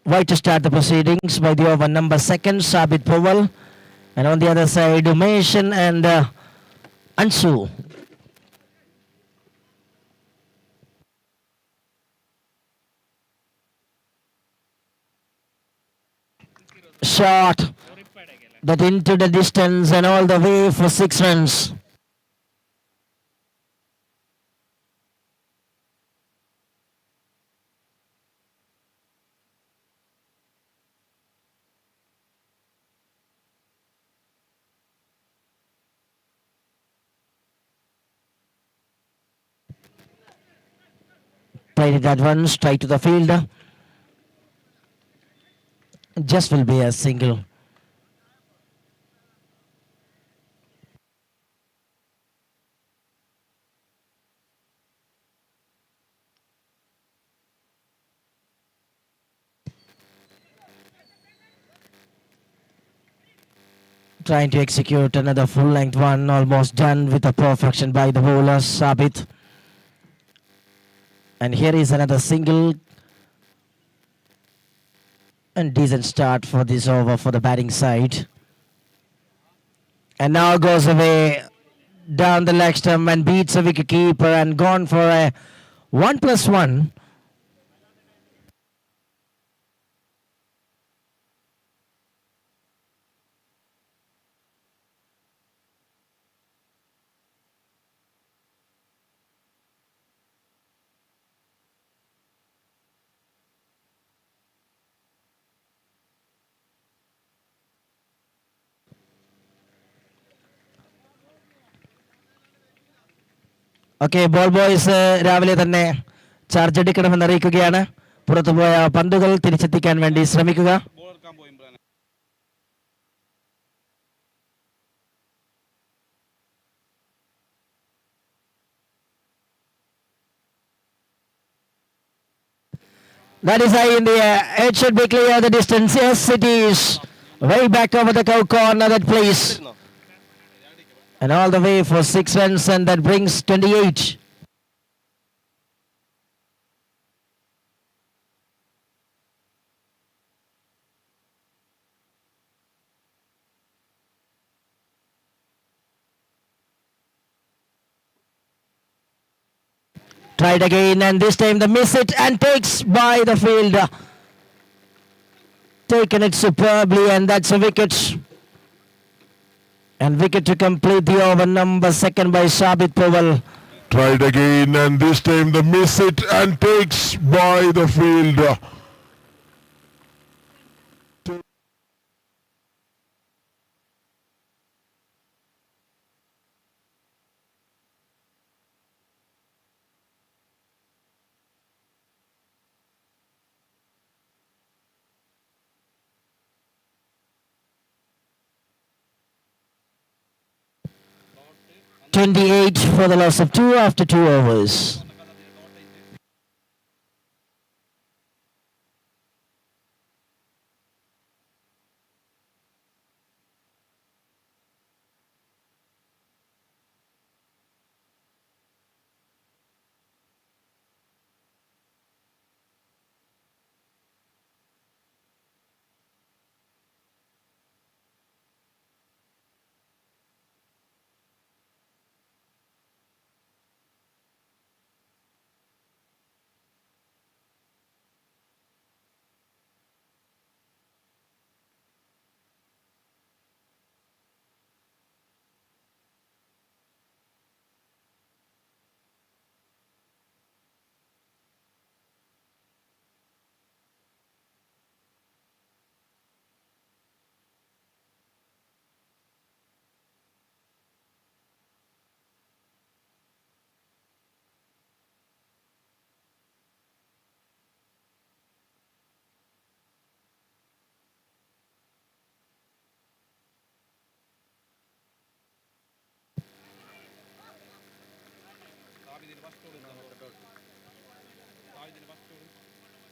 Why to start the proceedings by the over number second, Sabit Powell. And on the other side, Umesh and Ansu. Shot that into the distance and all the way for 6 runs. Played it at one, straight to the fielder. Just will be a single. Trying to execute another full-length one, almost done with a perfection by the bowler, Sabit. And here is another single. And decent start for this over for the batting side. And now goes away down the leg stump and beats a wicket keeper and gone for a 1+1. Okay ball boys രാവിലെ തന്നെ charge എടുക്കണമെന്ന് അറിയിക്കുകയാണ്. പുറത്തുപോയ പന്തുകൾ തിരിച്ചെത്തിക്കാൻ വേണ്ടി ശ്രമിക്കുക. That is high in the air. It should be clear the distance. Yes, it is. Way back over the cow corner that place. And all the way for 6 runs, and that brings 28. Tried again, and this time the miss it and takes by the fielder. Taken it superbly, and that's a wicket. And wicket to complete the over number second by Sabit Powell. Tried again, and this time the miss it and takes by the fielder. $28 for the loss of 2 after 2 overs.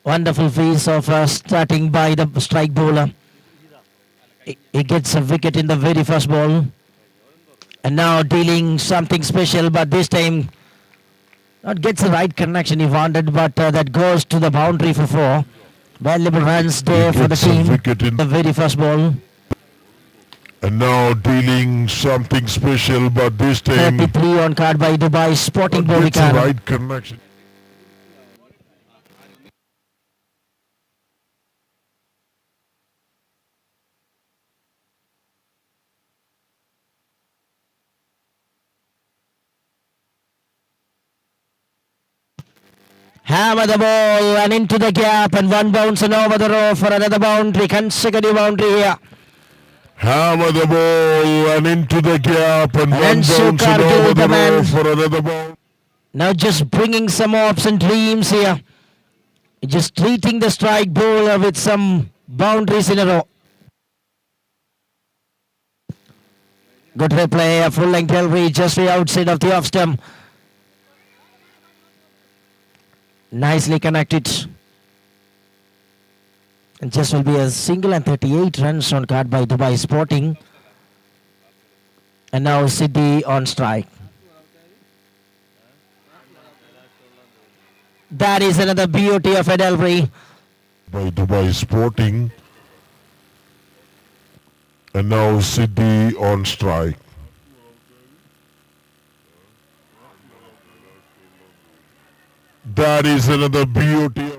Wonderful piece of starting by the strike bowler. He gets a wicket in the very first ball. And now dealing something special, but this time not gets the right connection he wanted, but that goes to the boundary for 4. Valuable runs He there for the gets a team. wicket in. The very first ball. And now dealing something special, but this time 33 on card by Dubai Sporting gets the Bovikana. right connection. Hammer the ball and into the gap, and one bounce and over the row for another boundary. Consecutive boundary here. Hammer the ball and into the gap, and one Ansu bounce and Kargil, over the the man. row for another ball. Now just bringing some hopes and dreams here. Just treating the strike bowler with some boundaries in a row. Good replay, a full-length delivery just the outside of the off stump. Nicely connected. And just will be a single and 38 runs on card by Dubai Sporting. And now Siddi on strike. That is another beauty of a delivery. By Dubai Sporting. And now Siddi on strike. That is another beauty.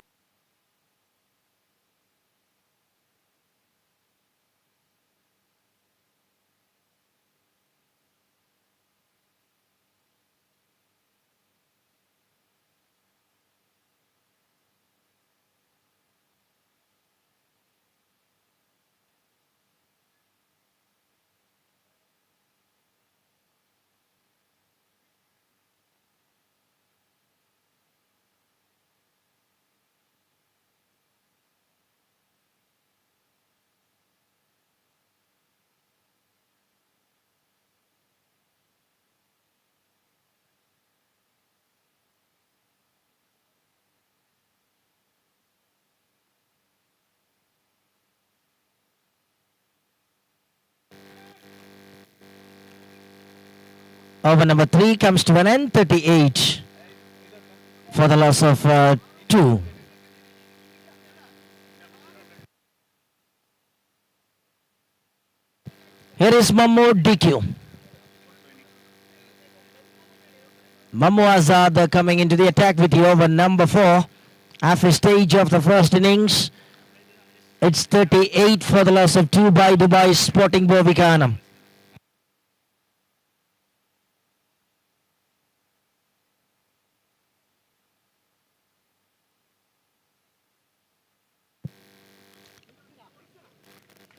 Over number 3 comes to an end, 38 for the loss of 2. Here is Mahmood DQ. Mamu Azad coming into the attack with the over number 4. After stage of the first innings, it's 38 for the loss of 2 by Dubai Sporting Bovikana.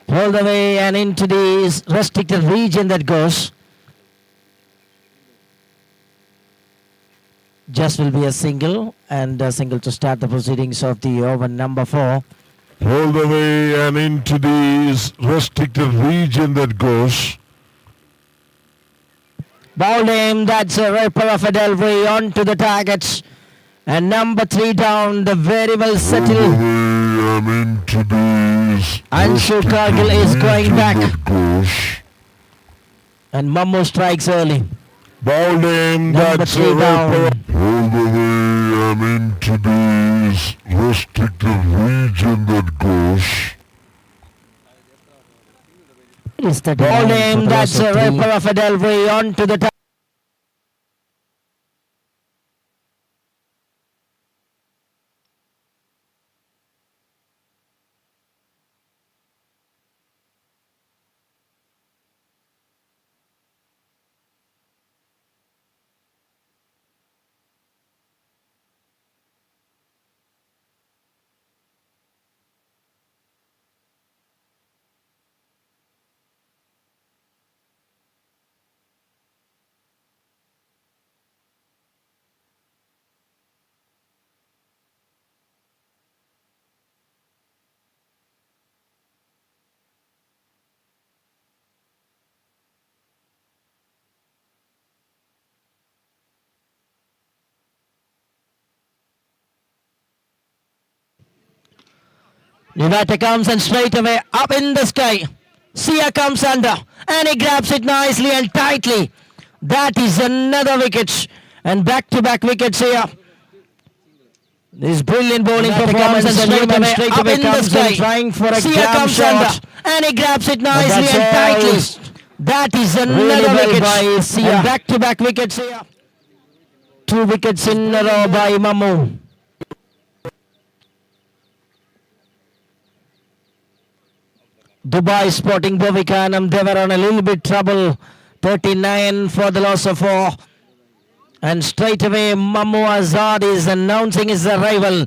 All the way and into the restricted region that goes. Just will be a single, and a single to start the proceedings of the over number 4. All the way and into the restricted region that goes. Ball aim, that's a ripper of a delivery onto the targets. And number 3 down, the very well All the settled. way and into the Ansu restricted Kargil is going region back. that goes. And Mamu strikes early. Ball aim, Number that's 3 a down. ripper. All the way and into the restricted region that goes. It is 39 Ball for aim, the that's loss of a 3. Ripper of a delivery onto the target. Nivata comes and straight away up in the sky. Sia comes under and he grabs it nicely and tightly. That is another wicket. And back-to-back wickets here. This brilliant bowling performance and straight away comes in trying for a grab shot. And he grabs it But nicely that's and tightly. all That is really another well wicket. by Sia. And Back-to-back wickets here. 2 wickets in a row by Mamu. Dubai Sporting Bovikanam, they were on a little bit trouble. 39 for the loss of 4. And straight away Mamu Azad is announcing his arrival.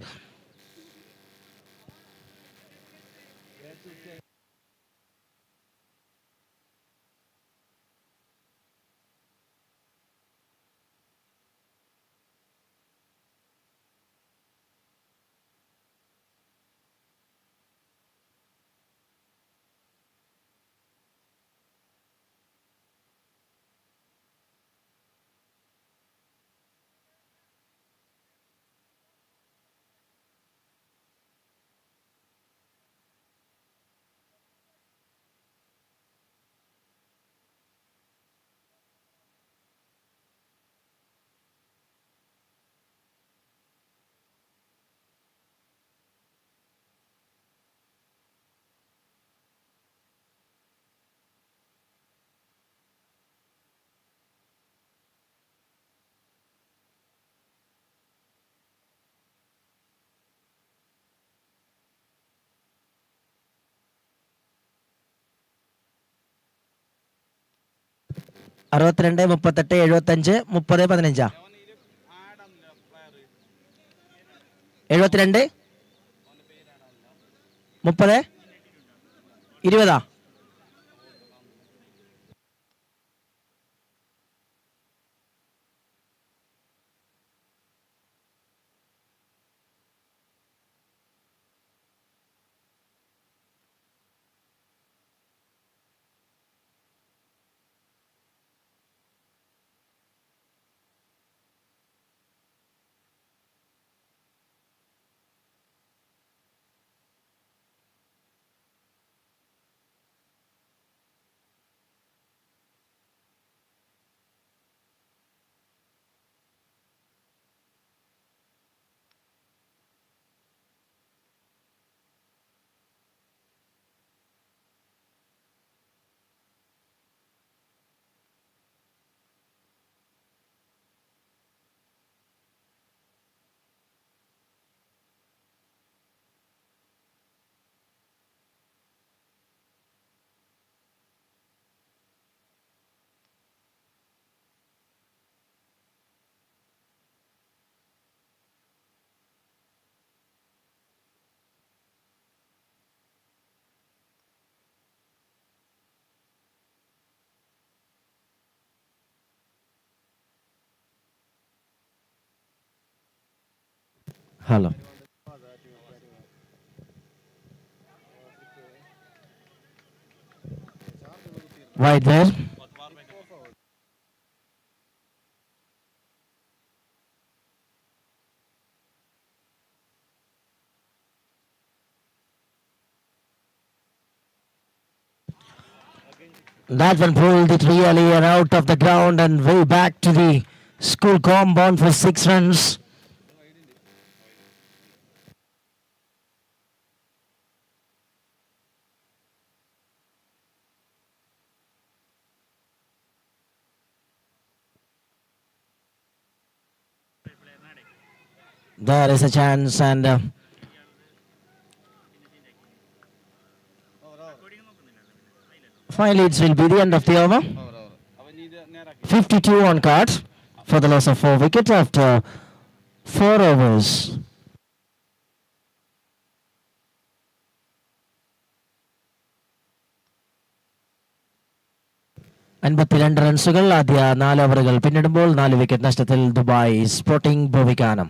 അറുപത്തിരണ്ട് 38 75 30 15 72 30 20 Hello. Right there. That one pulled it really and out of the ground and way back to the school compound for 6 runs. There is a chance and finally it will be the end of the over. 52 on card for the loss of 4 wickets after 4 overs. അൻപത്തിരണ്ട് റൺസുകൾ ആദ്യ 4 ഓവറുകൾ പിന്നിടുമ്പോൾ 4 wicket നഷ്ടത്തിൽ Dubai sporting Bovikkanam.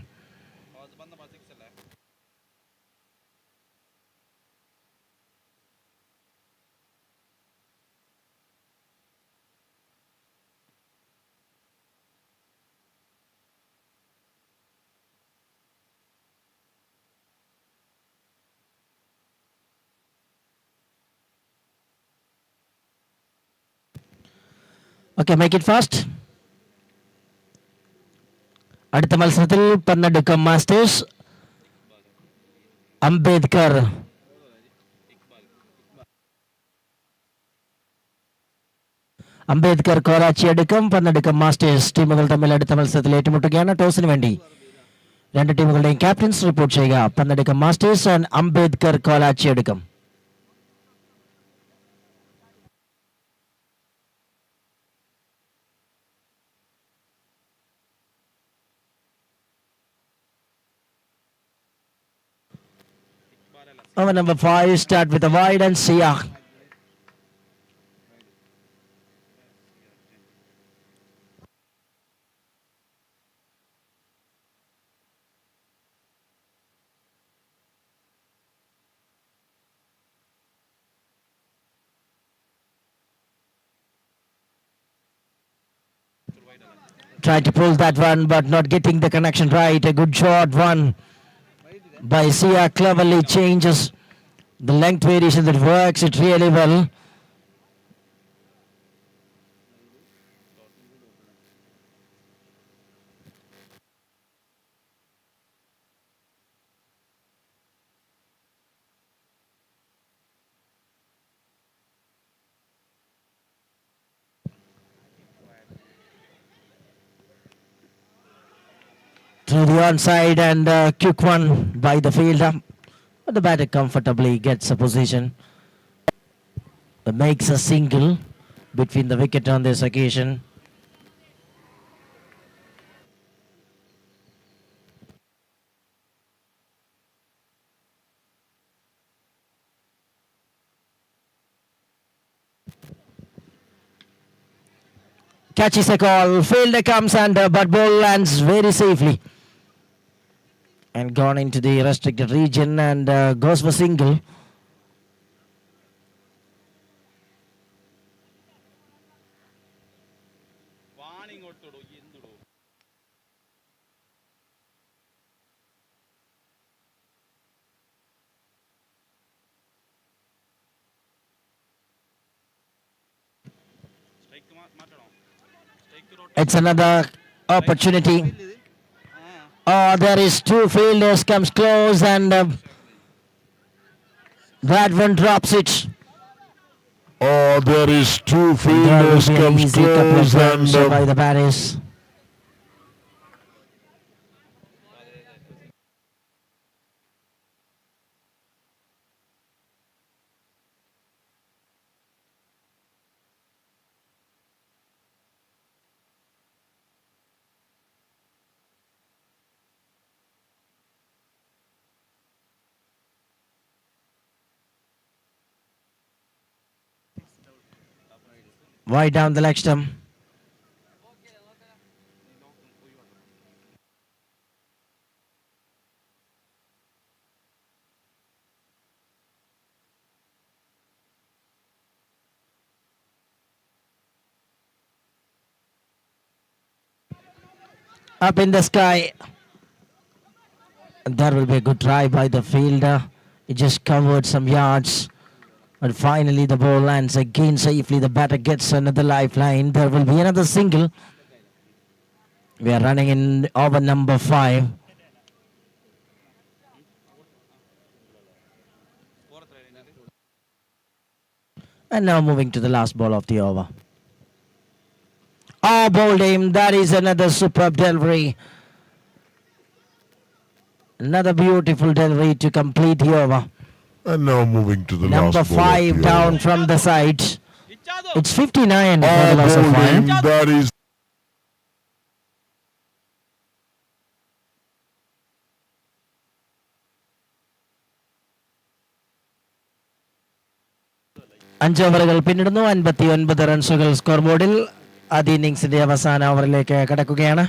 Okay, make it fast. അടുത്ത മത്സരത്തിൽ പന്നെടുക്കം masters Ambedkar. Ambedkar Korachi Adukkam പന്നടുക്കം masters ടീമുകൾ തമ്മിൽ അടുത്ത മത്സരത്തിൽ ഏറ്റുമുട്ടുകയാണ്. ടോസിന് വേണ്ടി രണ്ട് ടീമുകളുടെയും ക്യാപ്റ്റൻസ് റിപ്പോർട്ട് ചെയ്യുക. Pannadukkam masters and Ambedkar Korachi Adukkam. Over number 5, start with a wide and Sia. Tried to pull that one, but not getting the connection right. A good shot one by Sia. Cleverly changes the length variation that works it really well. To the onside and quick one by the fielder. But the batter comfortably gets a position. Makes a single between the wicket on this occasion. Catches a call. Fielder comes under, but ball lands very safely. And gone into the restricted region and goes for single. It's another opportunity. Oh, there is two fielders comes close and that one drops it. Oh, there is two There will fielders be an comes easy couple of close runs and by the batters. Wide down the leg stump. Up in the sky. That will be a good try by the fielder. He just covered some yards. But finally the ball lands again safely. The batter gets another lifeline. There will be another single. We are running in over number 5. And now moving to the last ball of the over. Oh, bowled him. That is another superb delivery. Another beautiful delivery to complete the over. and now moving to the Number last ball of 5 the down over. from the side. It's 59 for Oh, the loss of bowling, 5. that is അഞ്ച് ഓവറുകൾ പിന്നിടുന്നു. 59 റൺസുകൾ score ബോർഡിൽ. ആദ്യ ഇന്നിംഗ്സിന്റെ അവസാന ഓവറിലേക്ക് കടക്കുകയാണ്.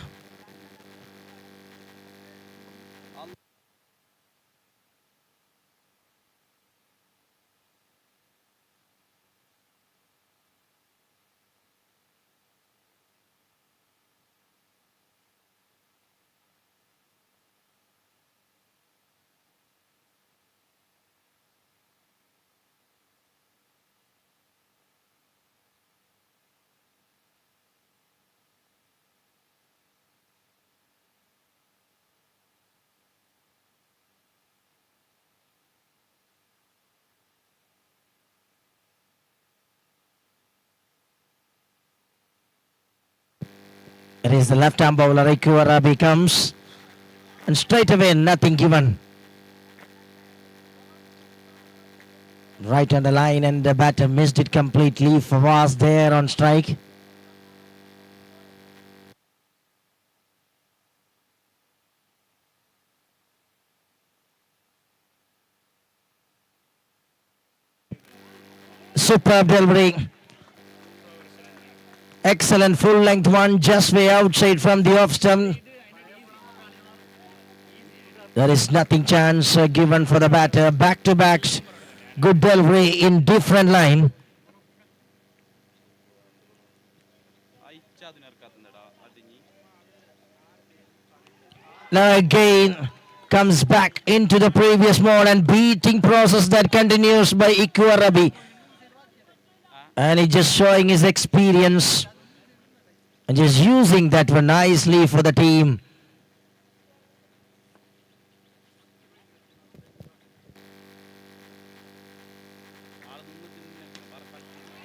It is the left-arm bowler, Iku Arabi comes. And straight away, nothing given. Right on the line and the batter missed it completely. Fawaz there on strike. Superb delivery. Excellent full length one, just way outside from the off stump. There is nothing chance given for the batter. Back to backs. Good delivery in different line. Now again comes back into the previous mode and beating process that continues by Iku Arabi. And he's just showing his experience and just using that one nicely for the team.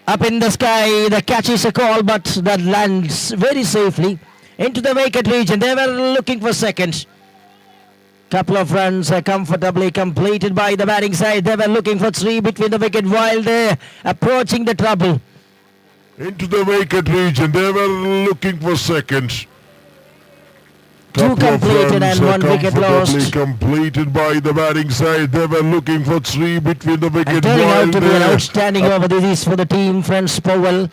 Up in the sky, the catch is a call, but that lands very safely into the wicket region. They were looking for seconds. Couple of runs comfortably completed by the batting side. They were looking for three between the wicket while they approaching the trouble. Into the wicket region, they were looking for seconds. Two completed and one wicket lost. Completed by the batting side. They were looking for three between the wicket. And turning out to be an outstanding over. This is for the team, friends. Powell.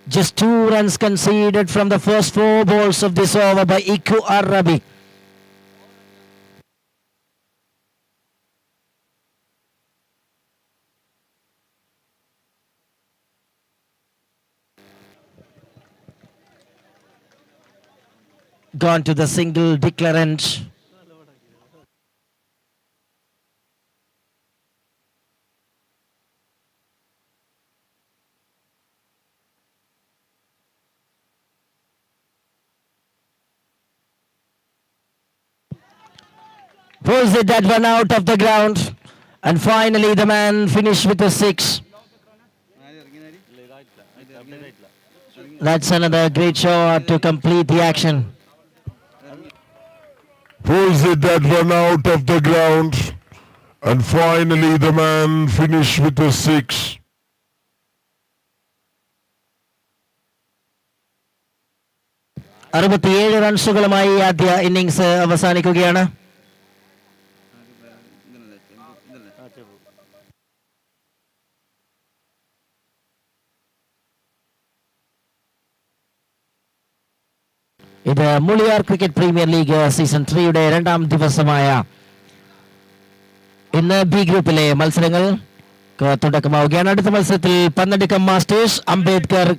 Just 2 runs conceded from the first 4 balls of this over by Iku Arabi. Gone to the single declarant. Pulls it that one out of the ground. And finally the man finished with a 6. That's another great shot to complete the action. Pulls it that one out of the ground. And finally the man finished with a 6. അറുപത്തിയേഴ് റൺസുകളുമായി ആദ്യ innings അവസാനിക്കുകയാണ്. ഇത് Muliyar cricket premier league season 3യുടെ 2ാം ദിവസമായ ഇന്ന് B ഗ്രൂപ്പിലെ മത്സരങ്ങൾ തുടക്കമാവുകയാണ്. അടുത്ത മത്സരത്തിൽ പന്നടുക്കം മാസ്റ്റേഴ്സ് അംബേദ്കർ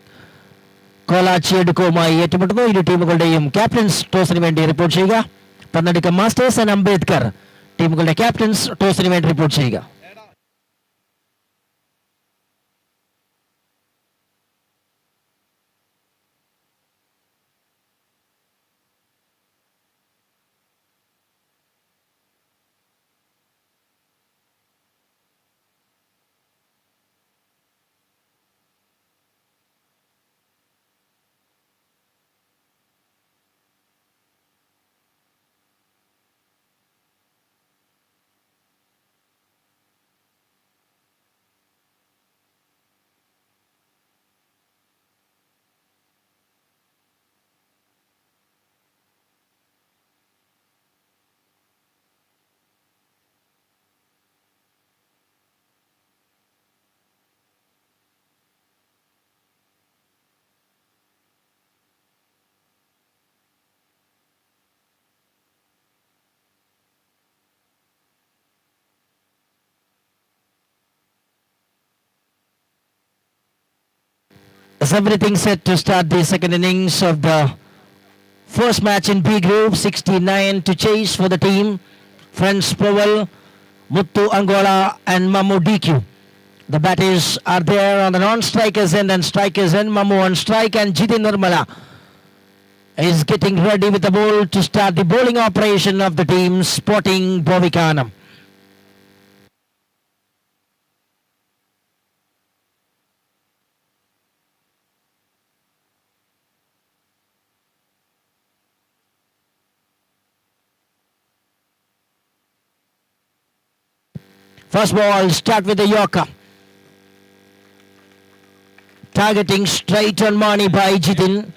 കോലാച്ചിയെടുക്കവുമായി ഏറ്റുമുട്ടുന്നു. ഇരു ടീമുകളുടെയും ക്യാപ്റ്റൻസ് ടോസിന് വേണ്ടി റിപ്പോർട്ട് ചെയ്യുക. പന്നടുക്കം മാസ്റ്റേഴ്സ് ആൻഡ് അംബേദ്കർ ടീമുകളുടെ ക്യാപ്റ്റൻസ് ടോസിന് വേണ്ടി റിപ്പോർട്ട് ചെയ്യുക. Is everything set to start the second innings of the first match in B group? 69 to chase for the team. Friends Powell, Muttu Angola and Mamu DQ. The batters are there on the non-strikers end and strikers end. Mamu on strike and Jitin Nirmala is getting ready with the ball to start the bowling operation of the team, spotting Bovikanam. First ball, start with the Yorker. Targeting straight on money by Jitin.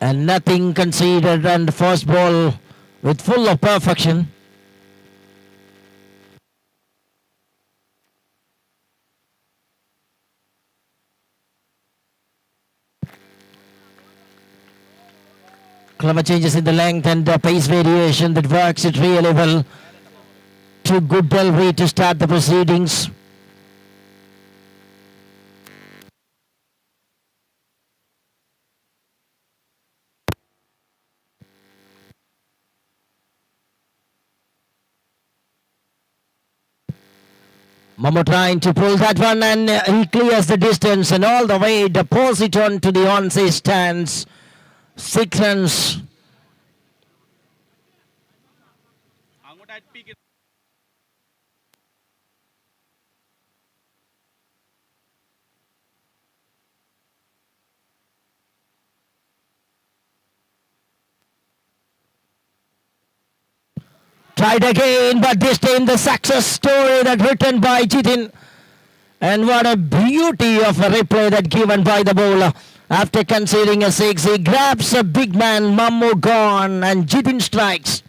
And nothing conceded, and the first ball with full of perfection. Clever changes in the length and the pace variation that works it really well. Too good delivery to start the proceedings. Momo trying to pull that one, and he clears the distance and all the way deposits it on to the onside stands. 6 runs. Tried again, but this time the success story that written by Jitin. And what a beauty of a replay that given by the bowler. After conceding a 6, he grabs a big man, Mammu gone, and Jitin strikes.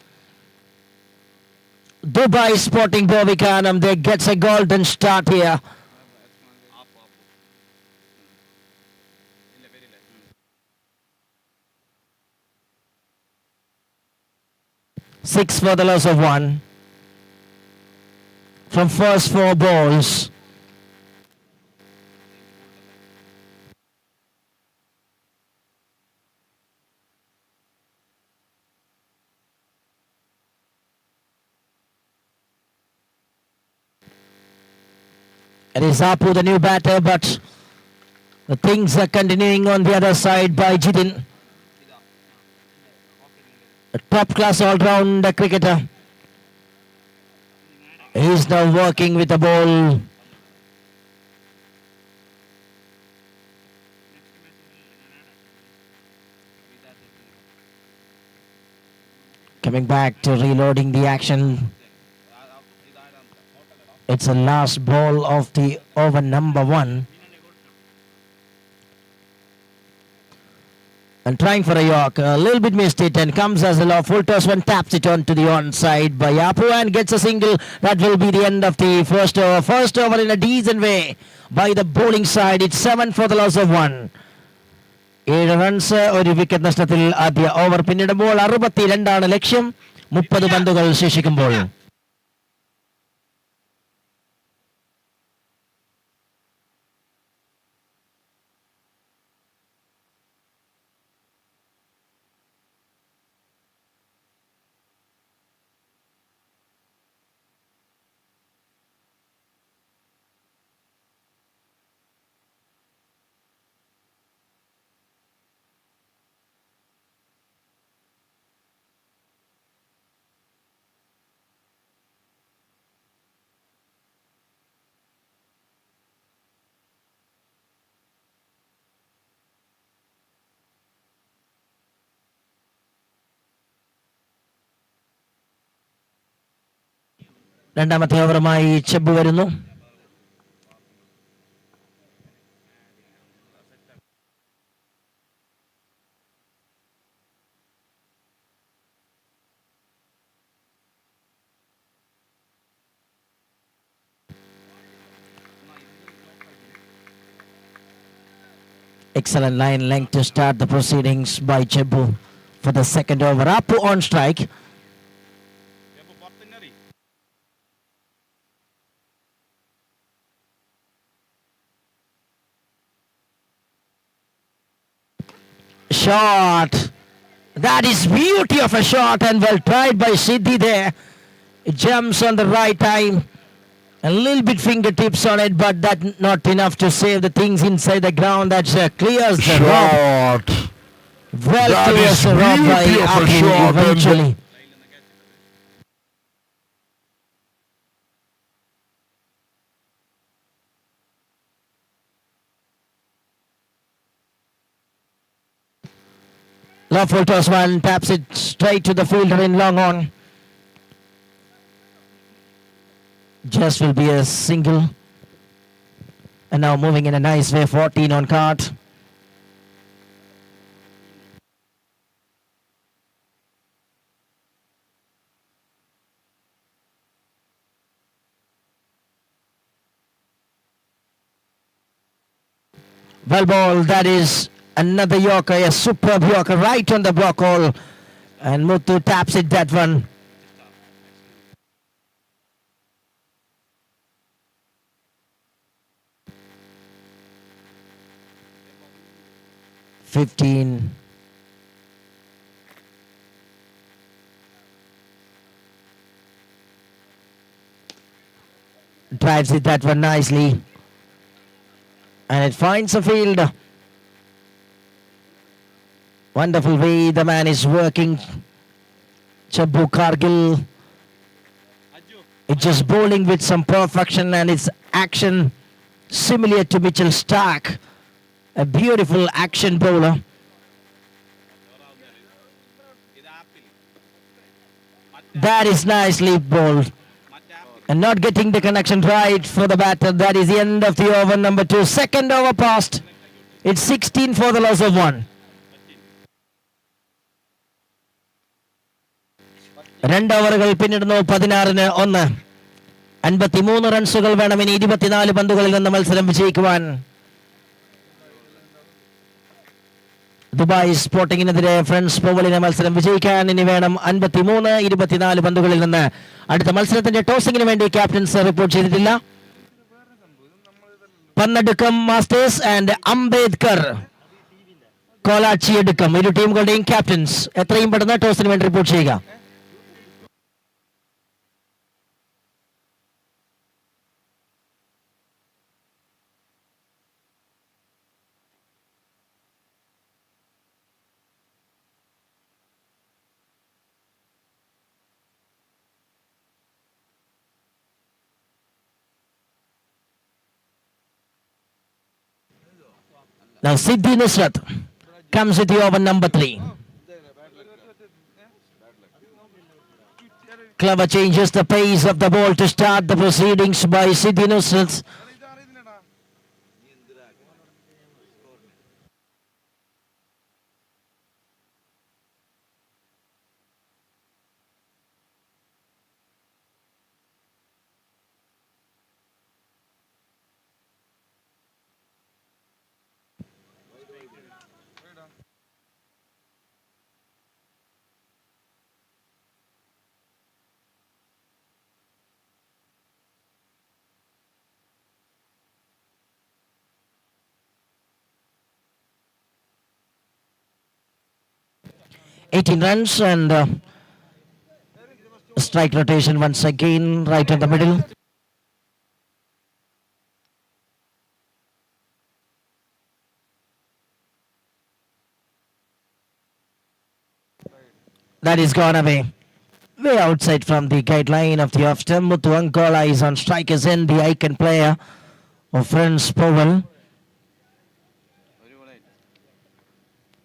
Dubai Sporting Bovikanam, they gets a golden start here. Six for the loss of 1. From first 4 balls. It is Apu, the new batter, but the things are continuing on the other side by Jitin. A top-class all-round cricketer. He is now working with the ball. Coming back to reloading the action. It's the last ball of the over number 1. And trying for a York, a little bit missed it and comes as a full toss one, taps it on to the onside by Apu and gets a single. That will be the end of the first over. First over in a decent way by the bowling side. It's 7 for the loss of 1. 7 runs, ഒരു wicket നഷ്ടത്തിൽ ആദ്യ over പിന്നിടുമ്പോൾ 62 ലക്ഷ്യം 30 പന്തുകൾ ശേഷിക്കുമ്പോൾ. രണ്ടാമത്തെ ഓവറുമായി ചെബ് വരുന്നു. Excellent line length to start the proceedings by Chebu for the second over. Apu on strike. Shot. That is beauty of a shot and well tried by Siddhi there. It jumps on the right time. A little bit fingertips on it, but that not enough to save the things inside the ground. That clears the shot. Well That clears is the rock by beauty of a Apu shot eventually. Lawful toss one, taps it straight to the fielder in long on. Just will be a single. And now moving in a nice way, 14 on card. Well ball, that is another Yorker, a superb Yorker right on the block hole. And Muthu taps it, that one. $15. Drives it that one nicely. And it finds a field. Wonderful way the man is working. Chabbu Kargil. It's just bowling with some perfection, and it's action similar to Mitchell Stark. A beautiful action bowler. That is nicely bowled. And not getting the connection right for the batter. That is the end of the over number 2. Second over passed. It's 16 for the loss of 1. രണ്ട് ഓവറുകൾ പിന്നിടുന്നു 16-1. 53 റൺസുകൾ വേണം ഇനി 24 പന്തുകളിൽ നിന്ന് മത്സരം വിജയിക്കുവാൻ. Dubai സ്പോർട്ടിങ്ങിനെതിരെ friends പോവലിനെ മത്സരം വിജയിക്കാൻ ഇനി വേണം 53-24 പന്തുകളിൽ നിന്ന്. അടുത്ത മത്സരത്തിന്റെ ടോസിങ്ങിന് വേണ്ടി ക്യാപ്റ്റൻസ് റിപ്പോർട്ട് ചെയ്തിട്ടില്ല. പന്നടുക്കം മാസ്റ്റേഴ്സ് ആൻഡ് അംബേദ്കർ കോലാച്ചി എടുക്കം, ഇരു ടീമുകളുടെയും ക്യാപ്റ്റൻസ് എത്രയും പെട്ടെന്ന് ടോസിന് വേണ്ടി റിപ്പോർട്ട് ചെയ്യുക. Now Siddhi Nusrat comes with the over number 3. Clever changes the pace of the ball to start the proceedings by Siddhi Nusrat. $18 runs and strike rotation once again right in the middle. That is gone away. Way outside from the guideline of the off stump. Muthu Angola is on strikers end, the icon player of Friends Powell.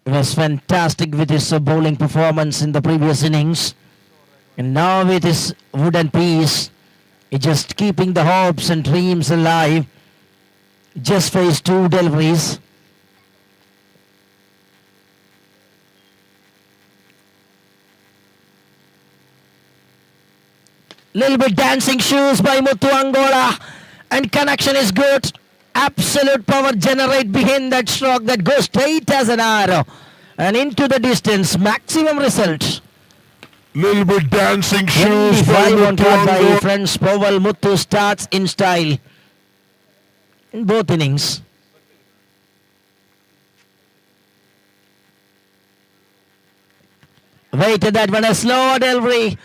He was fantastic with his bowling performance in the previous innings. And now with his wooden piece, he's just keeping the hopes and dreams alive. Just for his 2 deliveries. Little bit dancing shoes by Muthu Angola. And connection is good. Absolute power generate behind that stroke that goes straight as an arrow and into the distance. Maximum result. Little bit dancing shoes by 25 on card by Muthu. Friends Powell. Muthu starts in style in both innings. Waited that one, a slow delivery.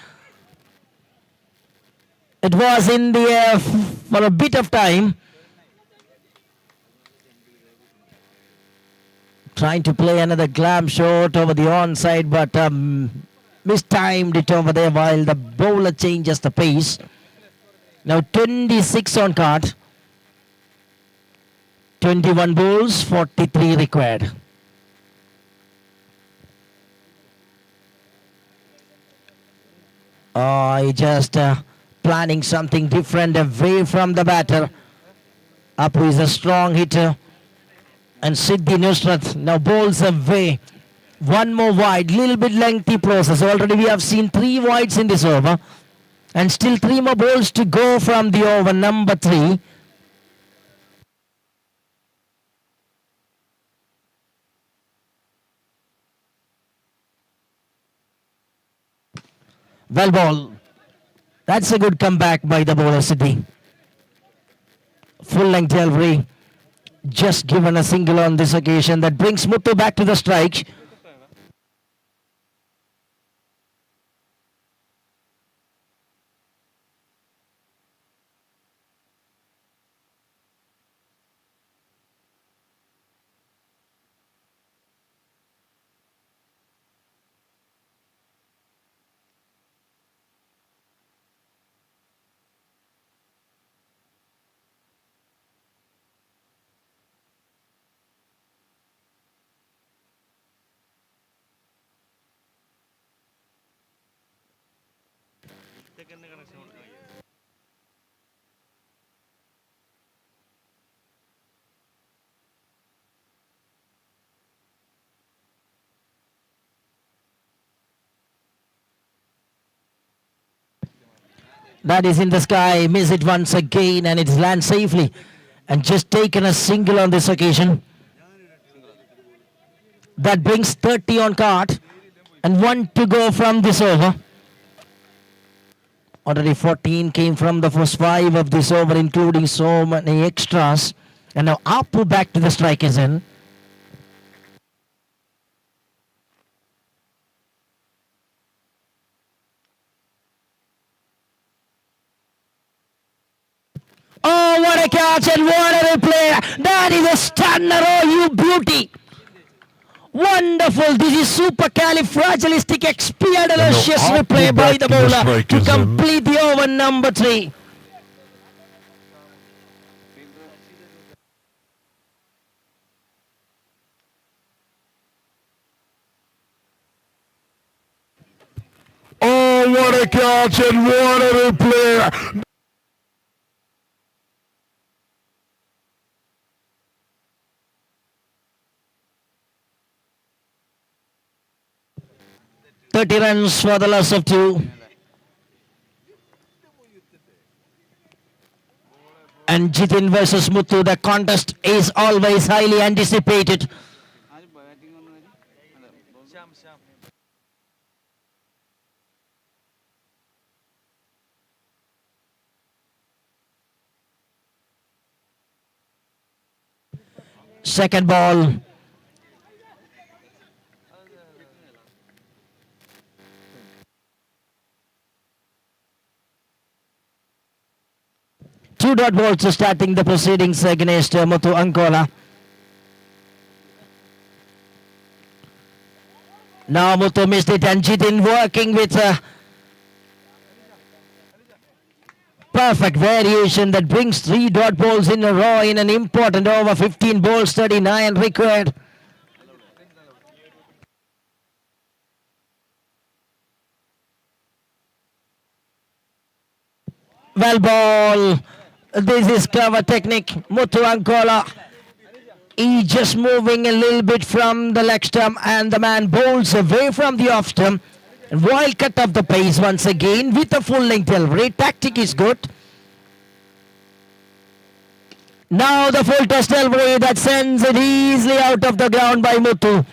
It was in the air for a bit of time. Trying to play another glam shot over the onside, but mistimed it over there while the bowler changes the pace. Now 26 on card. 21 balls, 43 required. He just planning something different away from the batter. Apu is a strong hitter. And Siddhi Nusrat now bowls away. One more wide, little bit lengthy process. Already we have seen 3 wides in this over. And still 3 more balls to go from the over number 3. Well ball. That's a good comeback by the bowler Siddhi. Full length delivery. Just given a single on this occasion. That brings Muthu back to the strike. That is in the sky. Miss it once again and it's land safely. And just taken a single on this occasion. That brings 30 on card. And 1 to go from this over. Already 14 came from the first 5 of this over, including so many extras. And now Apu back to the strikers end. Oh, what a catch and what a replay. That is a stunner. Oh, you beauty. Wonderful. This is supercalifragilisticexpialidocious replay by the bowler to complete the over number 3. Oh, what a catch and what a replay. 30 runs for the loss of 2. And Jitin versus Muthu, the contest is always highly anticipated. Second ball. Two dot balls starting the proceedings against Muthu Ankola. Now Muthu missed it and Jitin working with perfect variation that brings 3 dot balls in a row in an important over. 15 balls, 39 required. Well ball. This is clever technique. Muthu Ankola. He just moving a little bit from the leg stump and the man bowls away from the off stump. Wild cut of the pace once again with a full length delivery. Tactic is good. Now the full toss delivery that sends it easily out of the ground by Muthu.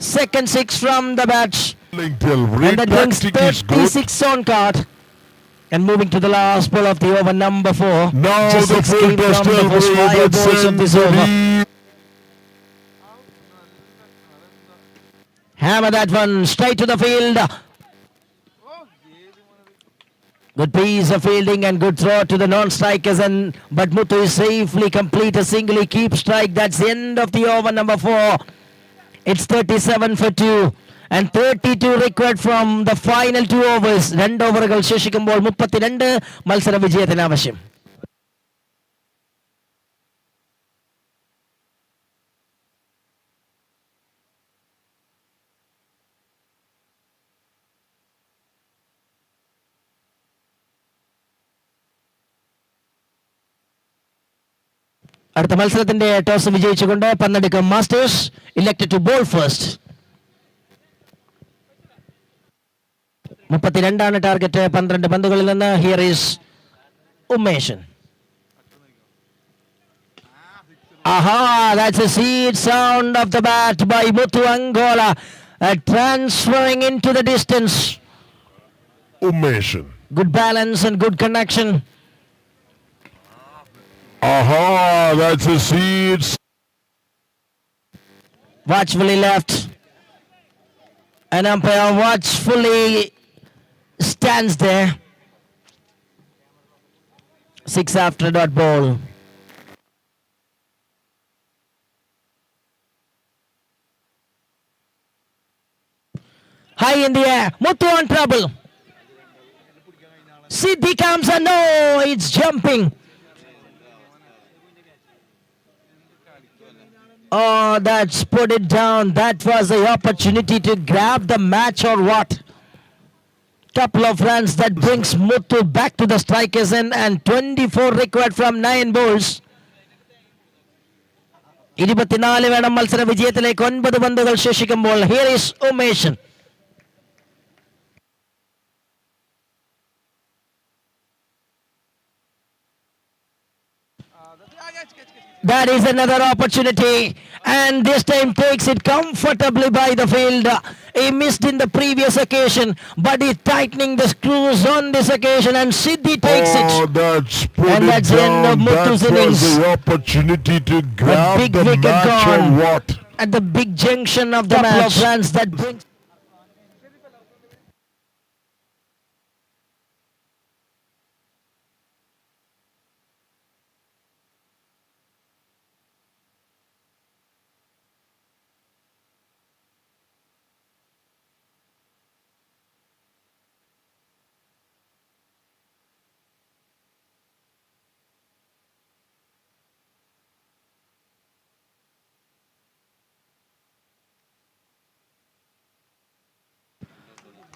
Second 6 from the bat. And that brings 36 on card. And moving to the last ball of the over number 4. Now just the full toss from the first 5 balls of this over. Hammer that one straight to the field. Good piece of fielding and good throw to the non-strikers, but Muthu is safely complete a single. He keeps strike. That's the end of the over number 4. It's 37 for 2 and 32 required from the final 2 overs. 2 ഓവറുകൾ ശേഷിക്കുമ്പോൾ 32 മത്സര വിജയത്തിന് ആവശ്യം. അടുത്ത മത്സരത്തിന്റെ toss വിജയിച്ചുകൊണ്ട് Pannadukkam masters elected to ball first. 32 target 12 പന്തുകളിൽ നിന്ന്. Here is Umeshan. Aha, that's a seed sound of the bat by Muthu Angola, transferring into the distance. Umeshan. Good balance and good connection. Aha, that's a seed. Watchfully left. An umpire watchfully stands there. 6 after dot ball. High in the air. Muthu on trouble. Siddhi comes and no, it's jumping. Oh, that's put it down. That was the opportunity to grab the match or what? Couple of runs that brings Muthu back to the strikers end and 24 required from 9 balls. 24 വേണം മത്സര വിജയത്തിലേക്ക്. 9 പന്തുകൾ ശേഷിക്കുമ്പോൾ. Here is Umeshan. That is another opportunity, and this time takes it comfortably by the field. He missed in the previous occasion, but he's tightening the screws on this occasion, and Siddhi takes it. That's put And it that's the end of down. Muthu's That innings. was the opportunity to grab big the wicket match or gone. what? At the big junction of the Couple match, of runs that brings.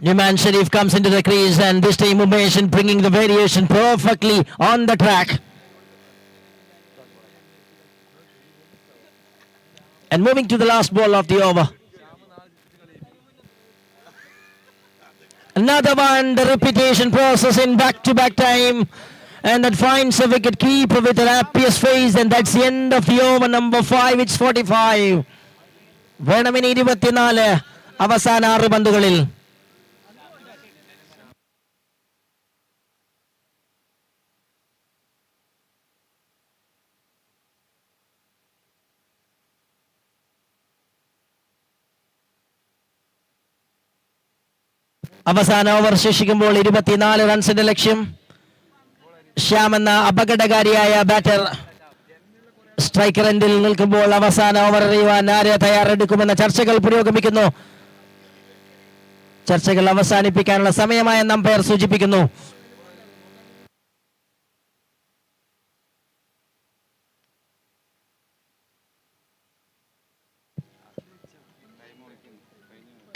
Numan Sharif comes into the crease, and this time Umeshan bringing the variation perfectly on the track. And moving to the last ball of the over. Another one, the repetition process in back-to-back time. And that finds a wicket keeper with an happiest face, and that's the end of the over number 5. It's 45. വേണമിനി 24 അവസാന 6 പന്തുകളിൽ. അവസാന over ശേഷിക്കുമ്പോൾ 24 റൺസിന്റെ ലക്ഷ്യം. ശ്യാം എന്ന അപകടകാരിയായ batter striker എൻഡിൽ നിൽക്കുമ്പോൾ അവസാന over എറിയുവാൻ ആര് തയ്യാറെടുക്കുമെന്ന ചർച്ചകൾ പുരോഗമിക്കുന്നു. ചർച്ചകൾ അവസാനിപ്പിക്കാനുള്ള സമയമായെന്ന് അമ്പയർ സൂചിപ്പിക്കുന്നു.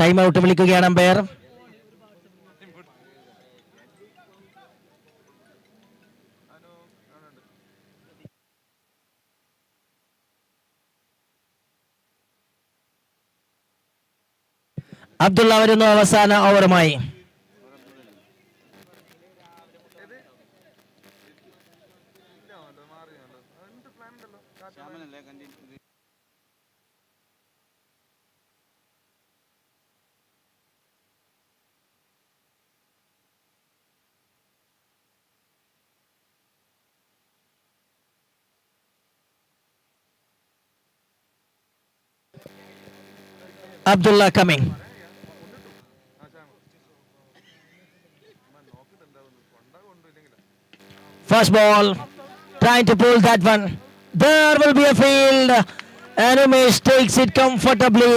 ടൈം ഔട്ട് വിളിക്കുകയാണ് അമ്പയർ. അബ്ദുള്ള വരുന്നു അവസാന ഓവറുമായി. Abdullah coming. First ball, trying to pull that one. There will be a field, and Umesh takes it comfortably.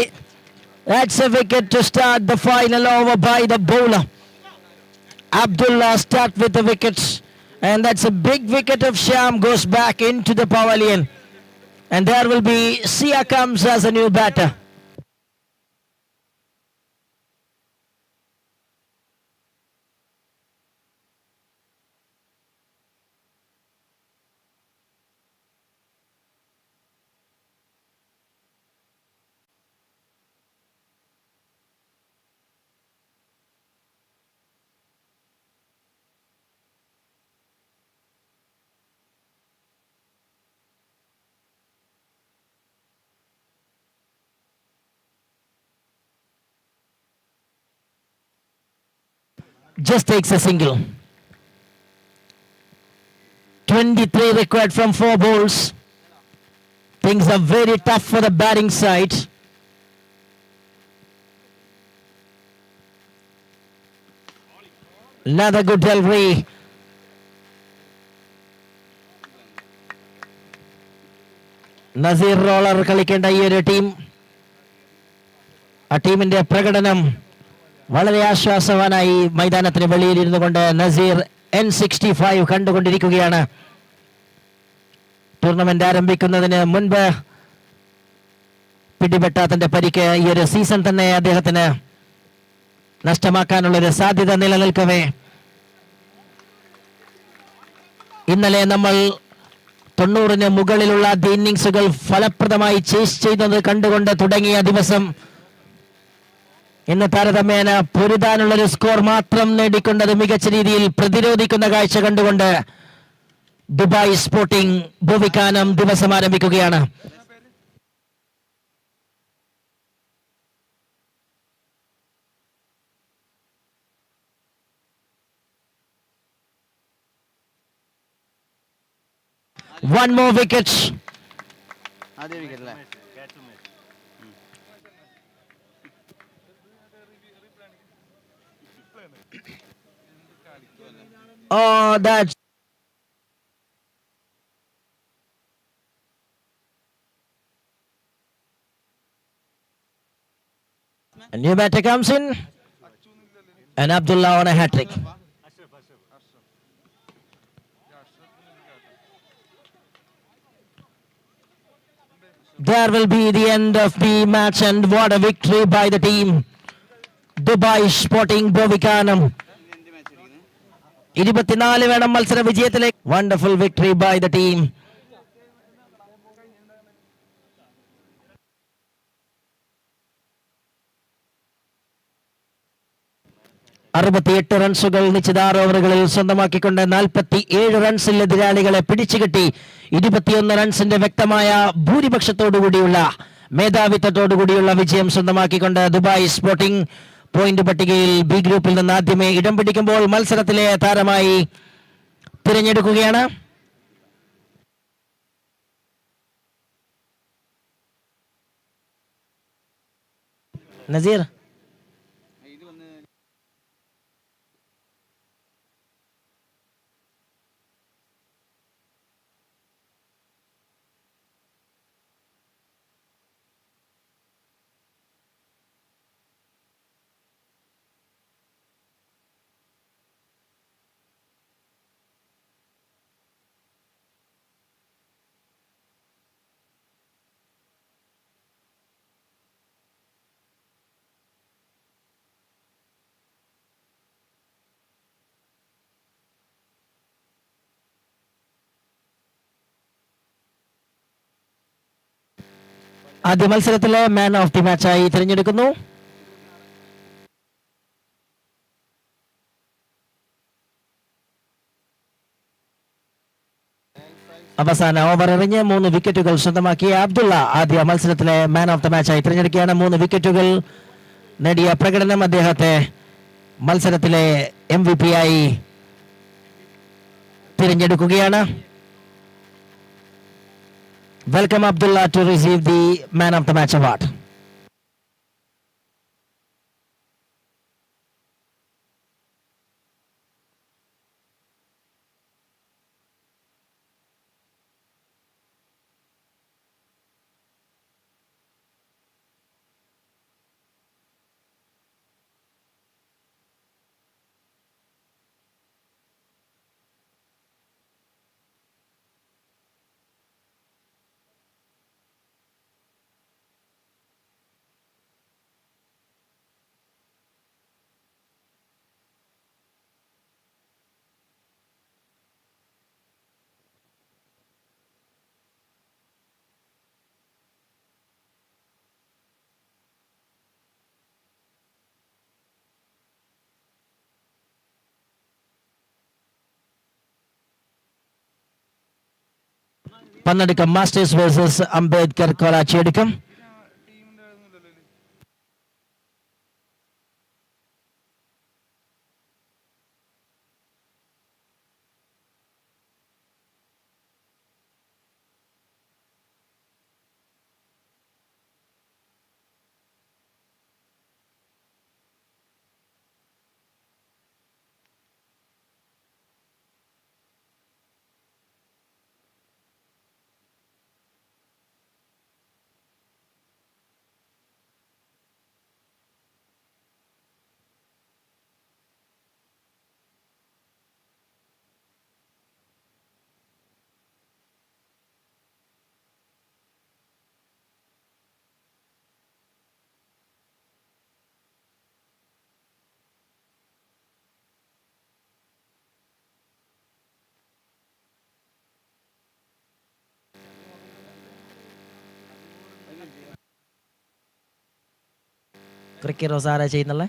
That's a wicket to start the final over by the bowler. Abdullah start with the wickets, and that's a big wicket of Shyam, goes back into the pavilion. And there will be Sia comes as a new batter. just takes a single. 23 required from 4 balls. Things are very tough for the batting side. Another good delivery. Nazir roller കളിക്കേണ്ട ഈ ഒരു team, ആ ടീമിന്റെ പ്രകടനം വളരെ ആശ്വാസവാനായി മൈതാനത്തിന് വെളിയിൽ ഇരുന്നു കൊണ്ട് Naseer N65 കണ്ടുകൊണ്ടിരിക്കുകയാണ്. ടൂർണമെന്റ് ആരംഭിക്കുന്നതിന് മുൻപ് പിടിപെട്ട തന്റെ പരിക്ക് ഈ ഒരു സീസൺ തന്നെ അദ്ദേഹത്തിന് നഷ്ടമാക്കാനുള്ളൊരു സാധ്യത നിലനിൽക്കവേ ഇന്നലെ നമ്മൾ 90-ന് മുകളിലുള്ള ഇന്നിംഗ്സുകൾ ഫലപ്രദമായി ചേസ് ചെയ്യുന്നത് കണ്ടുകൊണ്ട് തുടങ്ങിയ ദിവസം ഇന്ന് താരതമ്യേന പൊരുതാനുള്ളൊരു സ്കോർ മാത്രം നേടിക്കൊണ്ടത് മികച്ച രീതിയിൽ പ്രതിരോധിക്കുന്ന കാഴ്ച കണ്ടുകൊണ്ട് ദുബായ് സ്പോർട്ടിംഗ് ഭൂവികാനം ദിവസം ആരംഭിക്കുകയാണ്. One more wicket. Oh, that's a new batter comes in, and Abdullah on a hat-trick. There will be the end of the match, and what a victory by the team. Dubai Sporting Bovikanam. 24 വേണം മത്സര വിജയത്തിലേക്ക്. Wonderful victory by the team. റൺസുകൾ നിശ്ചിത 6 ഓവറുകളിൽ സ്വന്തമാക്കിക്കൊണ്ട് 47 റൺസിൽ എതിരാളികളെ പിടിച്ചുകെട്ടി 21 റൺസിന്റെ വ്യക്തമായ ഭൂരിപക്ഷത്തോടുകൂടിയുള്ള മേധാവിത്വത്തോടുകൂടിയുള്ള വിജയം സ്വന്തമാക്കിക്കൊണ്ട് Dubai sporting point പട്ടികയിൽ B ഗ്രൂപ്പിൽ നിന്ന് ആദ്യമേ ഇടം പിടിക്കുമ്പോൾ മത്സരത്തിലെ താരമായി തിരഞ്ഞെടുക്കുകയാണ്. നസീർ ആദ്യ മത്സരത്തിലെ മാൻ ഓഫ് ദി മാച്ചായി തിരഞ്ഞെടുക്കുന്നു. അവസാന ഓവർ എറിഞ്ഞ് 3 വിക്കറ്റുകൾ സ്വന്തമാക്കിയ അബ്ദുള്ള ആദ്യ മത്സരത്തിലെ മാൻ ഓഫ് ദി മാച്ചായി തിരഞ്ഞെടുക്കുകയാണ്. 3 വിക്കറ്റുകൾ നേടിയ പ്രകടനം അദ്ദേഹത്തെ മത്സരത്തിലെ MVP ആയി തിരഞ്ഞെടുക്കുകയാണ്. Welcome Abdullah to receive the Man of the Match award. Pannadukkam masters versus Ambedkar Korachi Adukkam. Cricket rose ആരാ ചെയ്യുന്നുള്ളത്?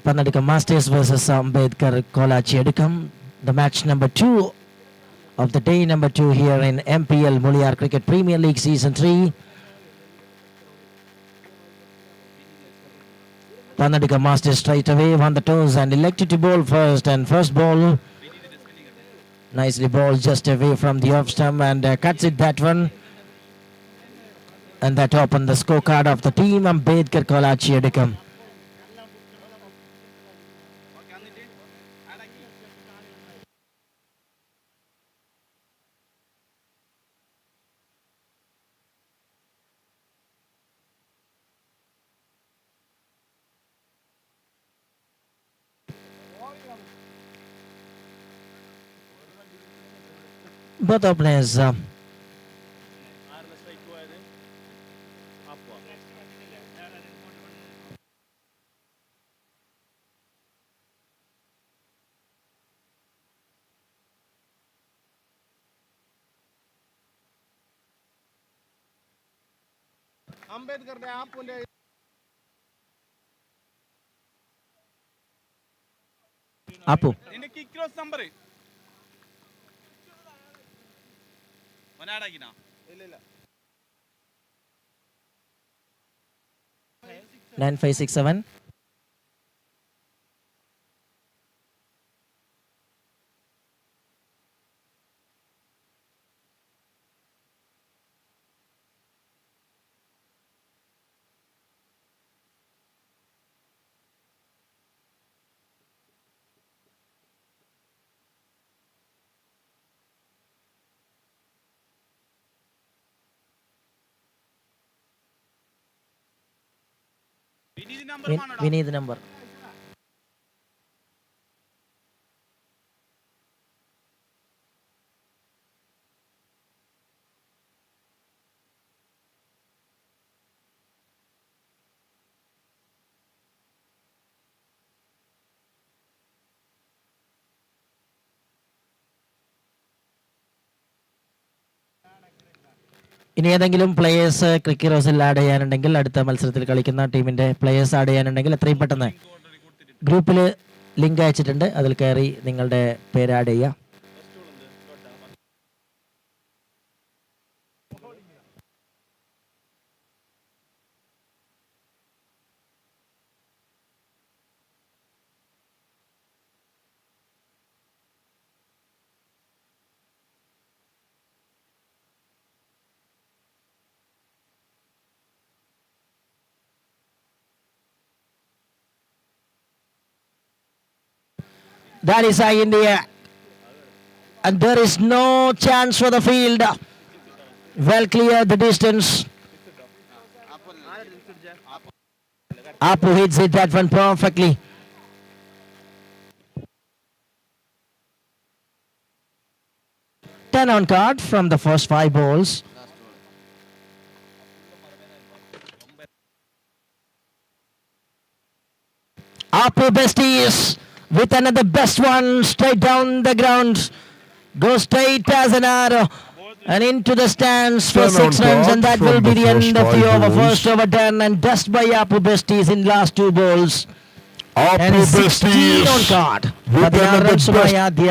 Pannadika Masters versus Ambedkar Kolachiyadikam. The match number 2 of the day number 2 here in MPL MULIYAR Cricket Premier League Season 3. Pannadika Masters straight away won the toss and elected to bowl first, and first ball nicely bowled just away from the off stump and cuts it that one, and that opened the scorecard of the team Ambedkar Kolachiyadikam. Both of players അംബേദ്കറുടെ ആപ്പിന്റെ Apu. നിന്റെ kick cross number മനാടാക്കിനാ ഇല്ല ഇല്ല 9567. We need the number. ഇനി ഏതെങ്കിലും players cricket റോസിൽ add ചെയ്യാനുണ്ടെങ്കിൽ, അടുത്ത മത്സരത്തിൽ കളിക്കുന്ന ടീമിന്റെ പ്ലേയേഴ്സ് ആഡ് ചെയ്യാനുണ്ടെങ്കിൽ എത്രയും പെട്ടെന്ന് ഗ്രൂപ്പിൽ ലിങ്ക് അയച്ചിട്ടുണ്ട്, അതിൽ കയറി നിങ്ങളുടെ പേര് ആഡ് ചെയ്യുക. That is high in the air. And there is no chance for the field. Well cleared the distance. Apu hits it that one perfectly. Ten on card from the first 5 balls. Apu besties with another best one straight down the ground. Goes straight as an arrow and into the stands for 10 on 6 runs, and that card will from be the the end first of the 5 over. balls. First over done and dust by Apu besties in last 2 balls. And Apu 16 on besties card. with 16 another റൺസുമായി best. ആദ്യ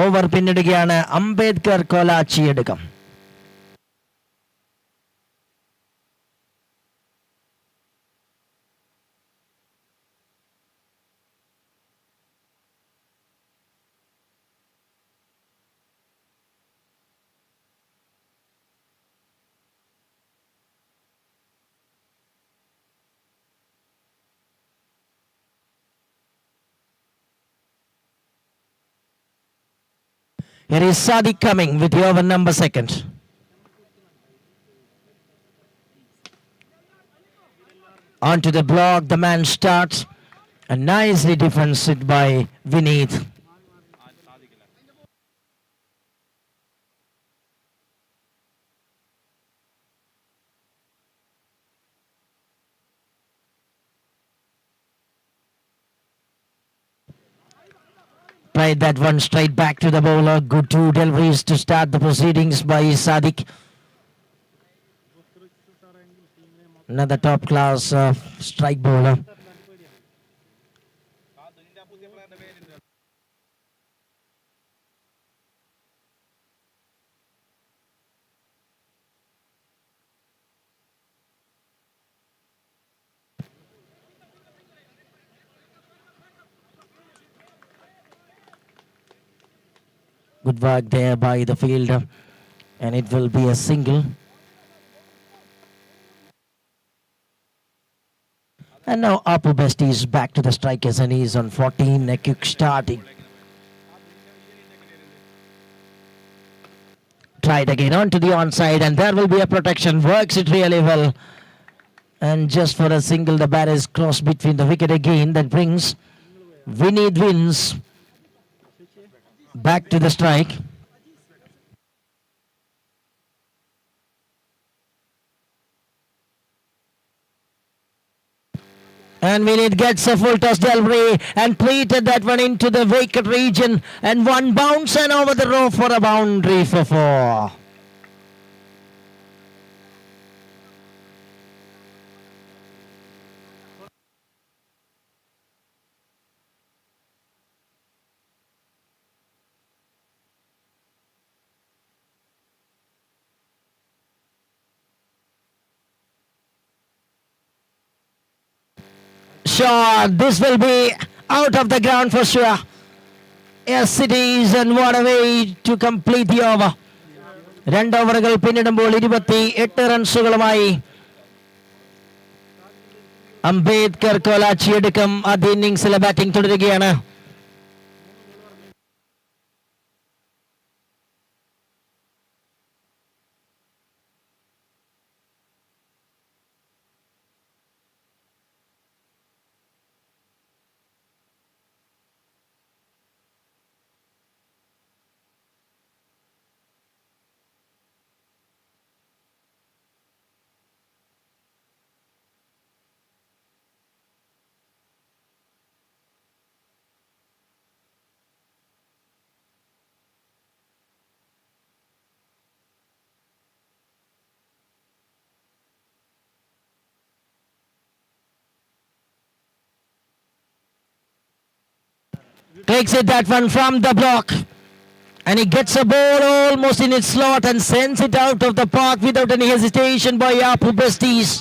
over പിന്നിടുകയാണ് Ambedkar Kolachiyadukkam. Here is Sadiq coming with the over number 2nd. Onto the block, the man starts. And nicely defended by Vineet. Tried that one straight back to the bowler. Good 2 deliveries to start the proceedings by Sadiq. Another top class strike bowler. Good work there by the fielder, and it will be a single. And now Apu Besti is back to the strikers and he's on 14, a quick starting. Tried again onto the onside, and there will be a protection. Works it really well. And just for a single, the bat is crossed between the wicket again. That brings Vineet wins back to the strike. And Vineet gets a full toss delivery and pleated that one into the vacant region. And one bounce and over the row for a boundary for 4. Sure, this will be out of the ground for sure. Yes, it is, and what a way to complete the over. 2 ഓവറുകൾ പിന്നിടുമ്പോൾ 28 റൺസുകളുമായി അംബേദ്കർ കൊലാച്ചിയടുക്കം ആദ്യ ഇന്നിംഗ്സിലെ batting തുടരുകയാണ്. Takes it that one from the block. And he gets a ball almost in its slot and sends it out of the park without any hesitation by Apu Besties.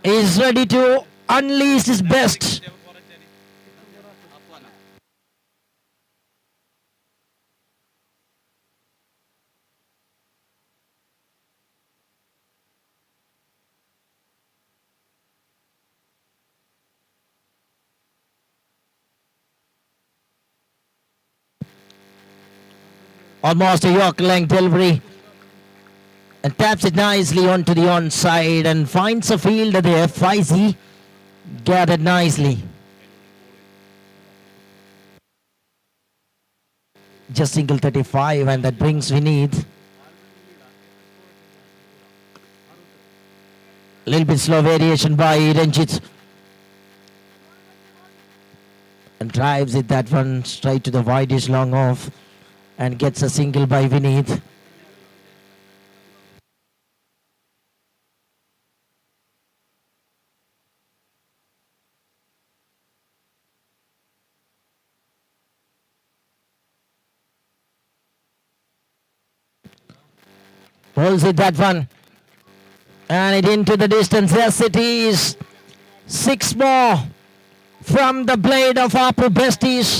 He is ready to unleash his best. Almost a York length delivery. And taps it nicely onto the onside and finds a fielder there. Faisi gathered nicely. Just single 35, and that brings Vineet. A little bit slow variation by Ranjit. And drives it that one straight to the widest long off and gets a single by Vineet. Pulls it that one. And it into the distance. Yes, it is. 6 more from the blade of Apu Besties.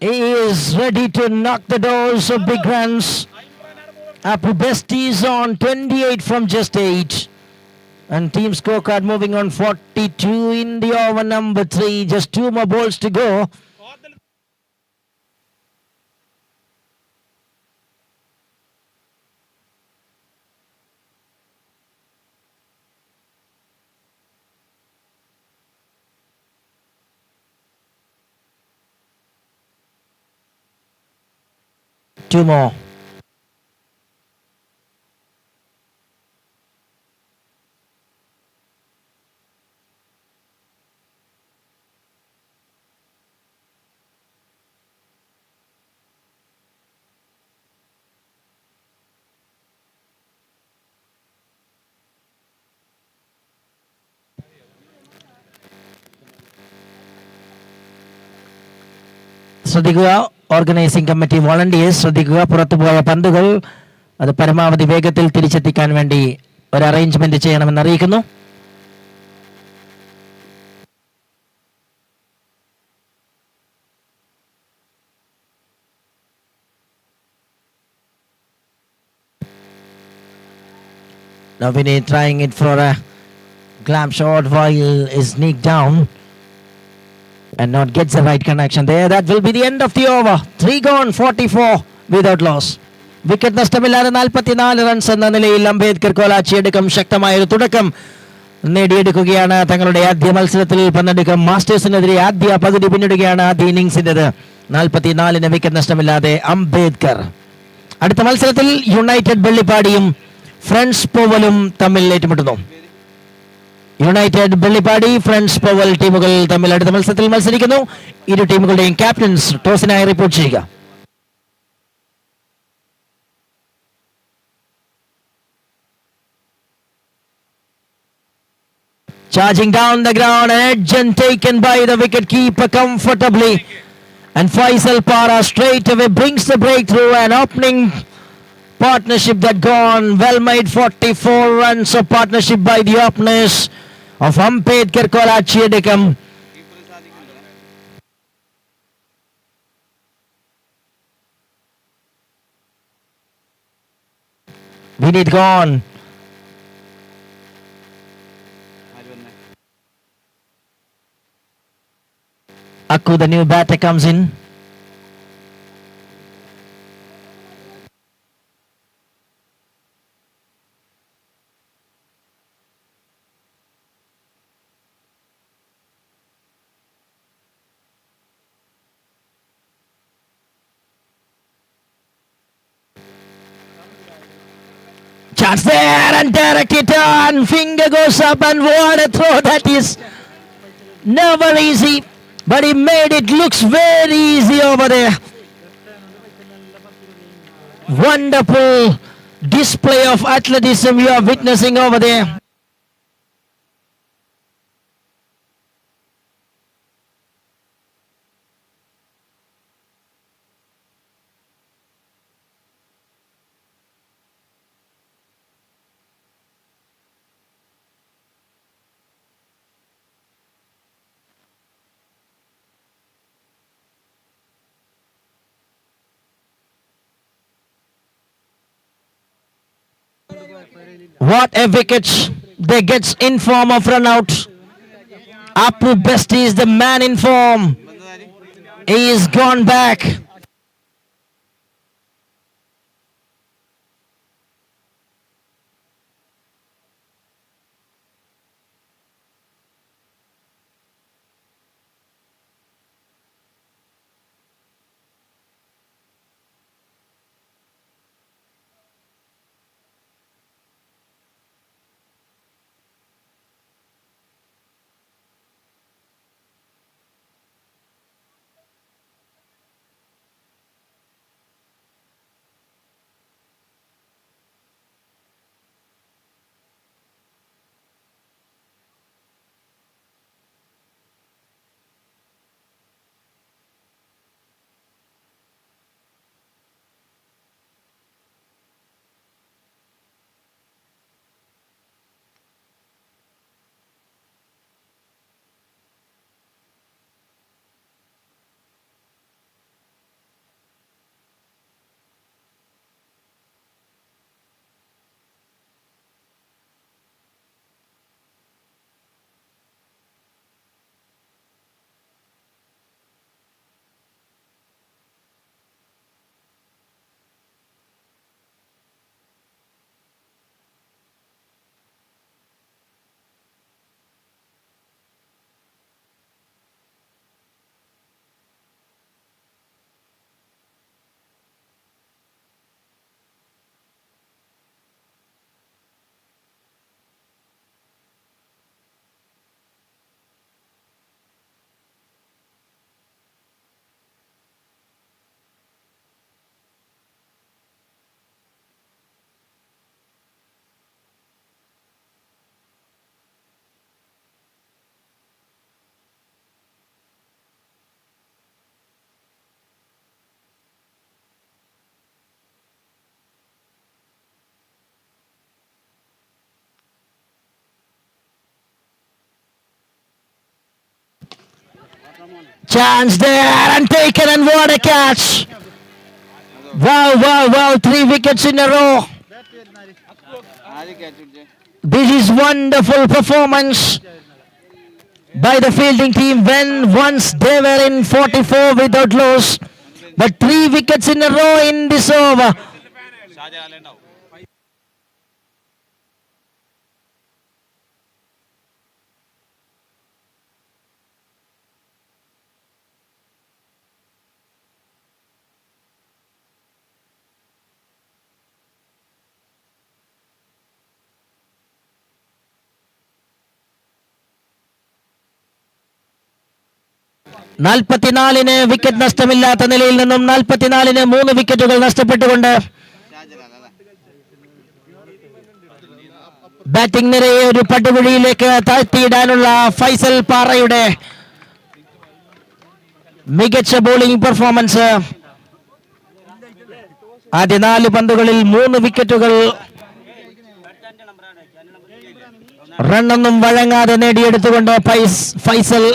He is ready to knock the doors of big runs. Apu Besties on 28 from just 8. And team scorecard moving on 42 in the over number 3. Just 2 more balls to go. Two more. ശ്രദ്ധിക്കുക organising committee volunteers ശ്രദ്ധിക്കുക പുറത്തുപോയ പന്തുകൾ അത് പരമാവധി വേഗത്തിൽ തിരിച്ചെത്തിക്കാൻ വേണ്ടി ഒരു arrangement ചെയ്യണമെന്ന് അറിയിക്കുന്നു. Now Vinay trying it for a glam shot while is sneaked down. And not gets the right connection there. That will be the end of the over. 3 gone, 44 without loss. Wicket നഷ്ടമില്ലാതെ 44 runs എന്ന നിലയിൽ അംബേദ്കർ കോലാച്ചിയടക്കം ശക്തമായ ഒരു തുടക്കം നേടിയെടുക്കുകയാണ്. തങ്ങളുടെ ആദ്യ മത്സരത്തിൽ പന്നെടുക്കം മാസ്റ്റേഴ്സിനെതിരെ ആദ്യ പകുതി പിന്നിടുകയാണ് ആദ്യ ഇന്നിംഗ്സിൻ്റെത്. 44 വിക്കറ്റ് നഷ്ടമില്ലാതെ അംബേദ്കർ. അടുത്ത മത്സരത്തിൽ യുണൈറ്റഡ് വെള്ളിപ്പാടിയും ഫ്രണ്ട്സ് പോവലും തമ്മിൽ ഏറ്റുമുട്ടുന്നു. യുണൈറ്റഡ് വെള്ളിപ്പാടി ഫ്രണ്ട്സ് പവൽ ടീമുകൾ തമ്മിൽ അടുത്ത മത്സരത്തിൽ മത്സരിക്കുന്നു. ഇരു ടീമുകളുടെയും ക്യാപ്റ്റൻസ് ടോസിനായി റിപ്പോർട്ട് ചെയ്യുക. Charging down the ground, edge and taken by the wicket keeper comfortably. And Faisal Para straight away brings the breakthrough, an opening partnership that gone well made. 44 runs of partnership by the openers of Ambedkar Kolachiyadikam. Vineet gone. Akku, the new batter, comes in. Chance there and direct it on. Finger goes up and what a throw that is. Never easy, but he made it looks very easy over there. Wonderful display of athleticism you are witnessing over there. What a wicket they gets in form of run out. Apu Besti is the man in form. He's gone back. Chance there and taken, and what a catch. Wow, wow, wow. 3 wickets in a row. This is wonderful performance by the fielding team when once they were in 44 without loss. But 3 wickets in a row in this over. നാൽപ്പത്തിനാലിന് wicket നഷ്ടമില്ലാത്ത നിലയിൽ നിന്നും 44-ന് 3 വിക്കറ്റുകൾ നഷ്ടപ്പെട്ടുകൊണ്ട് batting നിരയെ ഒരു പടുകുഴിയിലേക്ക് താഴ്ത്തിയിടാനുള്ള ഫൈസൽ പാറയുടെ മികച്ച bowling performance. ആദ്യ 4 പന്തുകളിൽ 3 വിക്കറ്റുകൾ റണ്ണൊന്നും വഴങ്ങാതെ നേടിയെടുത്തുകൊണ്ട് ഫൈസൽ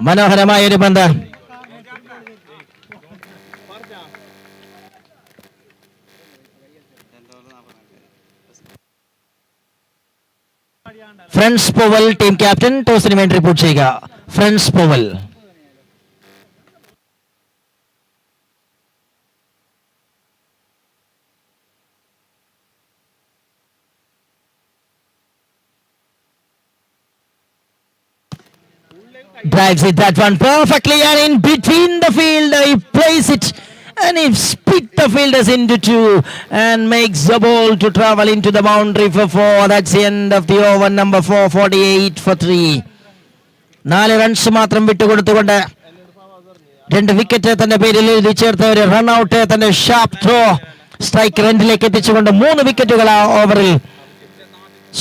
മനോഹരമായ ഒരു പന്ത്. ഫ്രണ്ട്സ് പോവൽ ടീം ക്യാപ്റ്റൻ ടോസിന് വേണ്ടി റിപ്പോർട്ട് ചെയ്യുക. Friends പോവൽ. Drives it that one perfectly and in between the field he plays it and he split the fielders into 2 and makes the ball to travel into the boundary for 4. That's the end of the over number 4, 48 for 3. 4 runs മാത്രം വിട്ടുകൊടുത്തുകൊണ്ട് 2 wicket തന്റെ പേരിൽ എഴുതി ചേർത്ത ഒരു run out തന്റെ sharp throw strike റെൻഡിലേക്ക് എത്തിച്ചുകൊണ്ട് 3 വിക്കറ്റുകൾ ആ ഓവറിൽ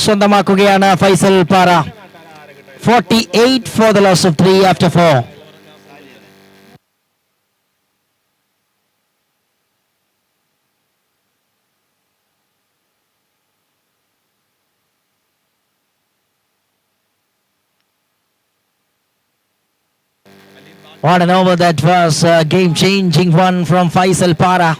സ്വന്തമാക്കുകയാണ് ഫൈസൽ പാറ. 48 for the loss of 3 after 4. What an over that was, a game-changing one from Faisal Para.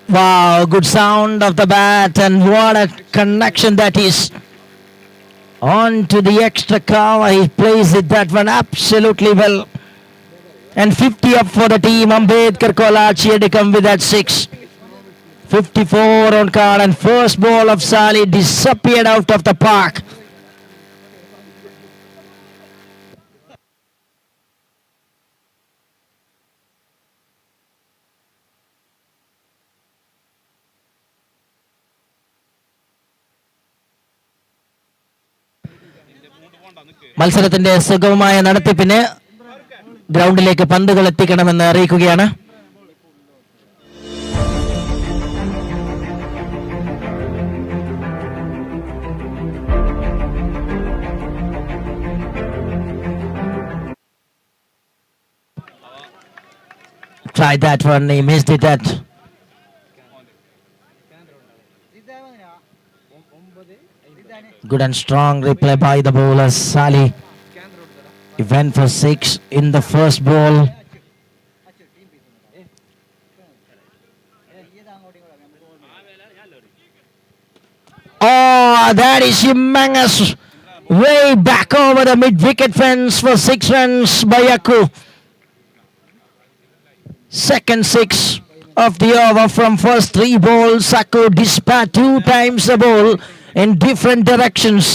Wow, good sound of the bat, and what a connection that is. On to the extra cover, he plays it that one absolutely well. And 50 up for the team. Ambedkar Kolachi had to come with that 6. 54 on card, and first ball of Sali disappeared out of the park. മത്സരത്തിന്റെ സുഗമമായ നടത്തിപ്പിന് ഗ്രൗണ്ടിലേക്ക് പന്തുകൾ എത്തിക്കണമെന്ന് അറിയിക്കുകയാണ്. Tried that one, he missed it at. Good and strong replay by the bowler Sali. He went for 6 in the first ball. Oh, that is humongous. Way back over the mid-wicket fence for 6 runs by Akku. Second 6 of the over from first 3 balls. Akku dispatched 2 times the ball in different directions.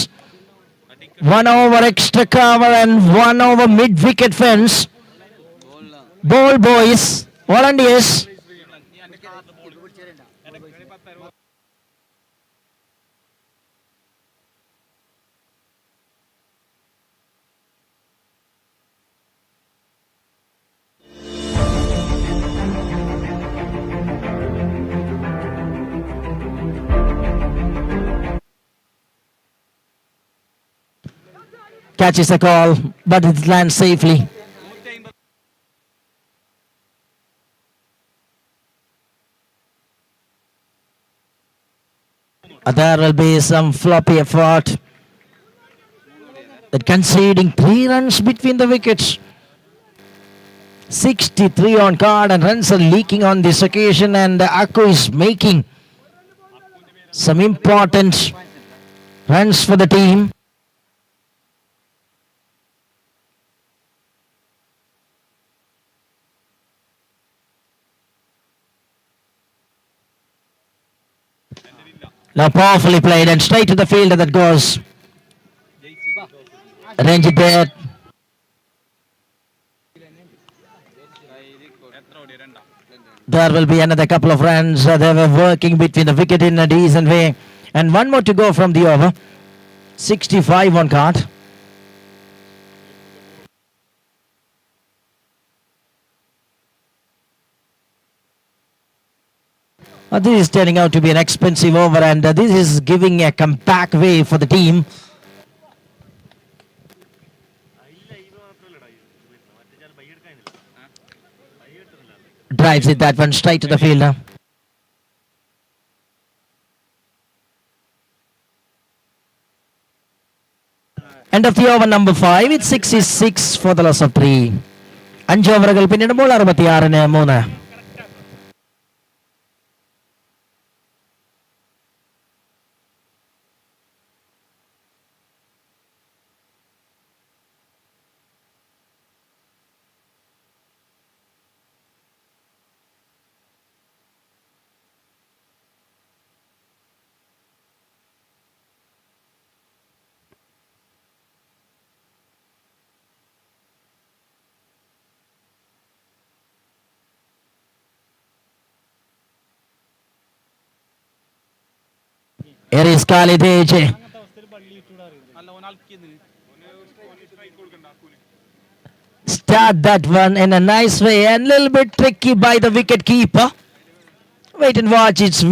1 over extra cover and 1 over mid-wicket fence. Ball boys, volunteers. Catches a call, but it lands safely. There will be some floppy effort. That conceding 3 runs between the wickets. 63 on card, and runs are leaking on this occasion, and Akku is making some important runs for the team. Now powerfully played and straight to the fielder that goes. Ranjit there. There will be another couple of runs. They were working between the wicket in a decent way. And one more to go from the over. 65 on card. This is turning out to be an expensive over, and this is giving a comeback way for the team. Drives it that one straight to the fielder. End of the over number 5. It's 66 for the loss of 3. 5 ഓവറുകൾ പിന്നിടുമ്പോൾ 66-3. Here is Khalid AJ. Start that one in a nice way, and a little bit tricky by the wicket keeper. Wait and watch, it's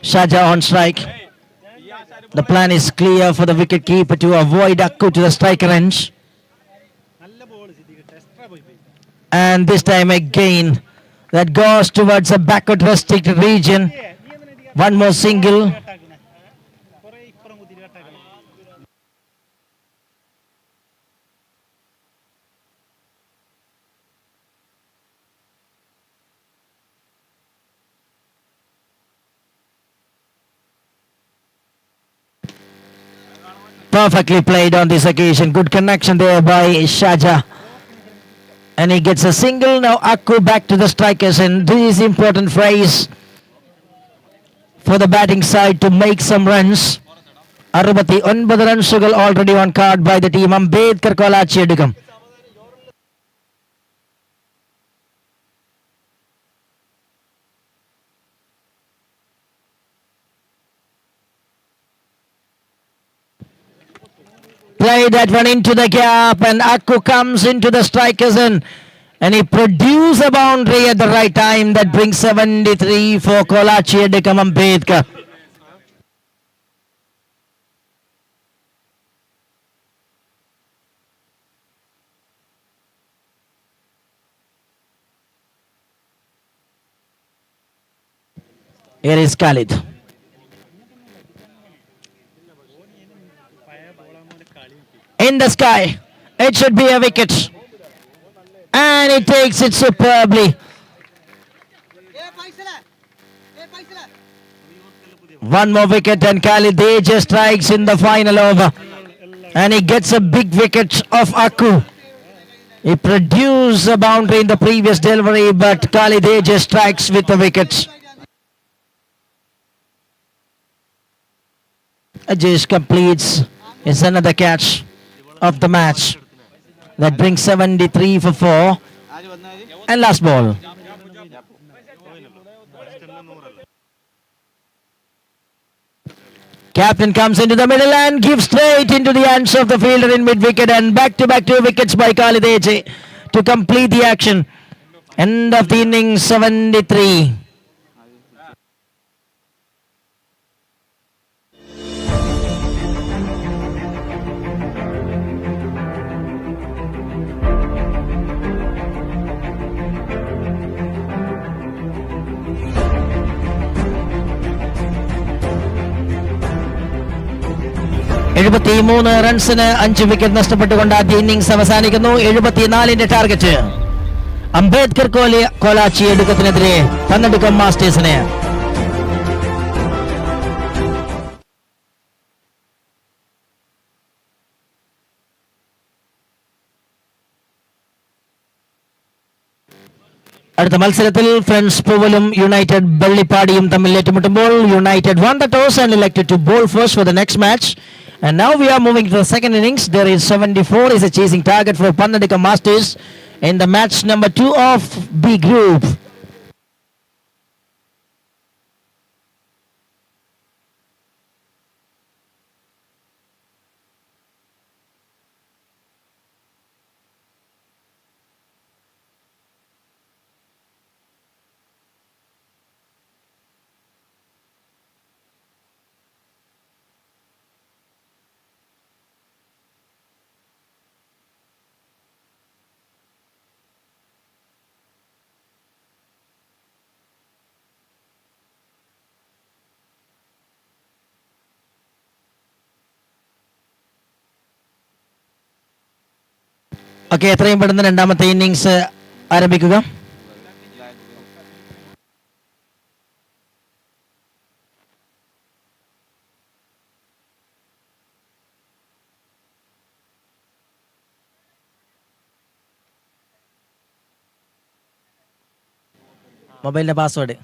Shaja on strike. The plan is clear for the wicket keeper to avoid Akku to the striker range. And this time again, that goes towards the backward restricted region. One more single. Perfectly played on this occasion. Good connection there by Shaja. And he gets a single. Now Akku back to the strikers. And this is important phrase for the batting side to make some runs. 69 റൺസുകൾ already on card by the team. Ambedkar കൊലാച്ചി എടുക്കും. Play that one into the gap and Akku comes into the strikers and he produces a boundary at the right time that brings 73 for Kolachi Edikam Ambedkar. Here is Khalid. In the sky, it should be a wicket. And he takes it superbly. One more wicket and Khalid just strikes in the final over. And he gets a big wicket of Akku. He produced a boundary in the previous delivery, but Khalid just strikes with the wickets. Ajesh completes. It's another catch of the match. That brings 73 for 4. And last ball. Captain comes into the middle and gives straight into the hands of the fielder in mid-wicket, and back-to-back 2 wickets by Khalid to complete the action. End of the innings, 73. റൺസിന് 5 wicket നഷ്ടപ്പെട്ടുകൊണ്ട് ആദ്യ innings അവസാനിക്കുന്നു. 74ന്റെ target Ambedkar കൊലാച്ചി എടുക്കത്തിനെതിരെ പന്നെടുക്കം മാസ്റ്റേഴ്സിന്. അടുത്ത മത്സരത്തിൽ friends പൂവലും United വെള്ളിപ്പാടിയും തമ്മിൽ ഏറ്റുമുട്ടുമ്പോൾ United won the toss and elected to bowl first for the next match. And now we are moving to the second innings. There is 74 is a chasing target for Pannadika Masters in the match number 2 of B group. Okay, എത്രയും പെട്ടെന്ന് രണ്ടാമത്തെ innings ആരംഭിക്കുക. മൊബൈലിന്റെ password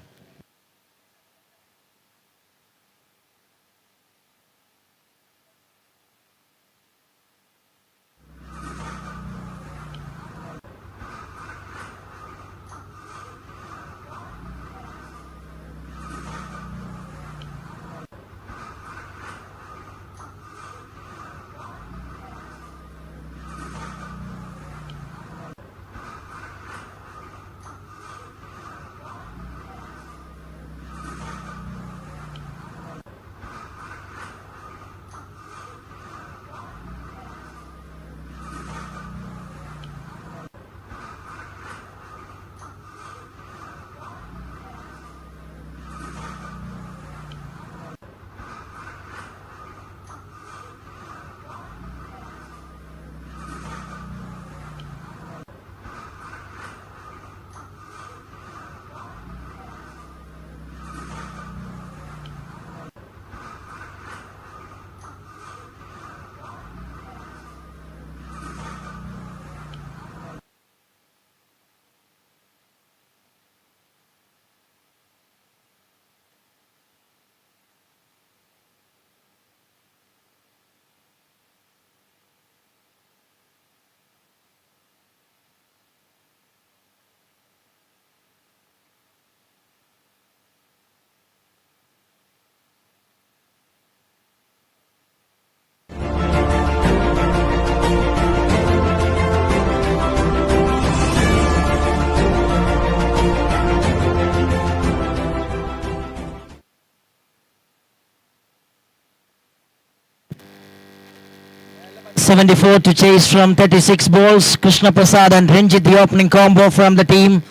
74 to chase from 36 balls. Krishna Prasad and Ranjit, the opening combo from the team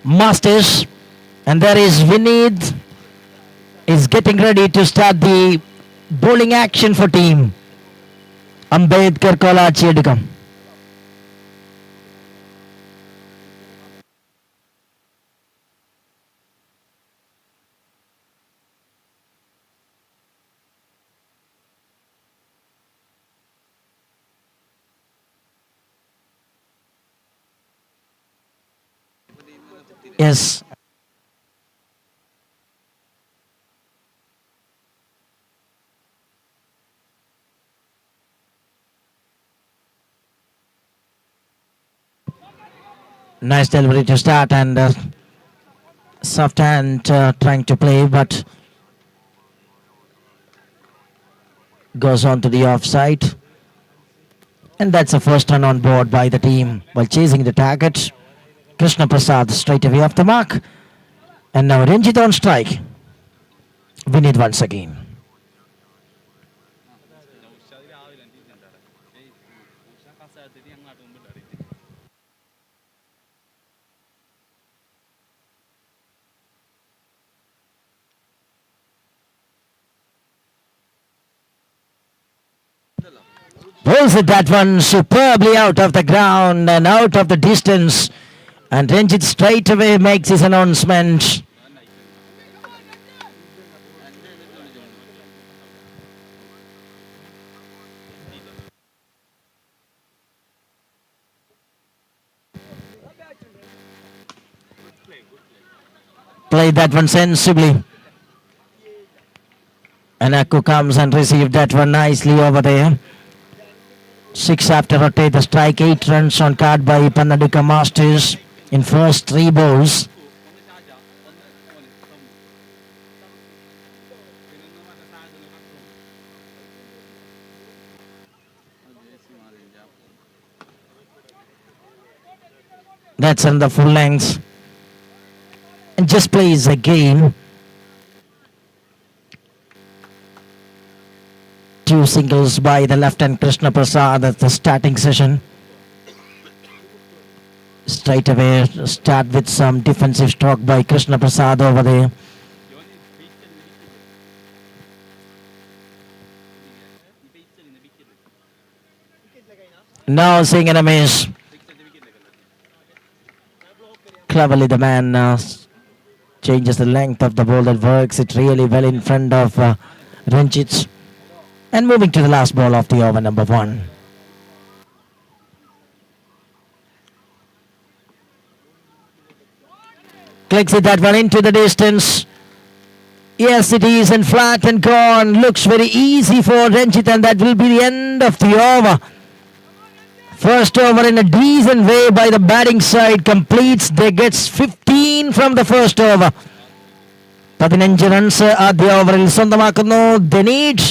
Masters. And there is Vinith is getting ready to start the bowling action for team Ambedkar Kolachi Edukam. Yes. Nice delivery to start and soft hand trying to play, but goes on to the offside. And that's the first run on board by the team while chasing the target. Krishna Prasad straight away off the mark. And now Ranjit on strike. Vinith once again. Pulls it that one superbly out of the ground and out of the distance. And Ranjit straight away makes his announcement. Played that one sensibly. And Akku comes and received that one nicely over there. 6 after rotate, the strike, 8 runs on card by Pannadika Masters in first 3 balls. That's on the full length. And just plays again. 2 singles by the left-hand Krishna Prasad at the starting session. Straight away start with some defensive stroke by Krishna Prasad over there. Now seeing an miss. Cleverly the man changes the length of the ball that works it really well in front of Ranjit. And moving to the last ball of the over, number 1. Clicks it that one into the distance. Yes, it is, and flat and gone. Looks very easy for Ranjit, and that will be the end of the over. First over in a decent way by the batting side completes. They gets 15 from the first over. 15 runs ആദ്യ ഓവറിൽ സ്വന്തമാക്കുന്നു. They need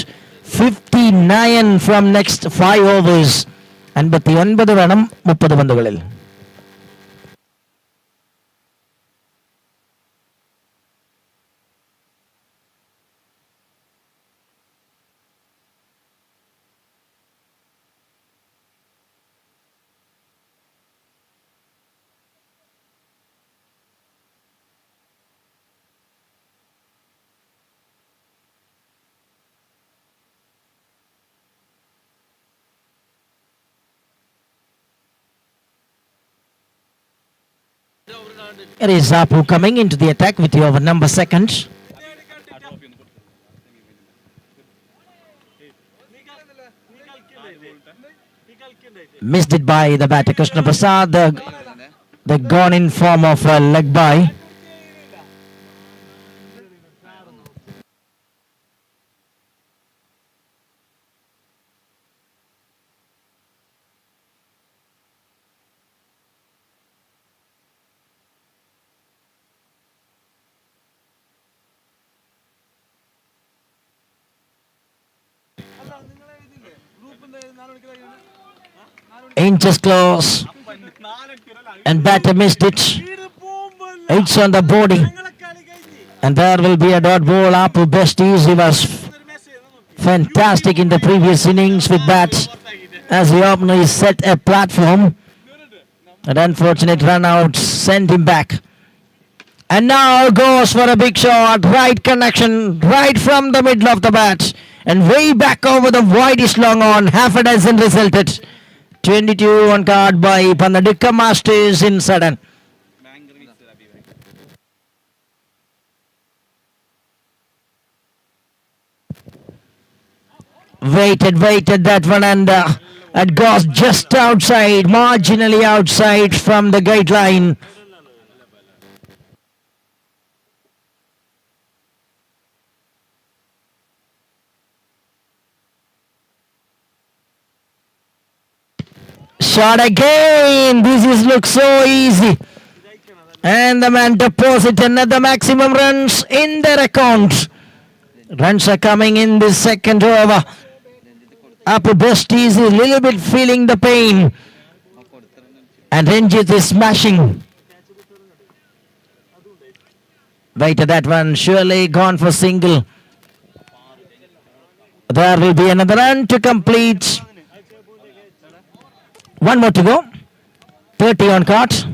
59 from next 5 overs. 59 വേണം 30 പന്തുകളിൽ. It is Apu coming into the attack with the over number 2. Missed it by the batter Krishna Prasad. They gone in form of a leg by. Inches close, and batter missed it. It's on the body, and there will be a dot ball. Apu Besties, he was fantastic in the previous innings with bat, as the opener set a platform. An unfortunate run out sent him back. And now goes for a big shot, right connection, right from the middle of the bat. And way back over the widest long on, half a dozen resulted. 22 on card by Panadika Masters in Sudden. Waited that one, and it goes just outside, marginally outside from the guideline. Shot again. Looks so easy. And the man deposits another maximum runs in their account. Runs are coming in this second over. Upper Best is a little bit feeling the pain. And Ranjit is smashing. Waited that one. Surely gone for single. There will be another run to complete. One more to go. 30 on cart.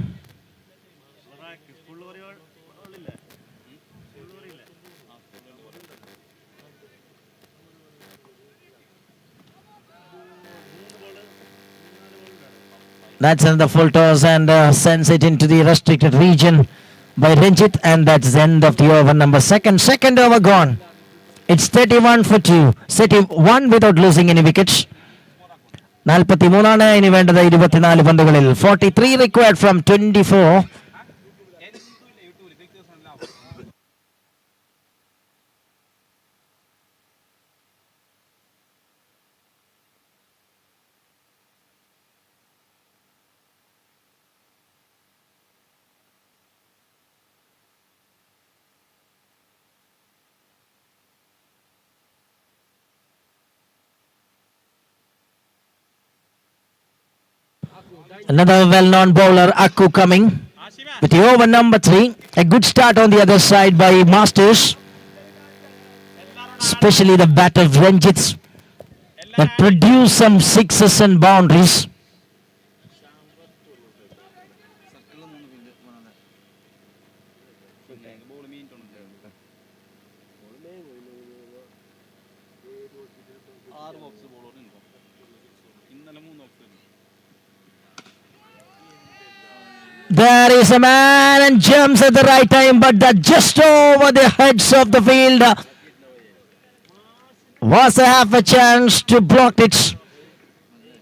That's another full toss and sends it into the restricted region by Ranjit, and that's the end of the over number second. Second over gone. It's 31 for 2. 31 without losing any wickets. 43 ഇനി വേണ്ടത് 24 പന്തുകളിൽ. 43 required from 24. Another well-known bowler, Akku, coming with the over number 3. A good start on the other side by Masters, especially the bat of Ranjit that produced some sixes and boundaries. There is a man and jumps at the right time, but that just over the heads of the field. Was a half a chance to block it,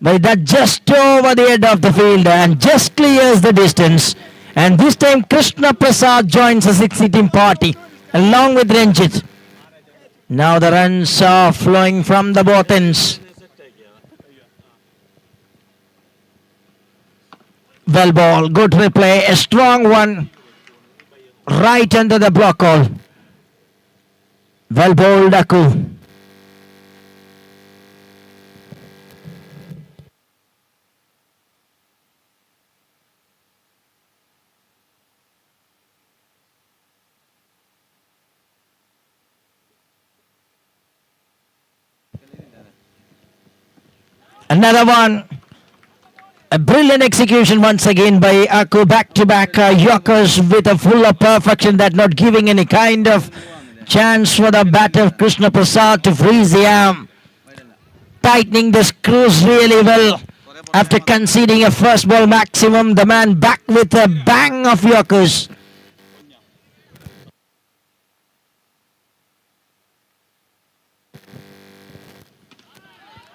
but that just over the head of the field and just clears the distance. And this time Krishna Prasad joins the 6-team party along with Ranjit. Now the runs are flowing from the both ends. Well ball, good replay, a strong one right under the block hole. Well bowled, Akku. Another one. A brilliant execution once again by Akku. Back-to-back Yorkers with a full of perfection, that not giving any kind of chance for the bat of Krishna Prasad to freeze the arm. Tightening the screws really well. After conceding a first ball maximum, the man back with a bang of Yorkers.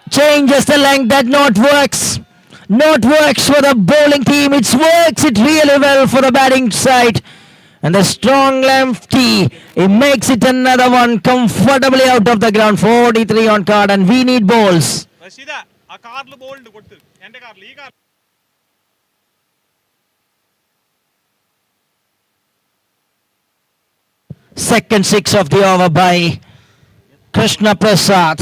Changes the length, that not works. Not works for the bowling team. It works it really well for the batting side. And the strong lefty, he makes it another one comfortably out of the ground. 43 on card, and we need balls. Second 6 of the over by Krishna Prasad.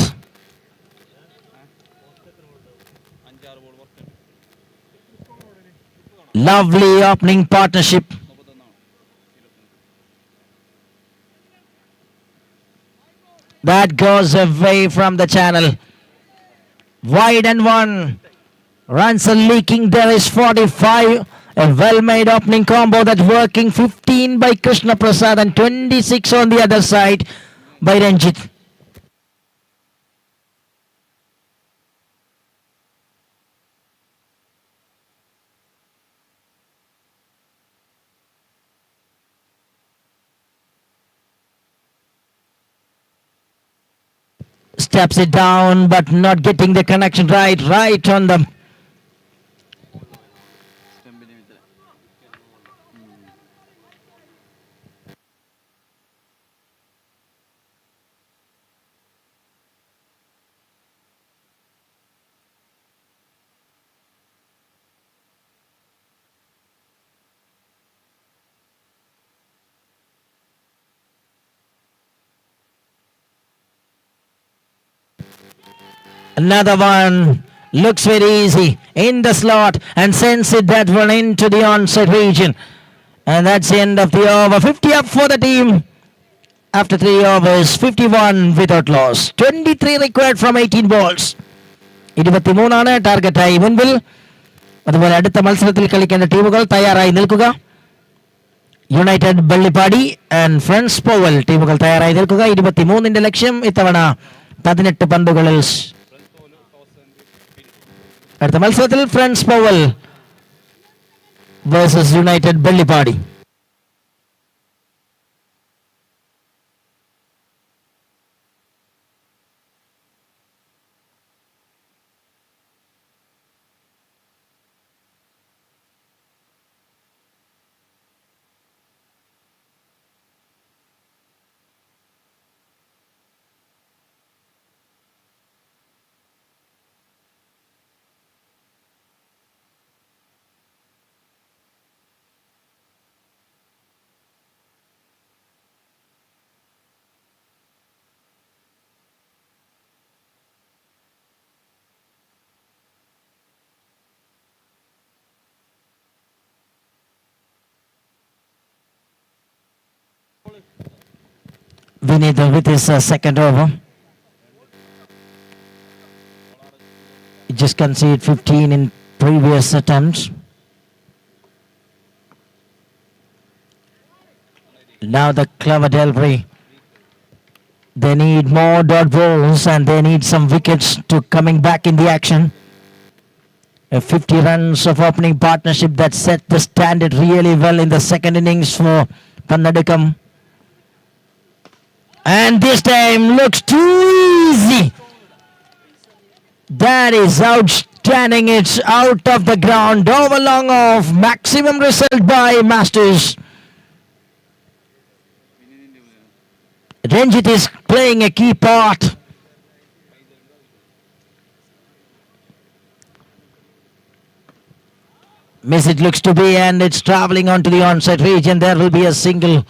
Lovely opening partnership. That goes away from the channel. Wide and one. Runs are leaking. There is 45. A well-made opening combo that's working. 15 by Krishna Prasad and 26 on the other side by Ranjit. Steps it down, but not getting the connection right on the another one. Looks very easy in the slot and sends it that one into the onside region. And that's the end of the over. 50 up for the team. After 3 overs, 51 without loss. 23 required from 18 balls. 23 ടാർഗറ്റായി മുൻപിൽ. അതുപോലെ അടുത്ത മത്സരത്തിൽ കളിക്കേണ്ട ടീമുകൾ തയ്യാറായി നിൽക്കുക. United Vellippadi and friends പോവൽ ടീമുകൾ തയ്യാറായി നിൽക്കുക. 23ന്റെ ലക്ഷ്യം ഇത്തവണ 18 പന്തുകളിൽ. അടുത്ത മത്സരത്തിൽ friends Poval versus united Vellippadi. Vinith with his second over. He just conceded 15 in previous attempts. Now the clever delivery. They need more dot balls and they need some wickets to coming back in the action. A 50 runs of opening partnership that set the standard really well in the second innings for Pannadikam. And this time looks too easy. That is outstanding. It's out of the ground. Over long off. Maximum result by Masters. Ranjit is playing a key part. Miss it looks to be, and it's travelling onto the onside region. There will be a single.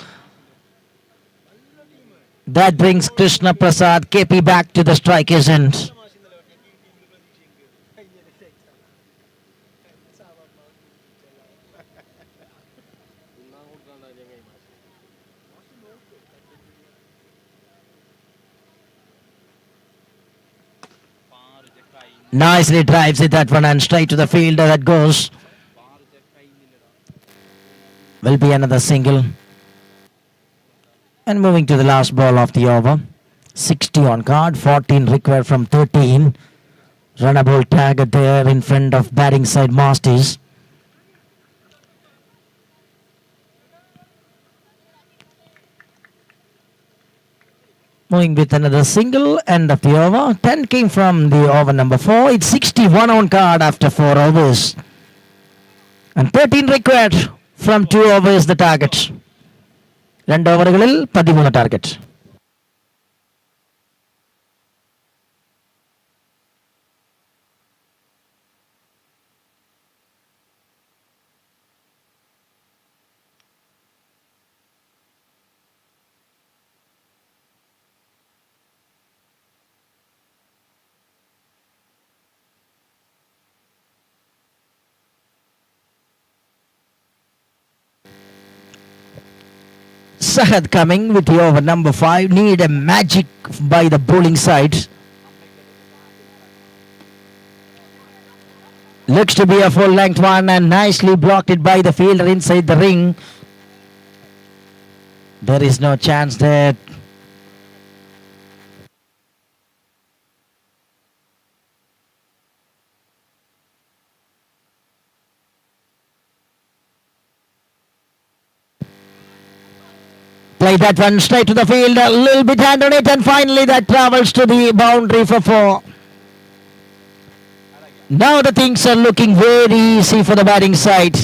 That brings Krishna Prasad KP back to the striker's end. Nicely drives it that one and straight to the fielder that goes. Will be another single. And moving to the last ball of the over. 60 on card, 14 required from 13. Runnable target there in front of batting side Masters. Moving with another single, end of the over. 10 came from the over number 4. It's 61 on card after 4 overs. And 13 required from 2 overs the target. 2 ഓവറുകളിൽ 13 target. Sahad coming with the over number 5. Need a magic by the bowling side. Looks to be a full-length one and nicely blocked it by the fielder inside the ring. There is no chance there. Play that one straight to the field, a little bit hand on it, and finally that travels to the boundary for 4. Now the things are looking very easy for the batting side.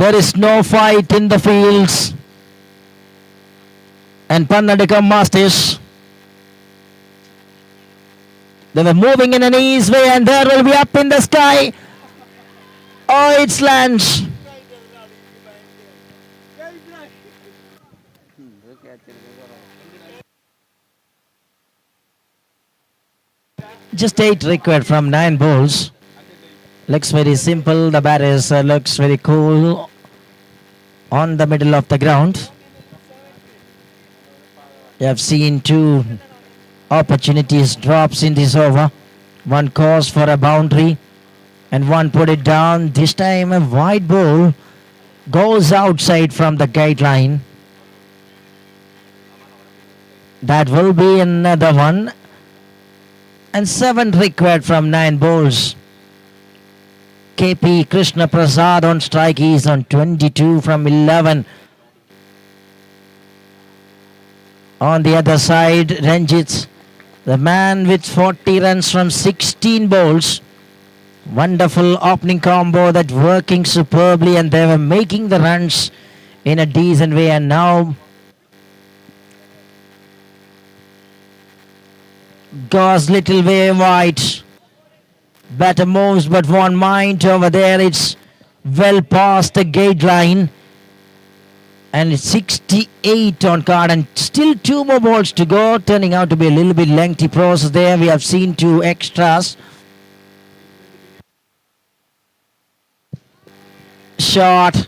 There is no fight in the fields. And Pannadikam Masters, they were moving in an easy way, and there will be up in the sky. Oh, it's lands. Just 8 required from 9 balls. Looks very simple. The batters looks very cool on the middle of the ground. You have seen 2 opportunities drops in this over. One calls for a boundary and one put it down. This time a wide ball goes outside from the guideline. That will be another one. And 7 required from 9 balls. KP Krishna Prasad on strike. He is on 22 from 11. On the other side, Ranjit, the man with 40 runs from 16 balls. Wonderful opening combo that working superbly, and they were making the runs in a decent way, and now goes little way wide. Batter moves but one mind over there. It's well past the gate line. And it's 68 on card, and still 2 more balls to go. Turning out to be a little bit lengthy process there. We have seen 2 extras. Shot.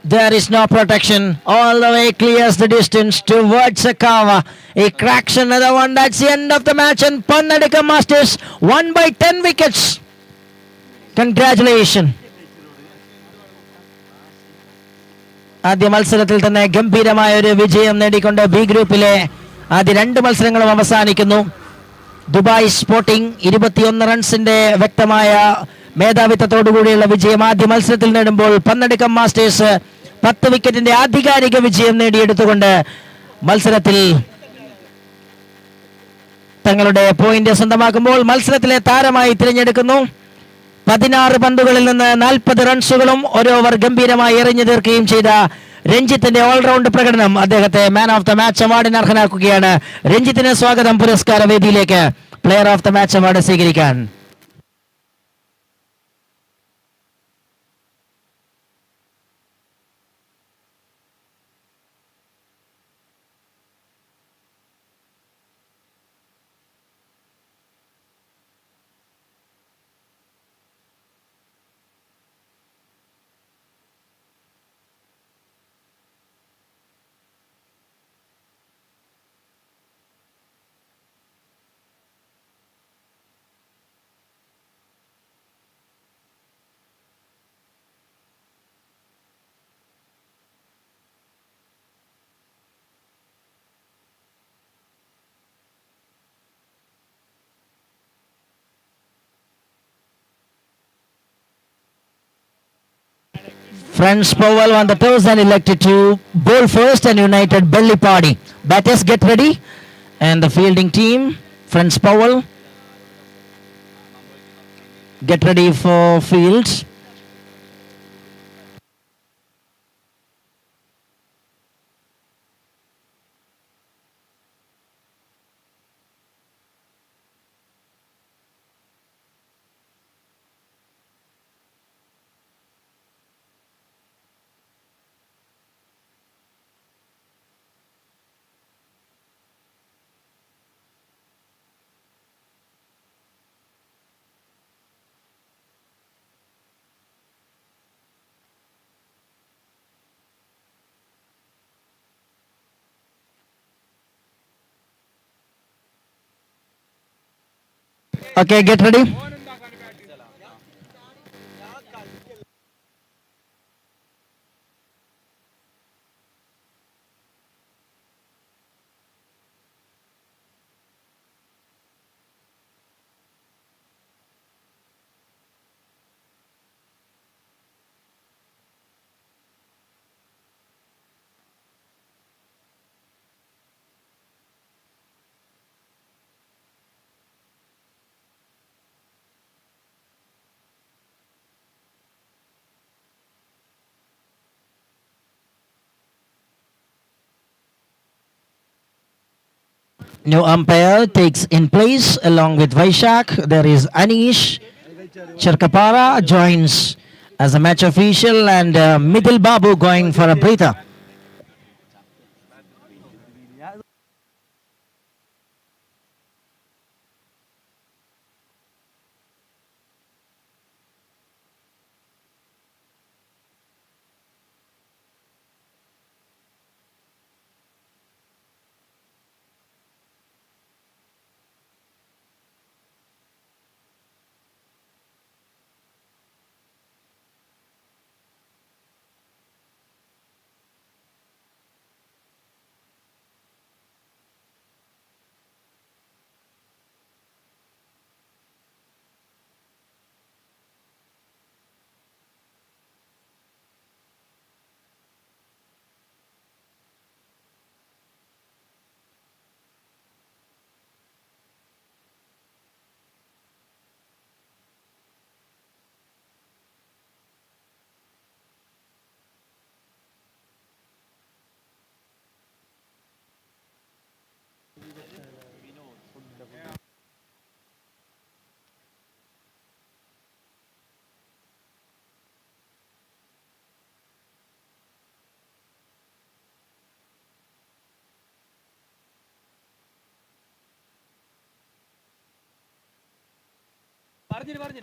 There is no protection. All the way clears the distance towards a cover. He cracks another one. That's the end of the match, and Pannadikam Masters won by 10 wickets. Congratulations. ആദ്യ മത്സരത്തിൽ തന്നെ ഗംഭീരമായ ഒരു വിജയം നേടിക്കൊണ്ട് B ഗ്രൂപ്പിലെ ആദ്യ 2 മത്സരങ്ങളും അവസാനിക്കുന്നു. ദുബായ് സ്പോർട്ടിംഗ് 21 റൺസിന്റെ വ്യക്തമായ മേധാവിത്വത്തോടുകൂടിയുള്ള വിജയം ആദ്യ മത്സരത്തിൽ നേടുമ്പോൾ പന്നടിക്കം മാസ്റ്റേഴ്സ് 10 വിക്കറ്റിന്റെ ആധികാരിക വിജയം നേടിയെടുത്തുകൊണ്ട് മത്സരത്തിൽ തങ്ങളുടെ പോയിന്റ് സ്വന്തമാക്കുമ്പോൾ മത്സരത്തിലെ താരമായി തിരഞ്ഞെടുക്കുന്നു. 16 പന്തുകളിൽ നിന്ന് 40 റൺസുകളും ഒരു ഓവർ ഗംഭീരമായി എറിഞ്ഞു തീർക്കുകയും ചെയ്ത രഞ്ജിത്തിന്റെ ഓൾറൗണ്ട് പ്രകടനം അദ്ദേഹത്തെ മാൻ ഓഫ് ദ മാച്ച് അവാർഡിന് അർഹനാക്കുകയാണ്. രഞ്ജിത്തിന് സ്വാഗതം പുരസ്കാര വേദിയിലേക്ക് player of the match award സ്വീകരിക്കാൻ. Franz Powell on the toes and elected to bowl first, and United belly party. Batters get ready, and the fielding team, Franz Powell, get ready for fields. Okay, get ready. New umpire takes in place along with Vaishak. There is Anish Charkapara joins as a match official and Midil Babu going for a breather.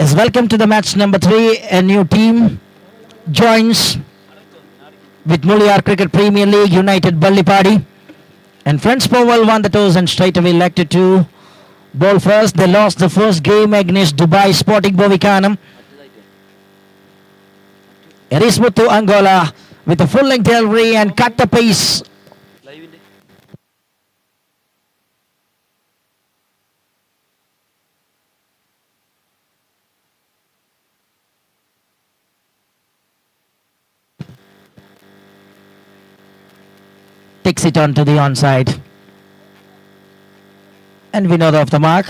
Yes, welcome to the match number 3. A new team joins with MULIYAR Cricket Premier League United Ballipadi. And Friends Powell won the toss and straight away elected to bowl first. They lost the first game against Dubai Sporting Bovikanam. Erismuthu Angola with a full length delivery and cut the pace. Takes it on to the onside. And Vinod off the mark.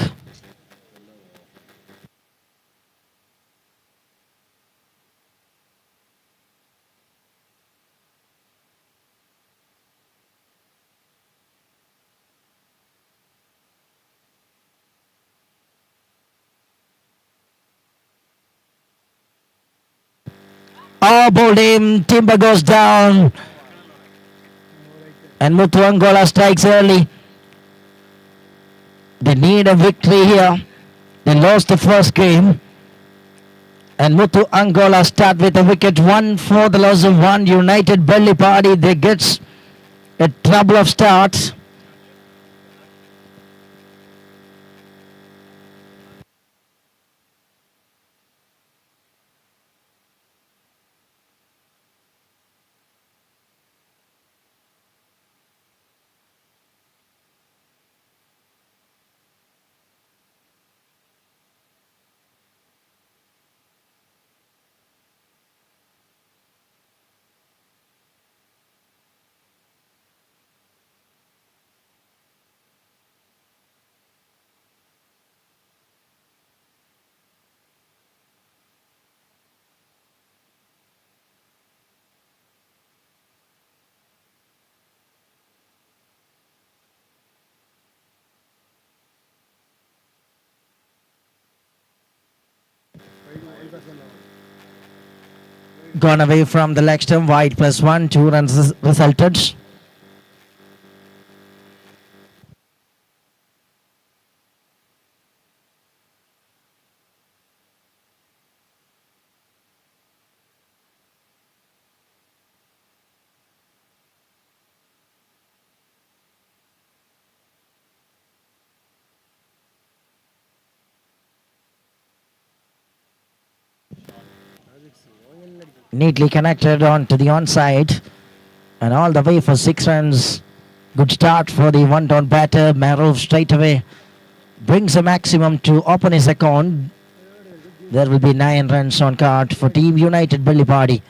Oh, bowled him. Timber goes down. And Muthu Angola strikes early. They need a victory here. They lost the first game. And Muthu Angola start with a wicket. One for the loss of one. United Ballipadi. They gets a trouble of start. Gone away from the leg stump. Wide +1. 2 runs resulted. neatly connected onto the onside and all the way for 6 runs. Good start for the one-down batter. Marov straight away brings a maximum to open his account. There will be 9 runs on card for Team United Bellipadi.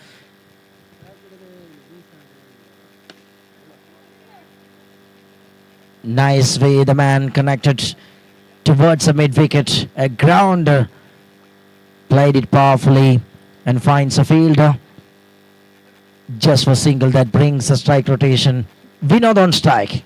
Nice way the man connected towards the mid-wicket. A grounder. Played it powerfully and finds a fielder. Just for single that brings a strike rotation. Vinod on strike.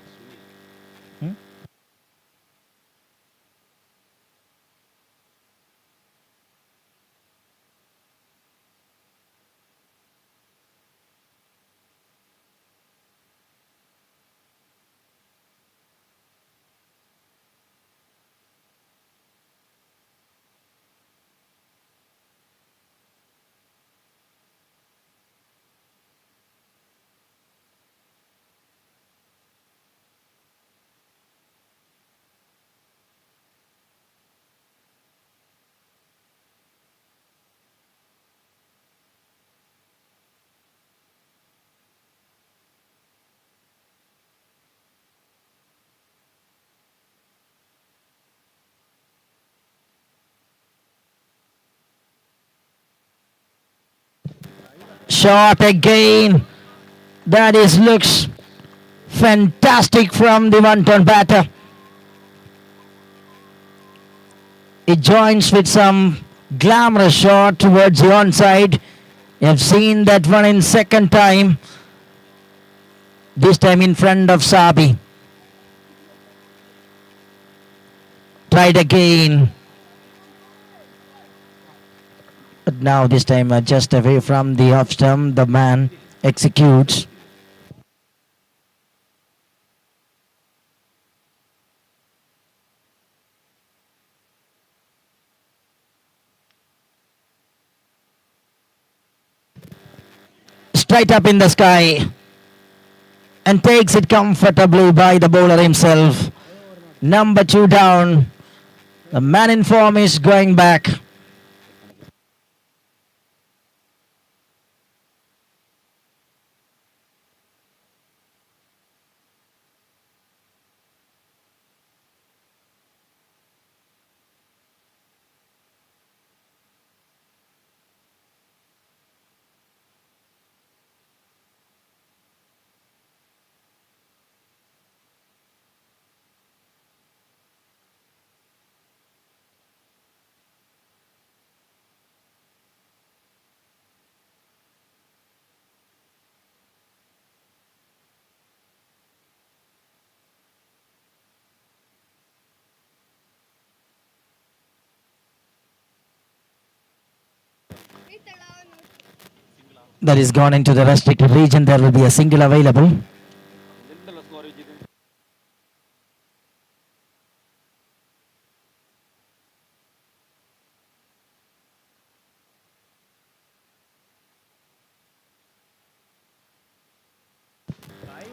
Shot again. That is looks fantastic from the one-ton batter. It joins with some glamorous shot towards the onside. You have seen that one in second time. This time in front of Sabi. Tried again. But now this time just away from the off stump, the man executes. Straight up in the sky and takes it comfortably by the bowler himself. Number 2 down. The man in form is going back. That is gone into the restricted region. There will be a single available.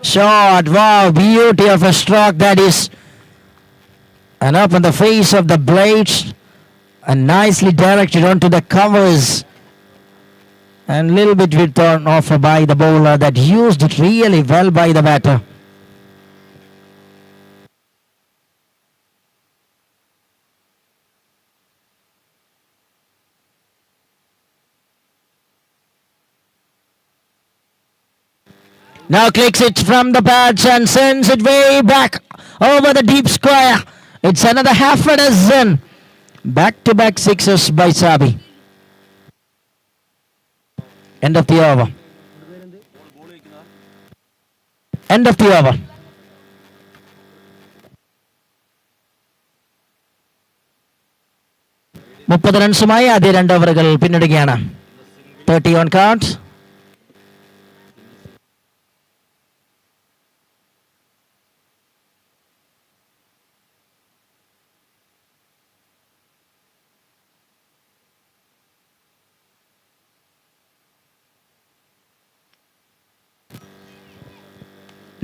Shot. Wow, beauty of a stroke that is. And up on the face of the blades and nicely directed onto the covers. And a little bit withdrawn off by the bowler that used it really well by the batter. Now clicks it from the pads and sends it way back over the deep square. It's another half a dozen. Back-to-back sixes by Sabi. End of the over. End of the over. മുപ്പത് റൺസുമായി ആദ്യ 2 ഓവറുകൾ പിന്നിടുകയാണ്. 30 on card.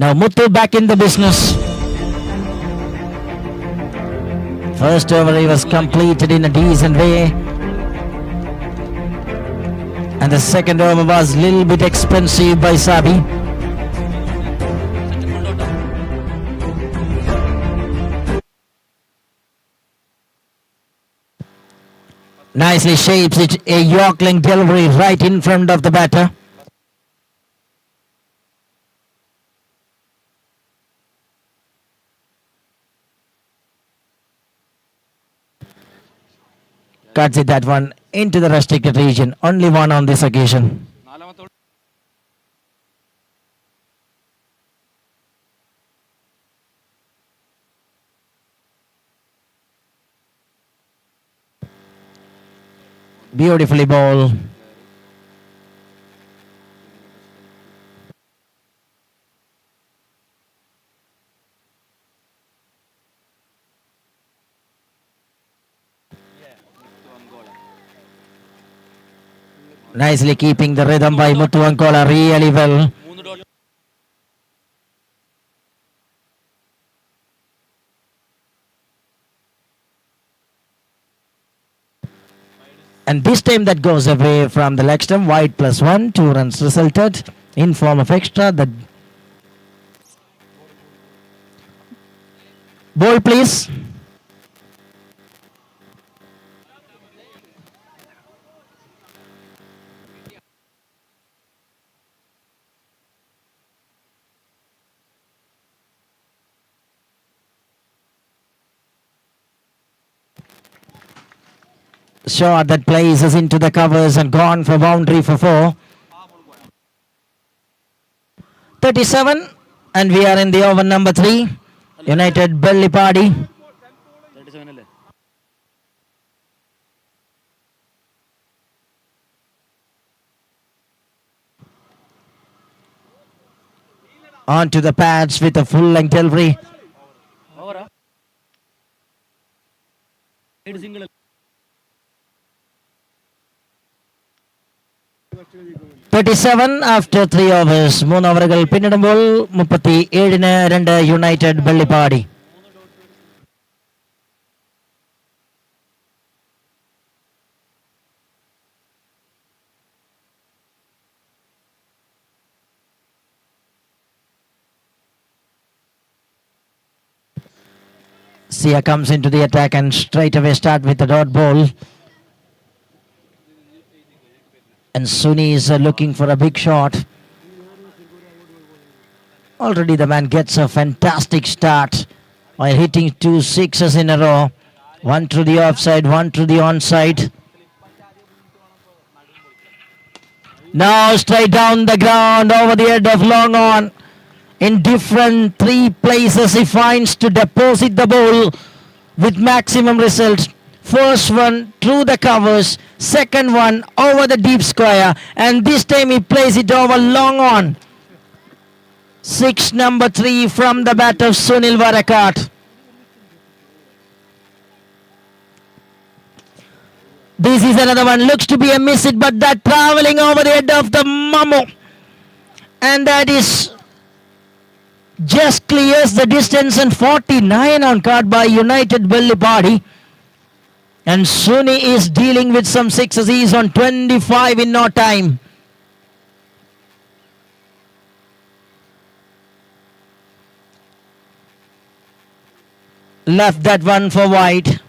Now Muthu back in the business. First over he was completed in a decent way. And the second over was a little bit expensive by Sabi. Nicely shapes it, a Yorkling delivery right in front of the batter. Cuts it that one into the restricted region. Only one on this occasion. Beautifully bowled. Nicely keeping the rhythm by Muthu Ankola really well. And this time that goes away from the leg stump. Wide +1. 2 runs resulted in form of extra. The ball, please. Shot that places into the covers and gone for boundary for 4. 37 and we are in the over number 3. United Belly Party. Onto the pads with a full length delivery. 37 after 3 overs. 3 ഓവറുകൾ പിന്നിടുമ്പോൾ 37-ന് 2 united Vellippadi. Sia comes into the attack and straight away start with the dot ball. And Suni is looking for a big shot. Already the man gets a fantastic start by hitting 2 sixes in a row. One through the offside, one through the onside. Now straight down the ground over the head of long on. In different 3 places he finds to deposit the ball with maximum result. First one through the covers, second one over the deep square, and this time he plays it over long on. 6 number 3 from the bat of Sunil Varakat. This is another one, looks to be a miss it, but that travelling over the head of the Mamu, and that is just clears the distance, and 49 on card by United Belly Party. And Suni is dealing with some sixes. He is on 25 in no time. Left that one for wide.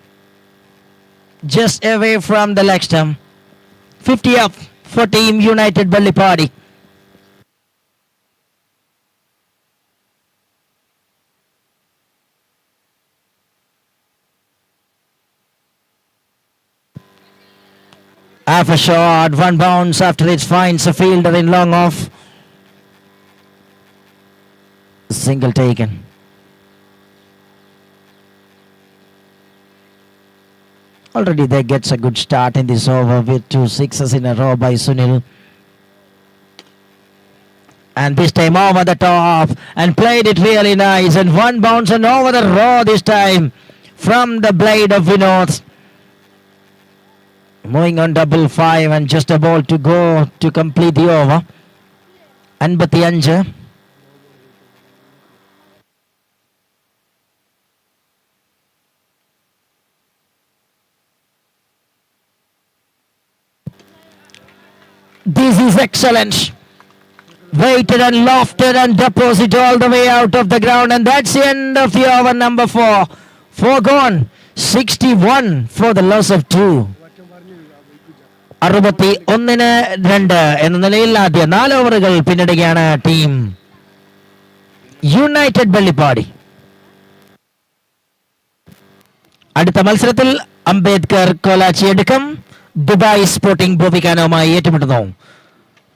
Just away from the leg stump. 50 up for Team United Belly Party. Half a shot, one bounce after it finds a fielder in long off. Single taken. Already they gets a good start in this over with 2 sixes in a row by Sunil. And this time over the top and played it really nice, and one bounce and over the row this time from the blade of Vinod. Moving on 5-5 and just a ball to go to complete the over. Anbati Anja. This is excellent. Weighted and lofted and deposited all the way out of the ground. And that's the end of the over number 4. 4 gone. 61 for the loss of 2. 61-2 എന്ന നിലയിൽ ആദ്യ 4 ഓവറുകൾ പിന്നിടുകയാണ് team United Vellippadi. അടുത്ത മത്സരത്തിൽ Ambedkar Kolachiyadukkam Dubai sporting ബോവിക്കാനുമായി ഏറ്റുമുട്ടുന്നു.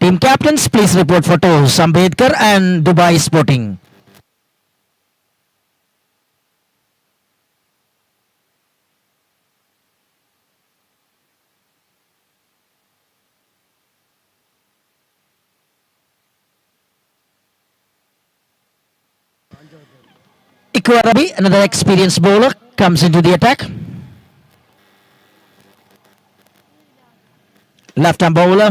Team captains please report for toss Ambedkar and Dubai sporting. Ikwarabi, another experienced bowler, comes into the attack. Left-arm bowler,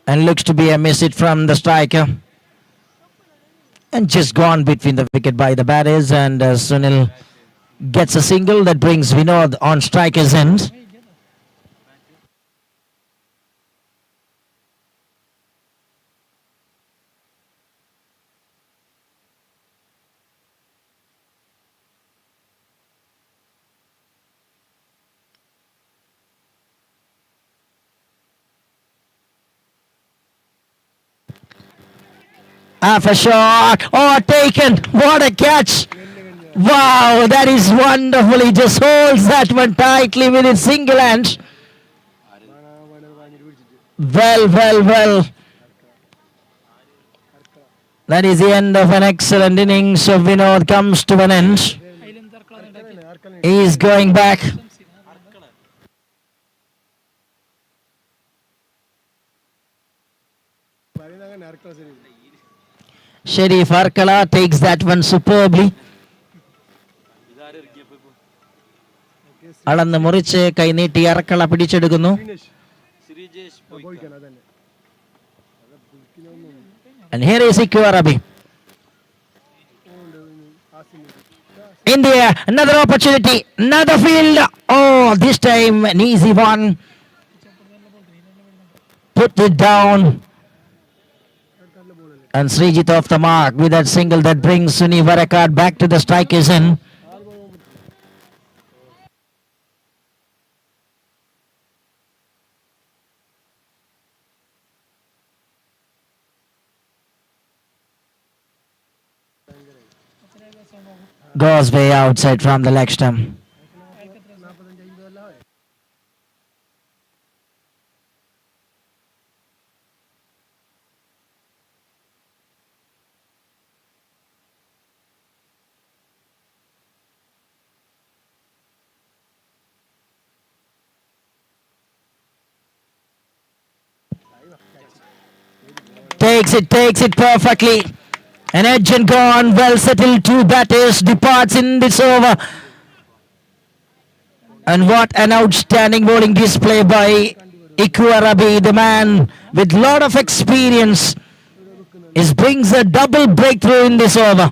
and looks to be a miss hit from the striker. And just gone between the wicket by the batters, and Sunil gets a single that brings Vinod on striker's end. Half a shot. Oh, taken. What a catch. Wow, that is wonderful. He just holds that one tightly with his single hand. Well. That is the end of an excellent innings of Vinod comes to an end. He is going back. Sharif Arkala takes that one superbly. അളന്ന് മുറിച്ച് കൈനീട്ടി അറക്കള പിടിച്ചെടുക്കുന്നു. And here is Ikwarabi. India, another opportunity, another field. Oh, this time an easy one. Put it down. And Srijit off the mark with that single that brings Suni Varakad back to the strikers in. Goes way outside from the leg stump. Takes it perfectly. An edge and gone, well settled, 2 batters, departs in this over. And what an outstanding bowling display by Ikwarabi, the man with lot of experience. He brings a double breakthrough in this over.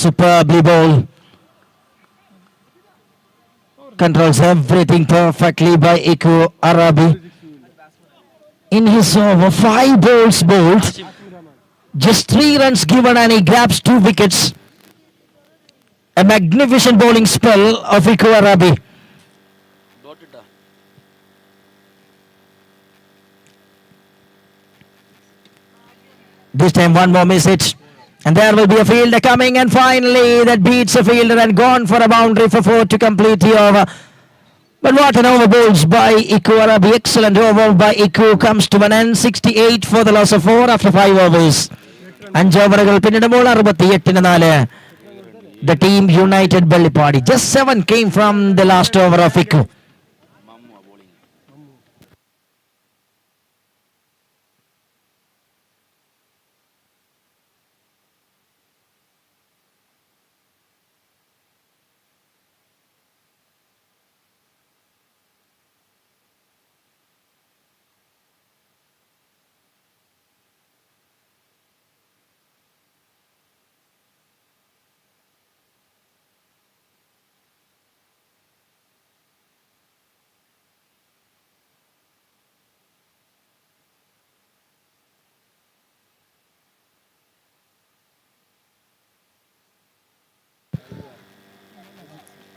Superbly bowled. Controls everything perfectly by Ikwarabi. In his over, 5 balls bowled. Just 3 runs given and he grabs 2 wickets. A magnificent bowling spell of Ikwarabi. This time one more miss hit. And there will be a fielder coming, and finally that beats a fielder and gone for a boundary for 4 to complete the over. But what an over bowls by Iku Arabi. Excellent over by Iku comes to an end. 68 for the loss of 4 after 5 overs. 5 ഓവറുകൾ പിന്നിടുമ്പോൾ 68-4. The team United Bellipadi. Just 7 came from the last over of Iku.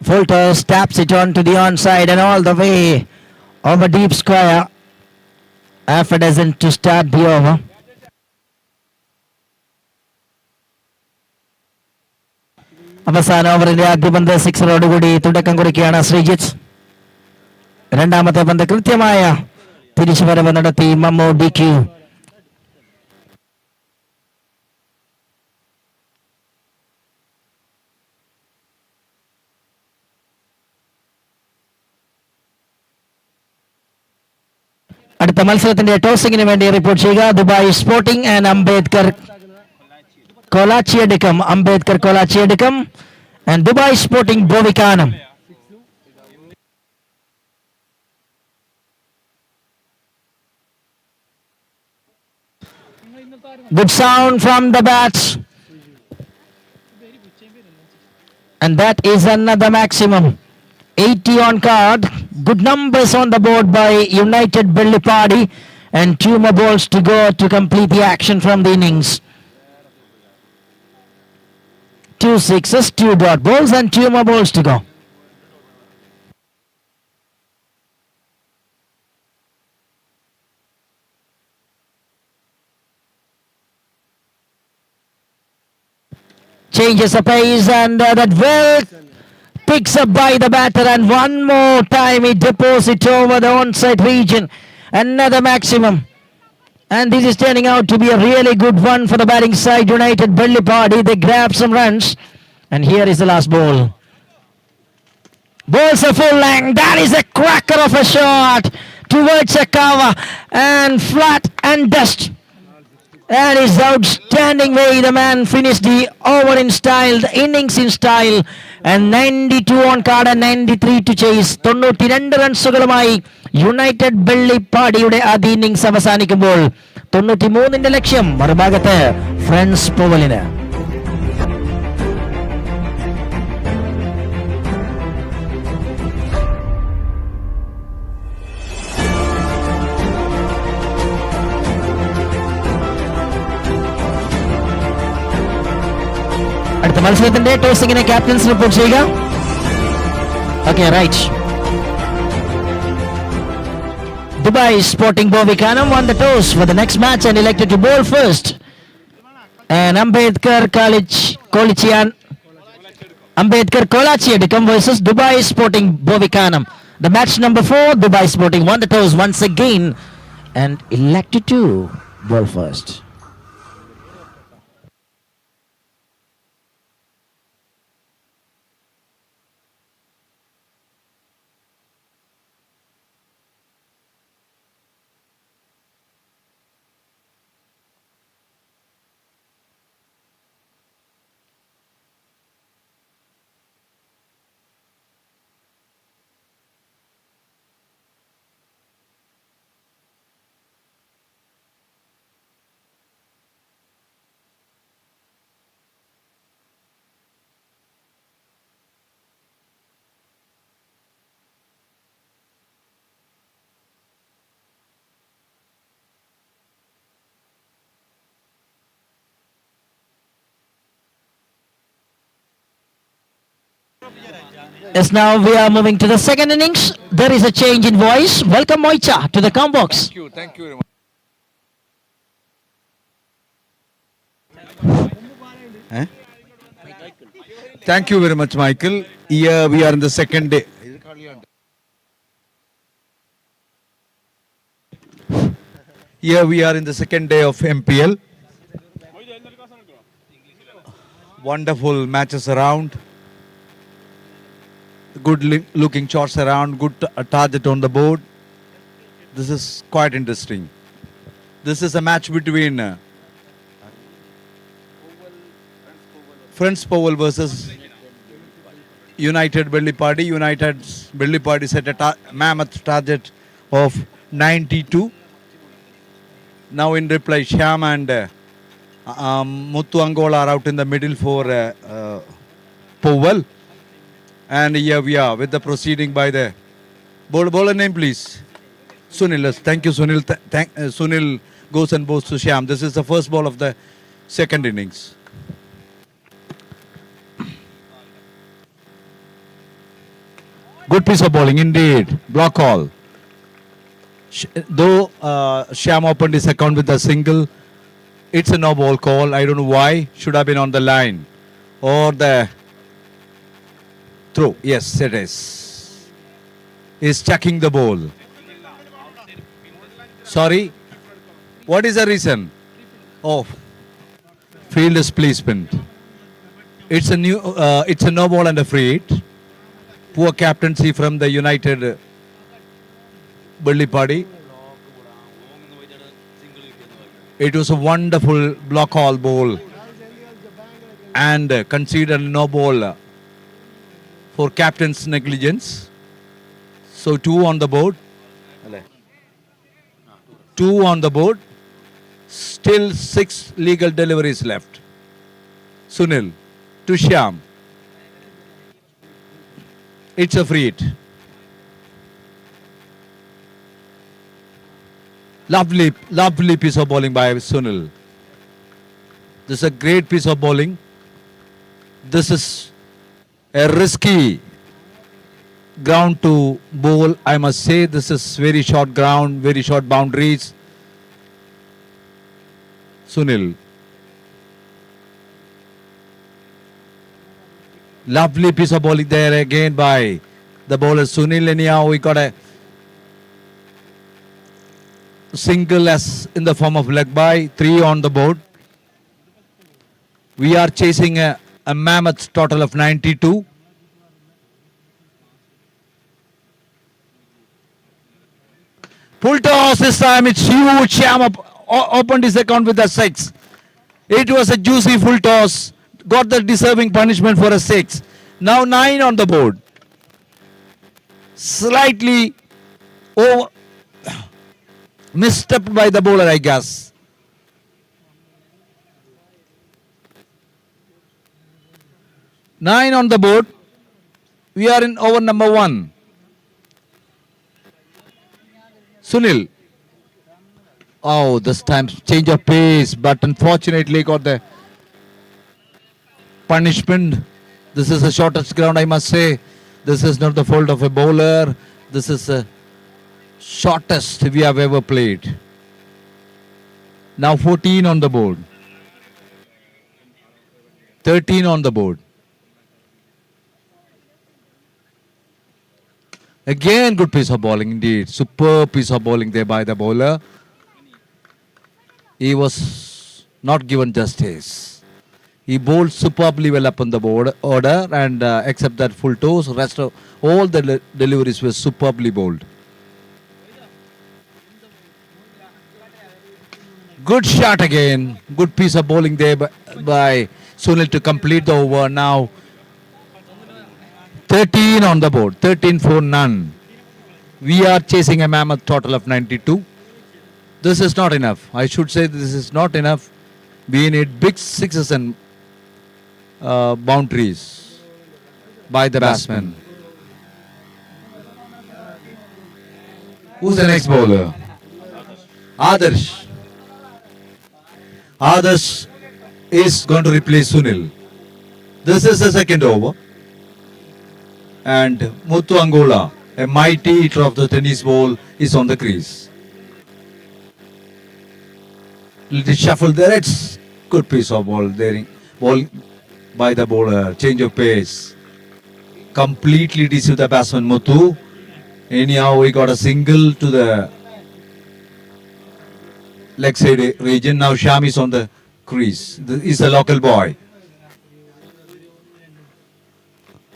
Fulters taps it on to the onside and all the way over deep square. Half a dozen to start the over. അവസാന ഓവറിന്റെ ആദ്യ പന്ത് സിക്സറോടുകൂടി തുടക്കം കുറിക്കുകയാണ് ശ്രീജിത്ത്. രണ്ടാമത്തെ പന്ത് കൃത്യമായ തിരിച്ചുവരവ് നടത്തി Mammu DQ. അടുത്ത മത്സരത്തിന്റെ ടോസിംഗിന് വേണ്ടി റിപ്പോർട്ട് ചെയ്യുക Dubai sporting and Ambedkar Kolachiyadukkam. Ambedkar Kolachiyadukkam and Dubai sporting Bovikkanam. Good sound from the bats. And that is another maximum. 80 on card. Good numbers on the board by United Bellipadi. And 2 more balls to go to complete the action from the innings. 2 sixes, 2 dot balls and 2 more balls to go. Changes the pace and that well picks up by the batter and one more time he deposits over the onside region. Another maximum. And this is turning out to be a really good one for the batting side. United Bellipadi, they grab some runs. And here is the last ball. Bowls a full length. That is a cracker of a shot towards a cover and flat and dust. That is outstanding way the man finished the over in style, the innings in style. And 92 on card and 93 to chase. 92 റൺസുകളുമായി United ബെള്ളിപ്പാടിയുടെ ആദ്യ innings അവസാനിക്കുമ്പോൾ 93ന്റെ ലക്ഷ്യം മറുഭാഗത്ത് friends പോവലിന്. അടുത്ത മത്സരത്തിന്റെ ടോസിങ്ങിനെ captains report ചെയ്യുക. Okay right. Dubai Sporting Bovikanam won the toss for the next match and elected to bowl first. And Ambedkar Kolachiadikam versus Dubai Sporting Bovikanam. The match number 4, Dubai Sporting won the toss once again and elected to bowl first. Yes, now we are moving to the second innings. There is a change in voice. Welcome Moicha to the com box. Thank you very much. Thank you very much, Michael. Here we are in the second day. Here we are in the second day of MPL. Wonderful matches around. Good looking shots around. Good target on the board. This is quite interesting. This is a match between Friends Powell versus United Bellipadi. United's Bellipadi set a mammoth target of 92. Now in reply, Shyam and Muthu Angola are out in the middle for Powell. And here we are with the proceeding by the bowler name, please. Sunil. Thank you, Sunil. Sunil goes and bows to Shyam. This is the first ball of the second innings. Good piece of bowling indeed. Block all. Though Shyam opened his account with a single, it's a no ball call. I don't know why. Should have been on the line. Or the throw. Yes, it is. He's chucking the ball. Sorry. What is the reason? Oh, field is placement. It's a no ball and a free hit. Poor captaincy from the United Bellipadi. It was a wonderful block all ball and considered no ball for captain's negligence. So 2 on the board. 2 on the board. Still 6 legal deliveries left. Sunil to Shyam. It's a free hit. Lovely piece of bowling by Sunil. This is a great piece of bowling. This is a risky ground to bowl. I must say this is very short ground, very short boundaries. Sunil. Lovely piece of bowling there again by the bowler Sunil. Anyhow, we got a single as in the form of leg by. 3 on the board. We are chasing a mammoth total of 92. Full toss this time. It's huge. Shyam opened his account with a 6. It was a juicy full toss. Got the deserving punishment for a 6. Now 9 on the board. Slightly misstepped by the bowler, I guess. Nine on the board. We are in over number 1. Sunil. Oh, this time change of pace, but unfortunately got the punishment. This is the shortest ground, I must say. This is not the fault of a bowler. This is the shortest we have ever played. Now 14 on the board. 13 on the board. Again, good piece of bowling indeed. Superb piece of bowling there by the bowler. He was not given justice. He bowled superbly well up on the board order, and except that full toss, rest of all the deliveries were superbly bowled. Good shot again. Good piece of bowling there by Sunil to complete the over. Now 13 on the board. 13 for none. We are chasing a mammoth total of 92. This is not enough. I should say this is not enough. We need big 6s and boundaries by the batsman. Who's the next bowler? Adarsh. Adarsh is going to replace Sunil. This is the second over. And Muthu Angola, a mighty hitter of the tennis ball, is on the crease. Little shuffle there. It's good piece of ball there. Ball by the bowler. Change of pace. Completely deceived the batsman Muthu. Anyhow, he got a single to the leg side region. Now Sham is on the crease. He's a local boy.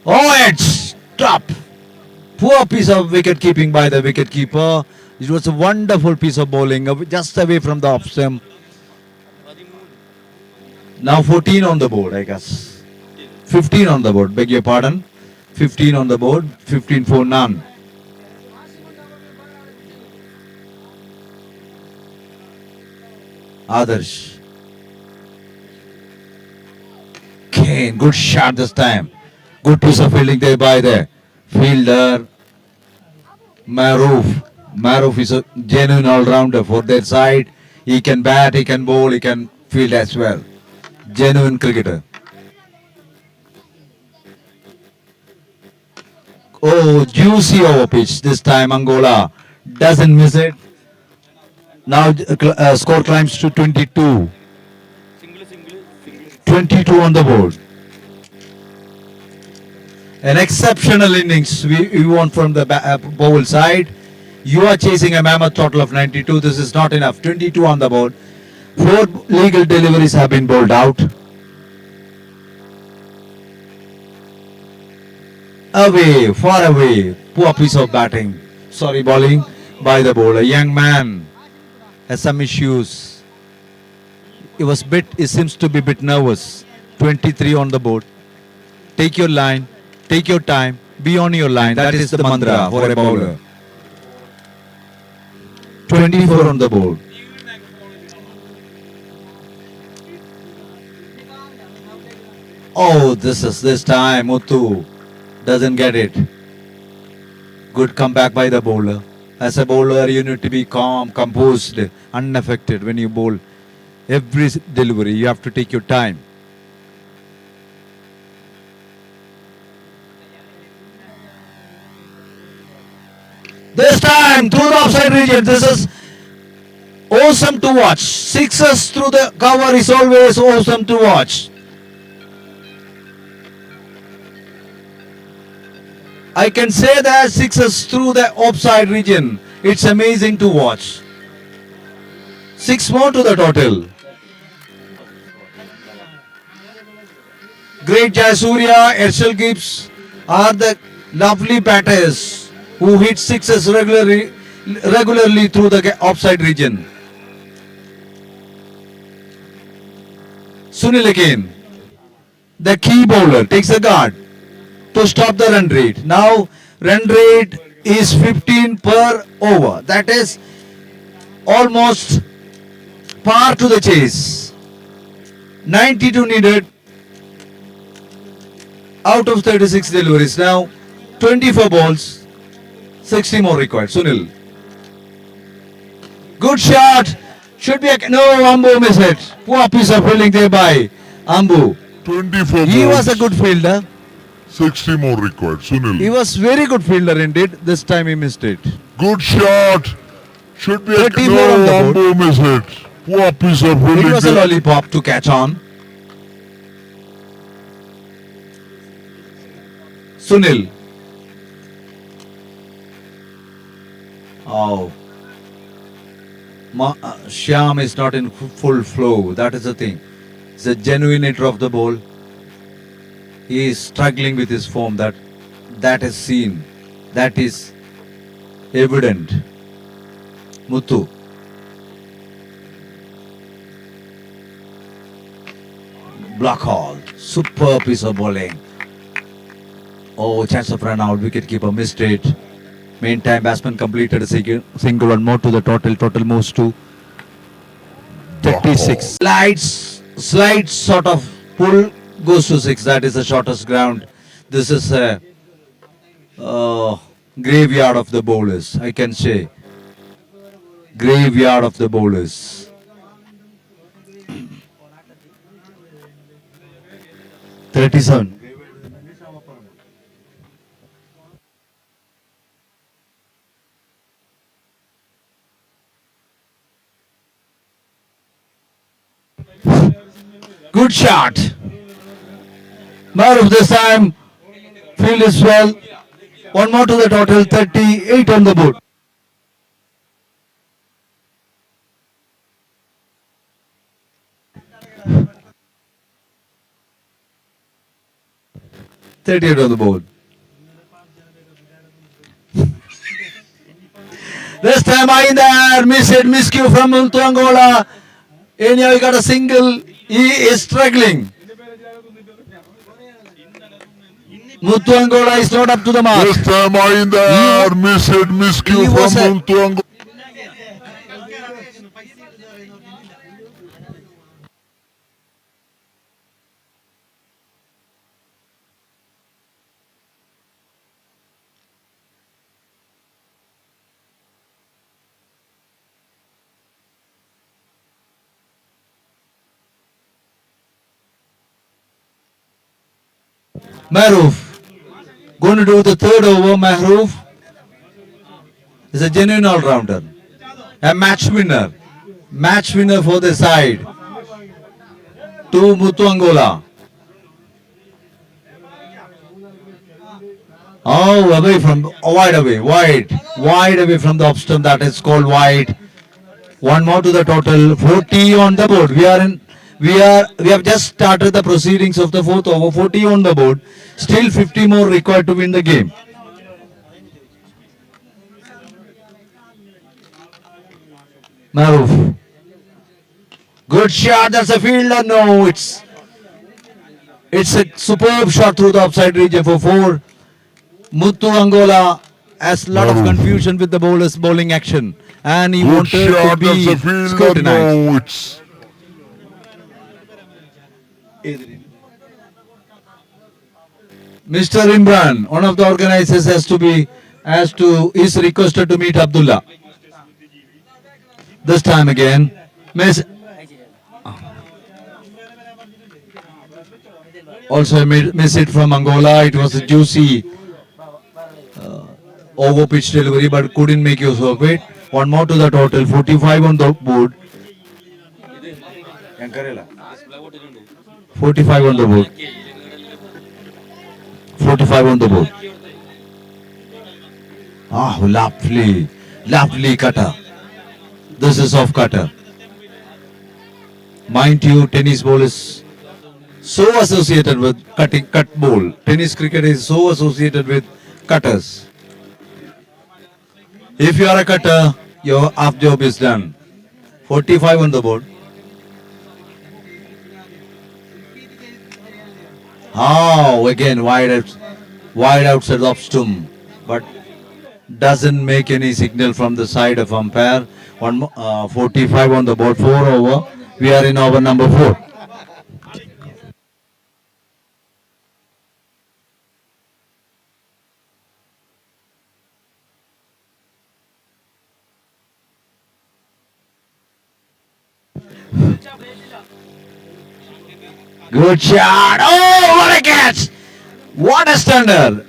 Oh, it's top. Poor piece of wicket keeping by the wicket keeper. It was a wonderful piece of bowling, just away from the off stump. Now 14 on the board, I guess. 15 on the board, beg your pardon. 15 on the board, 15 for none. Adarsh. Kane, good shot this time. Good piece of fielding there by the fielder. Maroof. Maroof is a genuine all-rounder for their side. He can bat, he can bowl, he can field as well. Genuine cricketer. Oh, juicy over pitch. This time Angola doesn't miss it. Now score climbs to 22. 22 on the board. An exceptional innings we want from the bowl side. You are chasing a mammoth total of 92. This is not enough. 22 on the board. 4 legal deliveries have been bowled out. Away, far away. Poor piece of batting. Sorry, bowling by the bowler. Young man has some issues. He seems to be a bit nervous. 23 on the board. Take your line. Take your time. Be on your line. That is the mantra for a bowler. 24 on the board. Oh, this time Muthu doesn't get it. Good comeback by the bowler. As a bowler, you need to be calm, composed, unaffected when you bowl. Every delivery, you have to take your time. This time through the offside region, this is awesome to watch. Sixes through the cover is always awesome to watch. I can say that sixes through the offside region. It's amazing to watch. 6 more to the total. Great Jayasuriya, Herschel Gibbs are the lovely batters who hit sixes regularly through the offside region. Sunil again, the key bowler, takes a guard to stop the run rate. Now run rate is 15 per over. That is almost par to the chase. 92 needed out of 36 deliveries. Now 24 balls. 60 more required. Sunil. Good shot. Should be a... No, Ambu missed it. Poor piece of fielding there by Ambu. 24 He balls, was a good fielder. 60 more required. Sunil. He was very good fielder indeed. This time he missed it. Good shot. Should be a... 34 on the No, board. Ambu missed it. Poor piece of It fielding was a there. lollipop to catch on. Sunil. Oh. Shyam is not in full flow. That is the thing. It's a genuine hitter of the ball. He is struggling with his form. That is seen. That is evident. Muthu. Block hall. Superb piece of bowling. Oh, chance of run out. Wicketkeeper missed it. Meantime, batsman completed a single and more to the total. Total moves to 36. Slight sort of pull goes to 6. That is the shortest ground. This is a graveyard of the bowlers, I can say. Graveyard of the bowlers. 37. Good shot. Maruf this time. Field is well. One more to the total. 38 on the board. 38 on the board. This time I in there, miscue from Angola. Anyhow, he got a single. He is struggling. Angola is not up to the mark. This time I in there, miscue he was from Angola. Mahroof going to do the third over. Mahroof is a genuine all-rounder, a match winner for the side to Angola. Oh, away from wide away from the off stump. That is called wide. One more to the total. 40 on the board. We have just started the proceedings of the fourth over. 40 on the board. Still 50 more required to win the game. Mahroof. Good shot. That's a fielder. No, it's a superb shot through the offside region for 4. Angola has a lot of Mahroof. confusion with the bowler's bowling action, and he Good wanted to shot, that's be a fielder. scrutinized. No, it's Mr. Imran, one of the organizers, is requested to meet Abdullah. This time again, also a miss hit from Angola. It was a juicy over pitch delivery, but couldn't make use of it. One more to the total. 45 on the board. 45 on the board. 45 on the board. Ah, lovely cutter. This is off cutter. Mind you, tennis ball is so associated with cut ball. Tennis cricket is so associated with cutters. If you are a cutter, your half job is done. 45 on the board. Oh, again wide outside off stump, but doesn't make any signal from the side of umpire. 45 on the board, 4 over. We are in over number 4. Good shot. Oh, what a catch! What a stunner!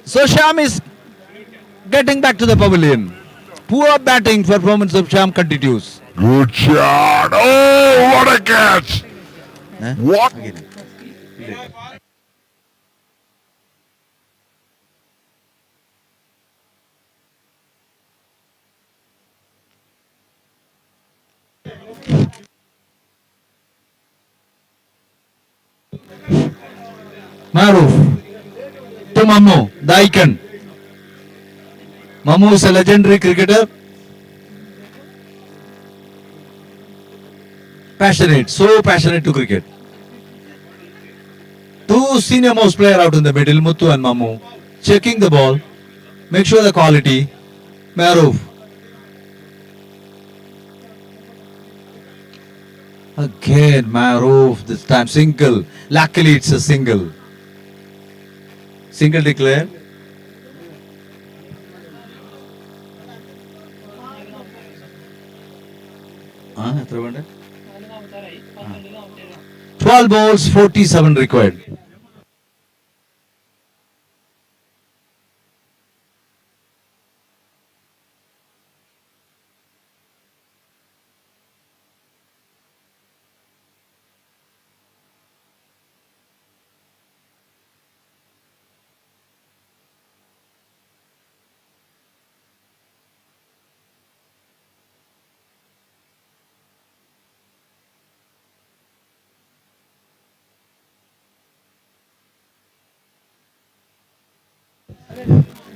So Sham is getting back to the pavilion. Poor batting performance of Sham continues. good shot. Oh, what a catch! What? Mahroof to Mamu, the icon. Mamu is a legendary cricketer. Passionate, so passionate to cricket. Two senior most player out in the middle, Muthu and Mamu, checking the ball, make sure the quality. Mahroof. Again, Mahroof, this time single. Luckily, it's a single. Single declared. എത്ര വേണ്ടേ 12 balls, 47 required.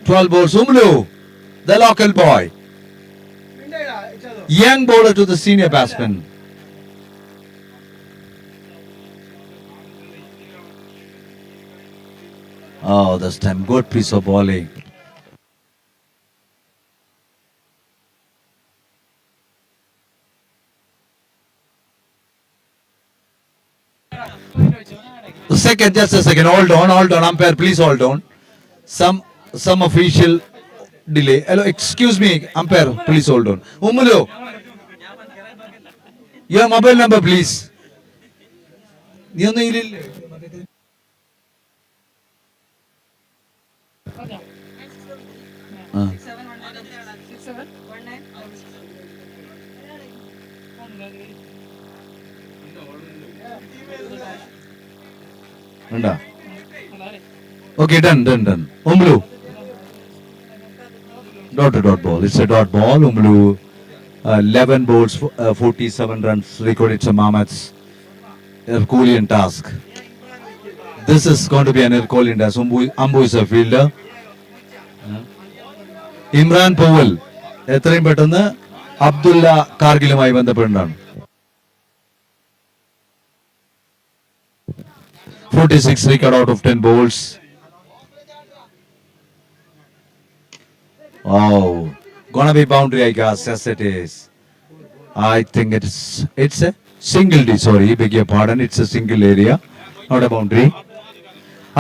12 balls. Umlu, the local boy. Young bowler to the senior batsman. Oh, this time good piece of bowling. Just a second. Hold on. Umpire, please hold on. Some official delay. Hello, excuse me, umpire, please hold on. Umulu, your mobile number, please. നീ ഒന്നും ഇതിലില്ലേ? ആ. ഉണ്ടോ? Okay, done. Umlu. Dot ball. It's a dot ball. Umlu, 11 balls, 47 runs recorded. It's a Mammoth's Herculean task. This is going to be an Herculean task. Ambu is a fielder. Imran Powell. എത്രയും പെട്ടെന്ന് അബ്ദുള്ള കാർഗിലുമായി ബന്ധപ്പെട്ടാണ്. 46 record out of 10 balls. Oh, gonna be boundary, I guess. Yes, it is. I think it's a single D. Sorry, beg your pardon. It's a single area, not a boundary.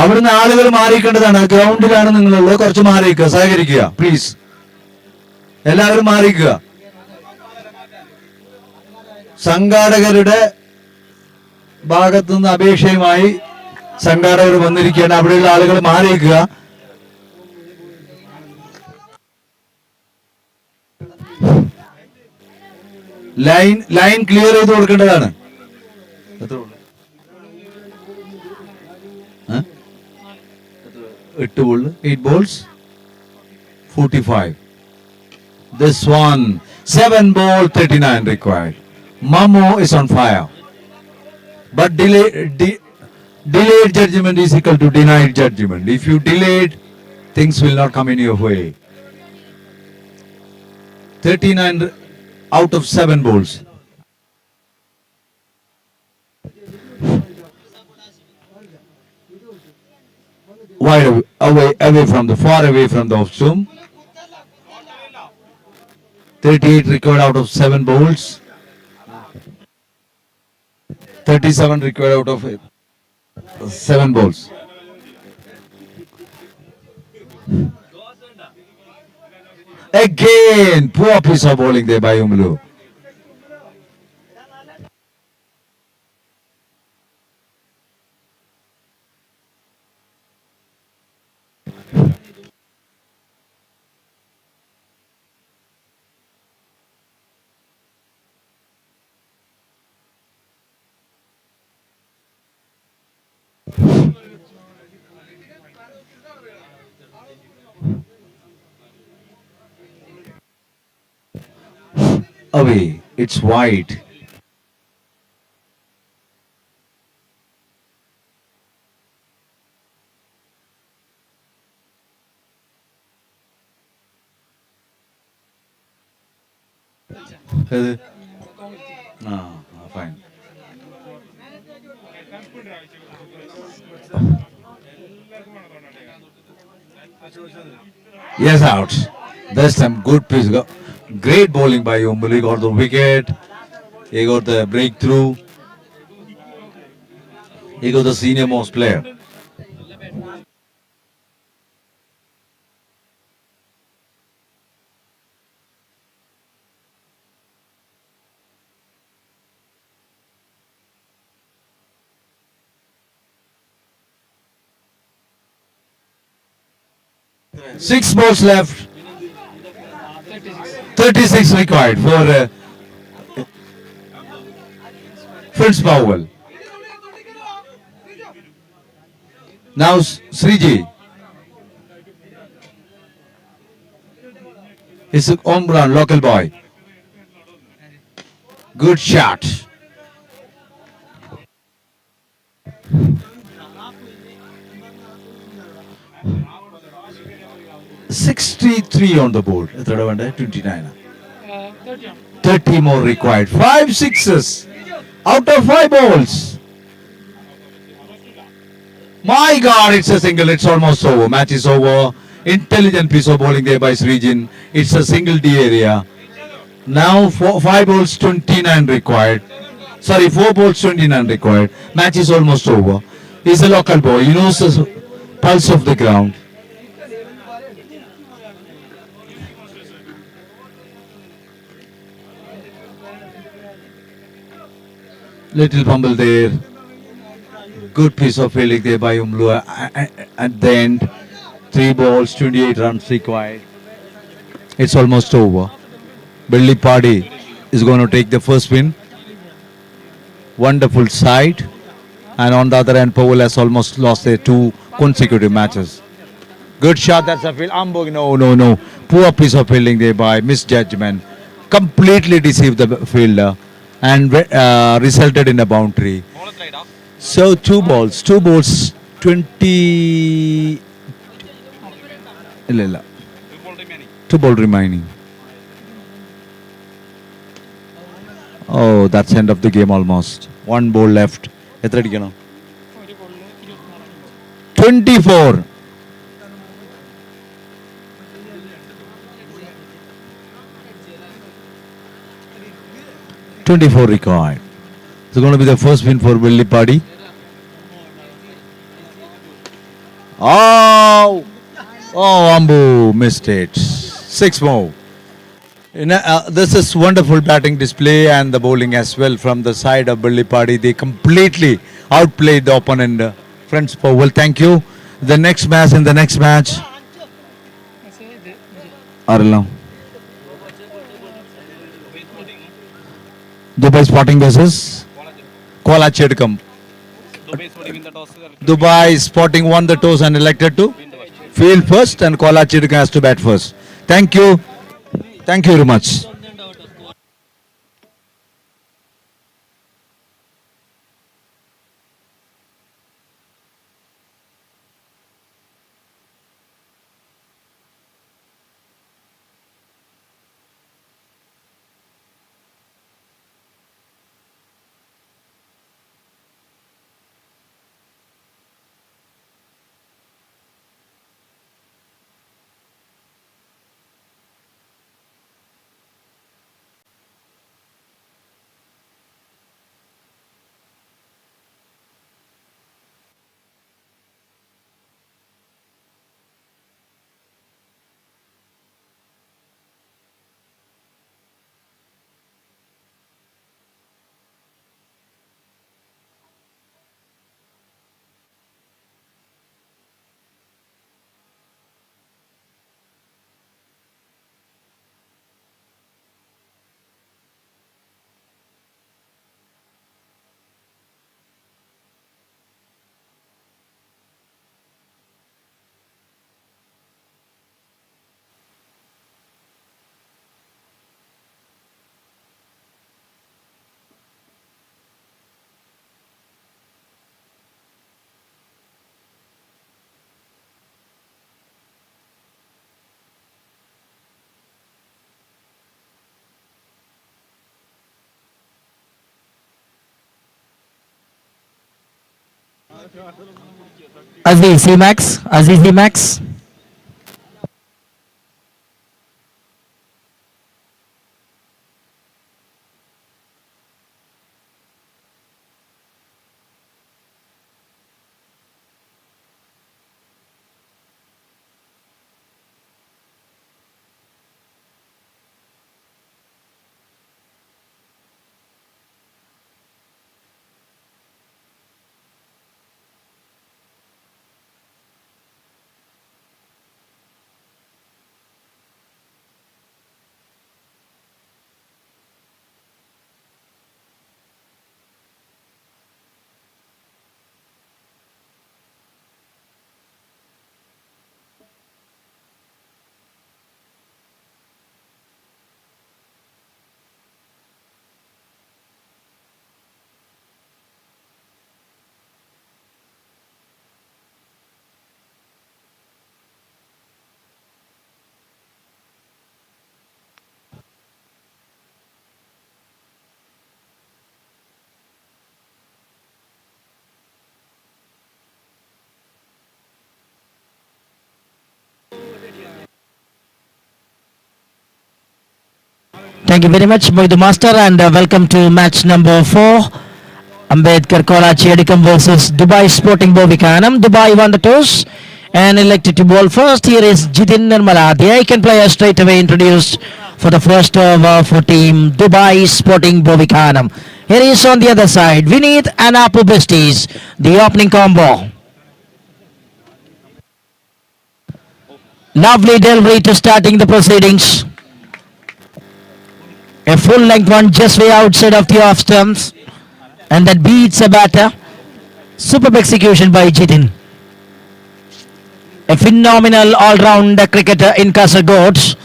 അവിടുന്ന് ആളുകൾ മാറിക്കേണ്ടതാണ്. ഗ്രൗണ്ടിലാണ് നിങ്ങളുള്ളത്. കുറച്ച് മാറിയിരിക്കുക, സഹകരിക്കുക please. എല്ലാവരും മാറിക്കുക. സംഘാടകരുടെ ഭാഗത്തുനിന്ന് അപേക്ഷയുമായി സംഘാടകർ വന്നിരിക്കുകയാണ്. അവിടെയുള്ള ആളുകൾ മാറിയിരിക്കുക. Line clear ചെയ്ത് കൊടുക്കേണ്ടതാണ്. 8 balls 45. This one 7 ball 39 required. Mamo is on fire, but delayed judgment is equal to denied judgment. If you delayed, things will not come in your way. 39 out of 7 balls. Wide away from the far away from the off stump. 38 required out of 7 balls. 37 required out of 7 balls. Again, poor piece of bowling there by Umlu. Away, it's wide. Fine. Yes, out. That's some good piece. Great bowling by Umbuli. Got the wicket. He got the breakthrough. He got the senior most player. Six balls left. 36 required for Fritz Powell. Now Sriji. It's a home run, local boy. Good shot. 63 on the board. 29. 30 more required. 5 sixes out of 5 balls. My God, it's a single. It's almost over. Match is over. Intelligent piece of bowling there by Srijin. It's a single D area. Now 5 balls, 29 required. Sorry, 4 balls, 29 required. Match is almost over. He's a local boy. He knows the pulse of the ground. Little fumble there. Good piece of fielding there by Umlua. At the end, 3 balls, 28 runs required. It's almost over. Billy Party is going to take the first win. Wonderful side. And on the other end, Powell has almost lost their 2 consecutive matches. Good shot. That's a field. Ambog. No. Poor piece of fielding there by misjudgment. Completely deceived the fielder and resulted in a boundary. So 2 balls, 20. 2 ball remaining. Oh, that's end of the game almost. 1 ball left. 24. Required. It's going to be the first win for Willie Party. Oh, Ambu missed it. 6 more. This is wonderful batting display and the bowling as well from the side of Billy Party. They completely outplayed the opponent. Friends Powell, thank you. The next match Arla. Dubai Sporting versus Kuala Chedkam. Dubai Sporting won the toss and elected to field first, and Kuala Chedkam has to bat first. Thank you. Thank you very much. Aziz Max. Thank you very much, Moidu Master, and welcome to match number 4. Ambedkar Karachi Edicum versus Dubai Sporting Bovikanam. Dubai won the toss and elected to bowl first. Here is Jitin Nirmala, the icon player, straight away introduced for the first over for team Dubai Sporting Bovikanam. Here is on the other side, Vineet and Apu Besties, the opening combo. Lovely delivery to starting the proceedings. A full length one just way outside of the off stumps, and that beats a batter. Superb execution by Jitin. A phenomenal all-round cricketer in Kasaragod.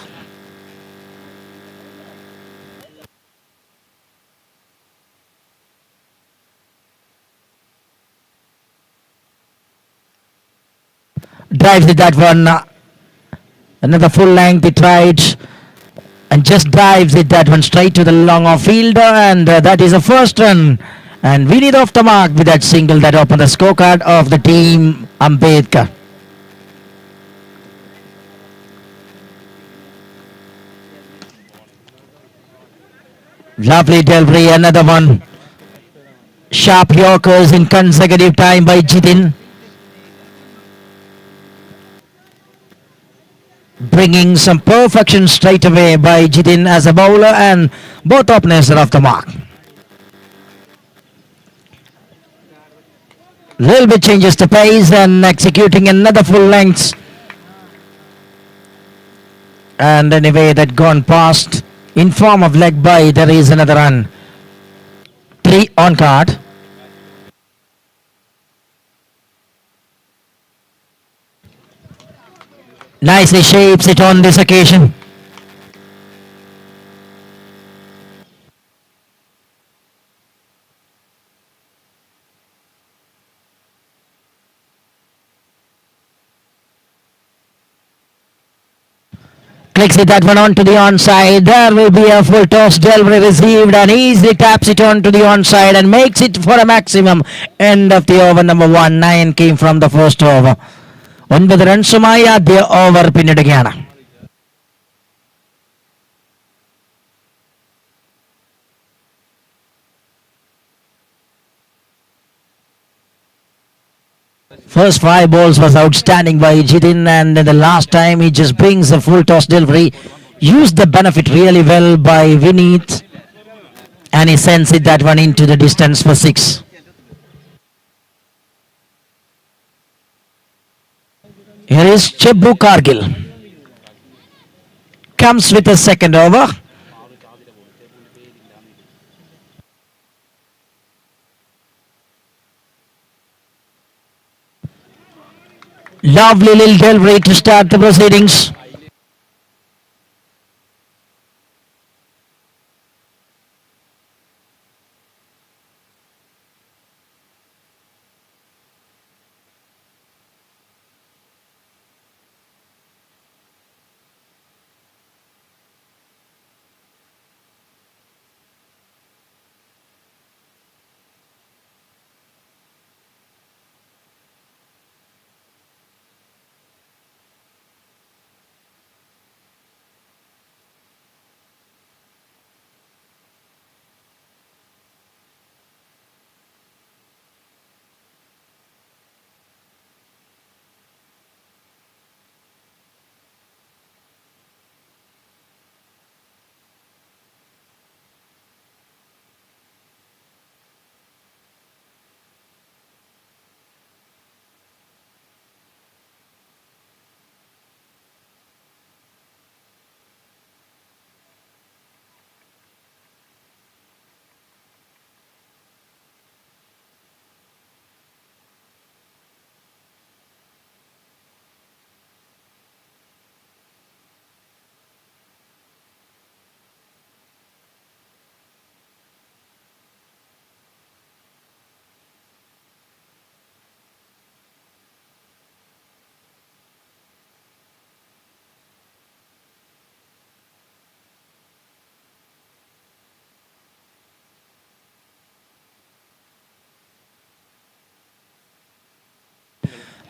Drives with that one. Another full length he tried, and just dives it that one straight to the long off fielder, and that is a first run. And we need off the mark with that single that opened the scorecard of the team Ambedkar. Lovely delivery, another one. Sharp Yorkers in consecutive time by Jitin. Bringing some perfection straight away by Jitin as a bowler, and both openers are off the mark. Little bit changes the pace and executing another full length. And anyway, that gone past in form of leg by. There is another run. 3 on card. Nicely shapes it on this occasion. Clicks it that one onto the onside. There will be a full toss delivery received, and easily taps it onto the onside and makes it for a maximum. End of the over number 1. 9 came from the first over. 9 റൺസുമായി ആദ്യ over പിന്നിടുകയാണ്. First 5 balls was outstanding by Jitin, and the last time he just brings a full toss delivery. Used the benefit really well by Vineet, and he sends it that one into the distance for 6. Here is Chebbu Kargil. Comes with a second over. Lovely little delivery to start the proceedings.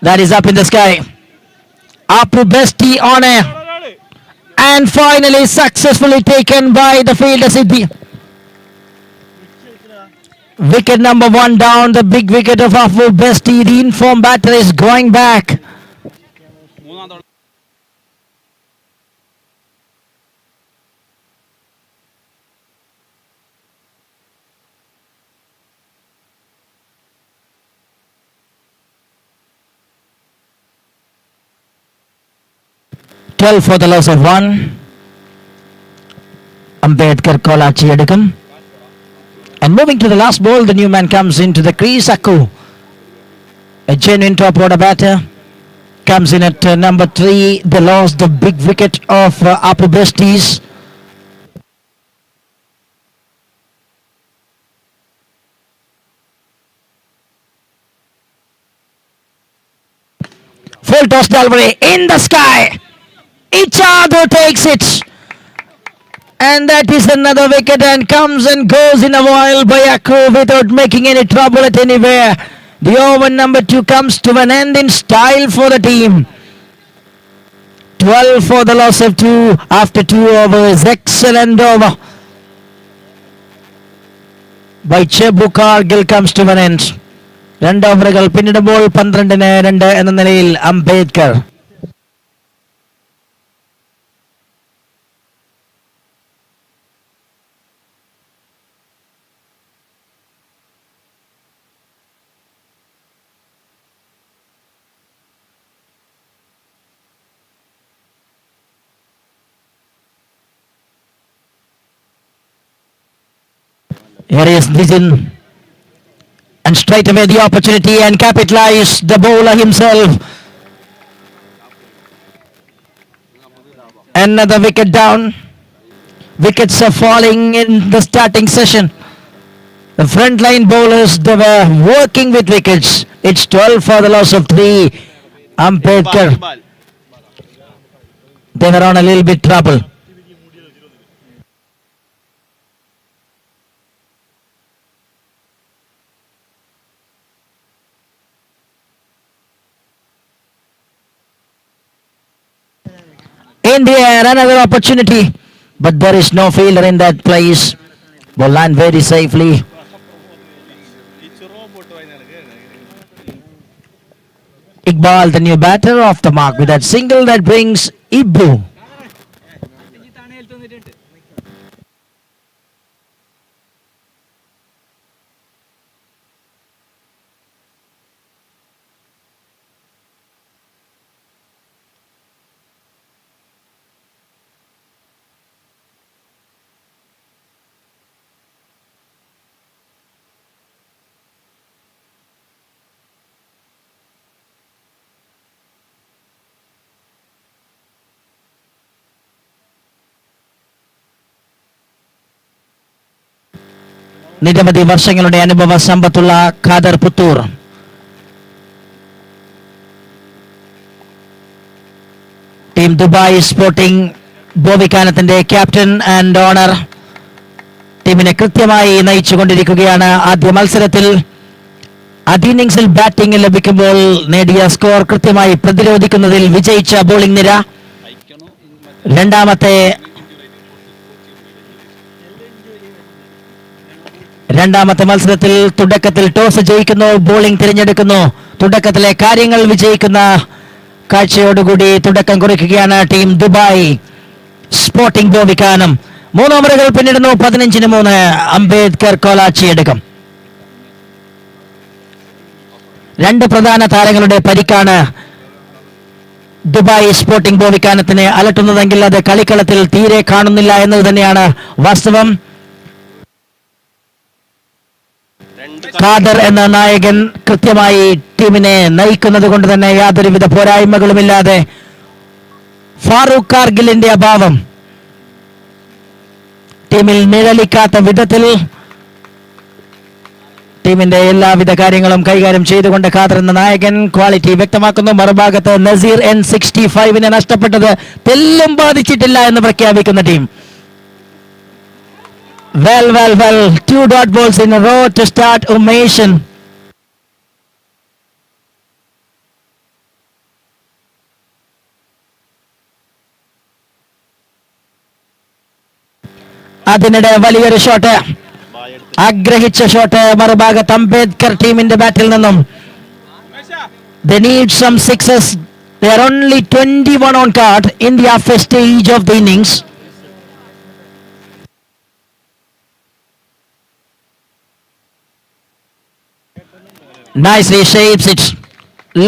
That is up in the sky. Apu Besti on a And finally successfully taken by the fielder Siddhi. Wicket number 1 down, the big wicket of Afu Besti. The informed batter is going back. 12 for the loss of 1. Ambedkar Kolachi Edukam. And moving to the last ball, the new man comes into the crease, Akku. A genuine top order batter. Comes in at number 3. They lost the big wicket of Apu Besties. Full toss delivery in the sky. Ichado takes it. And that is another wicket and comes and goes in a while by Akku without making any trouble at anywhere. The over number 2 comes to an end in style for the team. 12 for the loss of 2 after 2 overs. Excellent over by Chebu Cargill comes to an end. 2 ഓവറുകൾ പിന്നിടുമ്പോൾ 12-2 എന്ന നിലയിൽ Ambedkar. Here is Nizin, and straight away the opportunity and capitalize the bowler himself. Another wicket down. Wickets are falling in the starting session. The front line bowlers, they were working with wickets. It's 12 for the loss of 3. Ambedkar, they were on a little bit trouble. In the air, another opportunity, but there is no fielder in that place. Ball land very safely. Iqbal, the new batter, off the mark with that single that brings Ibu. നിരവധി വർഷങ്ങളുടെ അനുഭവ സമ്പത്തുള്ള Khader Puthur. Team Dubai sporting ബോവിക്കാനത്തിന്റെ captain and owner. ടീമിനെ കൃത്യമായി നയിച്ചുകൊണ്ടിരിക്കുകയാണ്. ആദ്യ മത്സരത്തിൽ ആദ്യ ഇന്നിംഗ്സിൽ ബാറ്റിംഗ് ലഭിക്കുമ്പോൾ നേടിയ സ്കോർ കൃത്യമായി പ്രതിരോധിക്കുന്നതിൽ വിജയിച്ച ബോളിംഗ് നിര. രണ്ടാമത്തെ മത്സരത്തിൽ തുടക്കത്തിൽ ടോസ് ജയിക്കുന്നു, ബോളിംഗ് തിരഞ്ഞെടുക്കുന്നു. തുടക്കത്തിലെ കാര്യങ്ങൾ വിജയിക്കുന്ന കാഴ്ചയോടുകൂടി തുടക്കം കുറിക്കുകയാണ് ടീം ദുബായ് സ്പോർട്ടിംഗ് ബോവിക്കാനം. 3 ഓവറുകൾ പിന്നിടുന്നു. 15-3. അംബേദ്കർ കോലാച്ചി എടുക്കും. 2 പ്രധാന താരങ്ങളുടെ പരിക്കാണ് ദുബായ് സ്പോർട്ടിംഗ് ബോവിക്കാനത്തിനെ അലട്ടുന്നതെങ്കിൽ അത് കളിക്കളത്തിൽ തീരെ കാണുന്നില്ല എന്നത് തന്നെയാണ് വാസ്തവം. ഖാദർ എന്ന നായകൻ കൃത്യമായി ടീമിനെ നയിക്കുന്നത് കൊണ്ട് തന്നെ യാതൊരുവിധ പോരായ്മകളുമില്ലാതെ ഫാറൂഖ് കാർഗിലിന്റെ അഭാവം ടീമിൽ നിഴലിക്കാത്ത വിധത്തിൽ ടീമിന്റെ എല്ലാവിധ കാര്യങ്ങളും കൈകാര്യം ചെയ്തുകൊണ്ട് ഖാദർ എന്ന നായകൻ ക്വാളിറ്റി വ്യക്തമാക്കുന്നു. മറുഭാഗത്ത് നസീർ N65 നഷ്ടപ്പെട്ടത് തെല്ലും ബാധിച്ചിട്ടില്ല എന്ന് പ്രഖ്യാപിക്കുന്ന team. Well, 2 dot balls in a row to start Umesh. അതിനിടെ വലിയൊരു ഷോട്ട്, ആഗ്രഹിച്ച ഷോട്ട് മറുഭാഗത്ത് അംബേദ്കർ ടീമിന്റെ ബാറ്റിൽ നിന്നും. They need some sixes. They are only 21 on card in the halfway stage of the innings. Nicely shapes it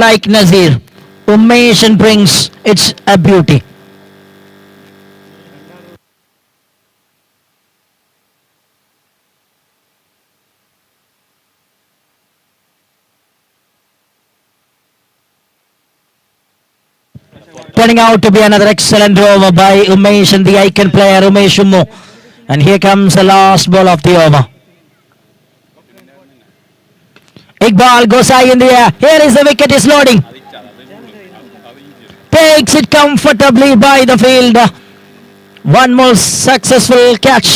like Nazir. Umesh brings it's a beauty. Turning out to be another excellent over by Umesh and the icon player Umesh Ummu. And here comes the last ball of the over. Iqbal goes high in the air. Here is the wicket, is loading. Takes it comfortably by the field. One more successful catch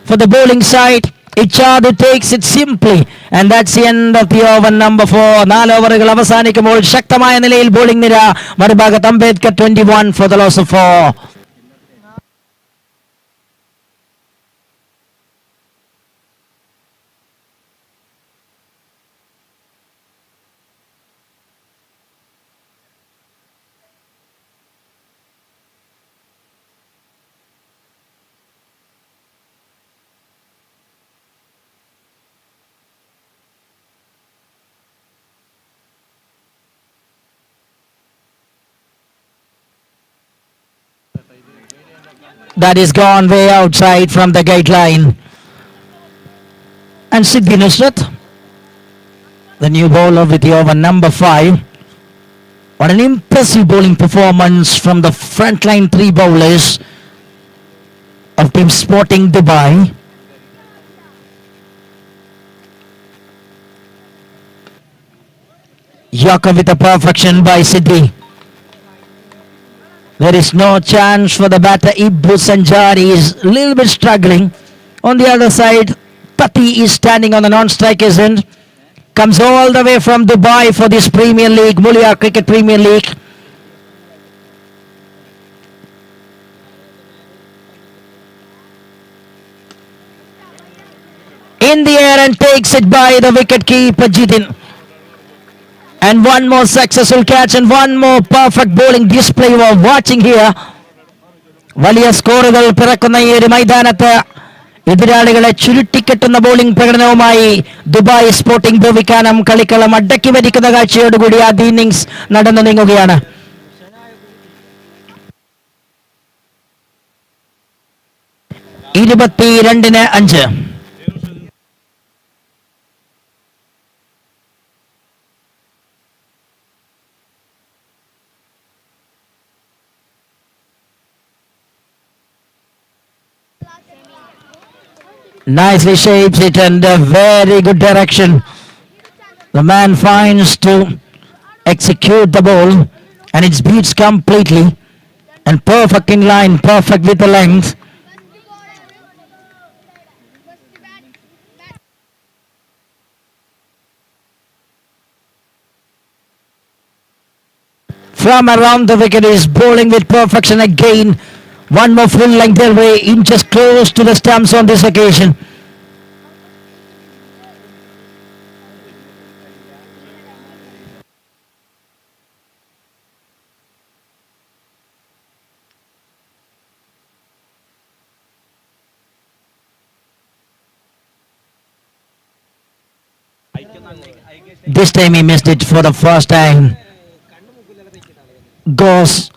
for the bowling side. Ichadu takes it simply. And that's the end of the over number 4. 4 ഓവറുകൾ അവസാനിക്കുമ്പോൾ ശക്തമായ നിലയിൽ bowling നിര. മറുഭാഗത്ത് Ambedkar 21 for the loss of 4. That is gone way outside from the gate line. And Siddhi Nusrat, the new bowler with the over number 5. What an impressive bowling performance from the frontline 3 bowlers of Team Sporting Dubai. Yorker with a perfection by Siddhi. There is no chance for the batter. Ibu Sanjari is a little bit struggling. On the other side, Pati is standing on the non-striker's end. Comes all the way from Dubai for this Premier League, MULIYAR Cricket Premier League. In the air and takes it by the wicket keeper Jitin. And one more successful catch and one more perfect bowling display we are watching here. വലിയ സ്കോറുകൾ പിറക്കുന്ന ഈ ഒരു മൈതാനത്ത് എതിരാളികളെ ചുരുട്ടിക്കെട്ടുന്ന bowling പ്രകടനവുമായി Dubai sporting ഭവിക്കാനം കളിക്കളം അടക്കി ഭരിക്കുന്ന കാഴ്ചയോടുകൂടി ആദ്യ innings നടന്നു നീങ്ങുകയാണ്. 22-5. Nicely shapes it and a very good direction. The man finds to execute the ball and it beats completely and perfect in line, perfect with the length. From around the wicket is bowling with perfection again. One more full length delivery, inches close to the stumps on this occasion. This time he missed it for the first time. Goes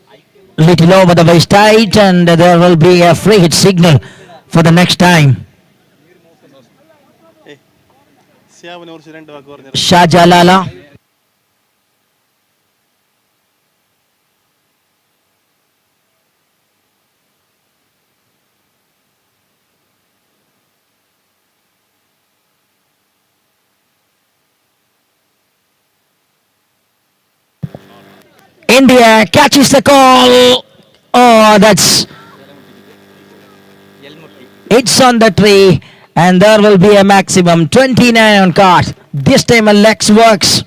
little over the waist tight and there will be a free hit signal for the next time. Shahjalala. India catches the call. Oh, that's... It's on the tree and there will be a maximum 29 on card. This time a legs works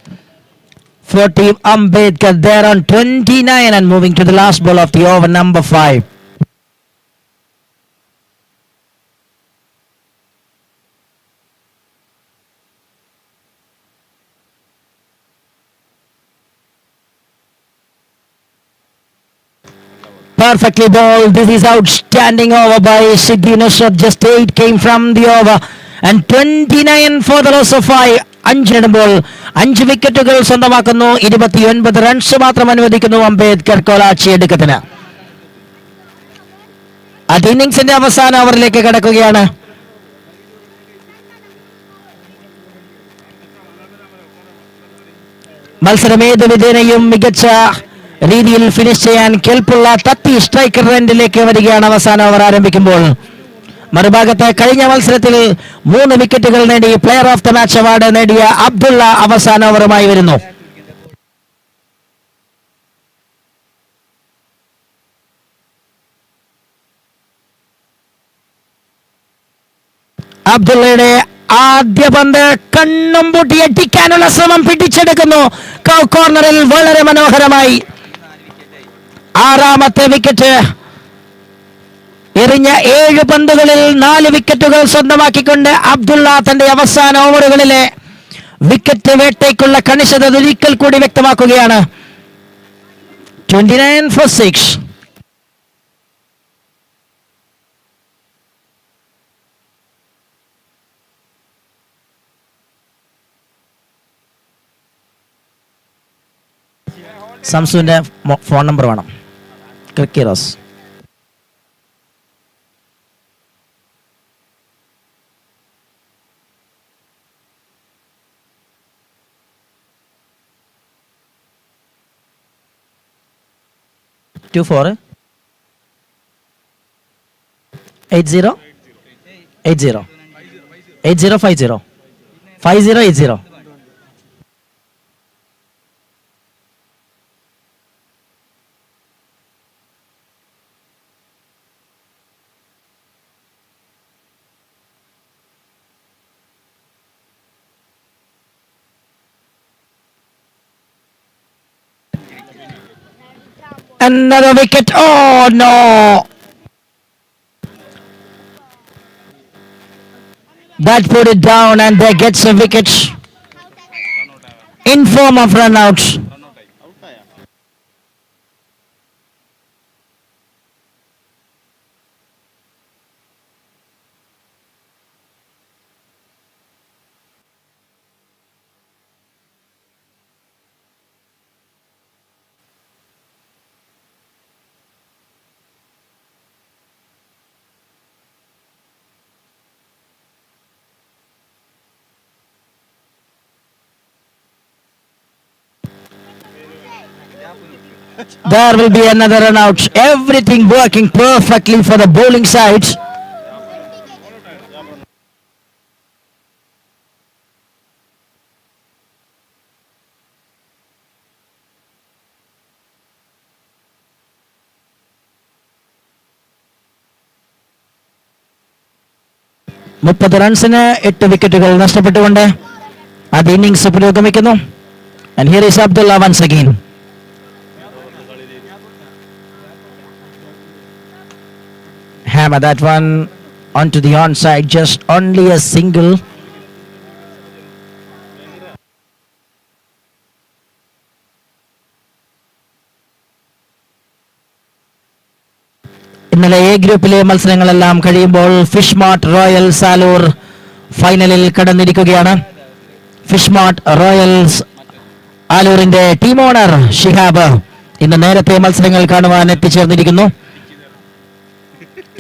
for Team Ambedkar. They're on 29 and moving to the last ball of the over number 5. Perfectly bowled. This is outstanding over by Siddi Nusrat. Just 8 came from the over. And 29 for the loss of 5. 5 ഇടുമ്പോൾ 5 വിക്കറ്റുകൾ സ്വന്തമാക്കുന്നു. 29 runs മാത്രം അനുവദിക്കുന്നു അംബേദ്കർ കൊലാച്ചി എടുക്കത്തിന്. അത് ഇന്നിംഗ്സിന്റെ അവസാന ഓവറിലേക്ക് കടക്കുകയാണ്. മത്സരം ഏത് വിധേനയും മികച്ച രീതിയിൽ ഫിനിഷ് ചെയ്യാൻ കെൽപ്പുള്ള തത്തി സ്ട്രൈക്കർ റെൻഡിലേക്ക് വരികയാണ് അവസാന ഓവർ ആരംഭിക്കുമ്പോൾ. മറുഭാഗത്ത് കഴിഞ്ഞ മത്സരത്തിൽ 3 വിക്കറ്റുകൾ നേടി player of the match award നേടിയ അബ്ദുള്ള അവസാന ഓവറുമായി വരുന്നു. അബ്ദുള്ളയുടെ ആദ്യ പന്ത് കണ്ണും പൂട്ടി അടിക്കാനുള്ള ശ്രമം പിടിച്ചെടുക്കുന്നു. കോർണറിൽ വളരെ മനോഹരമായി 6ാമത്തെ വിക്കറ്റ്. എറിഞ്ഞ 7 പന്തുകളിൽ 4 വിക്കറ്റുകൾ സ്വന്തമാക്കിക്കൊണ്ട് അബ്ദുള്ള തന്റെ അവസാന ഓവറുകളിലെ വിക്കറ്റ് വേട്ടയ്ക്കുള്ള കണിശത ഒരിക്കൽ കൂടി വ്യക്തമാക്കുകയാണ്. 29 for 6. സംസുവിന്റെ ഫോൺ നമ്പർ വേണം. ക്രിക്കറോസ്. To 4 80 80 8050 5080. Another wicket. Oh no! That put it down and there gets a wicket in form of run out. There will be another run out. Everything working perfectly for the bowling side. മുപ്പത് റൺസിന് 8 വിക്കറ്റുകൾ നഷ്ടപ്പെട്ടുകൊണ്ട് അത് innings പുരോഗമിക്കുന്നു. And here is Abdullah once again. Hammer that one onto the onside, just only a single. ഇന്നലെ A ഗ്രൂപ്പിലെ മത്സരങ്ങളെല്ലാം കഴിയുമ്പോൾ Fishmart royal സാലൂർ ഫൈനലിൽ കടന്നിരിക്കുകയാണ്. ഫിഷ്മാർട്ട് റോയൽസ് ആലൂരിന്റെ ടീം ഓണർ ഷിഹാബ് ഇന്ന് നേരത്തെ മത്സരങ്ങൾ കാണുവാൻ എത്തിച്ചേർന്നിരിക്കുന്നു.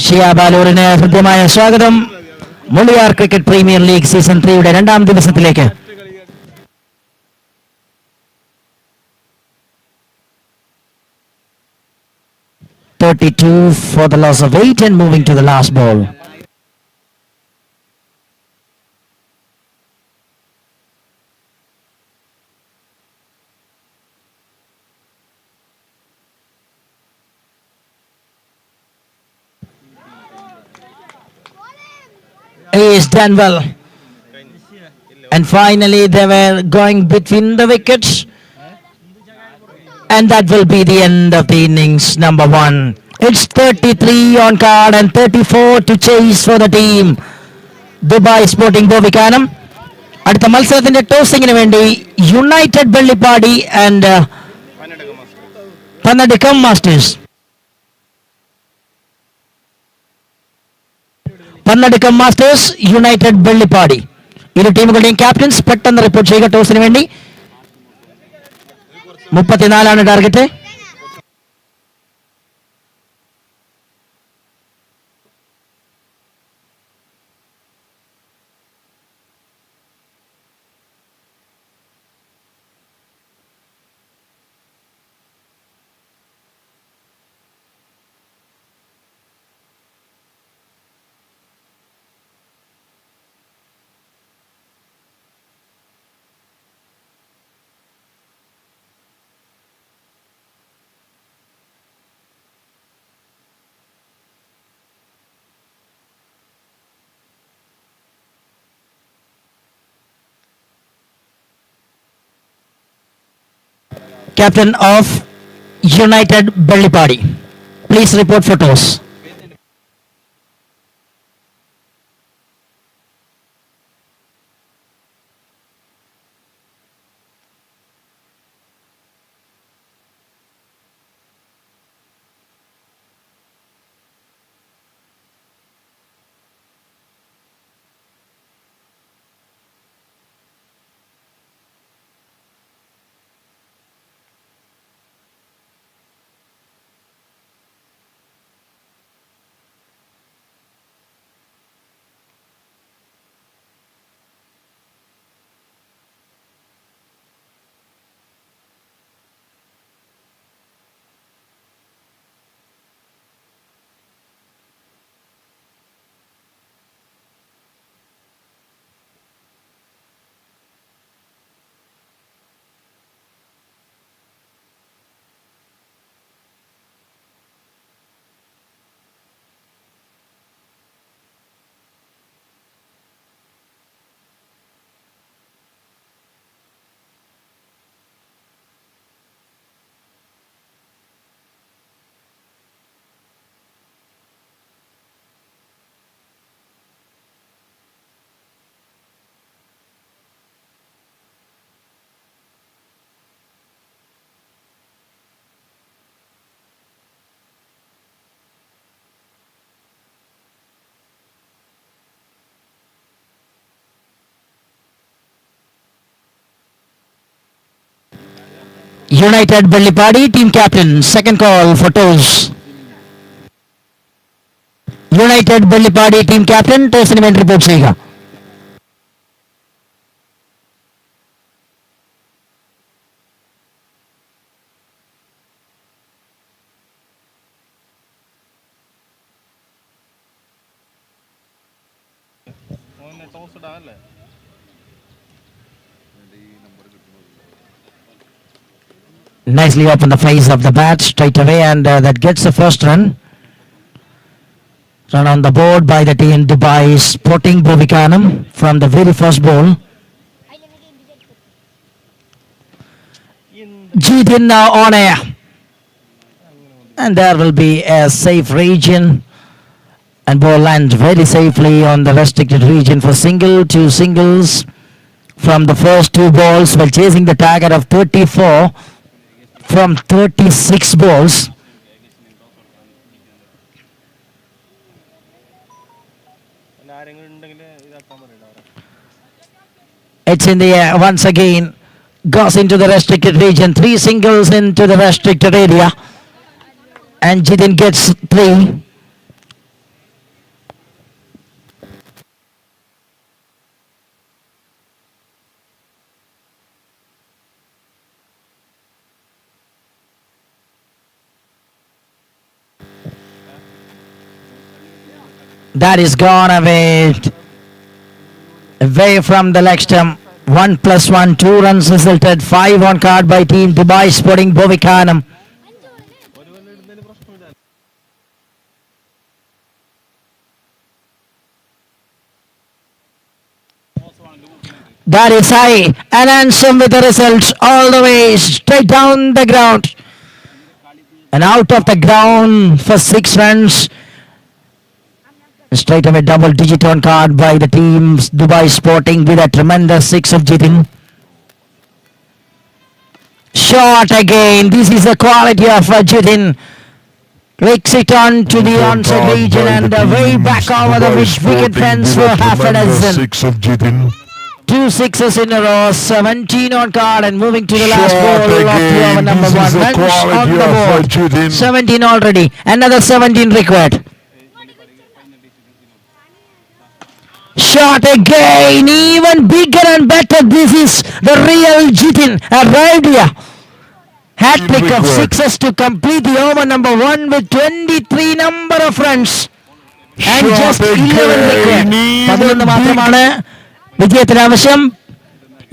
ഷിഹാബ് ആലൂരിന് ഹൃദ്യമായ സ്വാഗതം Muliyar cricket premier league season 3യുടെ 2ാം ദിവസത്തിലേക്ക്. .32 for the loss of 8 and moving to the last ball. He is done well. And finally they were going between the wickets. And that will be the end of the innings number 1. It's 33 on card and 34 to chase for the team. Dubai Sporting Bovikanam. അടുത്ത മത്സരത്തിന്റെ ടോസിങ്ങിന് വേണ്ടി United Vellippadi and Pannadukkam Masters. Pannadukkam Masters United Vellippadi. ഇരു ടീമുകളുടെയും captains പെട്ടെന്ന് report ചെയ്യുക ടോസിന് വേണ്ടി. 34 target. Captain of United Bellipadi. Please report for toss. United Bellipadi team captain, second call for toss. United Bellipadi team captain, tossിന് വേണ്ടി റിപ്പോർട്ട് ചെയ്യുക. Toss ഇടാനല്ലേ? Nicely up on the face of the bat straight away, and that gets the first run. Run on the board by the team Dubai Sporting Bovikanam from the very first ball. Jidin now on air. And there will be a safe region, and ball lands very safely on the restricted region for single, 2 singles from the first 2 balls while chasing the target of 34 from 36 balls. It's in the air once again. Goes into the restricted region. 3 singles into the restricted area. And Jidin gets 3. That is gone away from the leg stump. 1+1, 2 runs resulted. 5 on card by team Dubai Sporting Bovikanam. That is high and handsome with the results all the way straight down the ground. And out of the ground for 6 runs. Straight away double digit on card by the teams Dubai Sporting with a tremendous 6 of Jidin. Shot again. This is the quality of Jidin. Kicks it on to the Brought onside down region by and the way teams. back over the Dubai wicket Sporting fence with for a half a tremendous dozen. 6 of Jitin. 2 sixes in a row, 17 on card and moving to the last Shot ball of the again. over number This is 1. the Runs quality on the of board. Jitin. 17 already. Another 17 required. Shot again, even bigger and better. This is the real Jitin arrived here. Hat trick of Record. sixes to complete the over number 1 with 23 number of runs. And Shot just 11 again. required. 11 Even big. മാത്രമാണ് വിജയത്തിന് ആവശ്യം.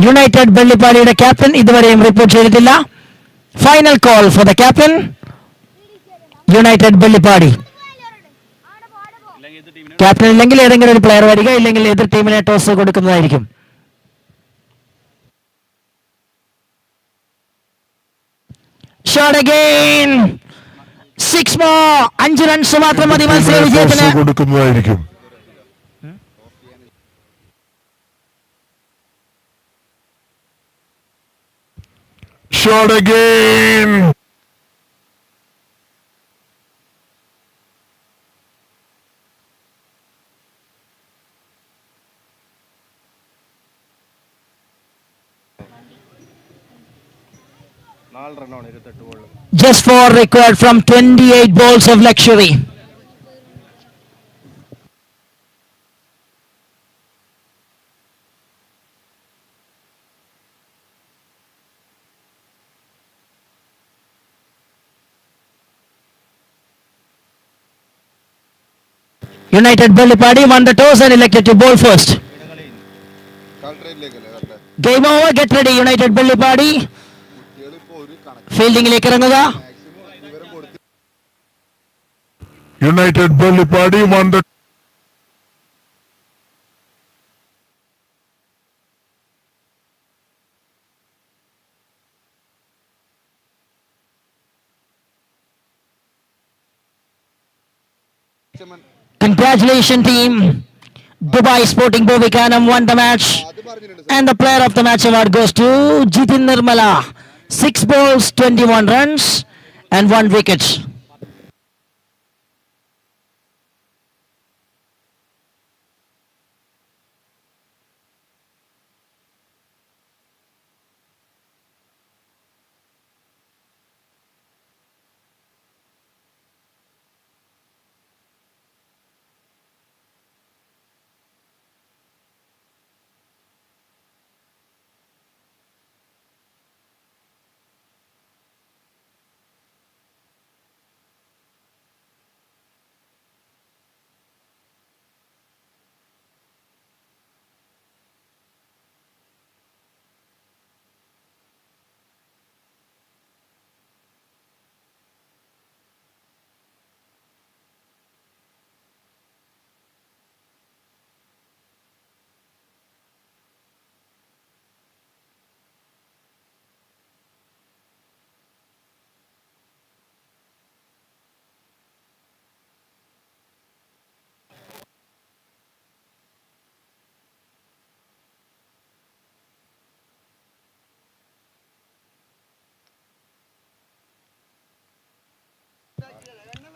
United വെള്ളിപ്പാടിയുടെ captain ഇതുവരെയും report ചെയ്തിട്ടില്ല. Final call for the captain United Vellippadi. Captain ഇല്ലെങ്കിൽ ഏതെങ്കിലും ഒരു player വരിക, ഇല്ലെങ്കിൽ എതിർ ടീമിനെ ടോസ് കൊടുക്കുന്നതായിരിക്കും. Shot again 6 more. 5 റൺസ് മാത്രം മതി മത്സര വിജയത്തിന്. കൊടുക്കുന്നതായിരിക്കും. Shot again. Just 4 required from 28 balls of luxury. United Bellipadi won the toss and elected to bowl first. Game over, get ready United Bellipadi. ഫീൽഡിംഗിലേക്ക് ഇറങ്ങുക. United Bellipadi won the Congratulations team. Dubai Sporting Bovikanam won the match and the player of the match award goes to Jitin Nirmala. 6 balls, 21 runs and 1 wicket.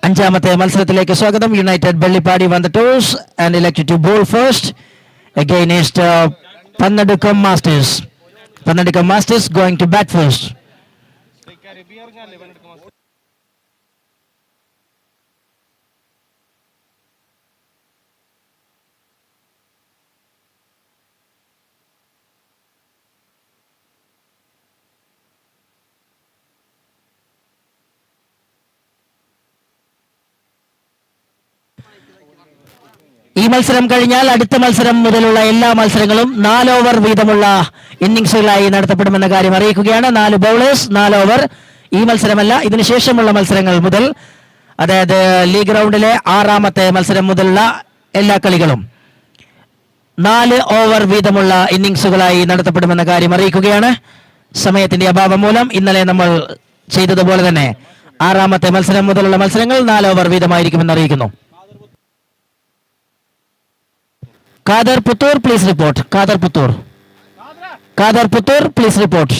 അഞ്ചാമത്തെ മത്സരത്തിലേക്ക് സ്വാഗതം. United Vellippadi won the toss and elected to bowl first against Pannadukam Masters. Pannadukam Masters going to bat first. ഈ മത്സരം കഴിഞ്ഞാൽ അടുത്ത മത്സരം മുതലുള്ള എല്ലാ മത്സരങ്ങളും 4 ഓവർ വീതമുള്ള ഇന്നിംഗ്സുകളായി നടത്തപ്പെടുമെന്ന കാര്യം അറിയിക്കുകയാണ്. 4 ബൗളേഴ്സ് 4 ഓവർ. ഈ മത്സരമല്ല, ഇതിനുശേഷമുള്ള മത്സരങ്ങൾ മുതൽ, അതായത് ലീഗ് റൗണ്ടിലെ 6ാമത്തെ മത്സരം മുതലുള്ള എല്ലാ കളികളും 4 ഓവർ വീതമുള്ള ഇന്നിംഗ്സുകളായി നടത്തപ്പെടുമെന്ന കാര്യം അറിയിക്കുകയാണ്. സമയത്തിന്റെ അഭാവം മൂലം ഇന്നലെ നമ്മൾ ചെയ്തതുപോലെ തന്നെ 6ാമത്തെ മത്സരം മുതലുള്ള മത്സരങ്ങൾ 4 ഓവർ വീതമായിരിക്കുമെന്ന് അറിയിക്കുന്നു. Kader Puttur, please report. Kader Puttur. Kader Puttur, please report.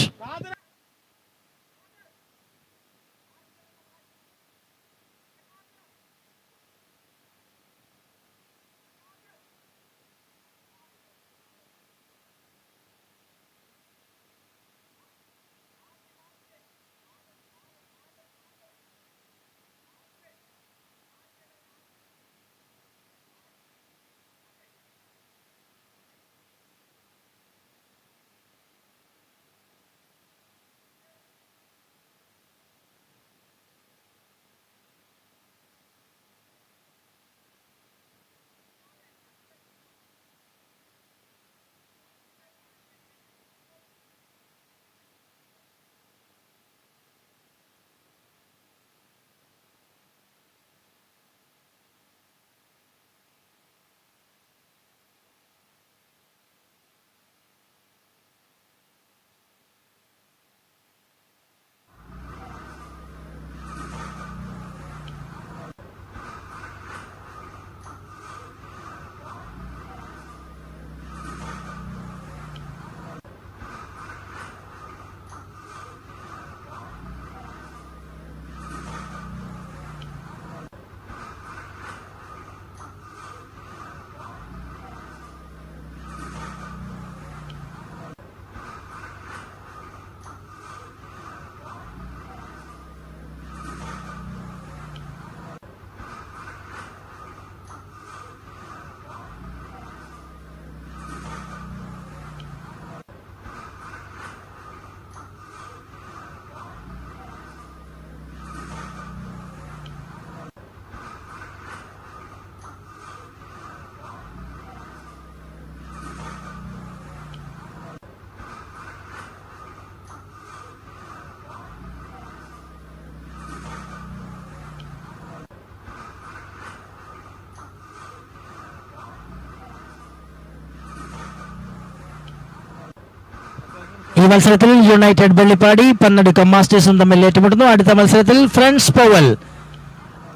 ഈ മത്സരത്തിൽ യുണൈറ്റഡ് വെള്ളിപ്പാടി പന്നടുക്കം മാസ്റ്റേഴ്സും തമ്മിൽ ഏറ്റുമുട്ടുന്നു. അടുത്ത മത്സരത്തിൽ ഫ്രണ്ട്സ് പവൽ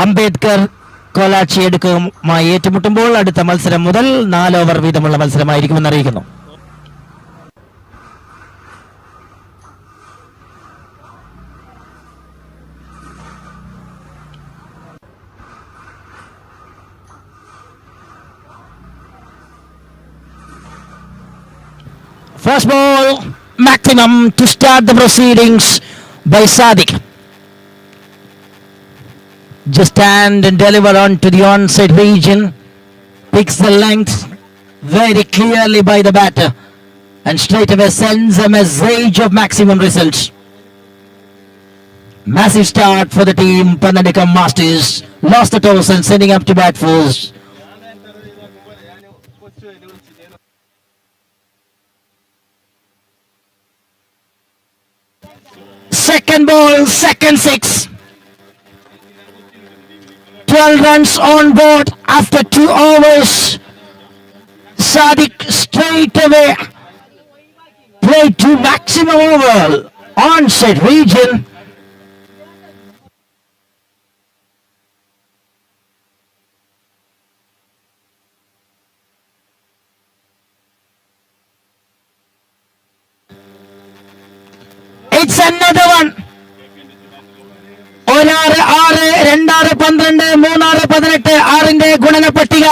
അംബേദ്കർ കോലാച്ചി എടുക്കുമായി ഏറ്റുമുട്ടുമ്പോൾ അടുത്ത മത്സരം മുതൽ 4 ഓവർ വീതമുള്ള മത്സരമായിരിക്കുമെന്ന് അറിയിക്കുന്നു. First ball, maximum to start the proceedings by Sadiq. Just stand and deliver on to the onside region. Picks the length very clearly by the batter and straight away sends a message of maximum results. Massive start for the team. Pannadikam Masters lost the toss and sending up to bat first. Second ball, second six. 12 runs on board after 2 overs. Sadiq straight away played to maximum over onside region. It's another one. 1 6 2 12 3 18 6ന്റെ ഗുണന പട്ടിക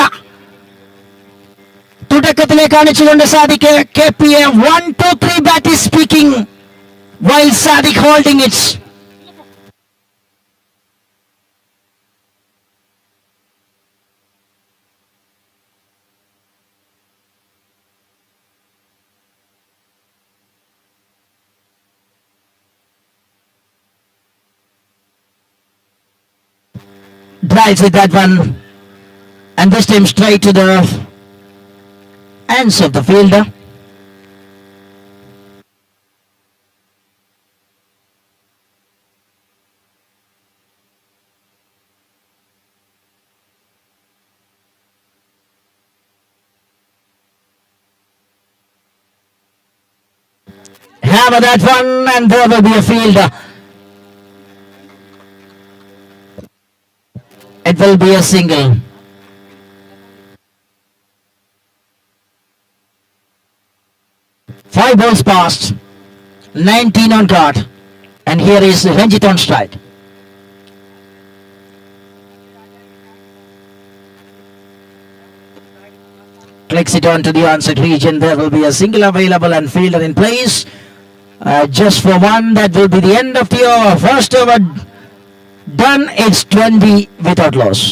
തുടക്കത്തിലേക്ക് കാണിച്ചുകൊണ്ട് Sadiq KPA 1 2 3 bat is speaking while Sadiq holding it. Drives with that one, and this time straight to the hands of the fielder. Hammer that one, and there will be a fielder. It will be a single. Five balls passed, 19 on card, and here is Ranjit on strike. Clicks it on to the onside region. There will be a single available and fielder in place. Just for one, that will be the end of the over. First over done, it's 20 without loss.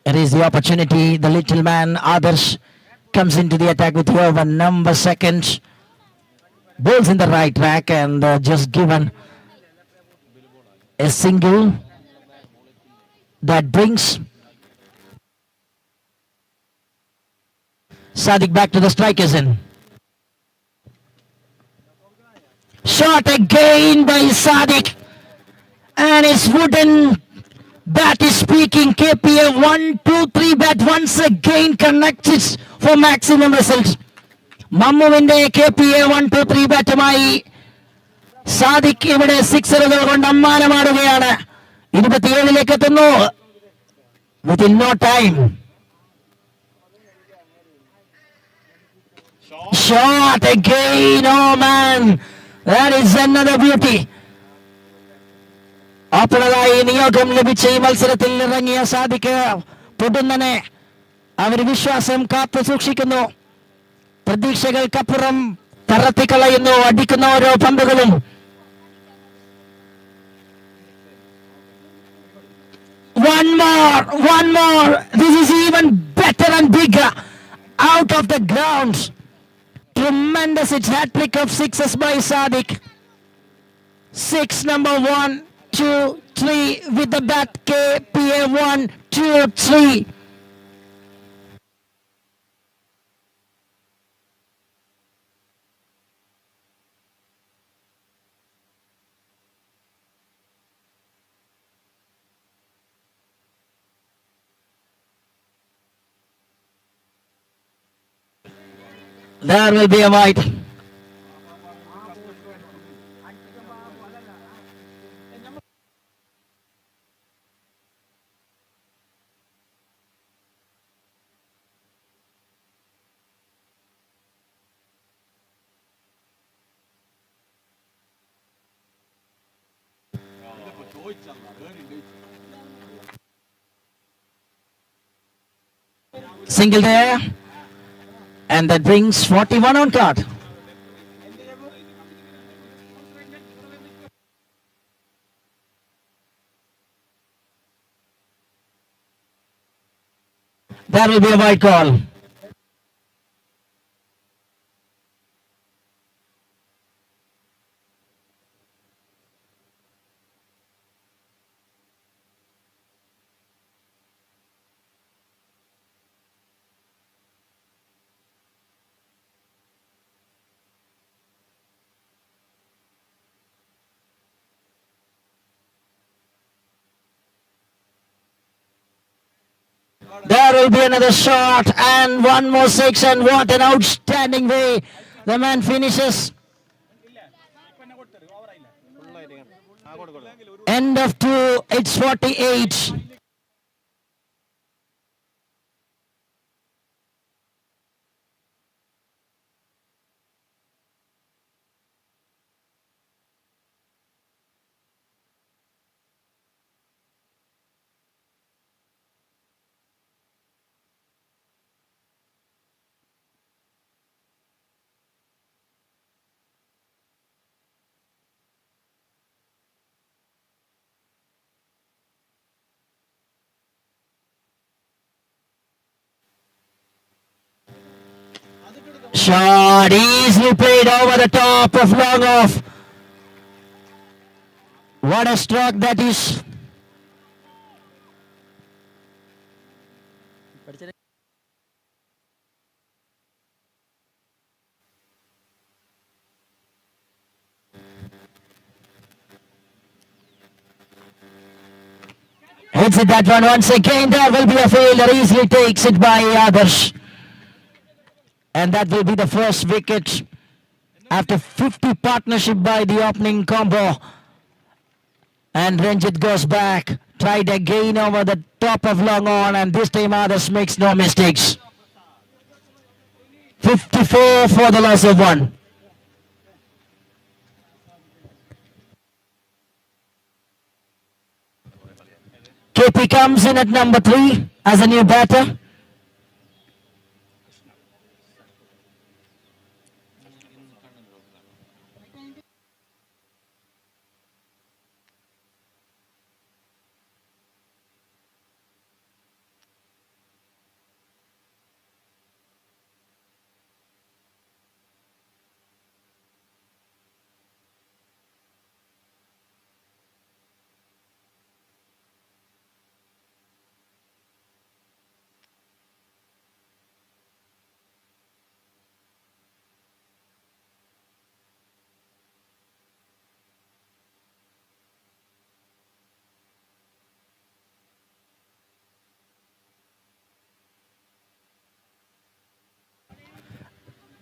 It is the opportunity. The little man Adarsh comes into the attack with the over number second. Bowls in the right track and just given a single that brings Sadiq back to the strikers in. Shot again by Sadiq, and his wooden bat is speaking. KPA 1 2 3 bat once again connects it for maximum results. മമ്മുവിന്റെ KPA 1 2 3 ബാറ്റുമായി Sadiq ഇവിടെ സിക്സറുകൾ കൊണ്ട് അമ്മാനമാടുകയാണ്. 27ലേക്ക് എത്തുന്നു. Within no time. Shot again. Oh man, that is another beauty. ഓപ്പണറായി നിയോഗം ലഭിച്ച ഈ മത്സരത്തിൽ ഇറങ്ങിയ സാദിഖ് പൊടുന്നനെ അവർ വിശ്വാസം കാത്തു സൂക്ഷിക്കുന്നു. പ്രതീക്ഷകൾക്കപ്പുറം പറത്തിക്കളയുന്നു അടിക്കുന്ന ഓരോ പന്തുകളും. One more. This is even better and bigger. Out of the ground. Tremendous hat trick of sixes by Sadiq. 6 number 1. 2, 3 with the bat. KPA 1, 2, 3. There will be a wide. Single there. And that brings 41 on card. That will be a wide call. There will be another shot and one more six, and what an outstanding way the man finishes. End of 2, it's 48. Shot easily played over the top of long off. What a stroke that is. Hits it that one once again. There will be a failure. Easily takes it by Adarsh. And that will be the first wicket after 50 partnership by the opening combo. And Ranjit goes back. Tried again over the top of long on, and this time Adarsh makes no mistakes. 54 for the loss of 1. KP comes in at number 3 as a new batter.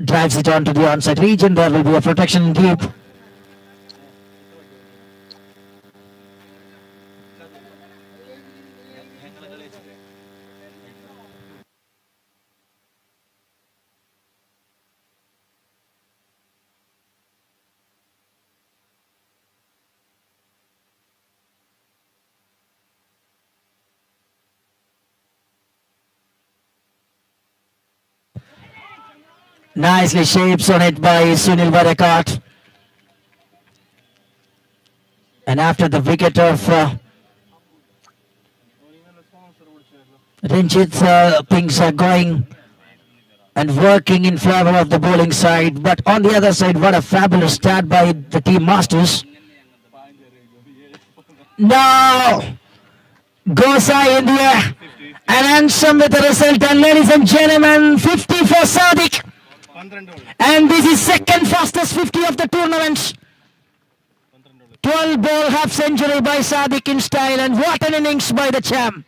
Drives it onto the onside region. There will be a protection deep. Nicely shapes on it by Sunil Barakat. And after the wicket of Ranjit, things are going and working in favor of the bowling side. But on the other side, what a fabulous start by the team masters. Now, Gosa in the air. And handsome with the result. And ladies and gentlemen, 50 for Sadiq. 12 And this is second fastest 50 of the tournament. 12 ball half century by Sadiq in style. And what an innings by the champ.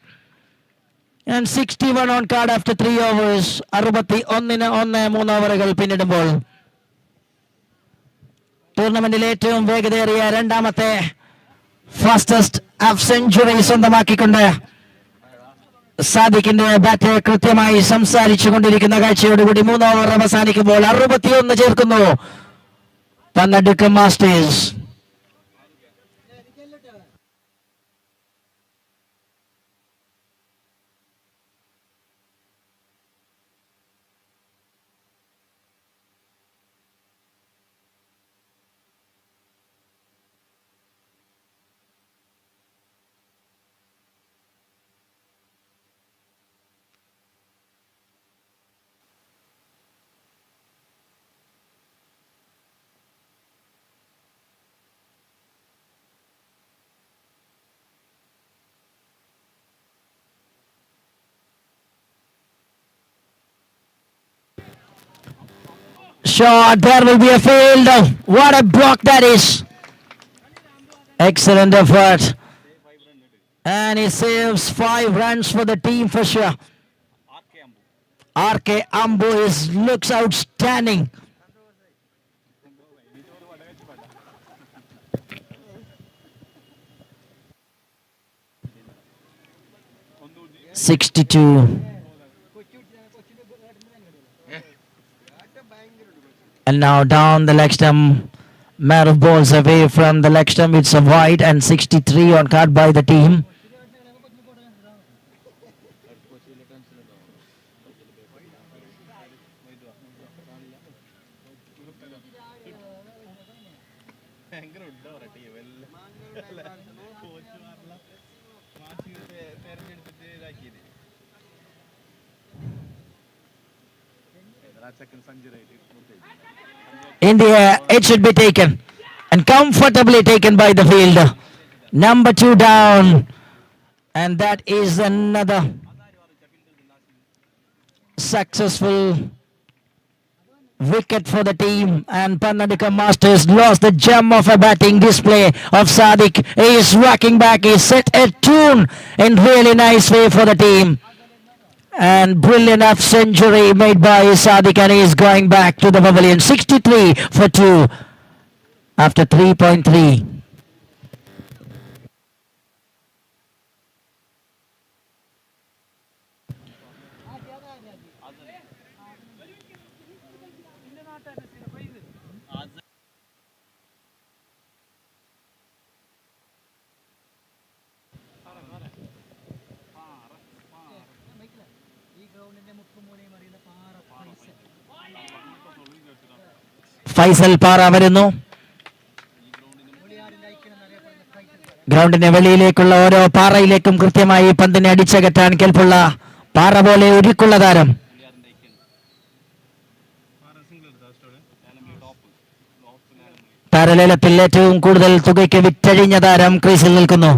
And 61 on card after 3 overs. 61-1 3 ഓവറുകൾ പിന്നിടുമ്പോൾ ടൂർണമെന്റിൽ ഏറ്റവും വേഗതയേറിയ രണ്ടാമത്തെ fastest half century സ്വന്തമാക്കിക്കൊണ്ട് സാദിഖിന്റെ bat കൃത്യമായി സംസാരിച്ചു കൊണ്ടിരിക്കുന്ന കാഴ്ചയോടുകൂടി 3 over അവസാനിക്കുമ്പോൾ 61 ചേർക്കുന്നു പന്നടുക്കം masters. Shot, there will be a field. What a block that is. Excellent effort. And he saves 5 runs for the team for sure. RK Ambu looks outstanding. $62. And now down the leg stump. Maruf balls away from the leg stump. It's a wide and 63 on card by the team. In the air, it should be taken and comfortably taken by the fielder. Number 2 down, and that is another successful wicket for the team. And Pannadika Masters lost the gem of a batting display of Sadiq. He is racking back, he set a tune in really nice way for the team. And brilliant half century made by Sadiq, and he is going back to the pavilion. 63 for 2 after 3.3. Faisal പാറ വരുന്നു. ഗ്രൗണ്ടിന്റെ വെളിയിലേക്കുള്ള ഓരോ പാറയിലേക്കും കൃത്യമായി പന്തിനെ അടിച്ചകറ്റാൻ കെൽപ്പുള്ള പാറ പോലെ ഒരുക്കുള്ള താരം. താരലേലത്തിൽ ഏറ്റവും കൂടുതൽ തുകയ്ക്ക് വിറ്റഴിഞ്ഞ താരം ക്രീസിൽ നിൽക്കുന്നു.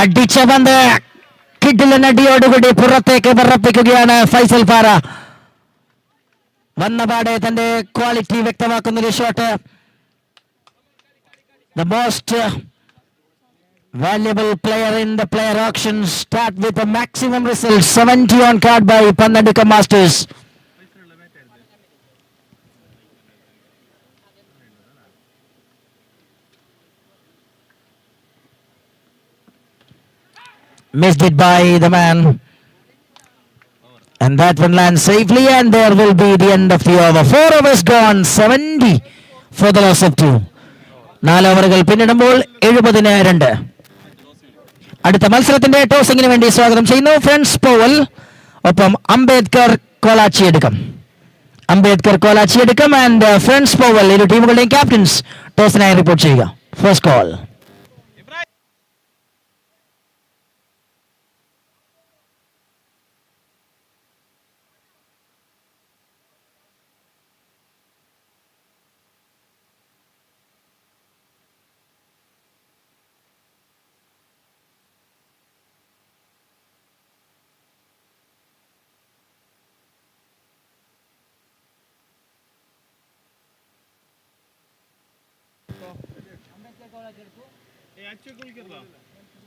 അടിച്ച പന്ത് കിഡിലനടിയോടുകൂടി പുറത്തേക്ക് പറപ്പിക്കുകയാണ് ഫൈസൽ പാറ. വന്നപാടെ തന്റെ ക്വാളിറ്റി വ്യക്തമാക്കുന്ന ഒരു shot. The most valuable player in the player auction start with a maximum result 70 on card by Pannadika Masters. Missed it by the man. And that one lands safely, and there will be the end of the over. 4 overs gone, 70 for the loss of 2. 4 ഓവറുകൾ പിന്നിടുമ്പോൾ 70-2. അടുത്ത മത്സരത്തിന്റെ ടോസിങ്ങിന് വേണ്ടി സ്വാഗതം ചെയ്യുന്നു friends പോവൽ, ഒപ്പം Ambedkar കോലാച്ചിയെടുക്കം. And friends പോവൽ ഇരു ടീമുകളുടെയും ക്യാപ്റ്റൻസ് ടോസിനായി റിപ്പോർട്ട് ചെയ്യുക. First call.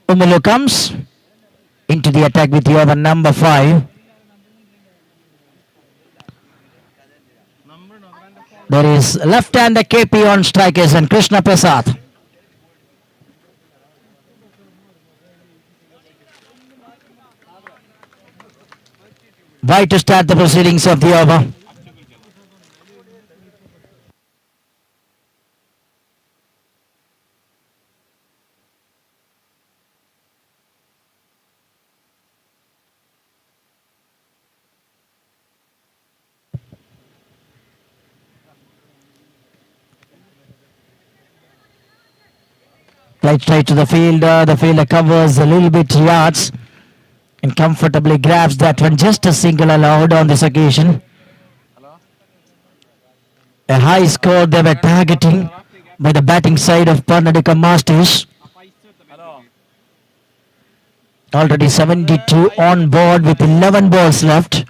Umulu comes into the attack with the over number 5. There is left-hander KP on strikers and Krishna Prasad. Why to start the proceedings of the over? Played straight to the fielder. The fielder covers a little bit yards and comfortably grabs that one. Just a single allowed on this occasion. A high score they were targeting by the batting side of Karnataka Masters. Already 72 on board with 11 balls left.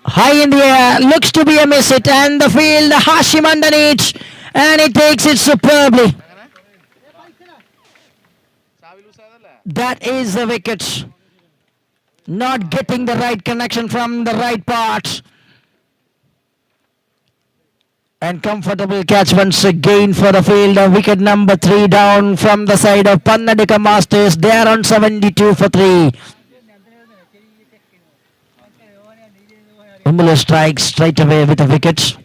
High in the air, looks to be a miss it, and the field, Hashim underneath, and he takes it superbly. That is the wicket. Not getting the right connection from the right part. And comfortable catch once again for the fielder. Wicket number 3 down from the side of Karnataka Masters. They are on 72 for 3. Umulu strikes straight away with a wicket.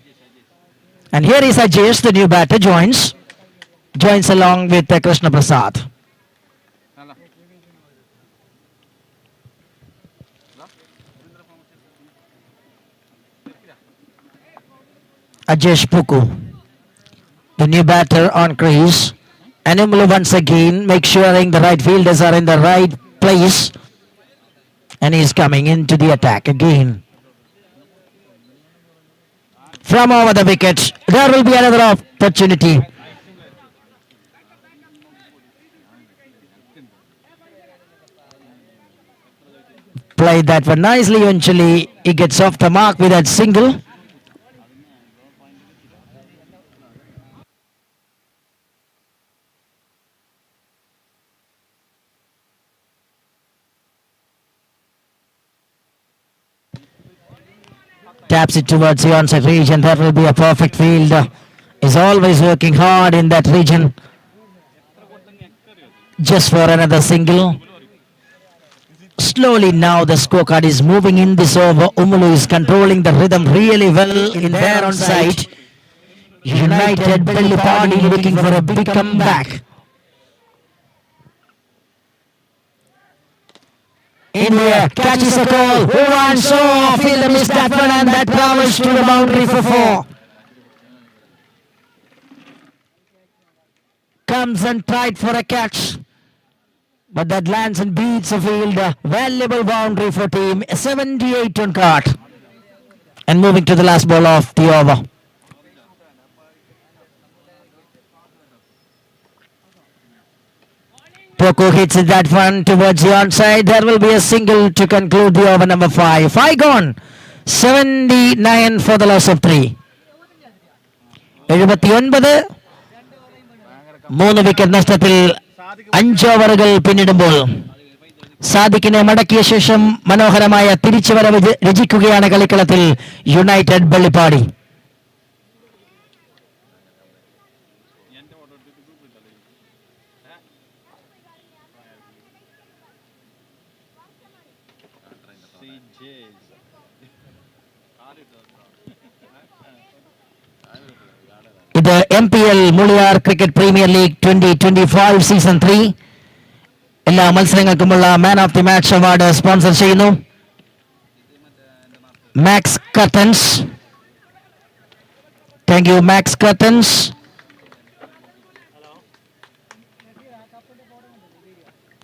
And here is Ajesh, the new batter, joins along with Krishna Prasad. Ajesh Puku, the new batter on crease. And Umulu once again make sure the right fielders are in the right place. And he's coming into the attack again. From over the wicket, there will be another opportunity. Played that one nicely. Eventually, he gets off the mark with that single. Taps it towards the onside region. That will be a perfect field. Is always working hard in that region. Just for another single. Slowly now the scorecard is moving in this over. Umulu is controlling the rhythm really well in their onside. United Belly Party looking for a big comeback. In there, catches a call, who runs off, fielder missed that one and that travels to the boundary for 4. Comes and tried for a catch, but that lands and beats the fielder. Valuable boundary for team, 78 on card. And moving to the last ball of the over. Poco hits that one towards the onside. There will be a single to conclude the over number 5. 5 gone. 79 for the loss of 3. 79. 3 wicket നഷ്ടത്തിൽ 5 ഓവറുകൾ പിന്നിടുമ്പോൾ സാദിഖിനെ മടക്കിയ ശേഷം മനോഹരമായ തിരിച്ചുവരവ് രചിക്കുകയാണ് കളിക്കളത്തിൽ United വെള്ളിപ്പാടി. ഇത് MPL MULIYAR Cricket premier League 2025 season 3 എല്ലാ മത്സരങ്ങൾക്കുമുള്ള man of the match award sponsor ചെയ്യുന്നു Max Curtains. Thank you Max Curtains.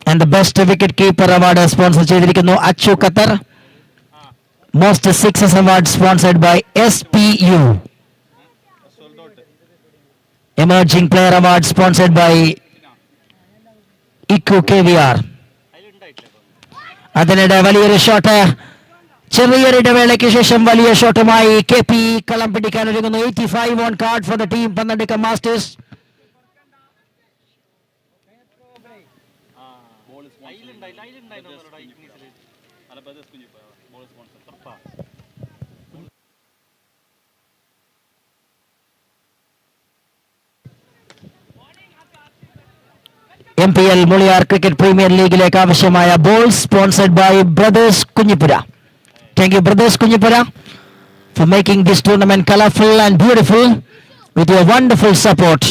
And the best wicket keeper award sponsor ചെയ്തിരിക്കുന്നു Achu Qatar. Most sixes award sponsored by SPU. Emerging Player Award sponsored by Iku KVR. അതിനിടെ വലിയൊരു shot ചെറിയൊരു ഇടവേളയ്ക്ക് ശേഷം വലിയ ഷോട്ടുമായി KP കളം പിടിക്കാൻ ഒരുങ്ങുന്നു. 85 on card for the team Panthandikkam Masters. MPL Muliyar cricket Premier ലീഗിലേക്ക് ആവശ്യമായ ball sponsored by Brothers Kunhippura. Thank you, Brothers Kunyipura, for making this tournament colorful and beautiful with your wonderful support.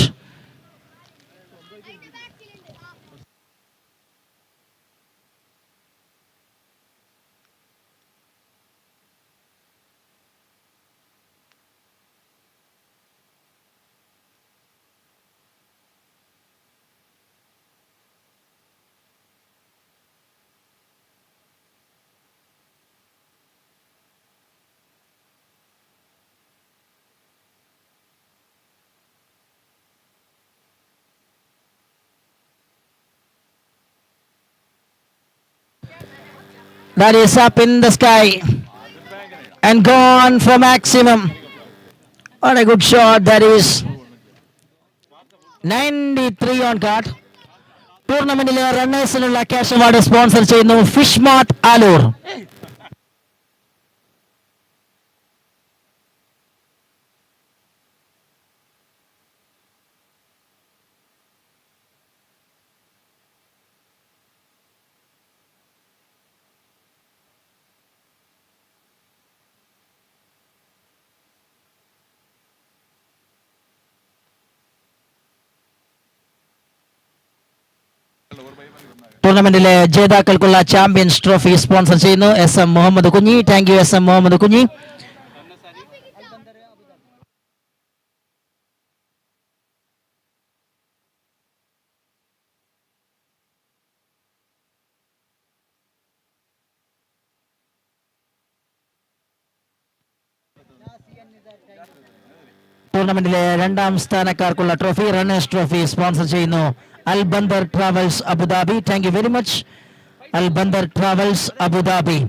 That is up in the sky and gone for maximum. What a good shot. That is 93 on card. ടൂർണമെന്റിലെ റണ്ണേഴ്സിനുള്ള cash award sponsor ചെയ്യുന്നു fish mart Alur. ടൂർണമെന്റിലെ ജേതാക്കൾക്കുള്ള champions trophy sponsor ചെയ്യുന്നു SM Muhammad കുഞ്ഞി. Thank you SM Muhammad കുഞ്ഞി. ടൂർണമെന്റിലെ രണ്ടാം സ്ഥാനക്കാർക്കുള്ള trophy runners trophy sponsor ചെയ്യുന്നു Al-Bandar Travels Abu Dhabi. Thank you very much, Al-Bandar Travels Abu Dhabi.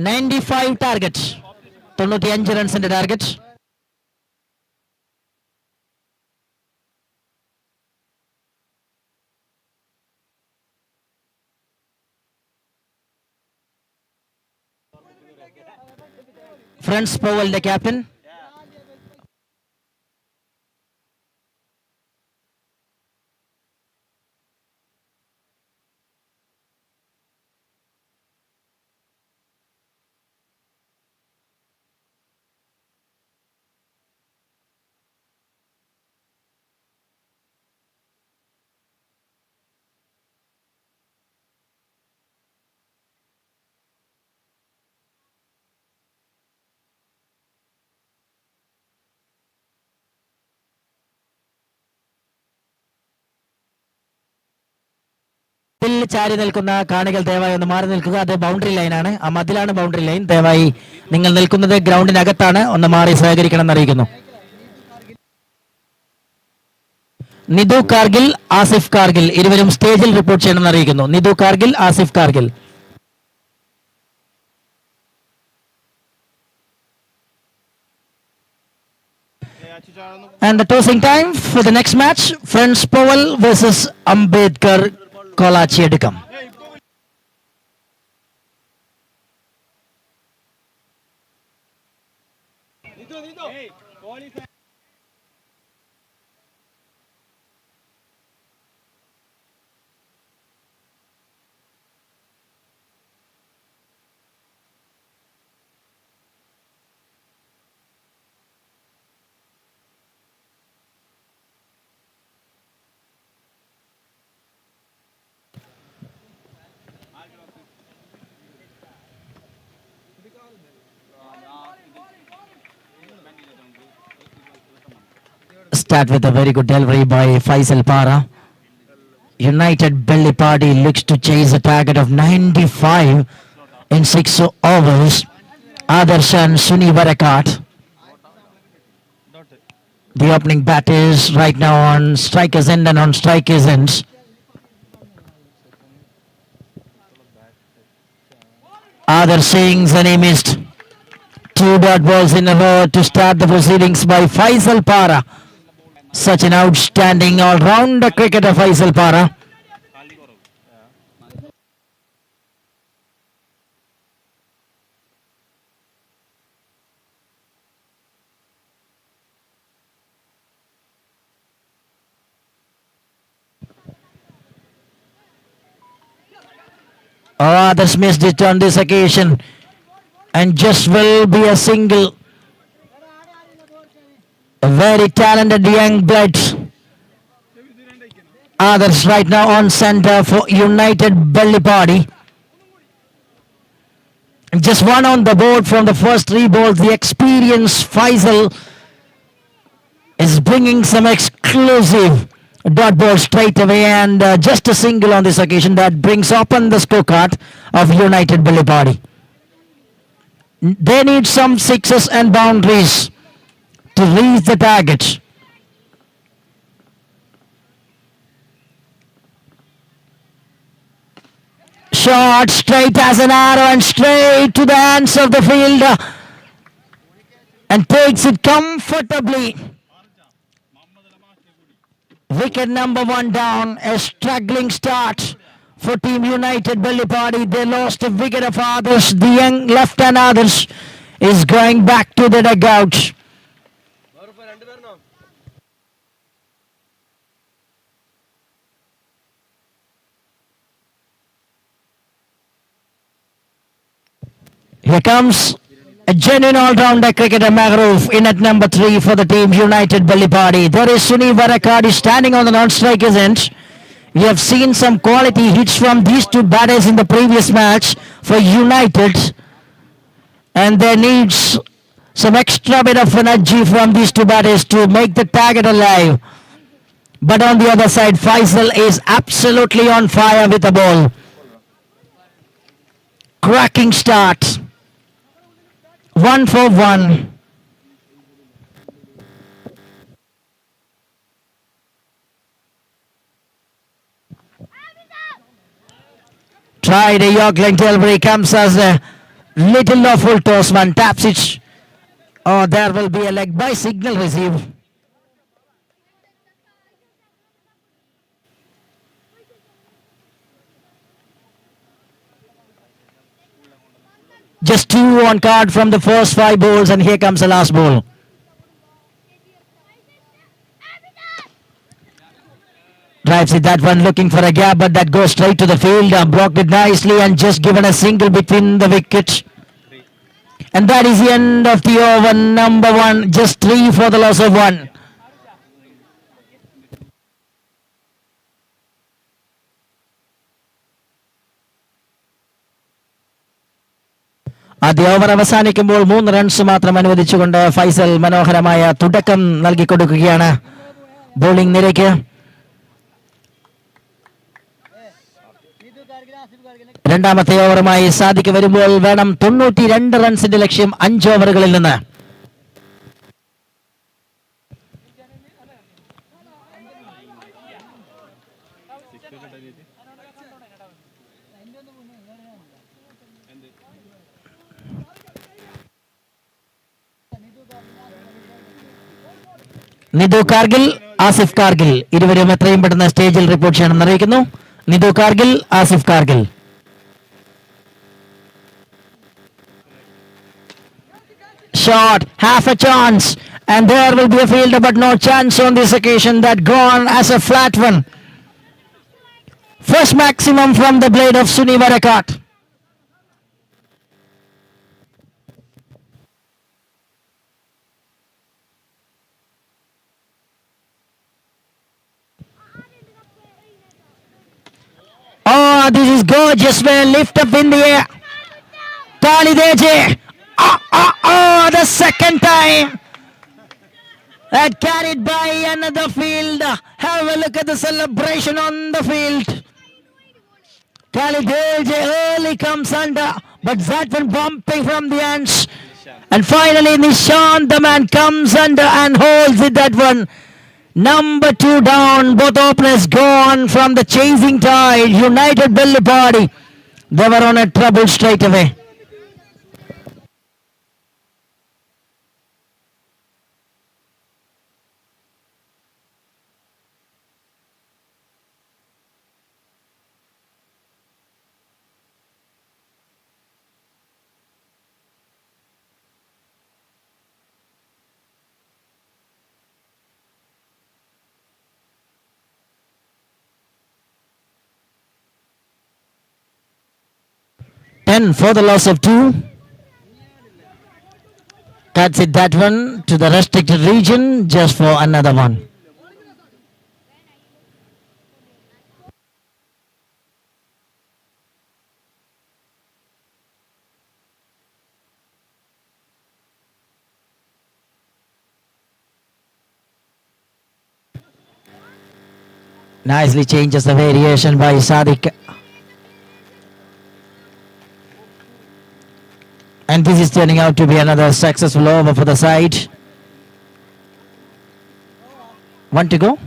$95 target, 95 റൺസിന്റെ ടാർഗറ്റ്. ഫ്രണ്ട്സ് പവലിന്റെ ക്യാപ്റ്റൻ. ചാരി നിൽക്കുന്ന കാണികൾ ദയവായി ഒന്ന് മാറി നിൽക്കുക. അത് ബൗണ്ടറി ലൈനാണ്, ആ മതിലാണ് ബൗണ്ടറി ലൈൻ. ദയവായി നിങ്ങൾ നിൽക്കുന്നത് ഗ്രൗണ്ടിനകത്താണ്, ഒന്ന് മാറി സഹകരിക്കണം എന്നറിയിക്കുന്നു. നിധു കാർഗിൽ, ആസിഫ് കാർഗിൽ ഇരുവരും സ്റ്റേജിൽ റിപ്പോർട്ട് ചെയ്യണമെന്ന് അറിയിക്കുന്നു. Nidhu Kargil, Asif Kargil. And the tossing time for the next match, Friends Powell versus Ambedkar Kolachi Edukam. start with a very good delivery by Faisal Para. United Belly Party looks to chase a target of 95 in 6 overs. Adarsh and Suni Barakat. The opening bat is right now on strikers end and on strikers ends. Adarsh Singh's and he missed. 2 dot balls in a row to start the proceedings by Faisal Para. Such an outstanding all-rounder cricketer, Faisal Para. Oh, others missed it on this occasion. And just will be a single. A very talented young blood. Others right now on center for United Belly Party. Just one on the board from the first 3 balls. The experienced Faisal is bringing some exclusive dot ball straight away, and just a single on this occasion that brings open the scorecard of United Belly Party. They need some sixes and boundaries to reach the target. Shot straight as an arrow and straight to the hands of the fielder and takes it comfortably. Wicket number 1 down, a struggling start for Team United Belly Party. They lost a wicket of others. The young left-hand others is going back to the dugout. Here comes a genuine all-rounder cricketer, Maghroof, in at number 3 for the Team United Belly Party. There is Suni Varakadi standing on the non-strikers end. We have seen some quality hits from these 2 batters in the previous match for United. And there needs some extra bit of energy from these 2 batters to make the target alive. But on the other side, Faisal is absolutely on fire with the ball. Cracking start. 1 for 1. Tried a Yorkland delivery, comes as a little lawful tossman, taps it. Oh, there will be a leg by signal receive. Just 2 on card from the first 5 balls, and here comes the last ball. Drives it, that one looking for a gap, but that goes straight to the field. Blocked it nicely and just given a single between the wickets. And that is the end of the over number 1. Just 3 for the loss of 1. ആദ്യ over അവസാനിക്കുമ്പോൾ 3 runs മാത്രം അനുവദിച്ചുകൊണ്ട് ഫൈസൽ മനോഹരമായ തുടക്കം നൽകിക്കൊടുക്കുകയാണ് bowling നിരയ്ക്ക്. രണ്ടാമത്തെ ഓവറുമായി സാദിക്ക് വരുമ്പോൾ വേണം 92 റൺസിന്റെ ലക്ഷ്യം 5 ഓവറുകളിൽ നിന്ന്. നിധു കാർഗിൽ, ആസിഫ് കാർഗിൽ ഇരുവരും എത്രയും പെട്ടെന്ന് സ്റ്റേജിൽ റിപ്പോർട്ട് ചെയ്യണമെന്ന് അറിയിക്കുന്നു. Nidhu Kargil, Asif Kargil. Shot, half a chance, and there will be a fielder, but no chance on this occasion. That gone as a flat one. First maximum from the blade of Suni Barakat. Oh, this is gorgeous. Well, lift up in the air. Tali Deje. Oh, the second time. And carried by another field. Have a look at the celebration on the field. Khalid early comes under, but Zatman bumping from the ends. And finally, Nishan, the man, comes under and holds it, that one. Number 2 down, both openers gone from the chasing tide. United Belly Party. They were on a trouble straight away. Ten for the loss of 2. Cuts it, that one, to the restricted region just for another one. Nicely changes the variation by Sadiq. And this is turning out to be another successful over for the side. 1 to go.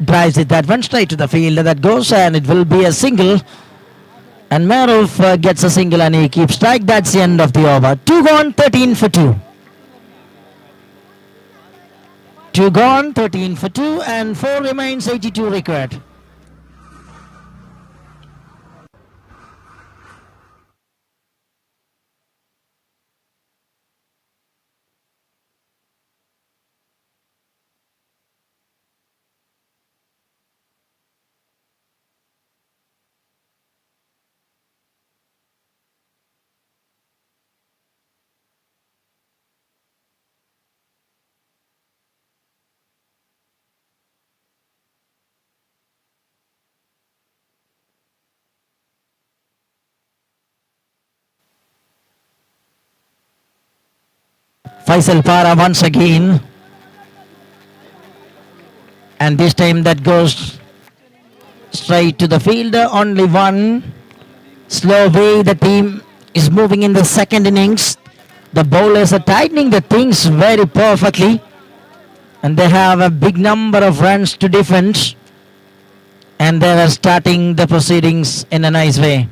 Drives it, that one, straight to the field. That goes, and it will be a single. And Maruf gets a single and he keeps strike. That's the end of the over. 2 gone, 13 for 2. 2 gone, 13 for 2, and 4 remains, 82 required. Faisal Para once again. And this time that goes straight to the fielder. Only one. Slow way the team is moving in the second innings. The bowlers are tightening the things very perfectly. And they have a big number of runs to defend. And they are starting the proceedings in a nice way.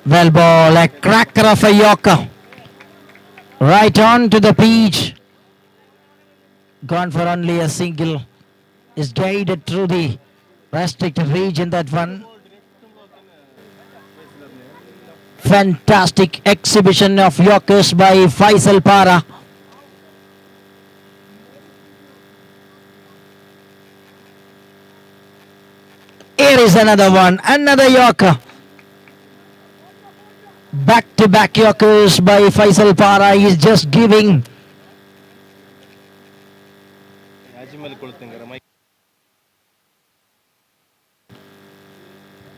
Well ball, a cracker of a Yorker. Right on to the pitch. Gone for only a single. Is guided through the restricted region, that one. Fantastic exhibition of Yorkers by Faisal Para. Here is another one, another Yorker. Back-to-back Yorkers by Faisal Para. He is just giving.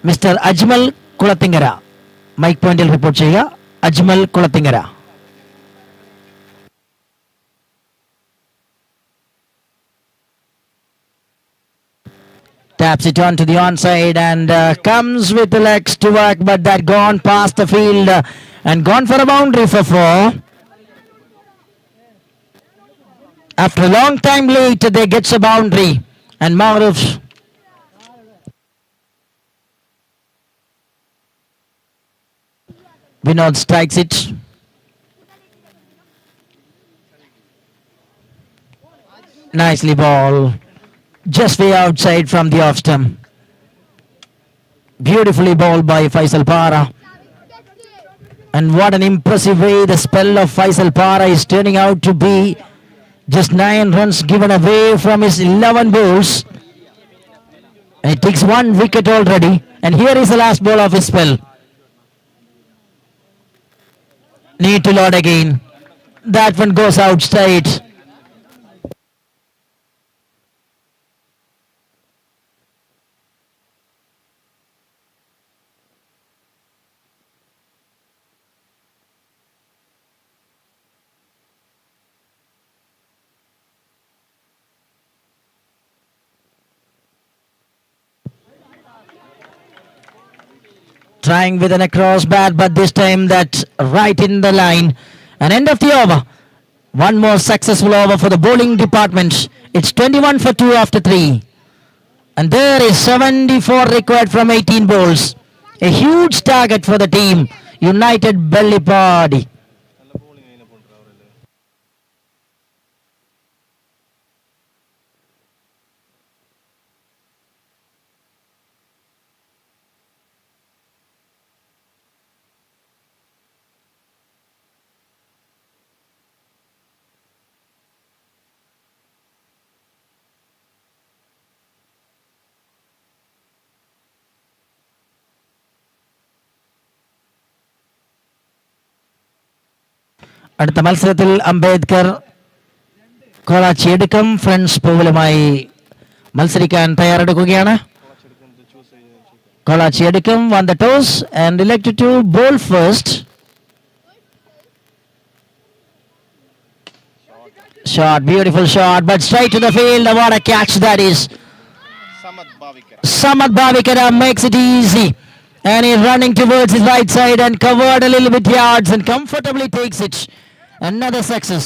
Mr. Ajmal Kulathingara. Mike Pointil report cheyga. Ajmal Kulathingara. Taps it on to the onside and comes with the legs to work, but that gone past the field and gone for a boundary for 4. After a long time late, they gets a boundary, and Maruf Vinod strikes it. Nicely ball. Just way outside from the off stump. Beautifully bowled by Faisal Para. And what an impressive way the spell of Faisal Para is turning out to be. Just 9 runs given away from his 11 bowls. And he takes 1 wicket already. And here is the last ball of his spell. Need to load again. That one goes out straight. Trying with an across bat, but this time that right in the line. And end of the over. One more successful over for the bowling department. It's 21 for 2 after 3. And there is 74 required from 18 balls. A huge target for the team. United Bellipadi. நல்ல bowling line போட்டுறா அவரு. അടുത്ത മത്സരത്തിൽ അംബേദ്കർ കൊളാച്ചി എടുക്കും. Friends പൂവലുമായി മത്സരിക്കാൻ തയ്യാറെടുക്കുകയാണ്. കൊളാച്ചി എടുക്കും. won the toss and elected to bowl first. Shot, beautiful shot, but straight to the field. What a catch that is. Samad Bhavikara makes it easy. And he's running towards his right side and covered a little bit yards and comfortably takes it. Another success.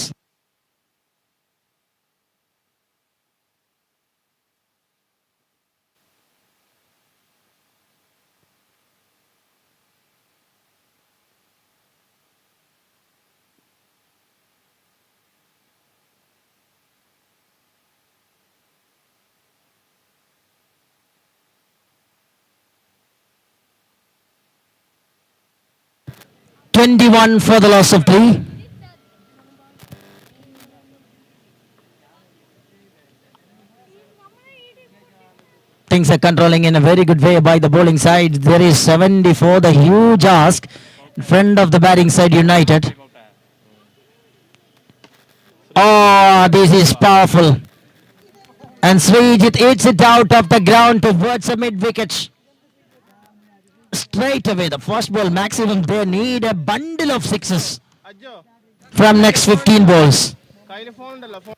"21 for the loss of 3. Things are controlling in a very good way by the bowling side. There is 74, the huge ask in front of the batting side United. Oh, this is powerful. And Srijit hits it out of the ground towards the mid-wicket. Straight away, the first ball maximum. They need a bundle of sixes അജ്ജോ from next 15 balls. കയ്യിൽ phone ഉണ്ടല്ലോ phone.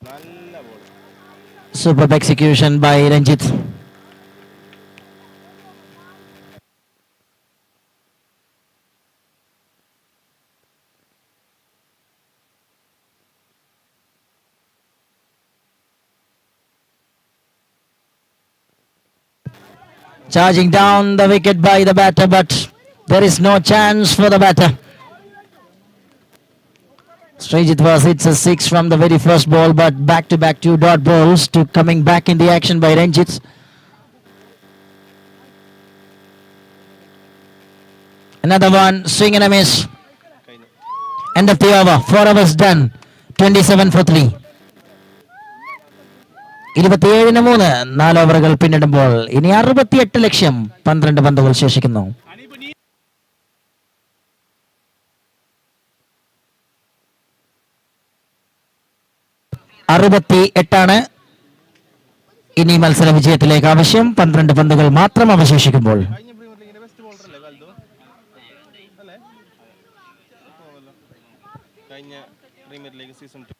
നല്ല ball. Superb execution by Ranjit. Charging down the wicket by the batter, but there is no chance for the batter. Srijit was hits a 6 from the very first ball, but back-to-back 2 dot balls to coming back in the action by Ranjit. Another one, swing and a miss. കഴിഞ്ഞു. End of the over. 4 overs done. 27 for 3. 27-3 4 ഓവറുകൾ പിന്നിടുമ്പോൾ ഇനി 68 ലക്ഷ്യം 12 പന്തുകൾ ശേഷിക്കുന്നു. 68 ഇനി മത്സര വിജയത്തിലേക്ക് ആവശ്യം. 12 പന്തുകൾ മാത്രം അവശേഷിക്കുമ്പോൾ കഴിഞ്ഞ പ്രീമിയർ ലീഗിന്റെ ബെസ്റ്റ് ബോളർ അല്ലേ കാൽദോ അല്ലേ? ഓവല്ലോ. കഴിഞ്ഞ premier league season 2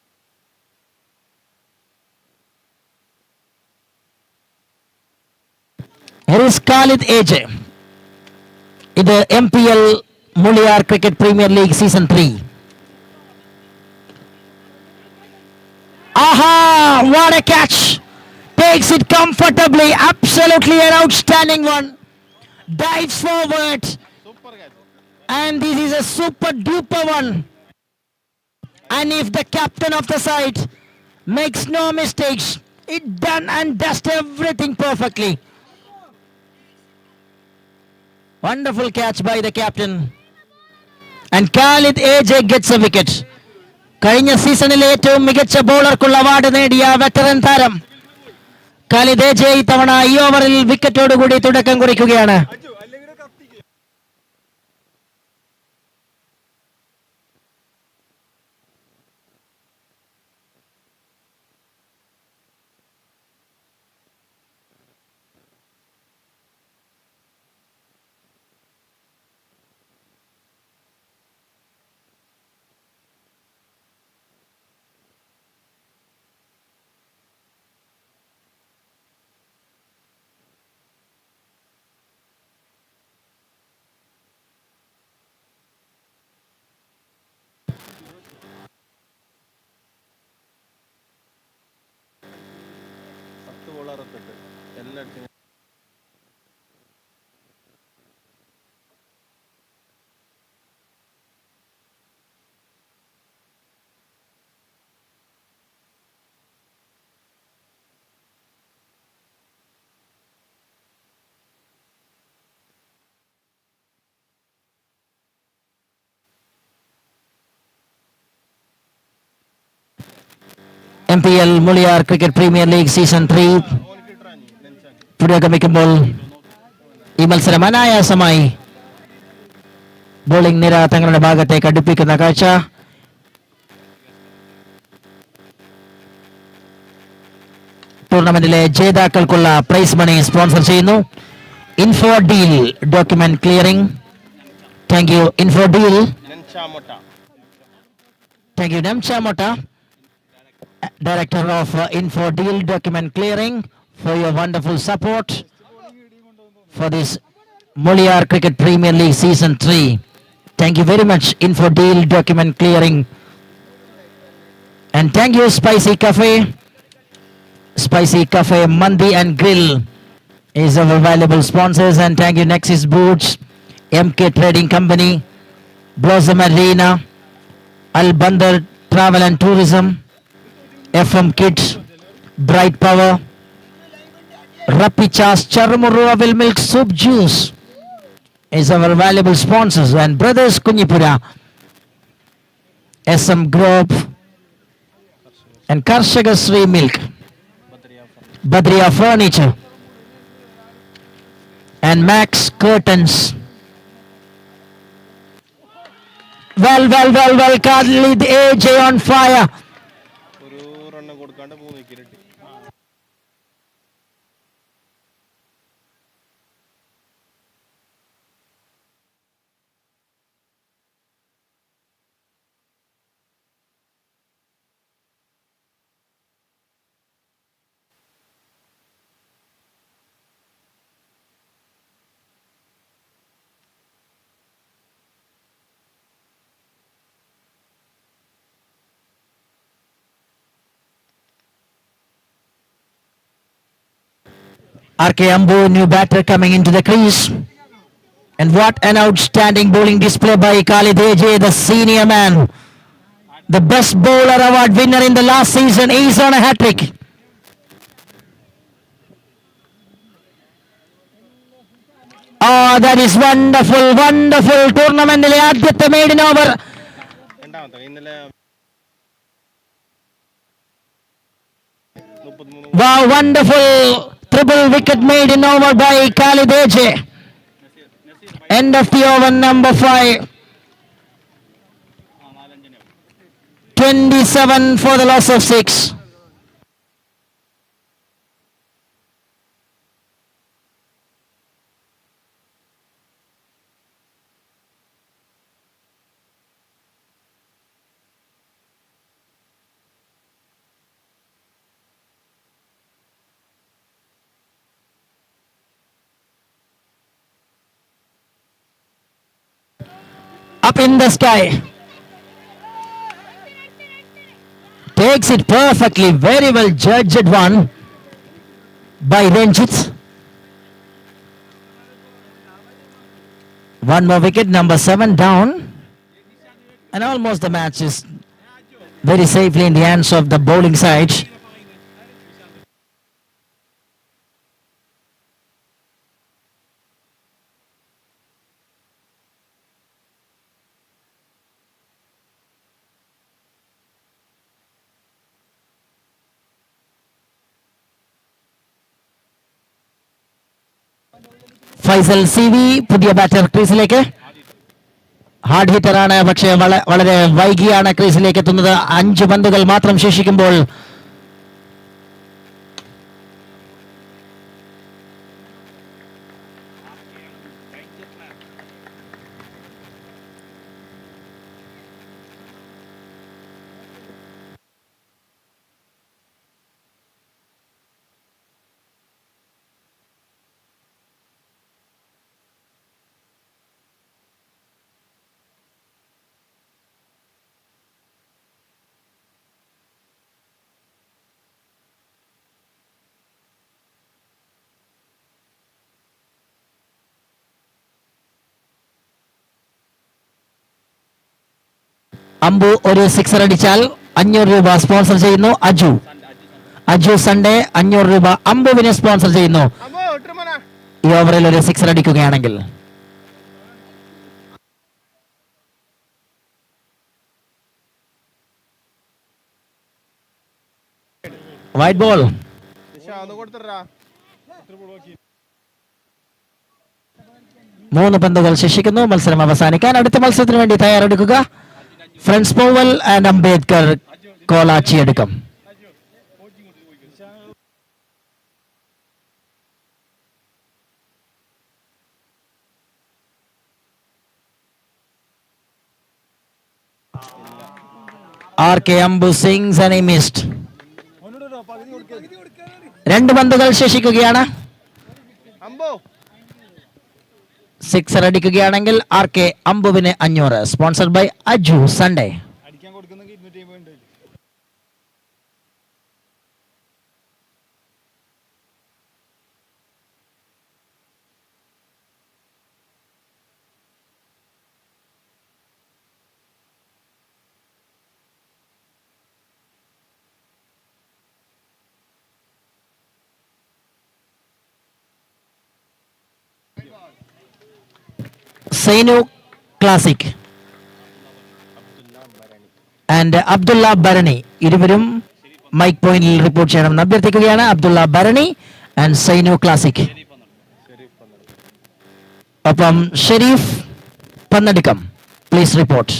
Here is Khalid AJ. ഇത് MPL MULIYAR Cricket Premier League Season 3. Aha! What a catch! Takes it comfortably. Absolutely an outstanding one. Dives forward. Super catch. And this is a super duper one. And if the captain of the side makes no mistakes, it done and does everything perfectly. Wonderful catch by the captain. And Khalid AJ gets a wicket. കഴിഞ്ഞ സീസണിൽ ഏറ്റവും മികച്ച ബോളർക്കുള്ള award നേടിയ veteran താരം Khalid AJ ഇത്തവണ ഈ ഓവറിൽ വിക്കറ്റോടുകൂടി തുടക്കം കുറിക്കുകയാണ്. പത്ത് ബോൾ 68 എല്ലാം അടിച്ച് MPL MULIYAR Cricket Premier League Season 3 പുരോഗമിക്കുമ്പോൾ ഈ മത്സരം അനായാസമായി ബോളിംഗ് നിര തങ്ങളുടെ ഭാഗത്തേക്ക് അടുപ്പിക്കുന്ന കാഴ്ച. ടൂർണമെന്റിലെ ജേതാക്കൾക്കുള്ള പ്രൈസ് മണി സ്പോൺസർ ചെയ്യുന്നു info deal document clearing. Thank you info deal. Thank you Nemcha Mota, Director of Info Deal Document Clearing, for your wonderful support for this MULIYAR Cricket Premier League Season 3. Thank you very much, Info Deal Document Clearing. And thank you, Spicy Cafe. Spicy Cafe Mandi and Grill is our valuable sponsors. And thank you, Nexus Boots, MK Trading Company, Blossom Arena, Al Bandar Travel and Tourism, FM Kids, Bright Power, Rapichas Charmuru Avil Milk Soup Juice is our valuable sponsors. And Brothers Kunyipura, SM Group, and Karshaga Sri Milk, Badriya Furniture, and Max Curtains. Well, Khalid AJ on fire. ഒരു റണ്ണം കൊടുക്കാണ്ട് 3 wicket. RK Ambu, new batter coming into the crease. And what an outstanding bowling display by Khalid AJ, the senior man. The best bowler award winner in the last season is on a hat-trick. Oh, that is wonderful. ടൂർണമെന്റിലെ ആദ്യത്തെ maiden over. രണ്ടാമത്തെ ഇന്നലെ 33 Wow, wonderful triple wicket maiden over by Khalid AJ. End of the over, number 5. 27 for the loss of 6. Up in the sky. Takes it perfectly, very well judged one by Ranjit. One more wicket, number 7 down. And almost the match is very safely in the hands of the bowling side. Faisal C V പുതിയ batter ക്രീസിലേക്ക്. Hard hitter ആണ്, പക്ഷേ വളരെ വൈകിയാണ് ക്രീസിലേക്ക് എത്തുന്നത്. 5 പന്തുകൾ മാത്രം ശേഷിക്കുമ്പോൾ അമ്പു ഒരു സിക്സർ അടിച്ചാൽ 500 രൂപ സ്പോൺസർ ചെയ്യുന്നു അജു സൺഡേ. 500 രൂപ അമ്പുവിനെ സ്പോൺസർ ചെയ്യുന്നു ഈ ഓവറിൽ ഒരു സിക്സർ അടിക്കുകയാണെങ്കിൽ. White ball. 3 പന്തുകൾ ശേഷിക്കുന്നു മത്സരം അവസാനിക്കാൻ. അടുത്ത മത്സരത്തിന് വേണ്ടി തയ്യാറെടുക്കുക. Friends Poval and Ambedkar Kolachi Adukkam. RK Ambu sings and he missed. 2 പന്തുകൾ ശേഷിക്കുകയാണ്. സിക്സർ അടിക്കുകയാണെങ്കിൽ RK അമ്പുവിന് 500. Sponsored by Aju Sunday. Sainu Classic and Abdulla Bharani ഇരുവരും മൈക്ക് പോയിന്റിൽ റിപ്പോർട്ട് ചെയ്യണമെന്ന് അഭ്യർത്ഥിക്കുകയാണ്. Abdulla Bharani and Sainu Classic. ഒപ്പം Sharif Pannadukkam, please report.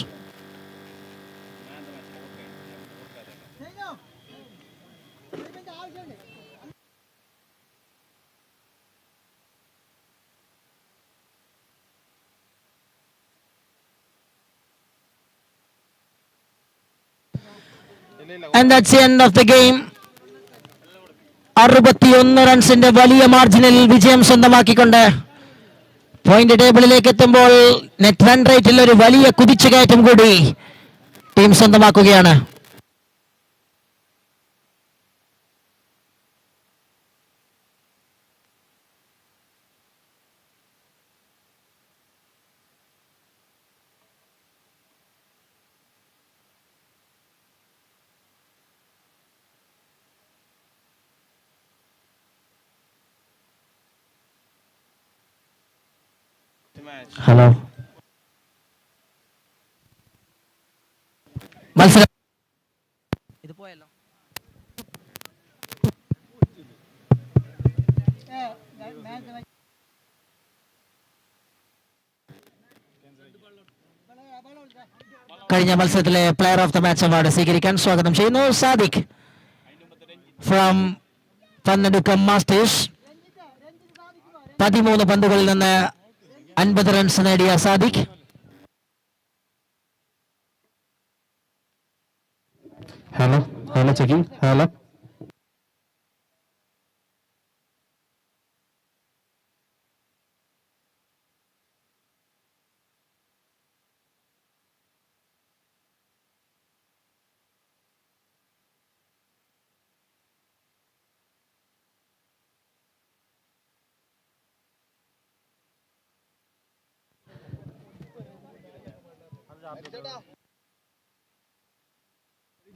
And that's the end of the game. 61 റൺസിന്റെ വലിയ മാർജിനിൽ വിജയം സ്വന്തമാക്കിക്കൊണ്ട് പോയിന്റ് ടേബിളിലേക്ക് എത്തുമ്പോൾ നെറ്റ് റൺ റേറ്റിൽ ഒരു വലിയ കുതിച്ചുകയറ്റം കൂടി ടീം സ്വന്തമാക്കുകയാണ്. ഹലോ, മത്സരം ഇത് പോയല്ലോ. കഴിഞ്ഞ മത്സരത്തിലെ player of the match award സ്വീകരിക്കാൻ സ്വാഗതം ചെയ്യുന്നു സാദിഖ് ഫ്രം പന്നടുക്കം മാസ്റ്റേഴ്സ്. 13 പന്തുകളിൽ നിന്ന് 50 റൺസ് നേടിയ Sadiq. Hello checking. Hello,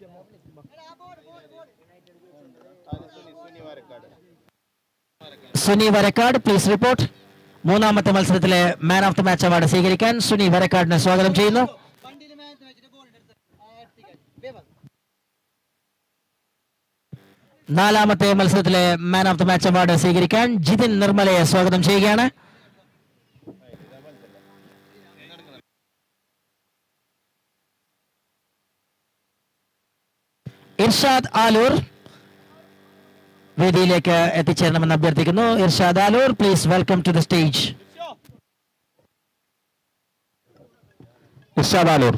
Suni Varakkad. Suni Varakkad please report. മൂന്നാമത്തെ മത്സരത്തിലെ man of the match award സ്വീകരിക്കാൻ സുനി വരക്കാടിനെ സ്വാഗതം ചെയ്യുന്നു. നാലാമത്തെ മത്സരത്തിലെ man of the match award സ്വീകരിക്കാൻ ജിതിൻ നിർമ്മലയെ സ്വാഗതം ചെയ്യുകയാണ്. ഇർഷാദ് ആലൂർ വേദിയിലേക്ക് എത്തിച്ചേരണമെന്ന് അഭ്യർത്ഥിക്കുന്നു. Irshad Alur please welcome to the stage. Irshad Alur.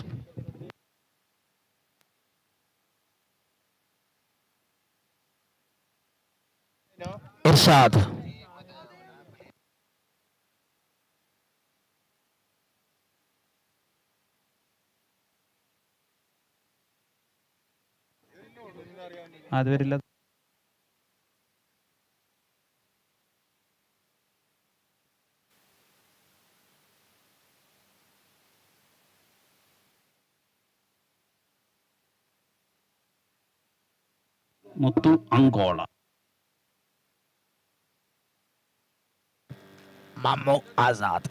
Irshad അത് വരില്ല. മുത്തു അങ്കോള. മമ്മു ആസാദ്.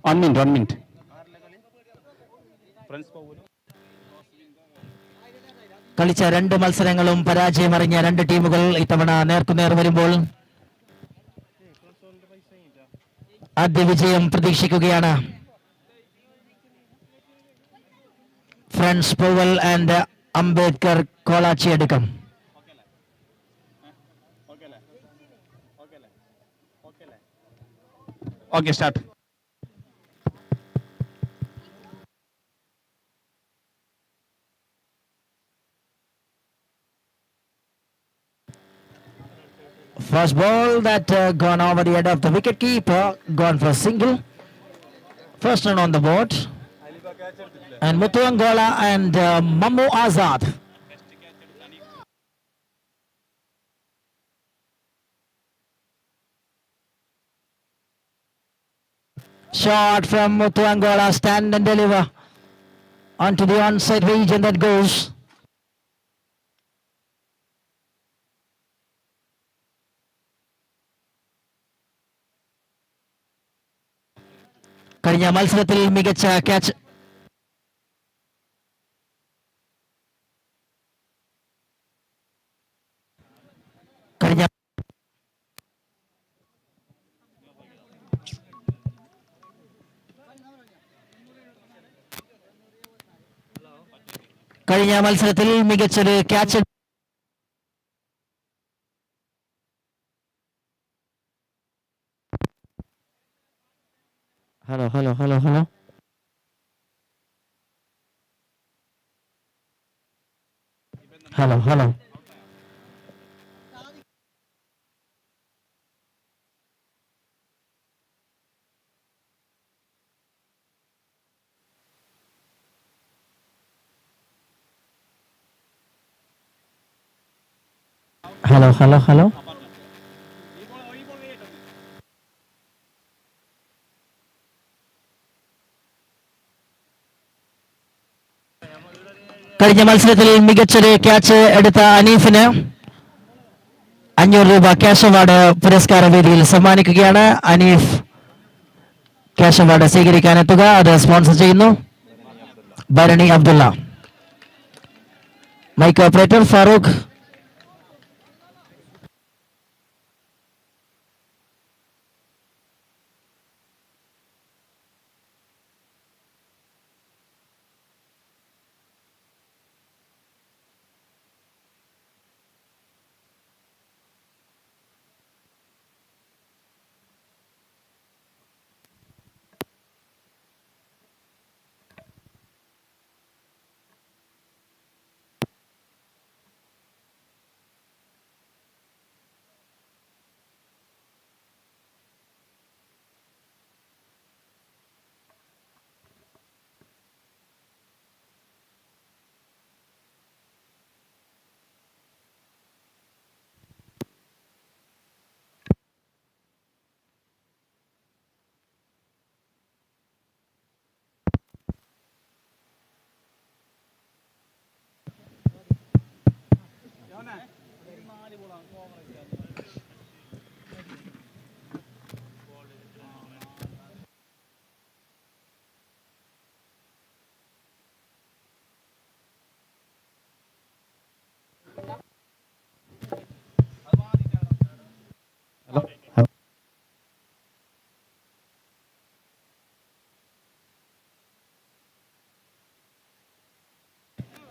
One minute. കളിച്ച രണ്ട് മത്സരങ്ങളും പരാജയമറിഞ്ഞ രണ്ട് ടീമുകൾ ഇത്തവണ നേർക്കുനേർ വരുമ്പോൾ ആദ്യ വിജയം പ്രതീക്ഷിക്കുകയാണ്. Friends Pooval and Ambedkar Kolachi Adukkam. Okay start. First ball that gone over the head of the wicket keeper, gone for a single. First run on the board. And Muthu Angola and Mammu Azad. Shot from Muthu Angola, stand and deliver onto the onside region that goes. കഴിഞ്ഞ മത്സരത്തിൽ മികച്ച catch കഴിഞ്ഞ മത്സരത്തിൽ മികച്ചൊരു catch hello hello hello hello hello hello hello hello hello കഴിഞ്ഞ മത്സരത്തിൽ മികച്ചൊരു catch എടുത്ത അനീഫിന് 500 രൂപ ക്യാഷ് അവാർഡ് പുരസ്കാര വേദിയിൽ സമ്മാനിക്കുകയാണ്. അനീഫ് ക്യാഷ് അവാർഡ് സ്വീകരിക്കാനെത്തുക. അത് സ്പോൺസർ ചെയ്യുന്നു Bharani Abdulla. Mike operator Farooq. Hello.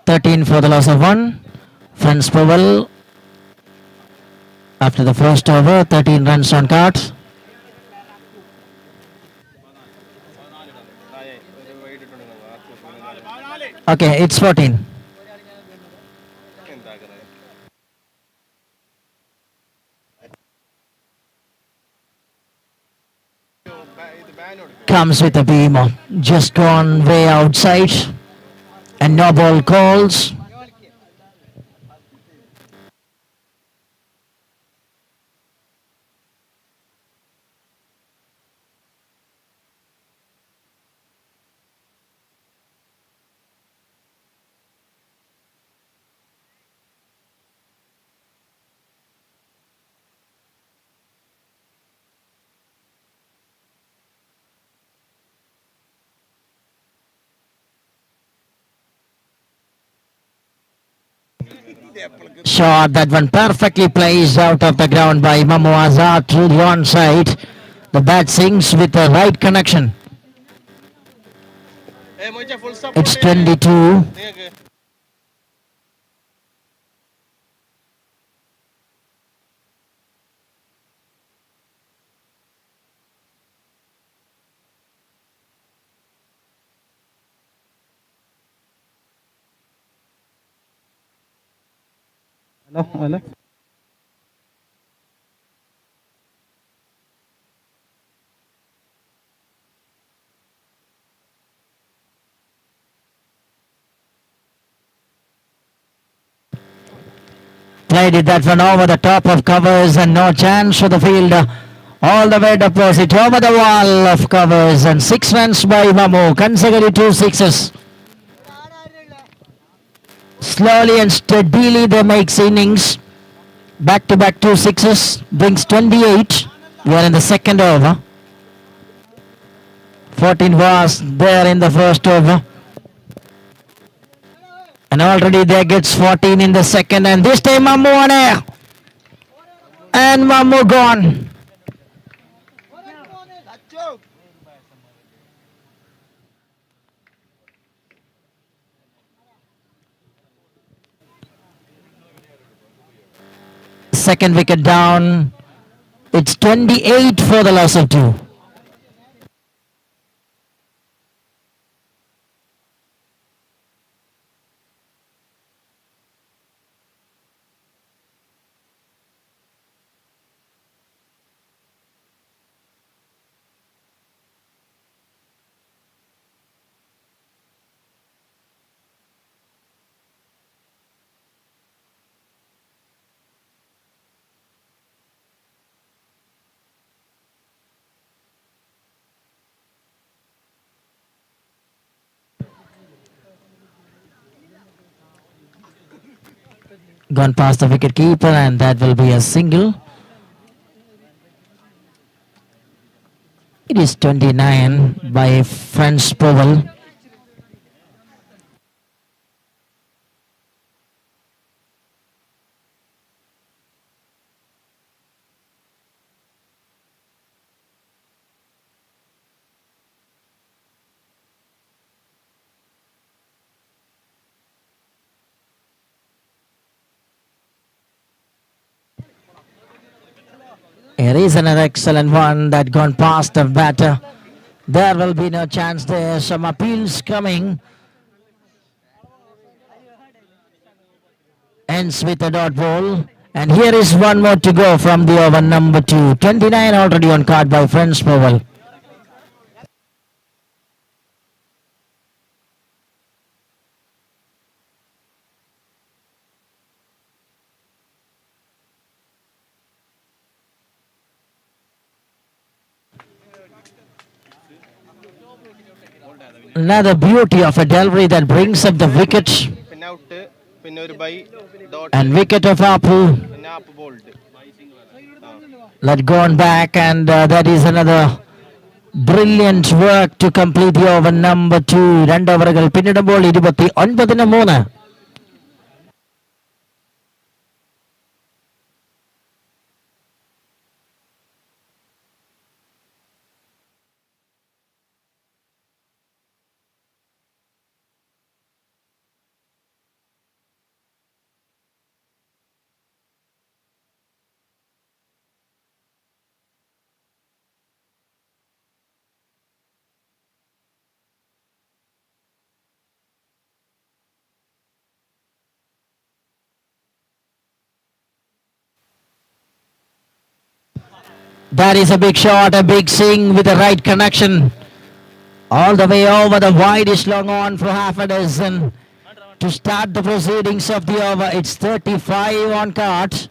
13 for the loss of 1. Friends Powell after the first over, 13 runs on cards. Okay, it's 14. Comes with a beam, just gone way outside, and no ball calls. Shot, that one perfectly placed out of the ground by Mamu Azad through the onside. The bat sinks with the right connection. It's 22. Hello. Played it that one over the top of covers and no chance for the fielder. All the way deposit over the wall of covers and 6 runs by Mamu. Consecutive 2 sixes. Slowly and steadily they make innings. Back to back 2 sixes brings 28. We are in the second over. 14 was there in the first over. And already there gets 14 in the second, and this time Mamu on air. And Mamu gone. Second wicket down. It's 28 for the loss of 2. Gone past the wicket keeper, and that will be a single. It is 29 by Franz Powell. Here is another excellent one that gone past the batter. There will be no chance there. Some appeals coming. Ends with a dot ball. And here is one more to go from the over number 2. 29 already on card by Franz Powell. Another beauty of a delivery that brings up the wicket. പിന്നെ out പിന്നെ ഒരു bye dot And wicket of Apu. പിന്നെ Apu bowled. Let gone back, and that is another brilliant work to complete the over number 2. 2 ഓവറുകൾ പിന്നിടുമ്പോൾ 29-3. That is a big shot, a big swing with the right connection. All the way over the widest long on for half a dozen to start the proceedings of the over. It's 35 on card.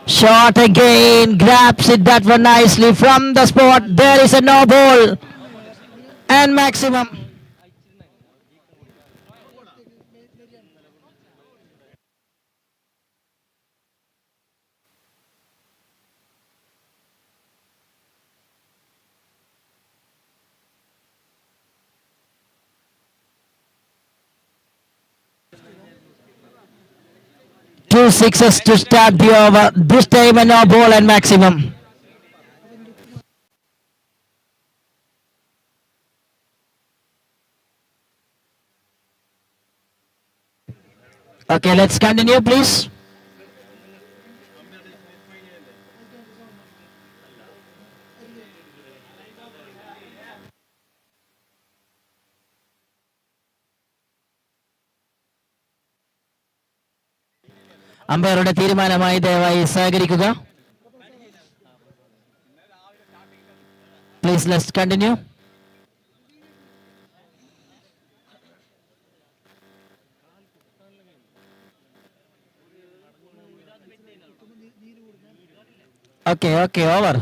Shot again, grabs it that one nicely from the spot. There is a no ball and maximum. Two sixes to start the over. This time a no ball and maximum. Okay, let's continue, please. അമ്പയറുടെ തീരുമാനമായി ദയവായി സഹകരിക്കുക. Please, let's continue. Okay, over.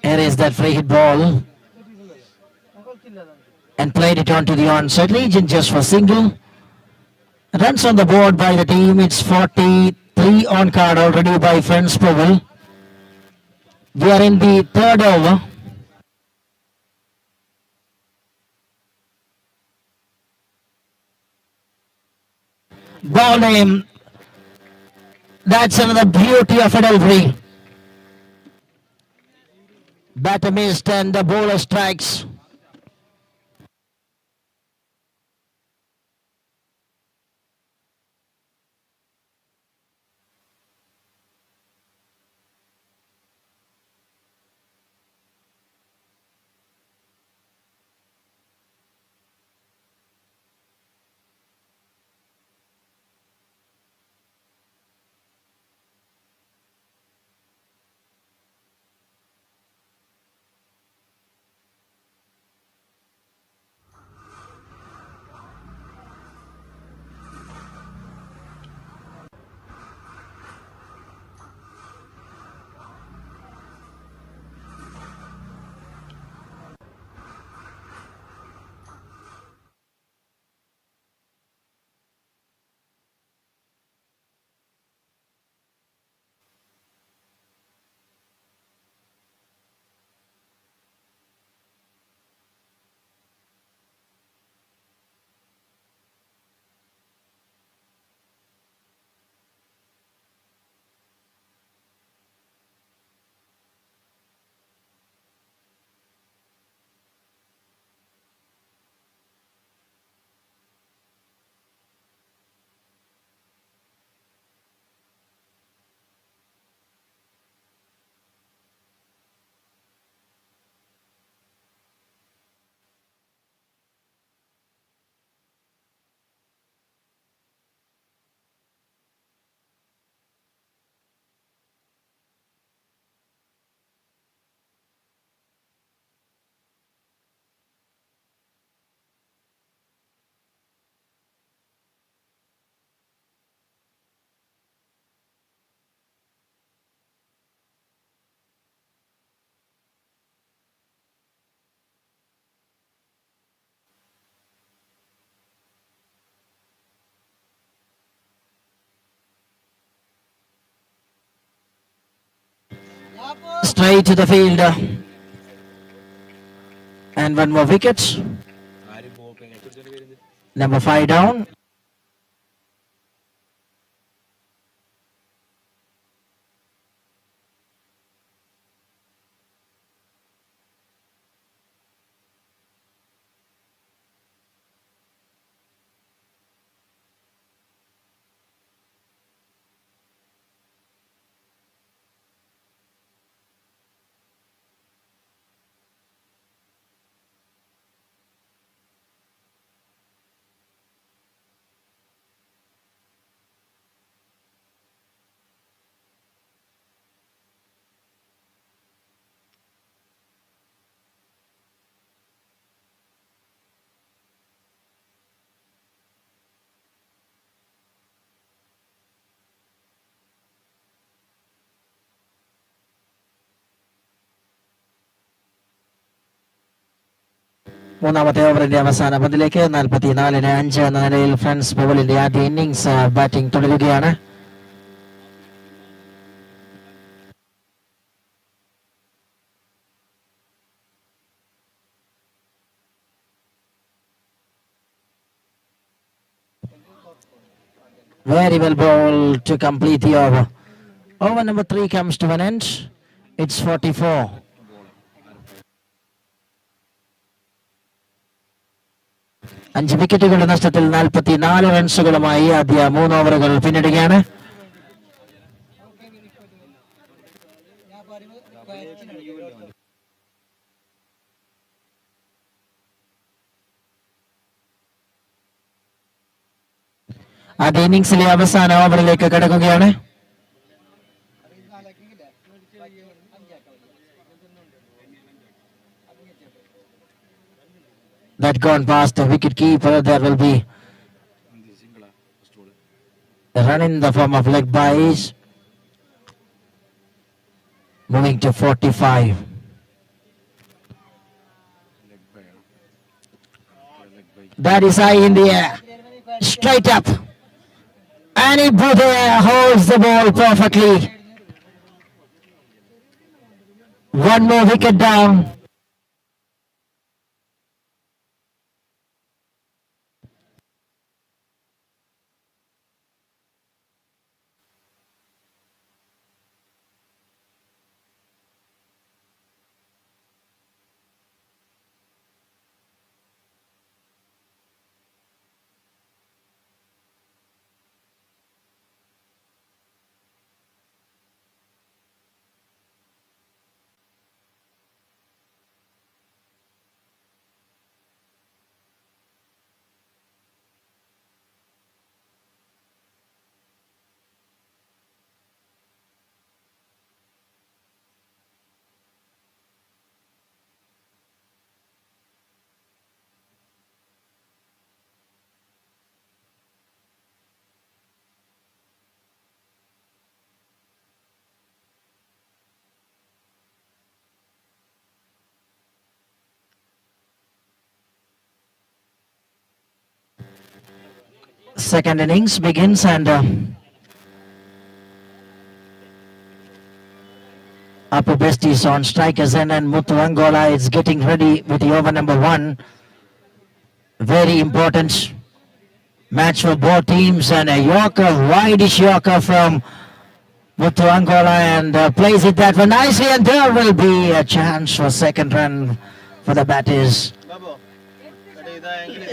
Here is that free hit ball and played it onto the onside region just for single. Runs on the board by the team. It's 43 on card already by Friends Powell. We are in the third over. Ball name. That's another beauty of a delivery. Batter missed and the bowler strikes. straight to the field. And one more wicket. Number 5 down. മൂന്നാമത്തെ ഓവറിന്റെ അവസാന പന്തിലേക്ക് 44-5 എന്ന നിലയിൽ friends ബോളിന്റെ ആദ്യ innings batting തുടരുകയാണ്. Very well bowled to complete the over. Over number 3 comes to an end. It's 44. അഞ്ച് വിക്കറ്റുകളുടെ നഷ്ടത്തിൽ 44 റൺസുകളുമായി ആദ്യ 3 ഓവറുകൾ പിന്നിടുകയാണ്. ആദ്യ ഇന്നിംഗ്സിലെ അവസാന ഓവറിലേക്ക് കടക്കുകയാണ്. That gone past the wicket keeper. There will be a run in the form of leg byes. Moving to 45. That is high in the air. Straight up. And he holds the ball perfectly. One more wicket down. Second innings begins and Upper Best is on strikers end and Muthu Angola is getting ready with the over number 1. Very important match for both teams and a Yorker, wideish Yorker from Muthu Angola and plays it that one nicely and there will be a chance for second run for the batters.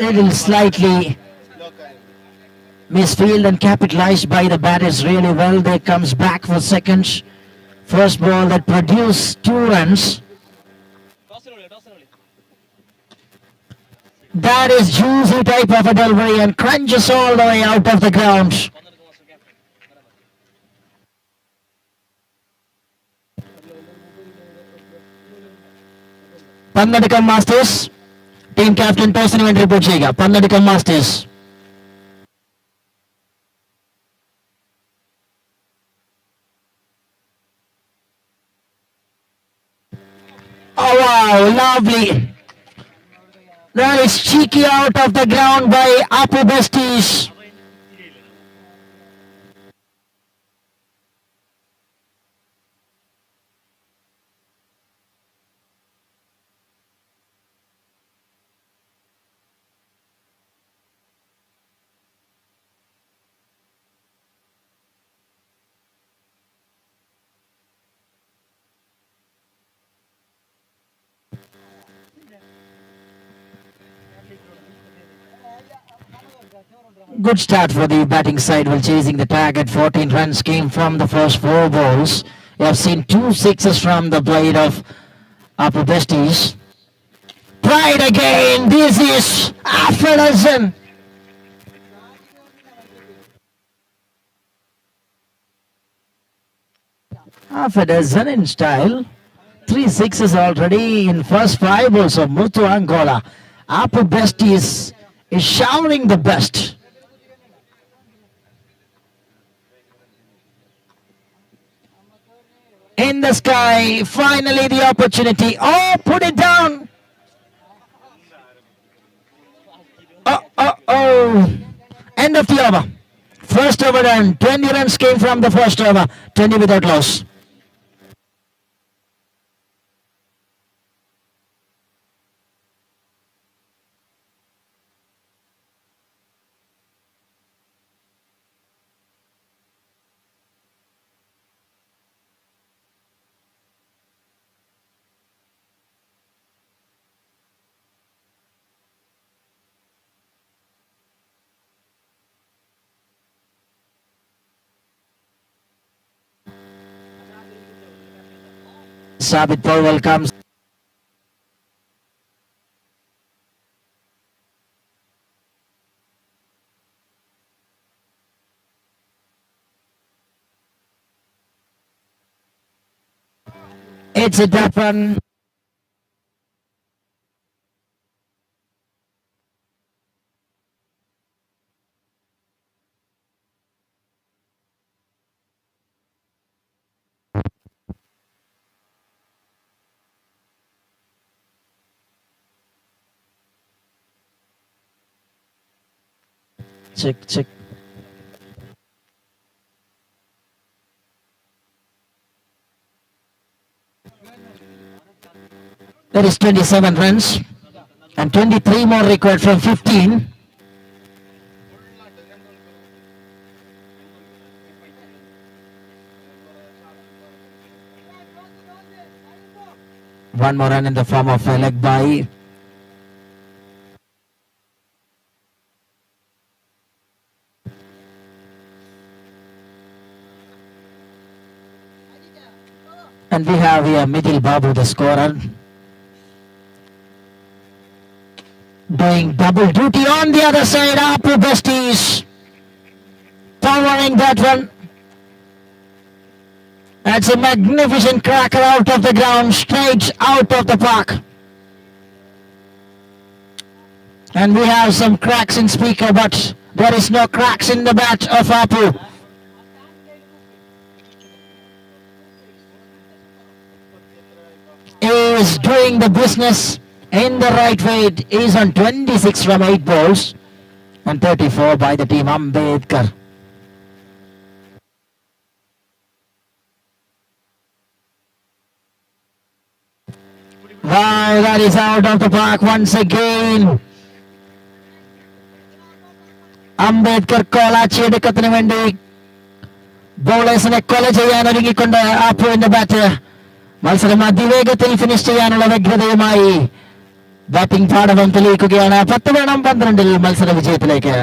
It will slightly misfield and capitalized by the batters really well. They comes back for seconds. First ball that produced 2 runs. That is juicy type of a delivery and crunches all the way out of the ground. Pannadikam Masters. Team captain toss nu report cheyega. Pannadikam Masters. Oh wow, lovely. That is cheeky out of the ground by Apu Besties. Good start for the batting side while chasing the target. 14 runs came from the first 4 balls. You have seen 2 sixes from the blade of Upper Besties. Tried again. This is Affedison. Affedison in style. 3 sixes already in first 5 balls of Muthu Angola. Upper Besties is showering the best. In the sky, finally the opportunity. Oh, put it down. Oh. End of the over. First over done. 20 runs came from the first over. 20 without loss. Sabit Powell comes. It's a dead run. Check. That is 27 runs and 23 more required from 15. One more run in the form of a leg by. And we have here Midil Babu, the scorer, doing double duty on the other side. Upper Besties powering that one. That's a magnificent cracker out of the ground, straight out of the park. And we have some cracks in speaker, but there is no cracks in the bat of Apu. Is doing the business in the right way. It is on 26 from 8 balls and 34 by the team Ambedkar. Wow, that is out of the park once again. Ambedkar കോളാച്ചിയെടുക്കത്തിന് വേണ്ടി ബോളേഴ്സിനെ കൊല ചെയ്യാൻ ഒരുങ്ങിക്കൊണ്ട് ആപ്പുവിന്റെ bat മത്സരം അതിവേഗത്തിൽ finish ചെയ്യാനുള്ള വ്യഗ്രതയുമായി batting പാടവം തെളിയിക്കുകയാണ്. 10 വേണം 12 മത്സര വിജയത്തിലേക്ക്.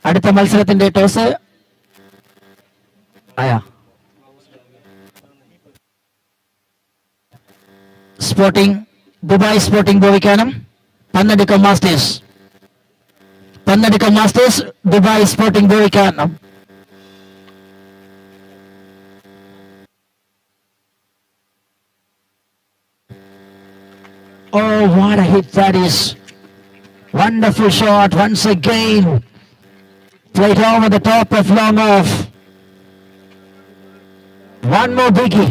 അടുത്ത മത്സരത്തിന്റെ ടോസ് സ്പോർട്ടിംഗ് ദുബായ് സ്പോർട്ടിംഗ് ഭവിക്കാനും പന്നടുക്കം മാസ്റ്റേഴ്സ് ദുബായ് സ്പോർട്ടിംഗ് ഭവിക്കാനും. Oh, what a hit that is. Wonderful shot once again. Played over the top of long off. One more biggie.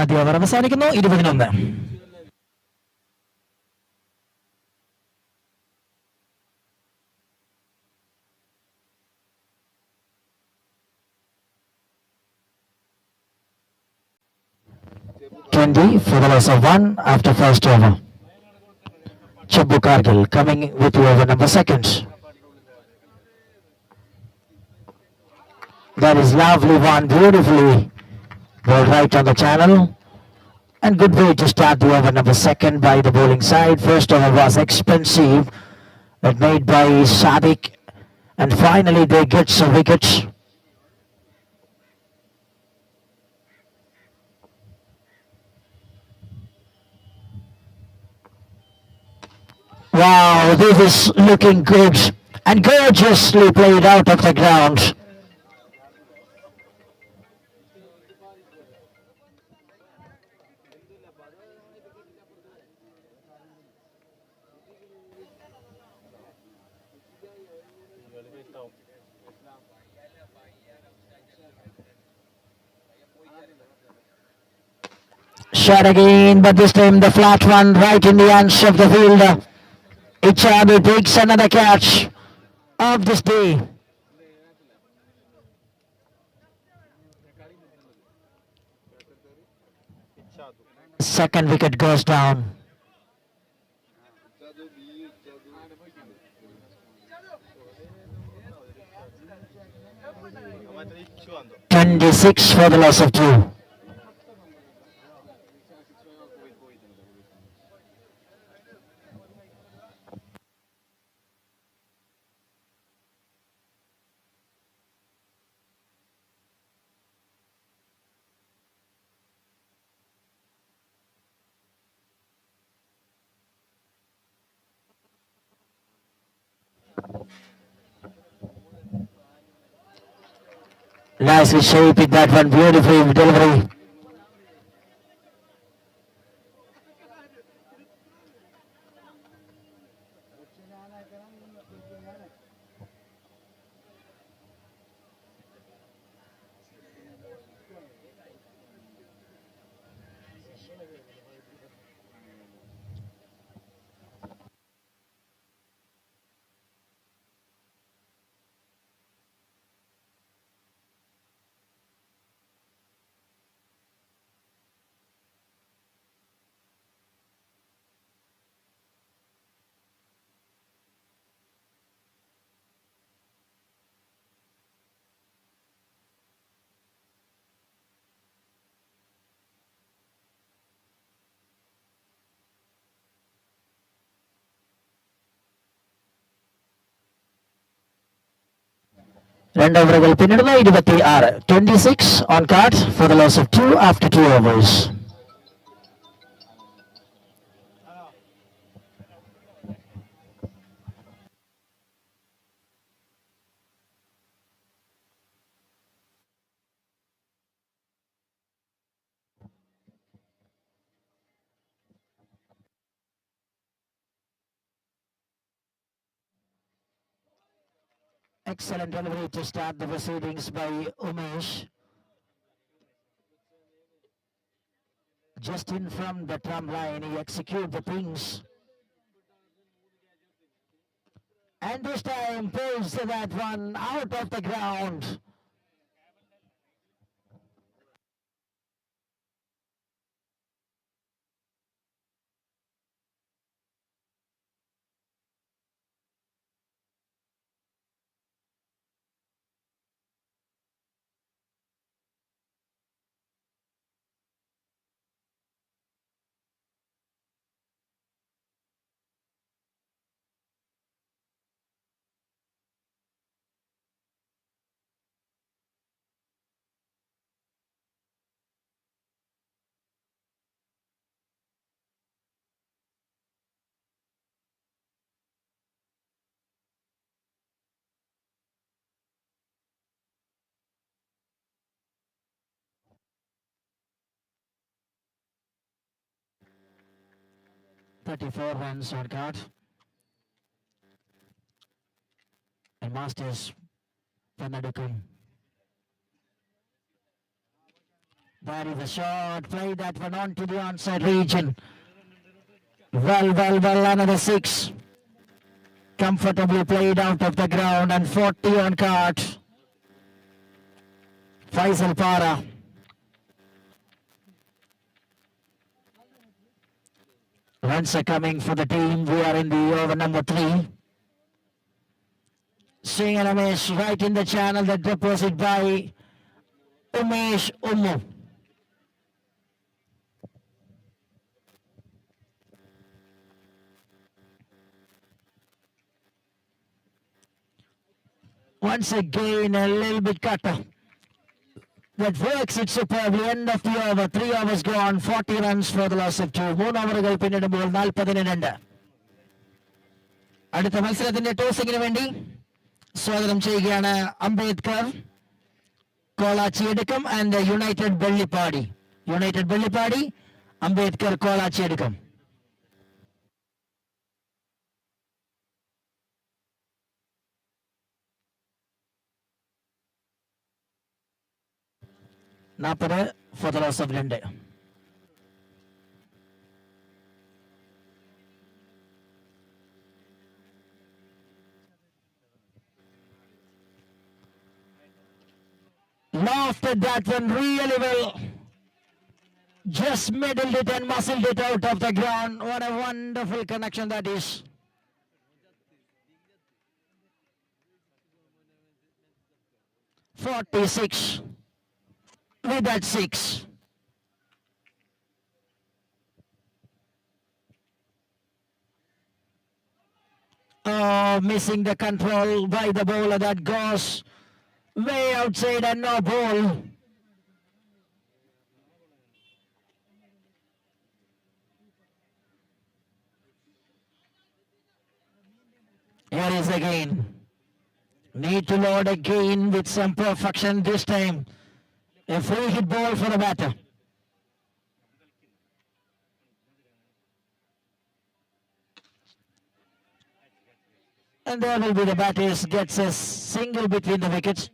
ആദ്യ ഓവർ അവസാനിക്കുന്നു 20-1. For the loss of 1 after first over. Chibbu Kargil coming with the over number second. That is lovely one, beautifully ball right on the channel. And good way to start the over number second by the bowling side. First over was expensive, but made by Sadiq. And finally they get some wickets. Wow, this is looking good and gorgeously played out of the ground. Shot again, but this time the flat one right in the hands of the fielder. Ichadu takes another catch of this day. Second wicket goes down. മറ്റേ issue ആണെന്തോ 26 for the loss of 2. Nicely shaped that one, beautiful delivery. രണ്ട് ഓവറുകൾ പിന്നിടുന്നു 26. 26 on card for the loss of 2 after 2 overs. Excellent delivery to start the proceedings by Umesh. Just in from the trump line, he executes the pings. And this time pulls that one out of the ground. "34 runs on card. And Masters Panadukum. That is a shot. Play that one on to the onside region. Well, another 6. Comfortably played out of the ground and 40 on card. Faisal Para. Runs are coming for the team. We are in the over number 3. Swing and a miss right in the channel. The deposit by Umesh Ummu. Once again, a little bit cutter. That works it superbly. End of the over. 3 overs gone. 40 runs for the loss of 2. 3 ഓവറുകൾ പിന്നിടുമ്പോൾ 42. അടുത്ത മത്സരത്തിന്റെ ടോസിങ്ങിന് വേണ്ടി സ്വാഗതം ചെയ്യുകയാണ് Ambedkar Kolachi Edukkam and United Vellippadi. United Vellippadi, Ambedkar Kolachi Edukkam. for the loss of 2. Lofted that one really well. Just middled it and muscled it out of the ground. What a wonderful connection that is. .46 with that 6. Oh, missing the control by the bowler. That goes way outside and no ball. Here is again. Need to load again with some perfection this time. A free hit ball for the batter. And there will be the batters gets a single between the wickets.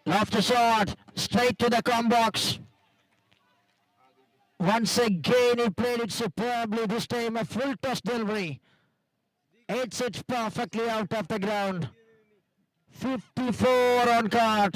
Lofted shot, straight to the com box. Once again he played it superbly, this time a full toss delivery. Hits it perfectly out of the ground. 54 on card.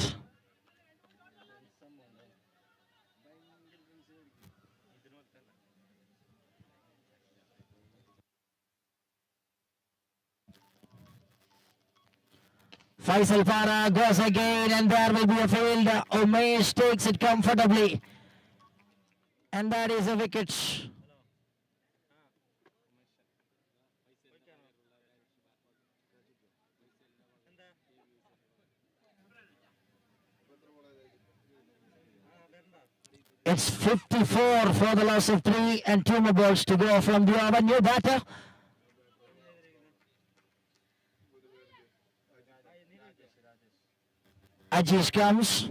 Faisal Para goes again and there will be a field. Umesh takes it comfortably. And that is a wicket. It's 54 for the loss of 3 and 2 more balls to go from the over. New batter. Ajish comes.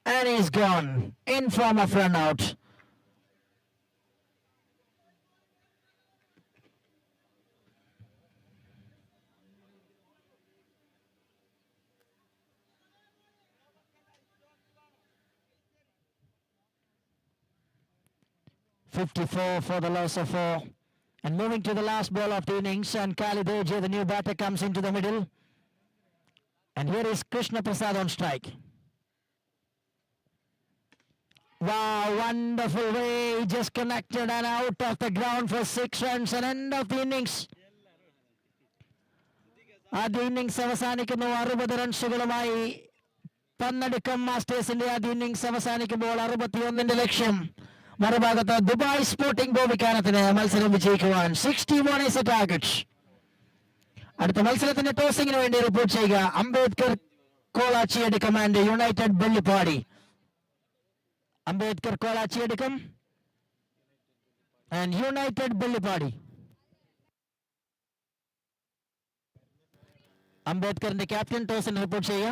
And he's gone in form of run out. .54 for the loss of 4. And moving to the last ball of the innings, and Khalid Oje, the new batter, comes into the middle. And here is Krishna Prasad on strike. Wow, wonderful way. He just connected and out of the ground for 6 runs and end of the innings. ആദ്യ innings അവസാനിക്കുന്നു 60 റൺസുകളുമായി. പന്നടുക്കം മാസ്റ്റേഴ്സിന്റെ ആദ്യ innings അവസാനിക്കുമ്പോൾ 61 ലക്ഷ്യം. മറുഭാഗത്ത് Dubai sporting ബോവിക്കാനത്തിന് മത്സരം വിജയിക്കുവാൻ 61 is a target. അടുത്ത മത്സരത്തിന്റെ ടോസിങ്ങിന് വേണ്ടി റിപ്പോർട്ട് ചെയ്യുക അംബേദ്കർ കോളാച്ചിയുടെ command United Vellippadi. Ambedkar Kolachi Edikam and United Bellipadi. അംബേദ്കറിന്റെ ക്യാപ്റ്റൻ ടോസിന് റിപ്പോർട്ട് ചെയ്യുക.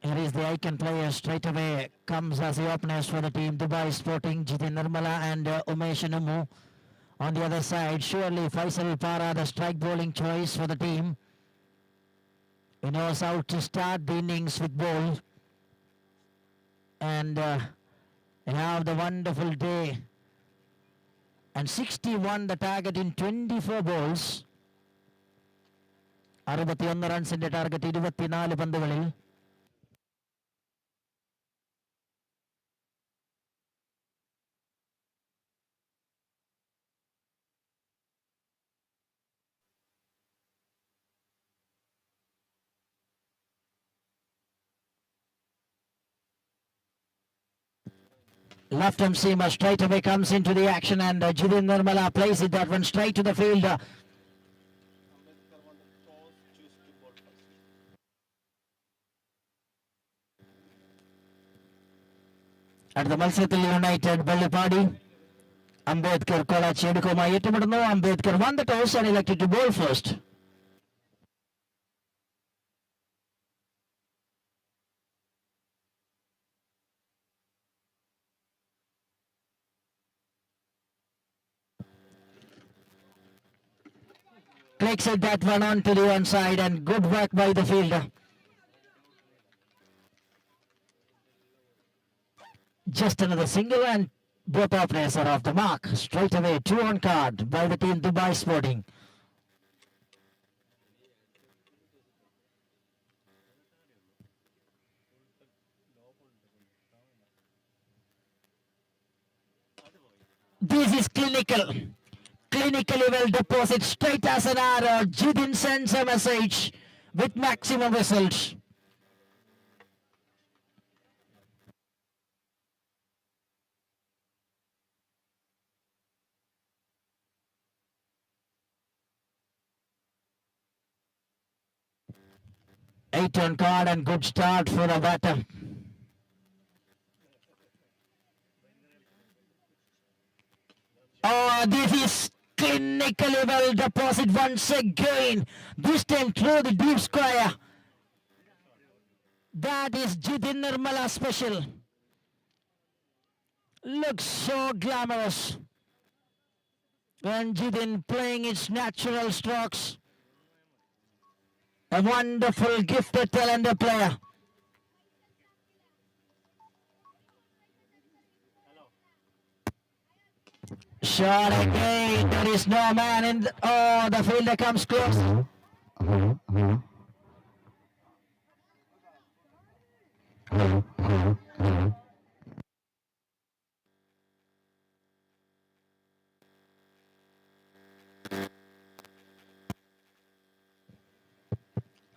Here is the icon player straight away, comes as the openers for the team, Dubai Sporting, Jitin Nirmala and Umesh Numu. On the other side, surely Faisal Para, the strike bowling choice for the team. He knows how to start the innings with ball. And they have the wonderful day. And 61 the target in 24 balls. 61 റൺസിന്റെ target 24 പന്തുകളിൽ. Left arm seamer straight away comes into the action and Jidin Nirmala plays it that one straight to the field. Ambedkar wanted toss, choose to bowl first. അടുത്ത മത്സരത്തിൽ United Vellippadi Ambedkar Kolachi എടുക്കുമായി ഏറ്റുമുട്ടുന്നു. Ambedkar won the toss and elected to bowl first. Clicks at that one on to the one side and good work by the fielder. Just another single and both openers are off the mark. Straight away, 2 on card by the team Dubai Sporting. This is clinical. Clinically well deposit straight as an arrow. Jidin sends a message with maximum results. Eight on card and good start for the batter. Oh, this is clinically well deposit once again. This time through the deep square. That is Jidin Nirmala special. Looks so glamorous. And Jidin playing its natural strokes. A wonderful gifted talented player. Shot again. There is no man in the, oh, the fielder comes close.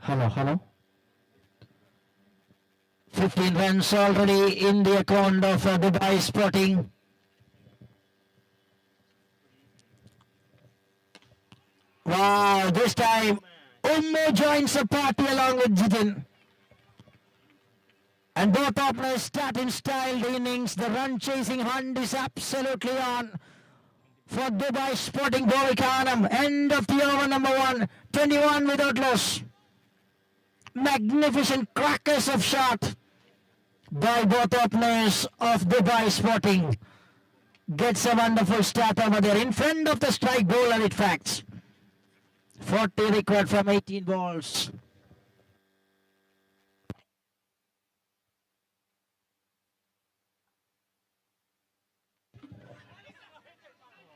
Hello. 15 runs already in the account of Dubai Sporting. Wow, this time Ummu joins the party along with Jitin. And both openers start in style the innings. The run chasing hunt is absolutely on for Dubai Sporting Bovikanam. End of the over number 1. 21 without loss. Magnificent crackers of shot by both openers of Dubai Sporting. Gets a wonderful start over there in front of the strike bowler, in fact. 40 record from 18 balls.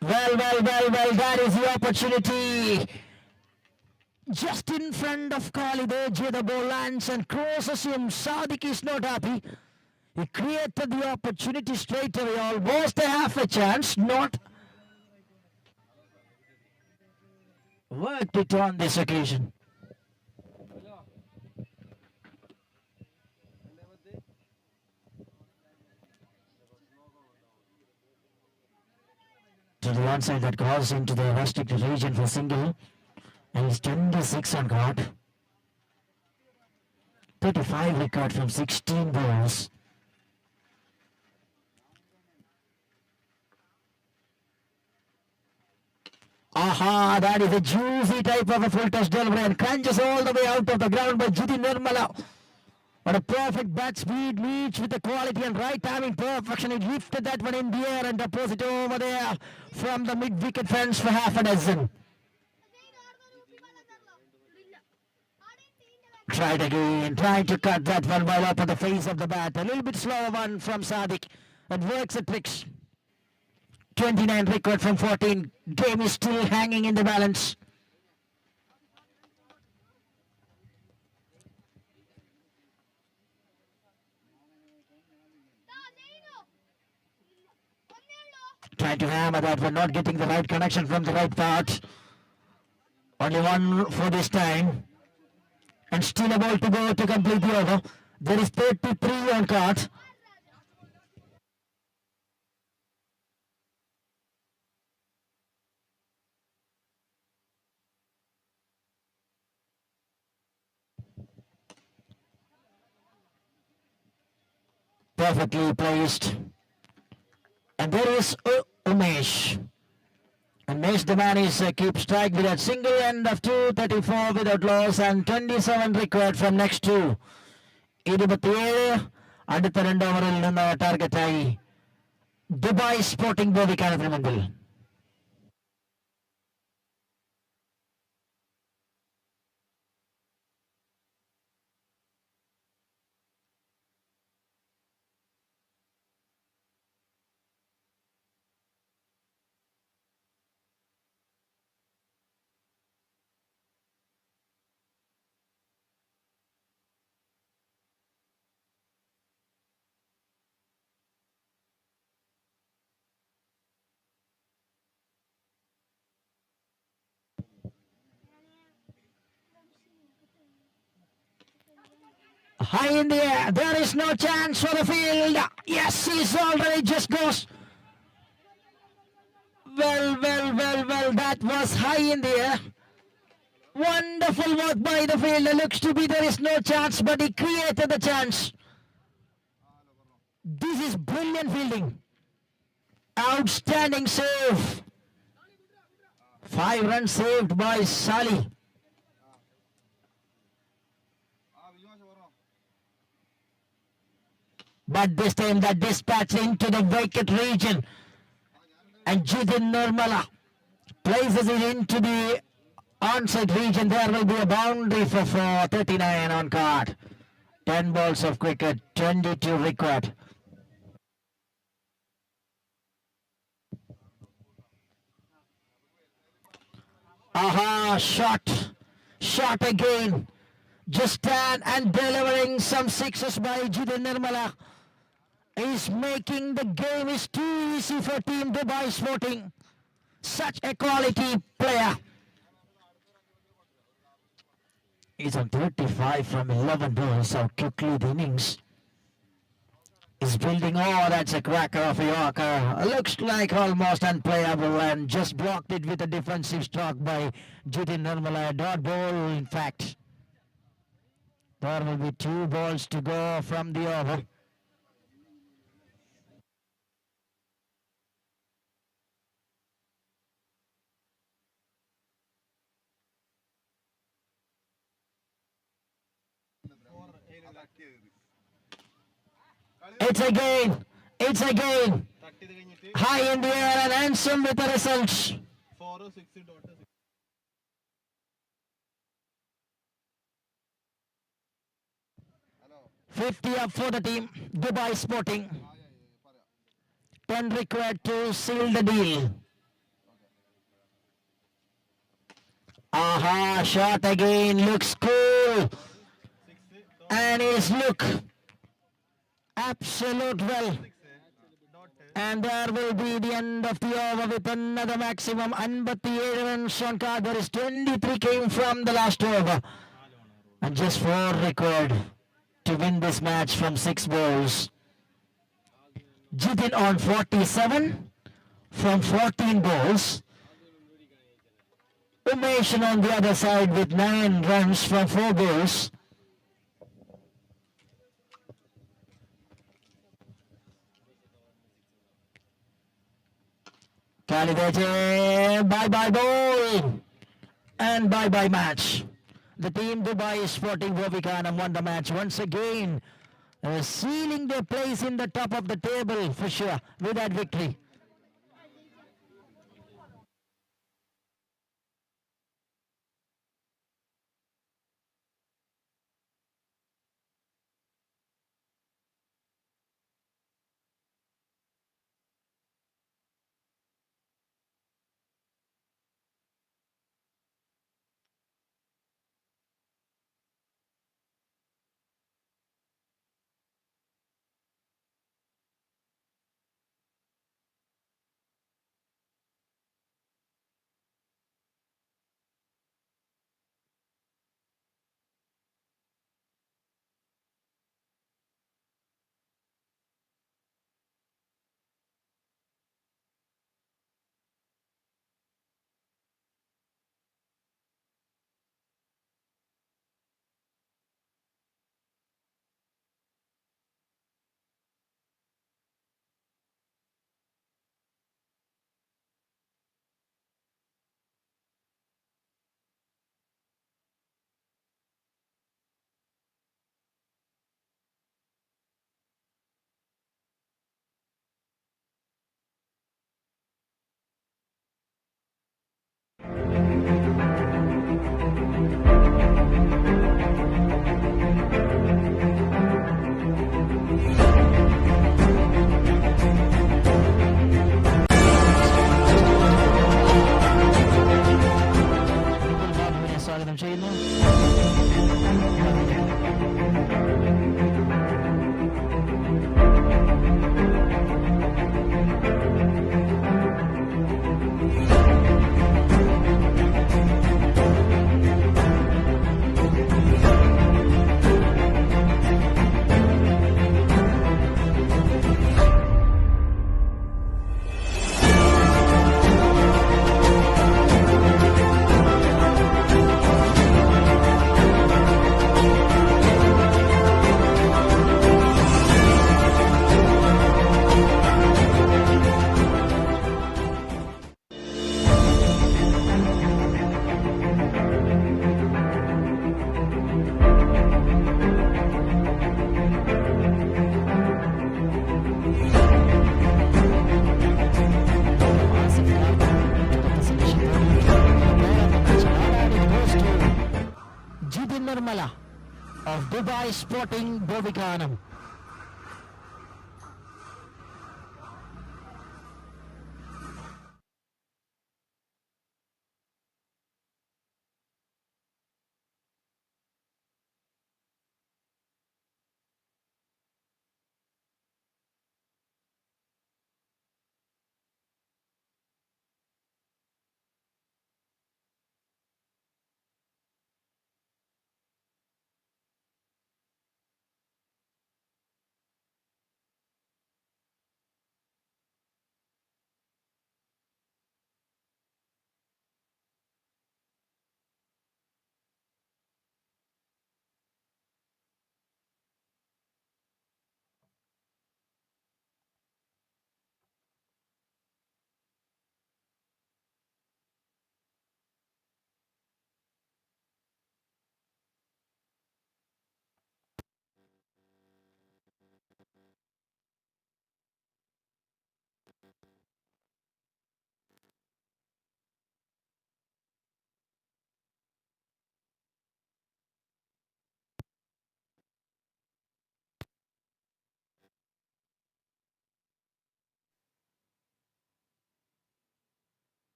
Well, that is the opportunity. Just in front of Khalid Ejie, the ball lands and crosses him. Sadiq is not happy. He created the opportunity straight away, almost a half a chance, not worked it on this occasion. To the one side that goes into the restricted region for single, and he's 26 on card. 35 record from 16 balls. Aha, that is a juicy type of a full touch delivery and crunches all the way out of the ground by Jitin Nirmala. What a perfect bat speed, reach with the quality and right timing perfection. He lifted that one in the air and deposited over there from the mid-wicket fence for half a dozen. Tried again, trying to cut that one while up on the face of the bat. A little bit slower one from Sadiq. It works the tricks. 29 record from 14. Game is still hanging in the balance. Trying to hammer that one, not getting the right connection from the right part. Only one for this time. And still a ball to go to complete the over. There is 33 on card. Perfectly placed. And there is Umesh. And Mesh the man is keep strike with that single end of 234 without loss and 27 record from next two. 27 അടുത്ത 2 ഓവറിൽ നിന്ന് ടാർഗറ്റായി Dubai sporting ബോവിക്കാനത്തിന് മുമ്പിൽ. High in the air, there is no chance for the field. Yes, he's already just goes. Well, that was high in the air. Wonderful work by the fielder. Looks to be there is no chance, but he created the chance. This is brilliant fielding. Outstanding save. 5 runs saved by Sali. But this time that dispatch into the vacant region. And Jitin Nirmala places it into the onside region. There will be a boundary for 39 on card. 10 balls of cricket, 22 record. Aha, shot again. Just stand and delivering some sixes by Jitin Nirmala. Is making the game is too easy for Team Dubai Sporting. Such a quality player. He's on 35 from 11 balls. How quickly the innings is building. Oh, that's a cracker of a Yorker. Looks like almost unplayable and just blocked it with a defensive stroke by Jitin Nirmala. Dot ball, in fact. There will be 2 balls to go from the over. It's again. It's again. തട്ടി ഇത് കഴിഞ്ഞിട്ട് High in the air and handsome with the results. 4-6 .6. 50 up for the team. Dubai Sporting. 10 required to seal the deal. Aha, shot again. Looks cool. And his look absolute well. And there will be the end of the over with another maximum. 57 runs on card. There is 23 came from the last over. And just 4 required to win this match from 6 balls. Jitin on 47 from 14 balls. Umesh on the other side with 9 runs from 4 balls. Kalideche, bye-bye ball and bye-bye match. The team Dubai Sporting Bovikanam won the match once again, sealing their place in the top of the table for sure with that victory. സ്വാഗതം ചെയ്യുന്നു. Jitin Nirmala of Dubai Sporting Bovikanam.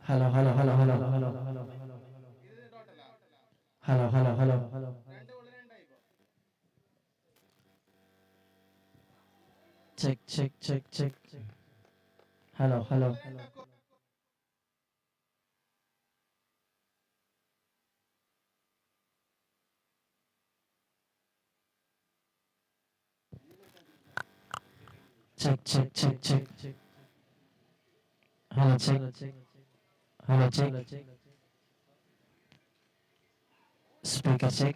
Hello, hello, hello, hello, hello, hello, hello, hello. Check, check, check, check. Hello, hello. Check, check, check, check. Hello, check. Hello, check. Speaker check.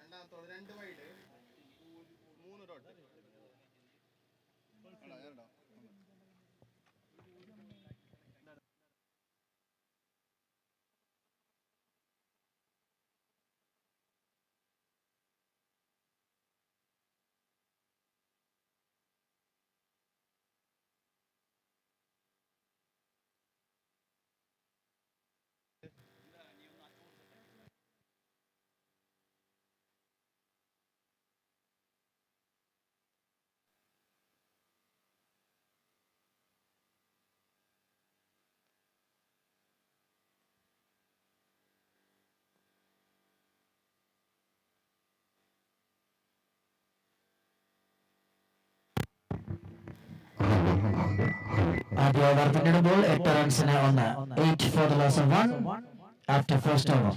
രണ്ടാമത്തോട് 2 wide 3 dot ഏറെടാ ആദ്യ over പിന്നിടുമ്പോൾ 8 റൺസിന് 1. 8 for the loss of 1 after first over.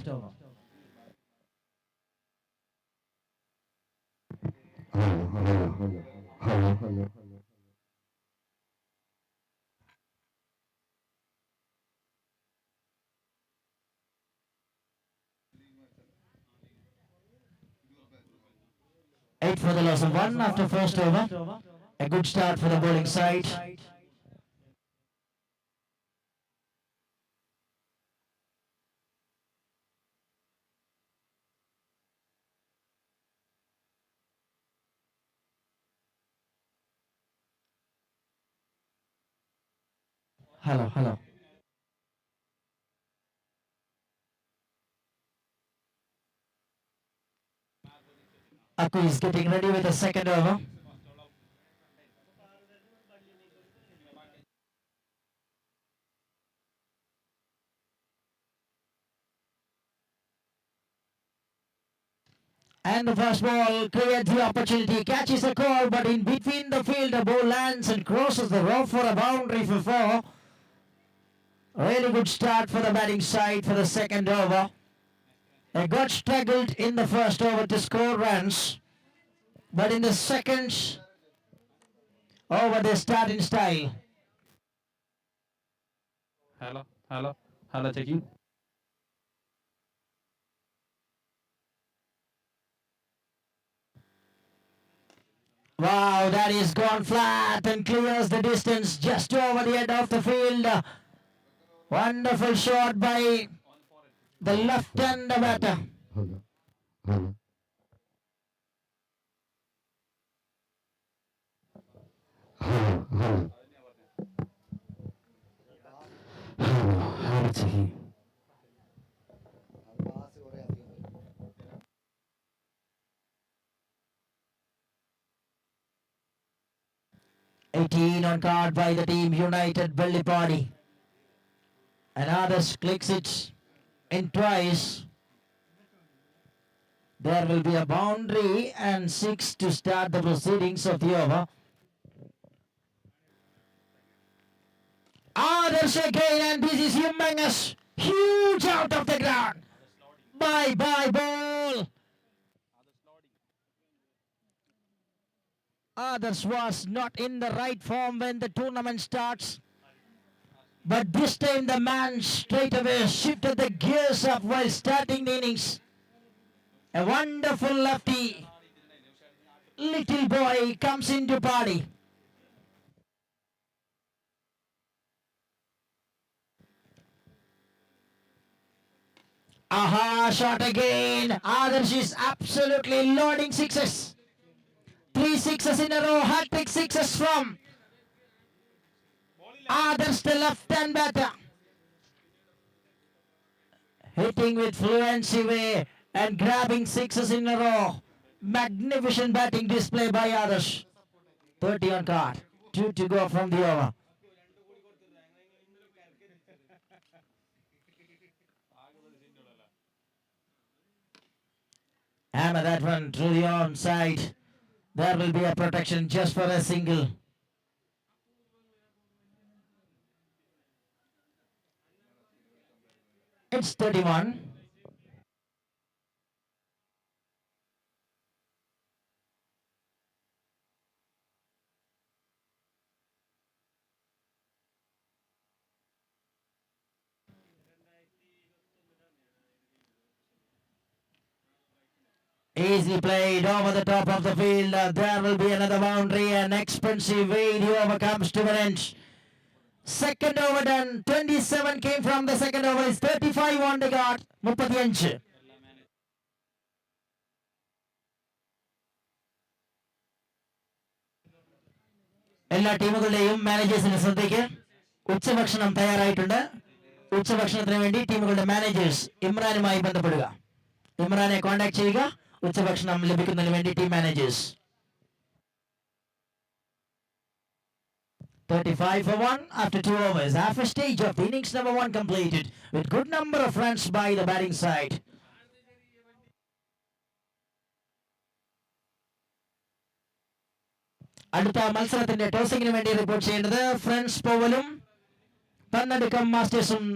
Eight for the loss of 1 after first over. A good start for the bowling side. Hello, hello. Aku is getting ready with the second over. And the first ball creates the opportunity, catches a call, but in between the field, the ball lands and crosses the rope for a boundary for 4. Really good start for the batting side for the second over. They got struggled in the first over to score runs, but in the second over they start in style. Hello, checking. Wow, that is gone flat and clears the distance just over the end of the field. Wonderful shot by the left-hand batter. Hello, checking. 18 on card by the team United Bellipadi. And others clicks it in twice. There will be a boundary and 6 to start the proceedings of the over. Others again, and this is humongous. Huge out of the ground. Bye-bye ball. Others was not in the right form when the tournament starts. But this time the man straight away shifted the gears up while starting the innings. A wonderful lefty. Little boy comes into party. Aha, shot again. Others is absolutely loading sixes. 3 sixes in a row, hat-trick sixes from Others, the left-hand batter. Hitting with fluency way and grabbing sixes in a row. Magnificent batting display by Others. 30 on card. 2 to go from the over. Hammer that one through the onside. There will be a protection just for a single. It's 31. Easily played over the top of the field. There will be another boundary. An expensive way. The over comes to an end. Second over done. 27 came from the second over. Is 35 on the guard. 35. എല്ലാ ടീമുകളുടെയും മാനേജേഴ്സിന് ശ്രദ്ധയ്ക്ക് ഉച്ചഭക്ഷണം തയ്യാറായിട്ടുണ്ട്. ഉച്ചഭക്ഷണത്തിന് വേണ്ടി ടീമുകളുടെ managers ഇമ്രാനുമായി ബന്ധപ്പെടുക. ഇമ്രാനെ contact ചെയ്യുക. ഉച്ചഭക്ഷണം ലഭിക്കുന്നതിന് വേണ്ടി team managers. 35 for 1 after 2 overs. Half a stage of the innings number 1 completed with good number of runs by the batting side. അടുത്ത മത്സരത്തിന്റെ ടോസിംഗിന് വേണ്ടി റിപ്പോർട്ട് ചെയ്യേണ്ടത് ഫ്രണ്ട്സ് പോവലും പന്നെടുക്കം മാസ്റ്റേഴ്സും.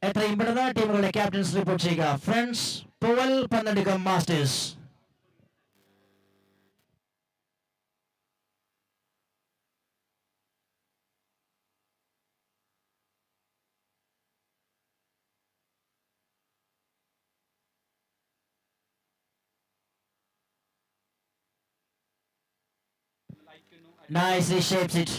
എത്രയും പെട്ടെന്ന് ടീമുകളുടെ ക്യാപ്റ്റൻസ് റിപ്പോർട്ട് ചെയ്യുക. Friends Poval, Pannedukkam Masters. Nicely shapes it.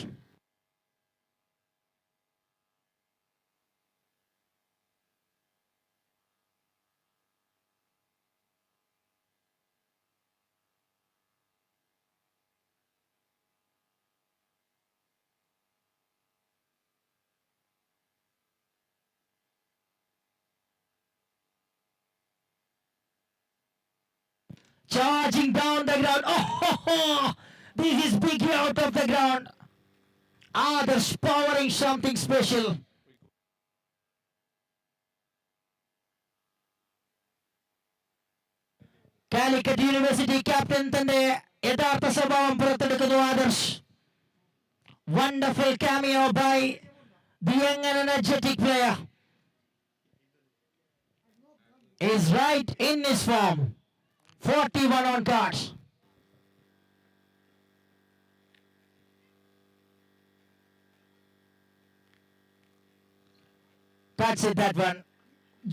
Charging down the ground. Oh, this is big out of the ground. Others powering something special. Calicut University captain തന്റെ യഥാർത്ഥ സ്വഭാവം പുറത്തെടുക്കുന്നു Adarsh. Wonderful cameo by the young and energetic player. Is right in his form. 41 on cards. That's it, that one.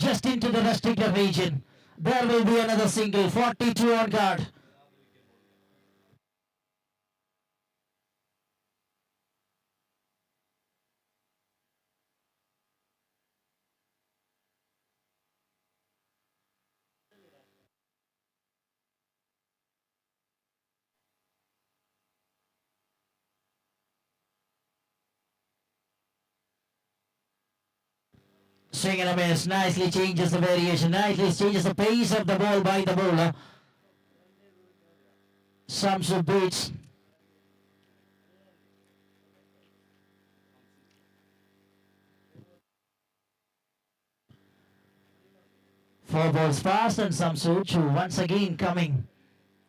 Just into the restricted region. There will be another single. 42 on card. Swing and a miss. Nicely changes the variation. Nicely changes the pace of the ball by the bowler. Samsu beats. Four balls fast and Samsu Chu once again coming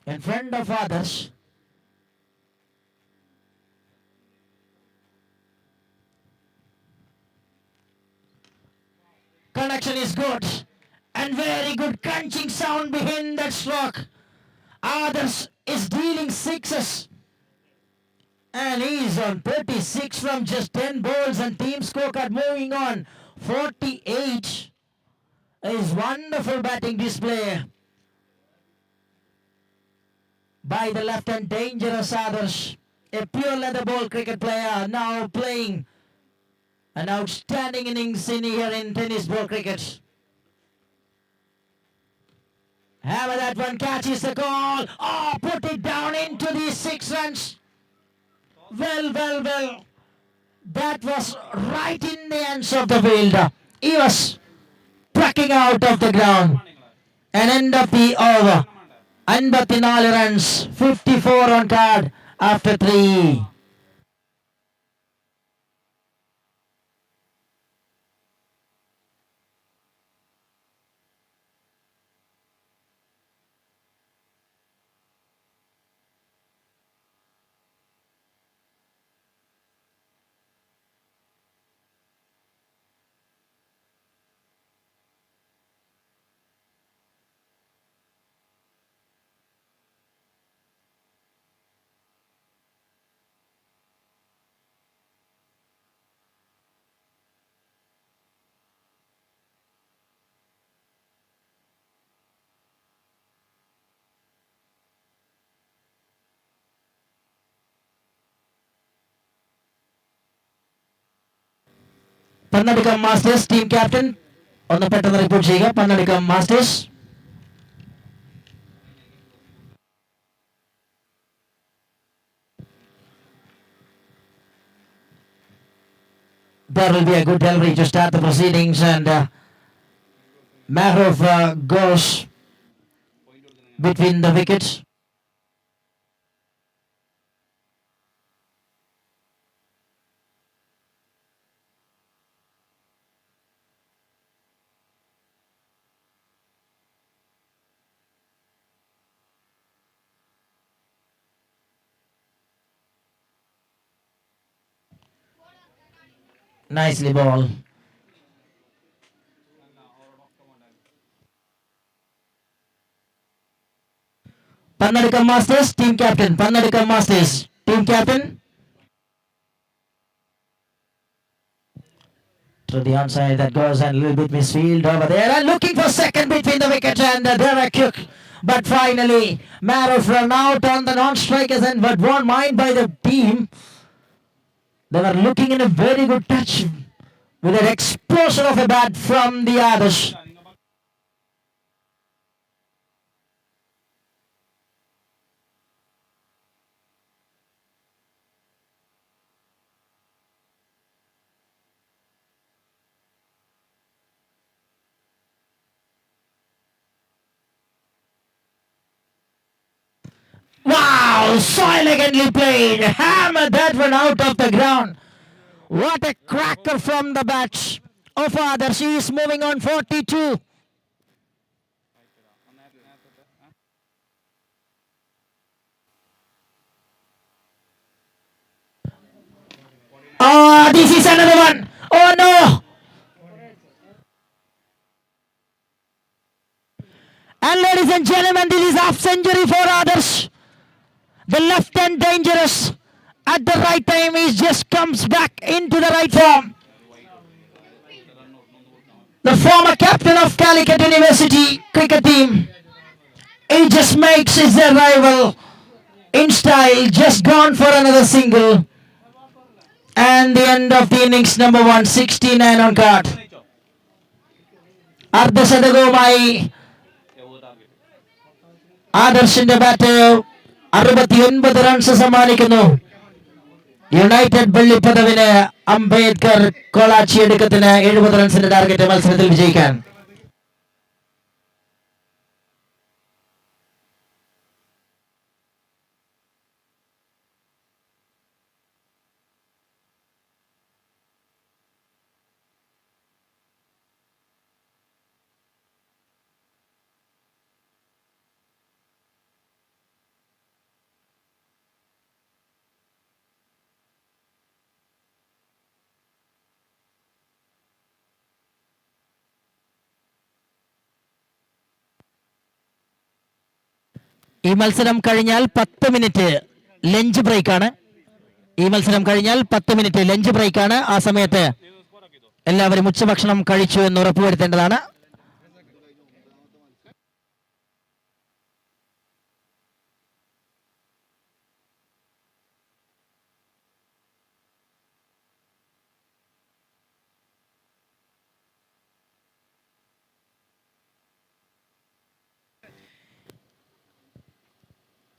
in front of others. Connection is good and very good crunching sound behind that stroke. Others is dealing sixes and he is on 36 from just 10 balls and team scorecard moving on 48. Is wonderful batting display by the left and dangerous Adarsh, a pure leather ball cricket player now playing an outstanding innings in here in tennis ball cricket. Hammer that one, catches the call. Oh, put it down into the 6 runs. Well. That was right in the ends of the field. He was plucking out of the ground. And end of the over. 54 runs, 54 on card. after 3. Pannadikam Masters team captain ഒന്ന് പെട്ടെന്ന് report ചെയ്യുക. Pannadikam Masters. There will be a good delivery to start the proceedings, and Mahrov goes between the wickets. Nicely ball. Pannadikam Masters team captain. Pannadikam Masters team captain. To the onside that goes, and a little bit misfield over there, and looking for second between the wickets, and there a kick. But finally, Mahrov run out on the non-strikers and but won mind by the team. They were looking in a very good touch with an explosion of a bat from the others. Wow, so elegantly played. Hammered that one out of the ground. What a cracker from the bats of others. He is moving on 42. Oh, this is another one. Oh no. And ladies and gentlemen, this is half century for others. The left hand dangerous. At the right time, he just comes back into the right form. The former captain of Calicut University cricket team. He just makes his arrival in style. Just gone for another single. And the end of the innings, number 169 on card. അർദ്ധശതകവുമായി ആദർശിന്റെ bat 69 runs സമ്മാനിക്കുന്നു. United വെള്ളിപ്പതവിന് അംബേദ്കർ കൊളാച്ചി എടുക്കത്തിന് 70 റൺസിന്റെ target മത്സരത്തിൽ വിജയിക്കാൻ. ഈ മത്സരം കഴിഞ്ഞാൽ 10 മിനിറ്റ് ലഞ്ച് ബ്രേക്കാണ്. ഈ മത്സരം കഴിഞ്ഞാൽ 10 മിനിറ്റ് ലഞ്ച് ബ്രേക്കാണ്. ആ സമയത്ത് എല്ലാവരും ഉച്ചഭക്ഷണം കഴിച്ചു എന്ന് ഉറപ്പുവരുത്തേണ്ടതാണ്.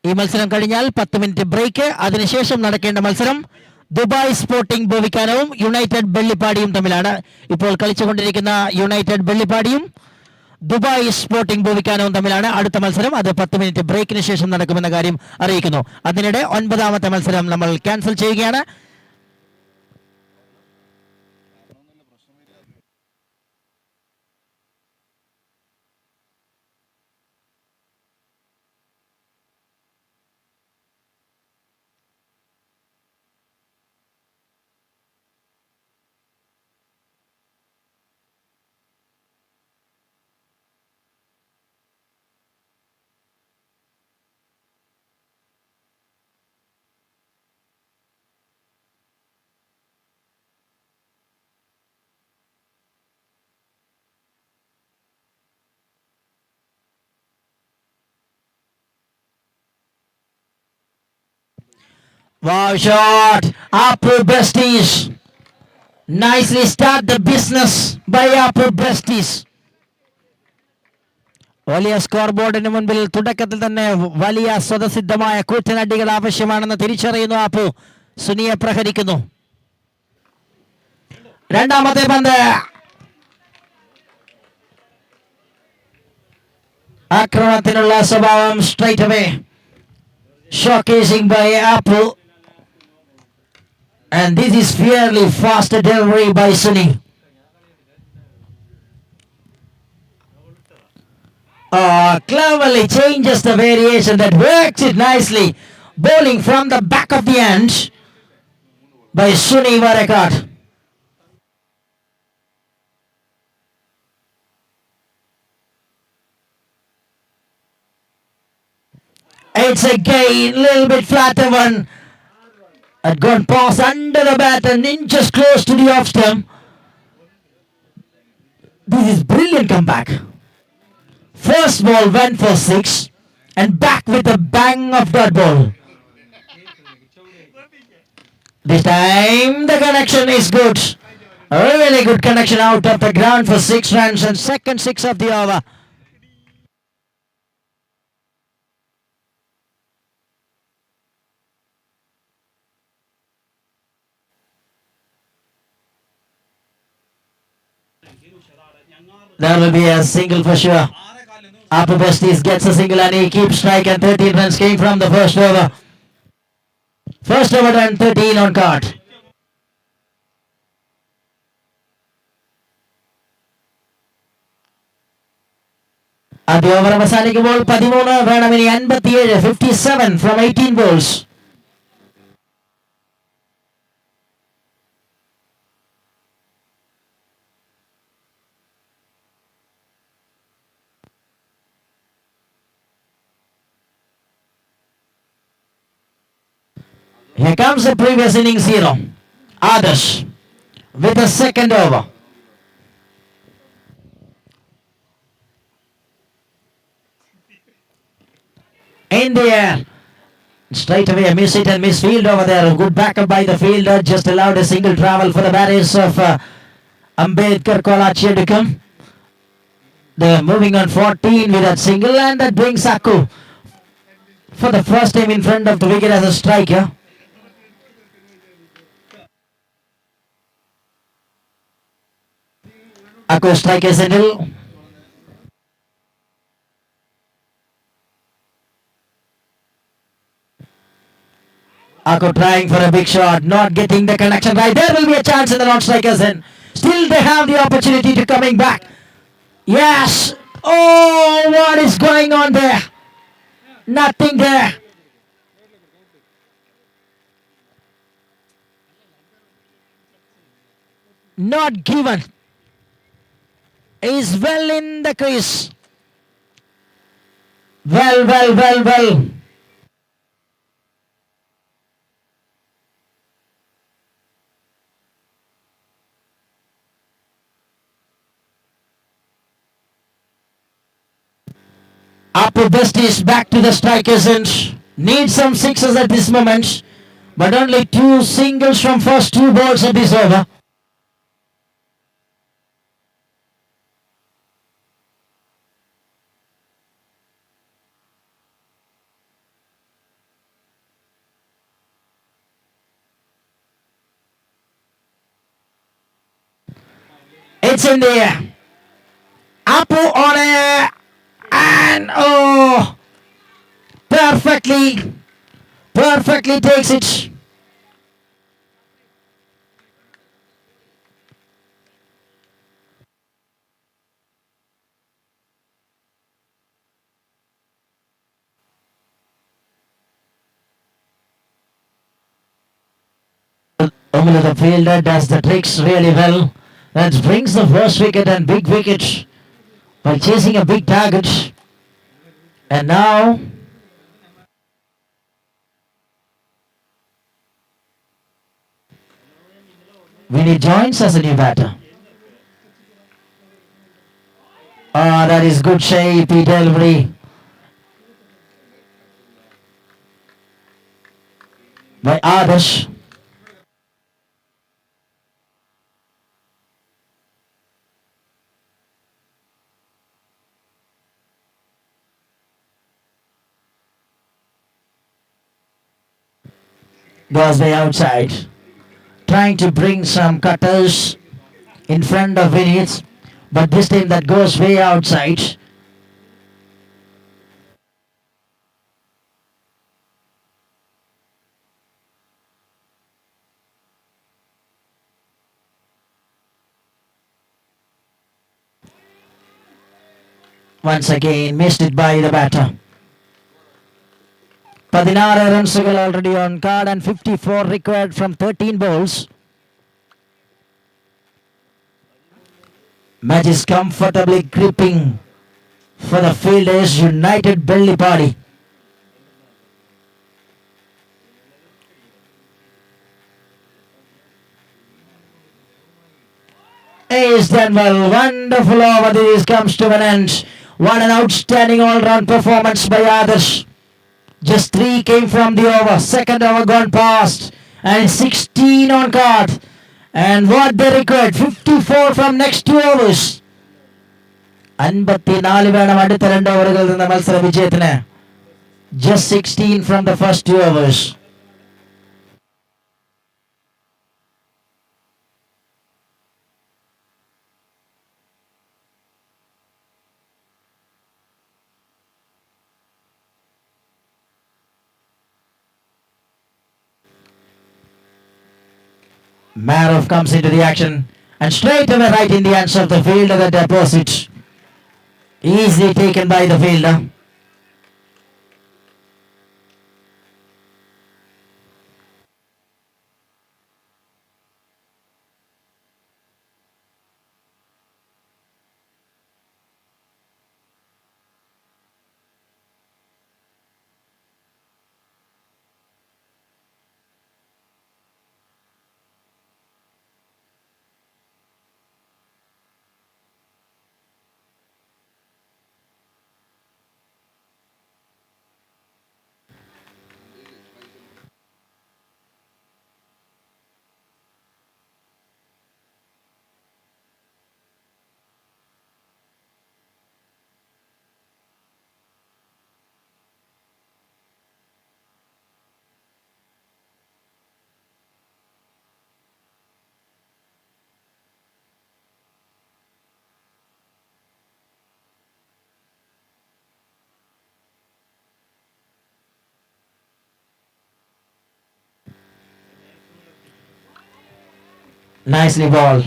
ഈ മത്സരം കഴിഞ്ഞാൽ 10 മിനിറ്റ് ബ്രേക്ക്. അതിനുശേഷം നടക്കേണ്ട മത്സരം ദുബായ് സ്പോർട്ടിംഗ് ബോവിക്കാനവും യുണൈറ്റഡ് വെള്ളിപ്പാടിയും തമ്മിലാണ്. ഇപ്പോൾ കളിച്ചുകൊണ്ടിരിക്കുന്ന യുണൈറ്റഡ് വെള്ളിപ്പാടിയും ദുബായ് സ്പോർട്ടിംഗ് ഭൂവിക്കാനവും തമ്മിലാണ് അടുത്ത മത്സരം. അത് 10 മിനിറ്റ് ബ്രേക്കിന് ശേഷം നടക്കുമെന്ന കാര്യം അറിയിക്കുന്നു. അതിനിടെ 9ാമത്തെ മത്സരം നമ്മൾ ക്യാൻസൽ ചെയ്യുകയാണ്. Wow, shot! Apu Besties. Nicely start the business by Apu Besties. വലിയ സ്കോർ ബോർഡിന് മുൻപിൽ തുടക്കത്തിൽ തന്നെ വലിയ സ്വതസിദ്ധമായ കൂറ്റനടികൾ ആവശ്യമാണെന്ന് തിരിച്ചറിയുന്നു ആപ്പു. സുനിയെ പ്രഹരിക്കുന്നു. രണ്ടാമത്തെ പന്ത് ആക്രമണത്തിനുള്ള സ്വഭാവം straight away showcasing by Apple, and this is fairly fast delivery by Sunny. Cleverly changes the variation that works it nicely. Bowling from the back of the end by Sunny Varekat. It's again a little bit flatter one. Had gone past under the bat and inches close to the off stump. This is brilliant comeback. First ball went for 6 and back with a bang of dot ball. This time the connection is good. A really good connection out of the ground for 6 runs and second 6 of the over. There will be a single for sure. Apu Besties gets a single and he keeps strike, and 13 runs came from the first over. First over and 13 on card. ആദ്യ over അവസാനിക്കുമ്പോൾ 13 വേണം ഇനി 57, 57 from 18 balls. Here comes the previous innings hero, Adarsh, with the second over. In the air. Straight away a miss hit and miss field over there. Good backup by the fielder. Just allowed a single travel for the batters of Ambedkar Kolachi to come. They're moving on 14 with that single, and that brings Akku for the first time in front of the wicket as a striker. Akku strike a single. Akku trying for a big shot, not getting the connection right. There will be a chance in the non-strikers end. Still they have the opportunity to coming back. Yes. Oh, what is going on there? Nothing there. Not given. Is well in the crease. Well. Apu Besties back to the strikers and need some sixes at this moment, but only 2 singles from first 2 balls of this over. It's in the air. Apu on air. And oh, perfectly takes it. Omula the fielder does the tricks really well. That brings the first wicket and big wicket while chasing a big target. And now Vinny joins as a new batter. Ah, that is good shape, delivery by Adarsh. Goes way outside. Trying to bring some cutters in front of Vinny, but this time that goes way outside. Once again missed it by the batter. 16 റൺസുകൾ already on card and 54 required from 13 balls. Match is comfortably gripping for the fielders United Belly Party. Is done well. Wonderful over. This comes to an end. What an outstanding all-round performance by Adarsh. Just 3 came from the over. Second over gone past. And 16 on card. And what they required, 54 from next 2 overs. 54 വേണം അടുത്ത 2 ഓവറുകളിൽ നിന്ന് മത്സര വിജയത്തിന്. Just 16 from the first 2 overs. Marov comes into the action and straight away right in the hands of the fielder, the deposit. Easily taken by the fielder. Nicely ball.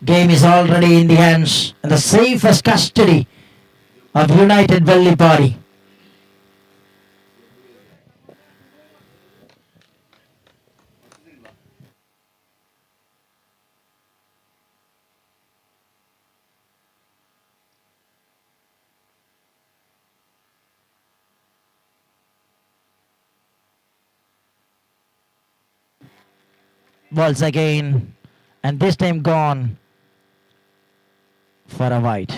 Game is already in the hands and the safest custody of United Belly Party. Balls again. And this time gone for a wide.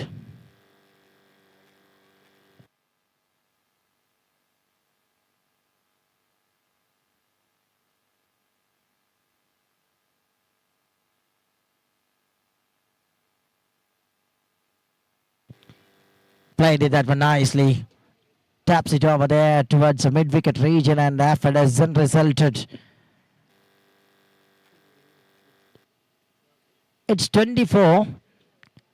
Played it that one nicely. Taps it over there towards the mid-wicket region and the effort hasn't resulted. It's 24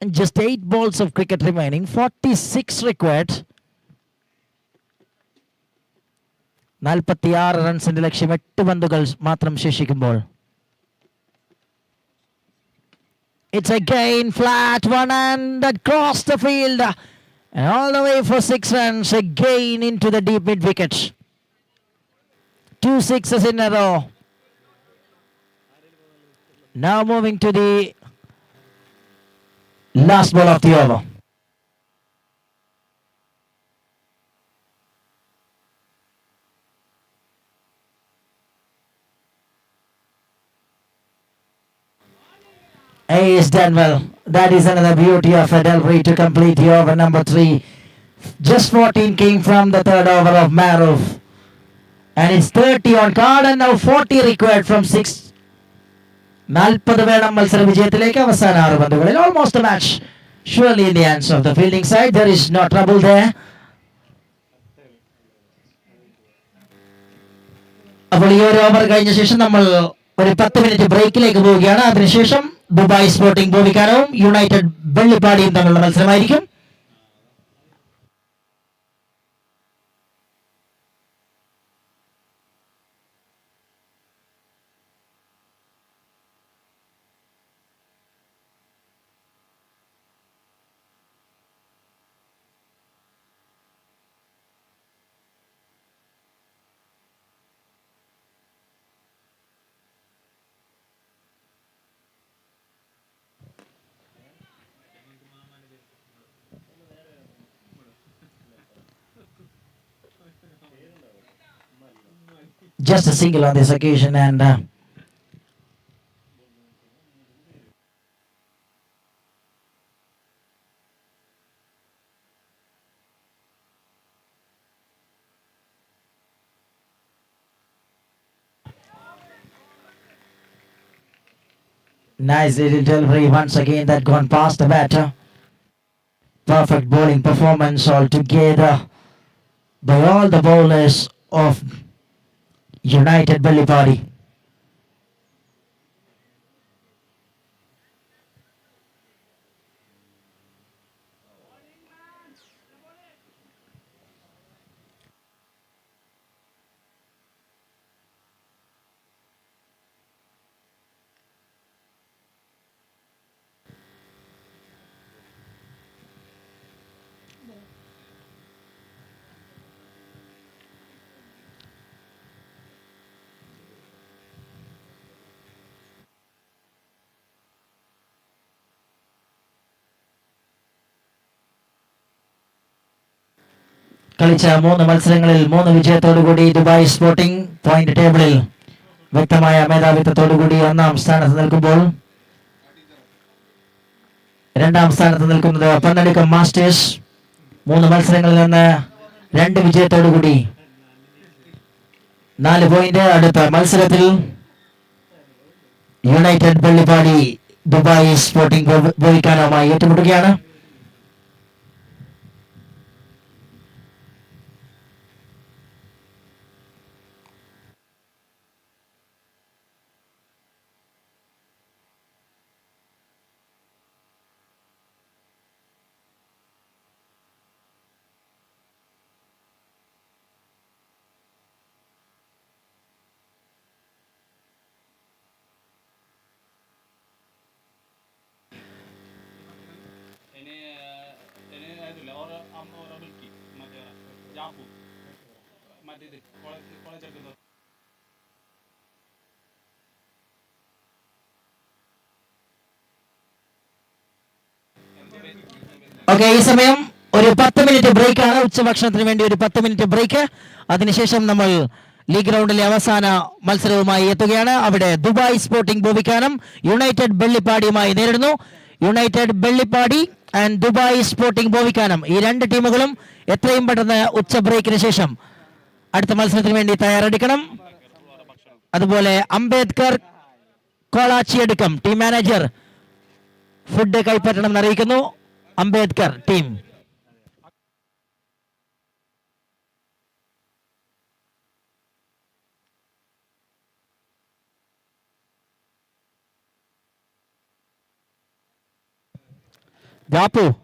And just 8 balls of cricket remaining. 46 required. 46 റൺസിന്റെ ലക്ഷ്യം 8 പന്തുകൾ മാത്രം ശേഷിക്കുമ്പോൾ. It's again flat one and across the field. And all the way for 6 runs again into the deep mid wicket. 2 sixes in a row. Now moving to the last ball of the over. Ace done well. That is another beauty of Adelbury to complete the over number 3. Just 14 came from the third over of Maruf. And it's 30 on card and now 40 required from 6. 40 വേണം മത്സര വിജയത്തിലേക്ക് അവസാന 6 പന്തുകളിൽ. Almost a match. Surely in the hands of the fielding side. There is no trouble there. അപ്പോൾ ഈ ഒരു over കഴിഞ്ഞ ശേഷം നമ്മൾ ഒരു 10 മിനിറ്റ് ബ്രേക്കിലേക്ക് പോവുകയാണ്. അതിനുശേഷം ദുബായ് സ്പോർട്ടിംഗ് ബോവിക്കാനവും യുണൈറ്റഡ് വെള്ളിപ്പാടിയും തമ്മിലുള്ള മത്സരമായിരിക്കും. Just a single on this occasion and nice little delivery once again that gone past the batter. Perfect bowling performance altogether by all the bowlers of United Bellipadi. കളിച്ച 3 മത്സരങ്ങളിൽ 3 വിജയത്തോടുകൂടി Dubai sporting point ടേബിളിൽ വ്യക്തമായ മേധാവിത്വത്തോടുകൂടി 1ാം സ്ഥാനത്ത് നിൽക്കുമ്പോൾ 2ാം സ്ഥാനത്ത് നിൽക്കുന്നത് പന്നടിക്കം masters 3 മത്സരങ്ങളിൽ നിന്ന് 2 വിജയത്തോടുകൂടി 4 പോയിന്റ്. അടുത്ത മത്സരത്തിൽ യുണൈറ്റഡ് വെള്ളിപ്പാടി ദുബായ് സ്പോർട്ടിംഗ് ബോവിക്കാനുമായി ഏറ്റുമുട്ടുകയാണ്. ഓക്കെ, ഈ സമയം ഒരു 10 മിനിറ്റ് ബ്രേക്ക് ആണ്. ഉച്ചഭക്ഷണത്തിന് വേണ്ടി ഒരു 10 മിനിറ്റ് ബ്രേക്ക്. അതിനുശേഷം നമ്മൾ ലീഗ് റൗണ്ടിലെ അവസാന മത്സരവുമായി എത്തുകയാണ്. അവിടെ ദുബായ് സ്പോർട്ടിംഗ് ബോവിക്കാനം യുണൈറ്റഡ് വെള്ളിപ്പാടിയുമായി നേരിടുന്നു. United Vellippadi and Dubai sporting Bovikkanam ഈ 2 ടീമുകളും എത്രയും പെട്ടെന്ന് ഉച്ച ബ്രേക്കിന് ശേഷം അടുത്ത മത്സരത്തിന് വേണ്ടി തയ്യാറെടുക്കണം. അതുപോലെ Ambedkar Kolachiyadukkam team manager food കൈപ്പറ്റണം എന്നറിയിക്കുന്നു. Ambedkar team Dapu.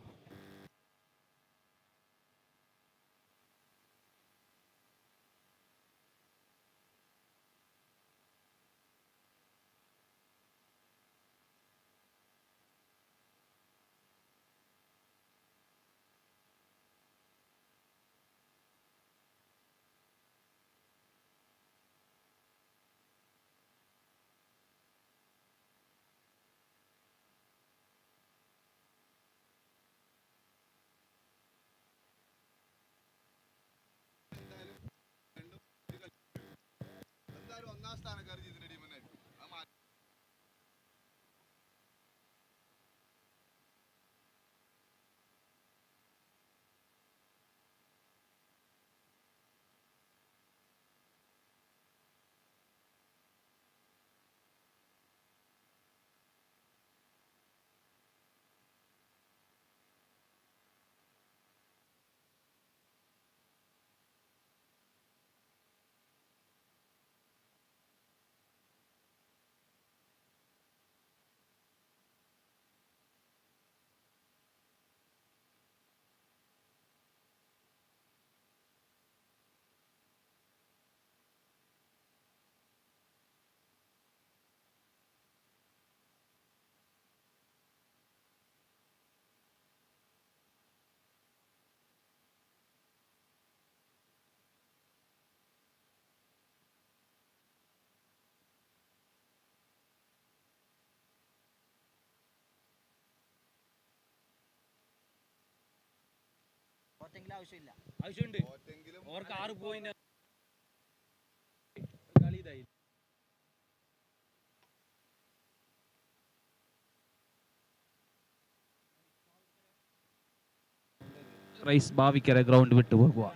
Rice Bhavikkara ground വിട്ടു പോകുക.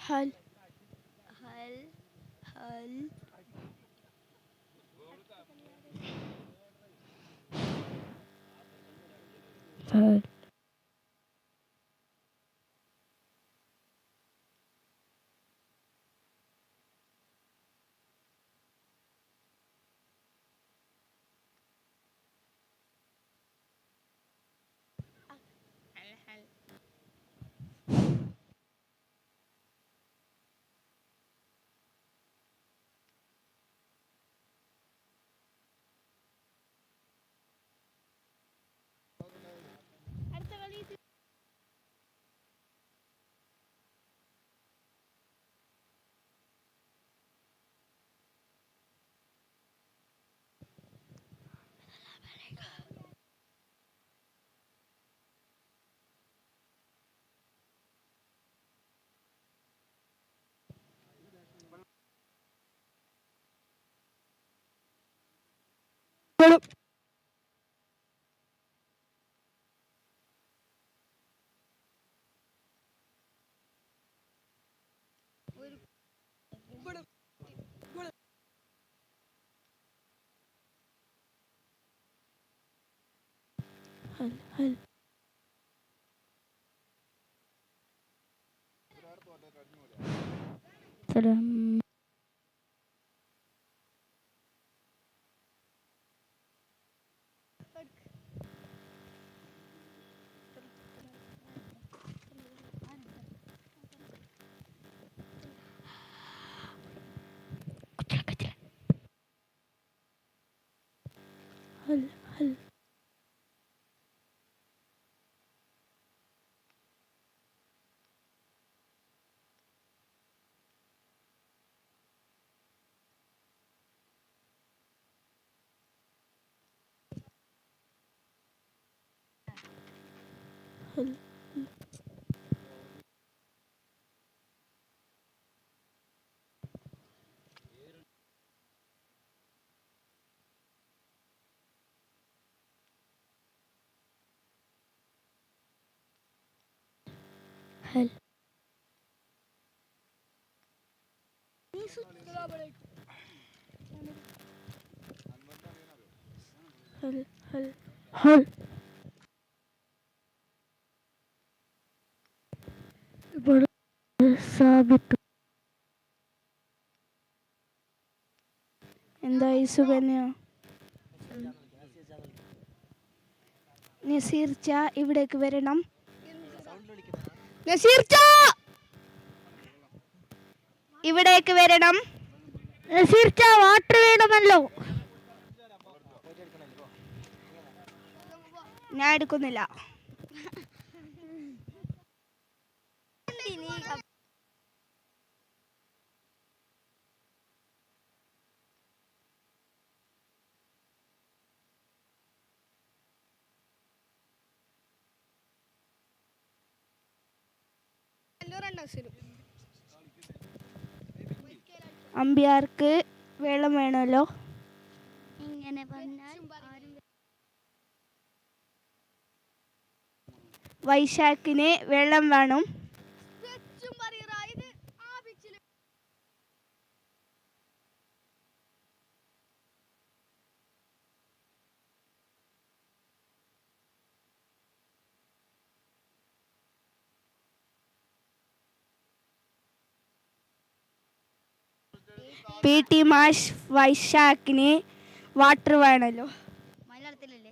Hal. Hal. Hal. Hal. Hal. Hal. Salam. Hal. Hal. Hal. Hal. Hal. Hal. Hal. ഇവിടെ സാബിത്ത്. എന്തായി സുകന്യ? നസീർ ചാ ഇവിടേക്ക് വരണം. നസീർ ചാ ഇവിടേക്ക് വരണം. നസീർ ചാ വാട്ടർ വേണമല്ലോ. ഞാൻ എടുക്കുന്നില്ല. അമ്പിയാർക്ക് വെള്ളം വേണമല്ലോ. ഇങ്ങനെ പറഞ്ഞാൽ വൈശാഖിന് വെള്ളം വേണം. PT മാഷ് വൈശാഖിന് വാട്ടർ വേണമല്ലോ. മലയാളത്തിലല്ലേ?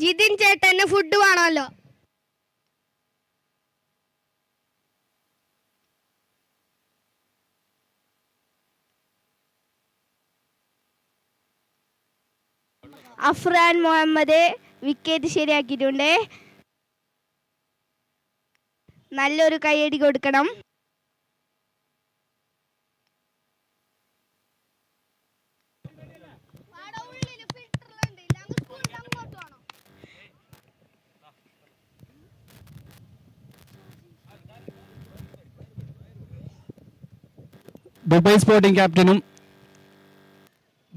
ജിതിൻ ചേട്ടന് ഫുഡ് വേണമല്ലോ. അഫ്രാൻ മുഹമ്മദ് വിക്കറ്റ് ശരിയാക്കിയിട്ടുണ്ട്. നല്ലൊരു കൈയടി കൊടുക്കണം. ദുബായ് സ്പോർട്ടിംഗ് ക്യാപ്റ്റനും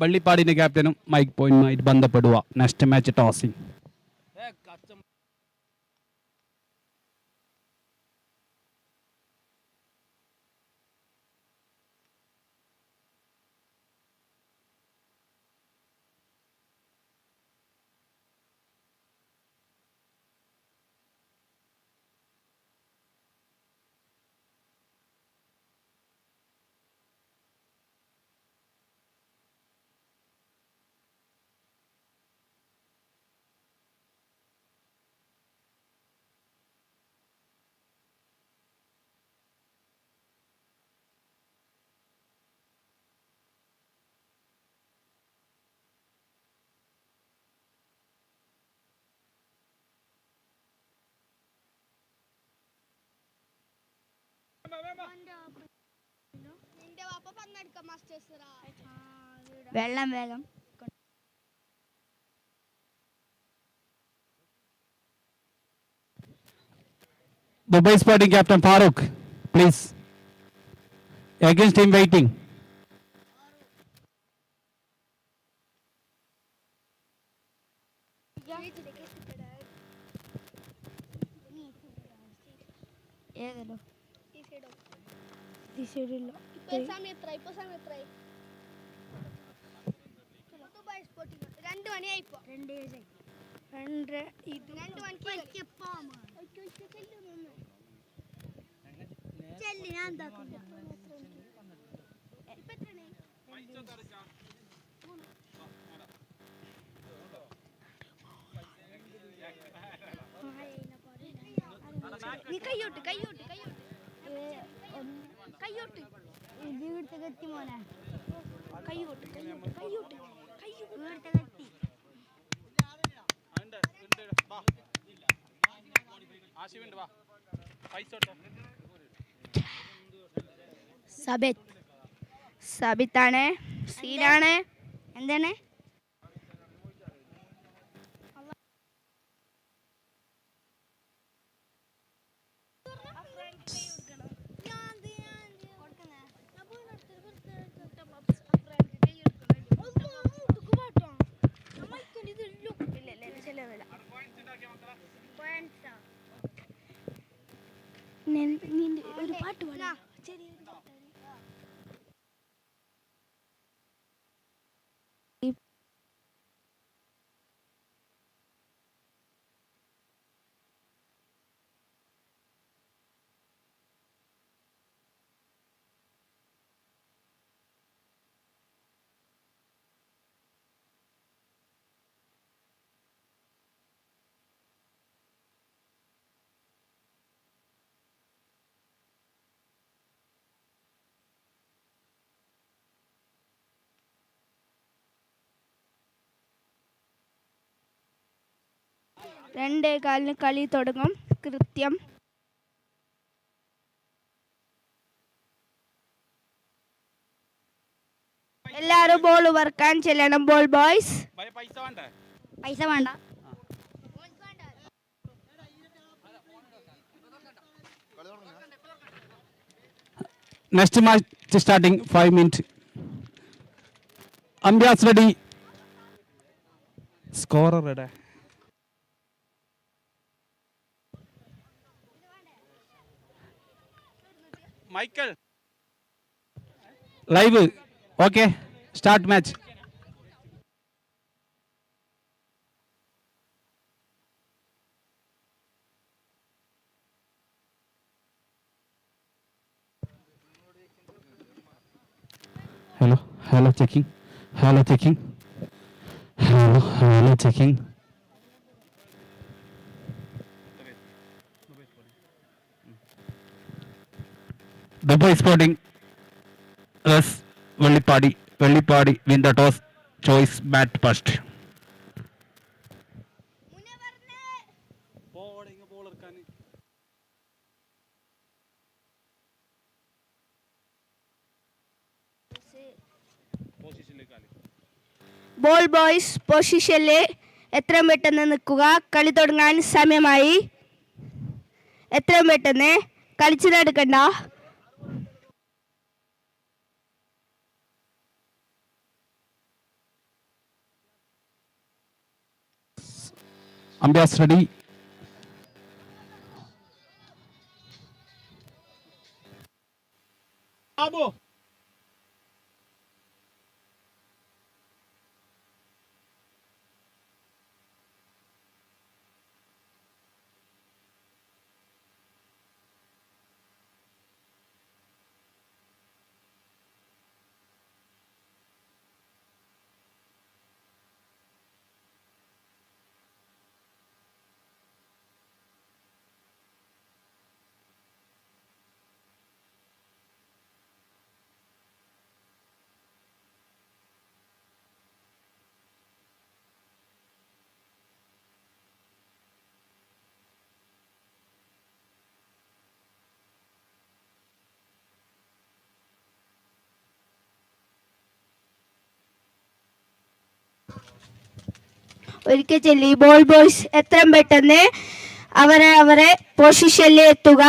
വള്ളിപ്പാടിൻ്റെ ക്യാപ്റ്റനും മൈക്ക് പോയിന്റുമായിട്ട് ബന്ധപ്പെടുക. Next match tossing. വെള്ളം വേഗം. Dubai Sporting Captain Farooq, please. Against him waiting. ഏതല്ലോ? കയ്യോട്ട് വീഴ്ത്ത കത്തി മോനെ. കയ്യോട്ട് വീഴ്ത്ത കത്തി. സബിത്താണ്. സീനാണ്. എന്താണ്? ഒരു പാട്ട് പാടാ. രണ്ടേ കാലിന് കളി തുടങ്ങും. കൃത്യം എല്ലാരും ബോൾ വറക്കാൻ ചെല്ലണം. Ball boys. പൈസ വേണ്ട. Next match starting 5 minutes. Umpires ready. Scorer എടെ Michael. Live okay start match hello checking hello checking Dubai Sporting S Vellippadi win the toss choice bat first ball boys പൊസിഷനിൽ എത്രയും പെട്ടെന്ന് നിൽക്കുക. കളി തുടങ്ങാൻ സമയമായി. എത്രയും പെട്ടെന്ന് കളിച്ചതെടുക്കണ്ട. അംബിയാസ് റെഡി Abo. ഒരിക്കൽ ചെല്ലി ബോൾ ബോയ്സ് എത്രയും പെട്ടെന്ന് അവരെ പൊസിഷനിൽ എത്തുക.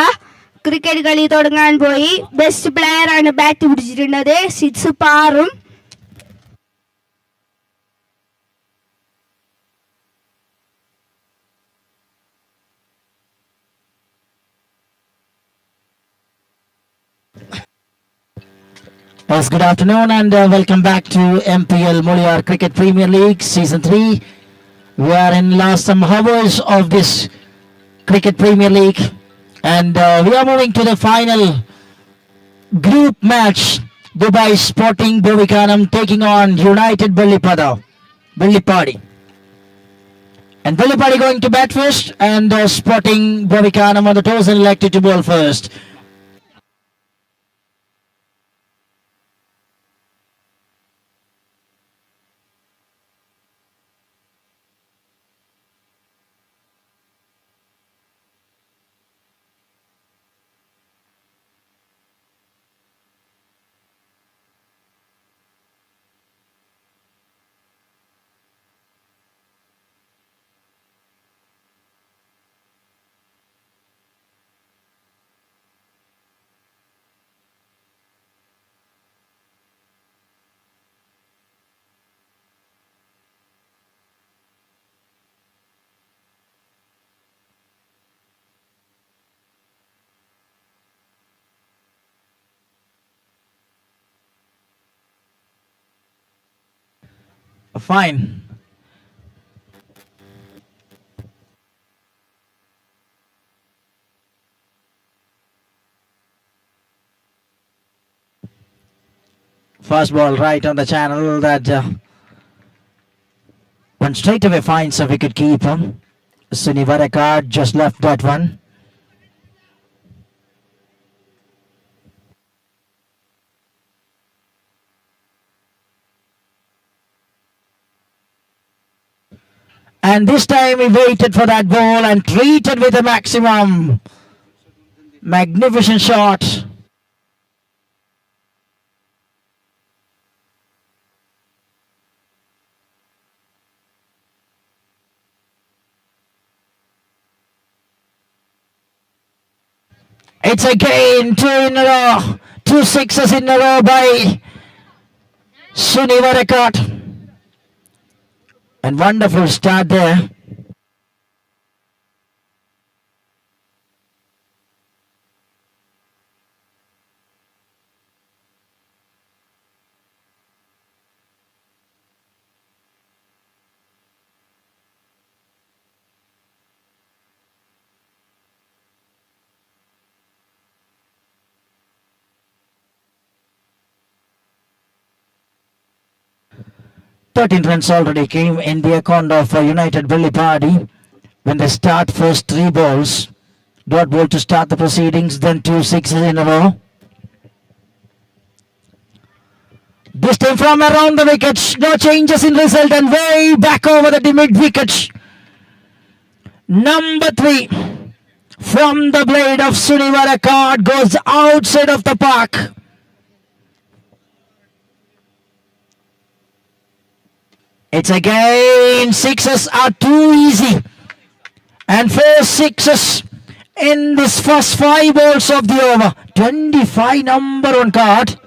ക്രിക്കറ്റ് കളി തുടങ്ങാൻ പോയി. ബെസ്റ്റ് പ്ലെയർ ആണ് ബാറ്റ് പിടിച്ചിട്ടുള്ളത്. 6 പാറും. Yes, good afternoon and welcome back to MPL MULIYAR Cricket Premier League Season 3. We are in last some hours of this Cricket Premier League and we are moving to the final group match. Dubai Sporting Bovikanam taking on United Bellipadi. And Bellipadi going to bat first and Sporting Bovikanam on the toes and elected to bowl first. Fine. First ball right on the channel that one straight away finds a wicket keeper. Semifinal just left that one. And this time he waited for that ball and treated with a maximum. Magnificent shot. It's again 2 in a row. 2 sixes in a row by Sunivarekat. And wonderful start there. Thirteen runs already came in the account of United Billy Party when they start first 3 balls. Dot ball to start the proceedings, then 2 sixes in a row. This time from around the wickets, no changes in result and way back over the mid wickets. Number 3 from the blade of Sunivara card goes outside of the park. It's again, sixes are too easy. And 4 sixes in this first 5 balls of the over. 25 number on card.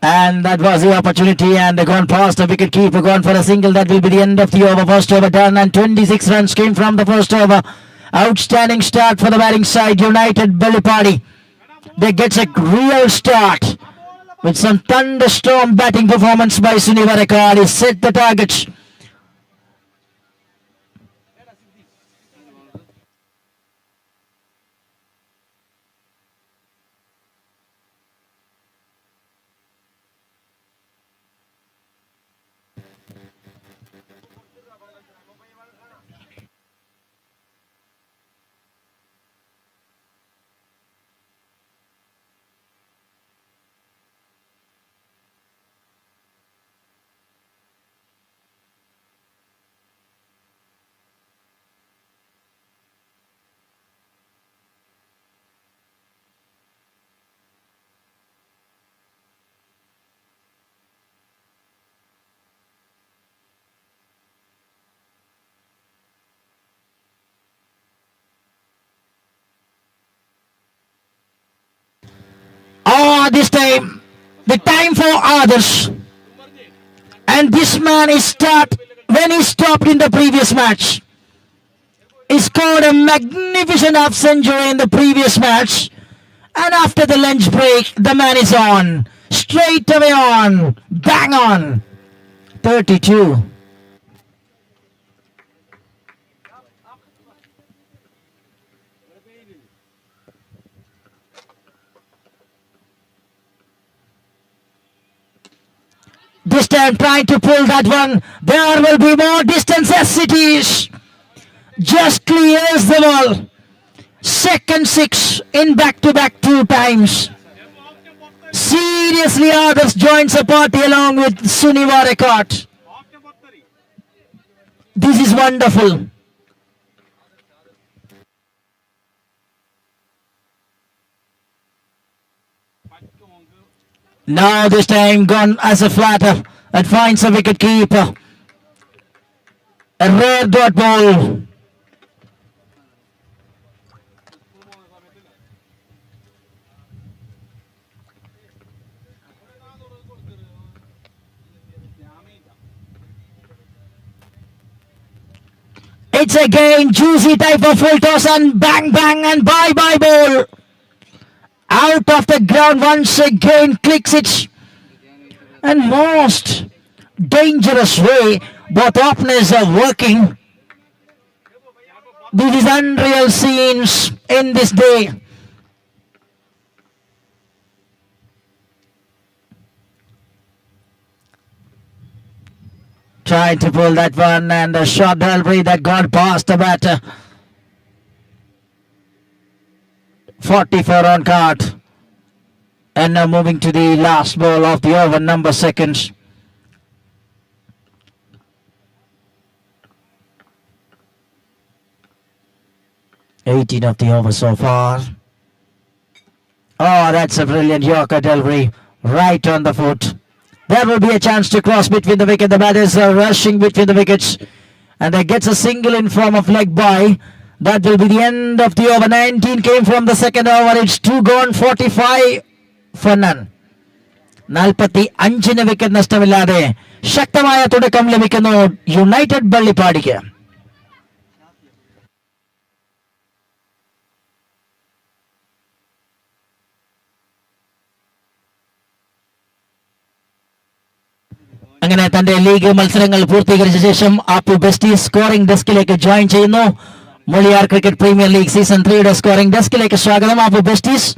And that was the opportunity, and gone past the wicket keeper, gone for a single. That will be the end of the over. First over done, and 26 runs came from the first over. Outstanding start for the batting side, United Billy Party. They get a real start with some thunderstorm batting performance by Sunivara Kard. He set the targets. This time, the time for others. And this man is start when he stopped in the previous match. He scored a magnificent half century in the previous match. And after the lunch break, the man is on. Straight away on. Bang on. 32. This time trying to pull that one. There will be more distance as it is. Just clears the ball. Second 6 in back-to-back 2 times. Seriously, others joins the party along with Sunivara Kard. This is wonderful. Now this time gone as a flatter. That finds a wicket keeper. A rare dot ball. It's again juicy type of full toss and bang bang and bye bye ball. Out of the ground once again, clicks it. And most dangerous way, both openers are working. This is unreal scenes in this day. Trying to pull that one and a short delivery that got past the batter. 44 on card. And now moving to the last ball of the over, number seconds. $18 of the over so far. Oh, that's a brilliant Yorker delivery. Right on the foot. There will be a chance to cross between the wicket. The batters are rushing between the wickets. And they gets a single in form of leg by. That will be the end of the over. 19 came from the second over. It's 2 gone, 45 for none. 45 wicket നഷ്ടമില്ലാതെ ശക്തമായ തുടക്കം ലഭിക്കുന്നു United വെള്ളിപ്പാടിക്ക്. അങ്ങനെ തന്റെ league മത്സരങ്ങൾ പൂർത്തീകരിച്ച ശേഷം Appu bestie scoring ഡെസ്കിലേക്ക് join ചെയ്യുന്നു. Muliyar cricket premier league season 3യുടെ സ്കോറിംഗ് ഡെസ്കിലേക്ക് സ്വാഗതം Appu besties.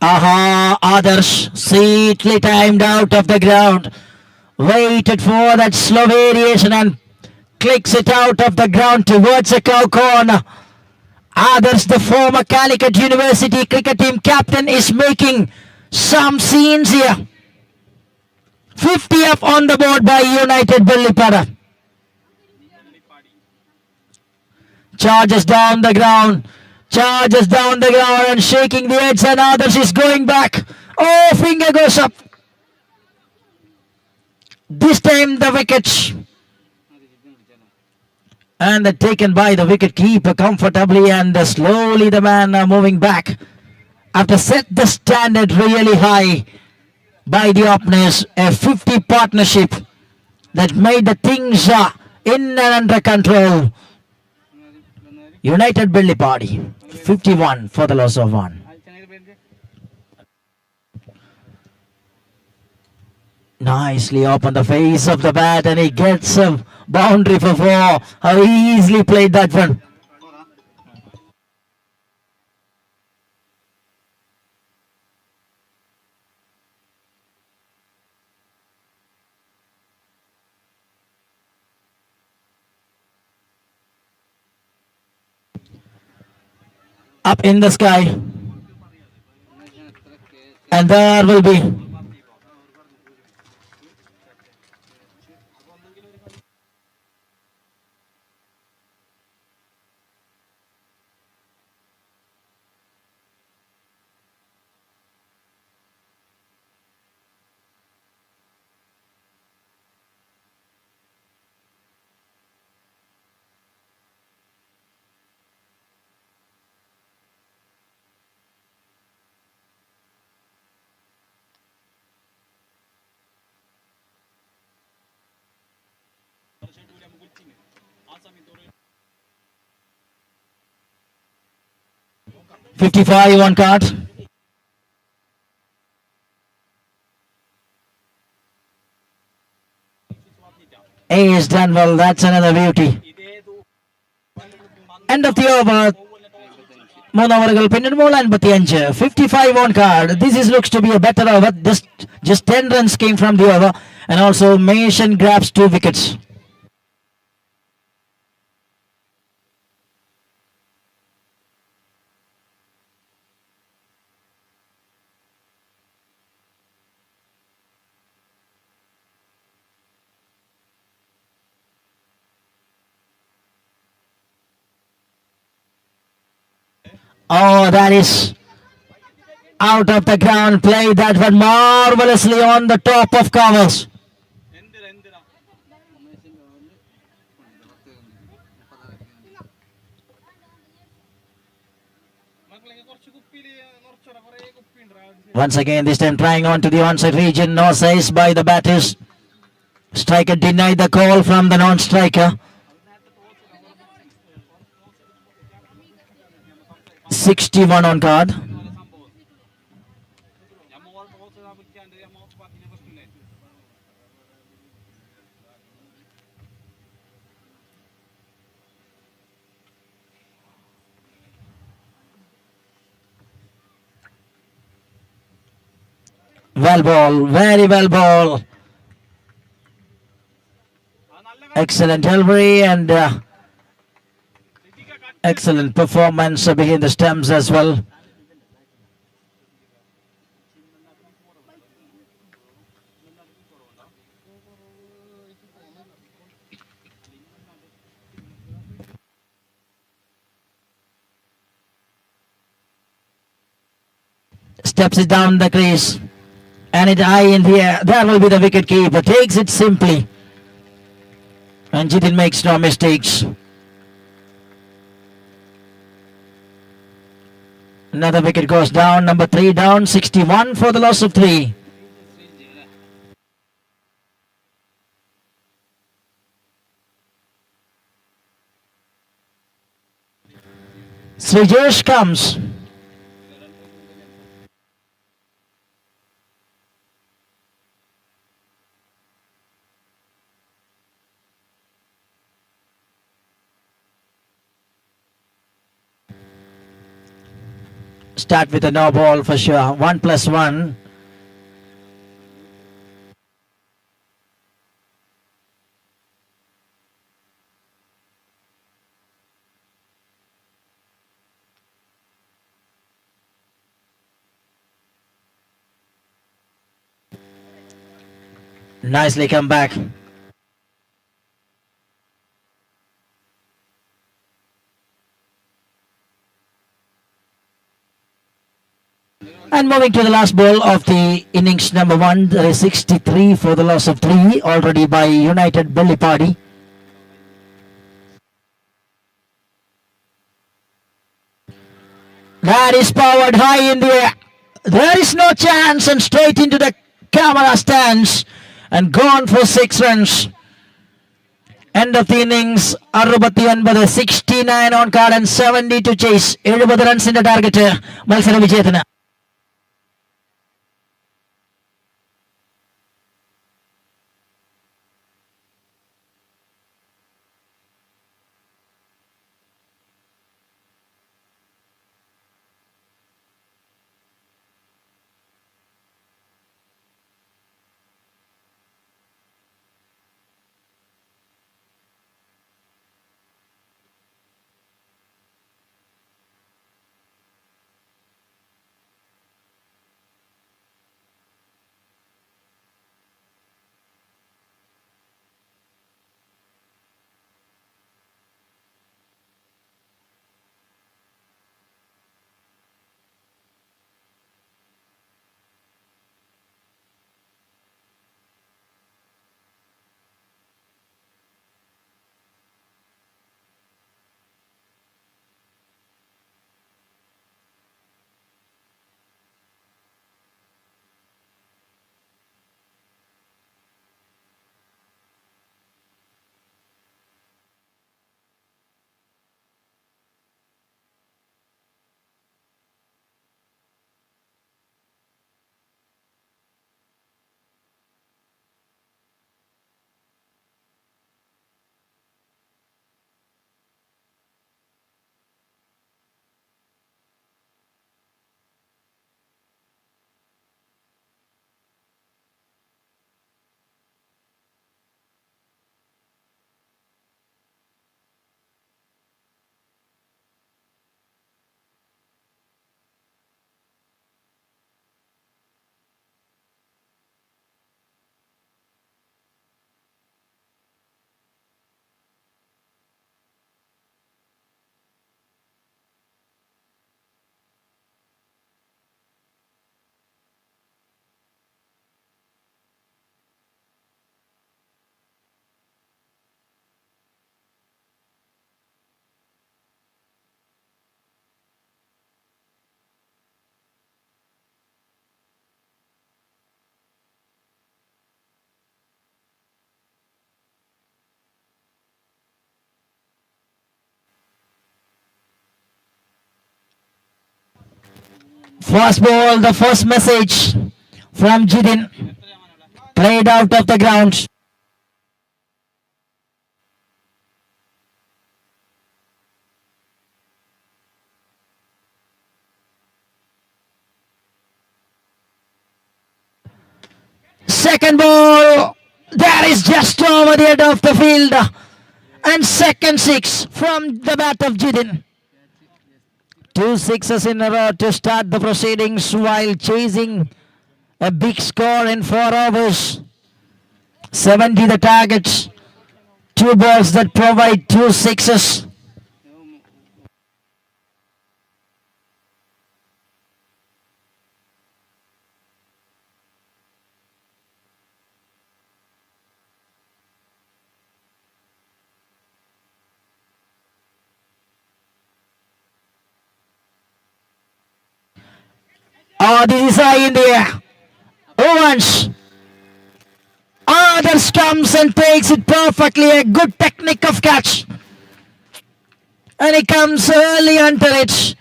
Aha, Adarsh, sweetly timed out of the ground. Waited for that slow variation and clicks it out of the ground towards a cow corner. Adarsh, the former Calicut University cricket team captain, is making some scenes here. 50 up on the board by United Vellipada. Charges down the ground. Charges down the ground and shaking the heads, and Adarsh is going back. Oh, finger goes up. This time the wickets. And taken by the wicket keeper comfortably, and slowly the man moving back. After set the standard really high by the openers, a 50 partnership that made the things in and under control. United Vellippady 51 for the loss of 1. Nicely up on the face of the bat, and he gets a boundary for 4. How he easily played that one. Up in the sky, and there will be $55 on card. A is done well. That's another beauty. End of the over. 3 ഓവറുകൾ പിന്നിടുമ്പോൾ 55. 55 on card. This looks to be a better over. Just 10 runs came from the over, and also Mason grabs 2 wickets. Oh, that is out of the ground. Played that one marvelously on the top of covers. Once again, this time trying on to the onside region. No size by the batters. Striker denied the call from the non-striker. 61 on card. Well ball, very well ball. Excellent delivery and excellent performance behind the stumps as well. Steps it down the crease. And it high in the air. That will be the wicket keeper. Takes it simply. And Jitin makes no mistakes. Another wicket goes down. Number 3 down. 61 for the loss of 3. Srijesh comes. Start with a no ball for sure. 1+1. Nicely come back. And moving to the last ball of the innings number 1, there is 63 for the loss of 3 already by United Belly Party. That is powered high in the air. There is no chance and straight into the camera stands and gone for 6 runs. End of the innings, 69 on card and 70 to chase. 70 runs in the target. Malsara Vijetana. First ball, the first message from Jidin. Played out of the ground. Second ball, that is just over the head of the field. And second 6 from the bat of Jidin. 2 sixes in a row to start the proceedings while chasing a big score in 4 overs. 70 the targets. 2 balls that provide 2 sixes. Oh, this is high in the air. Owens. Others comes and takes it perfectly. A good technique of catch. And he comes early under it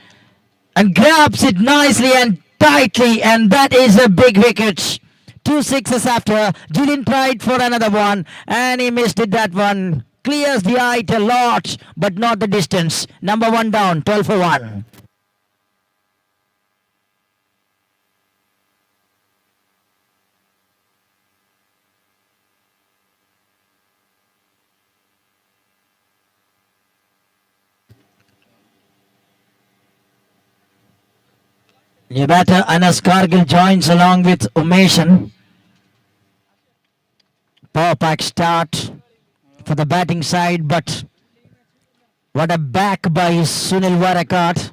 and grabs it nicely and tightly. And that is a big wicket. 2 sixes after. Jilin tried for another one and he missed it, that one. Clears the height a lot, but not the distance. Number 1 down, 12 for 1. New batter Anas Kargil joins along with Umeshan. Power pack start for the batting side, but what a back by Sunil Warakat.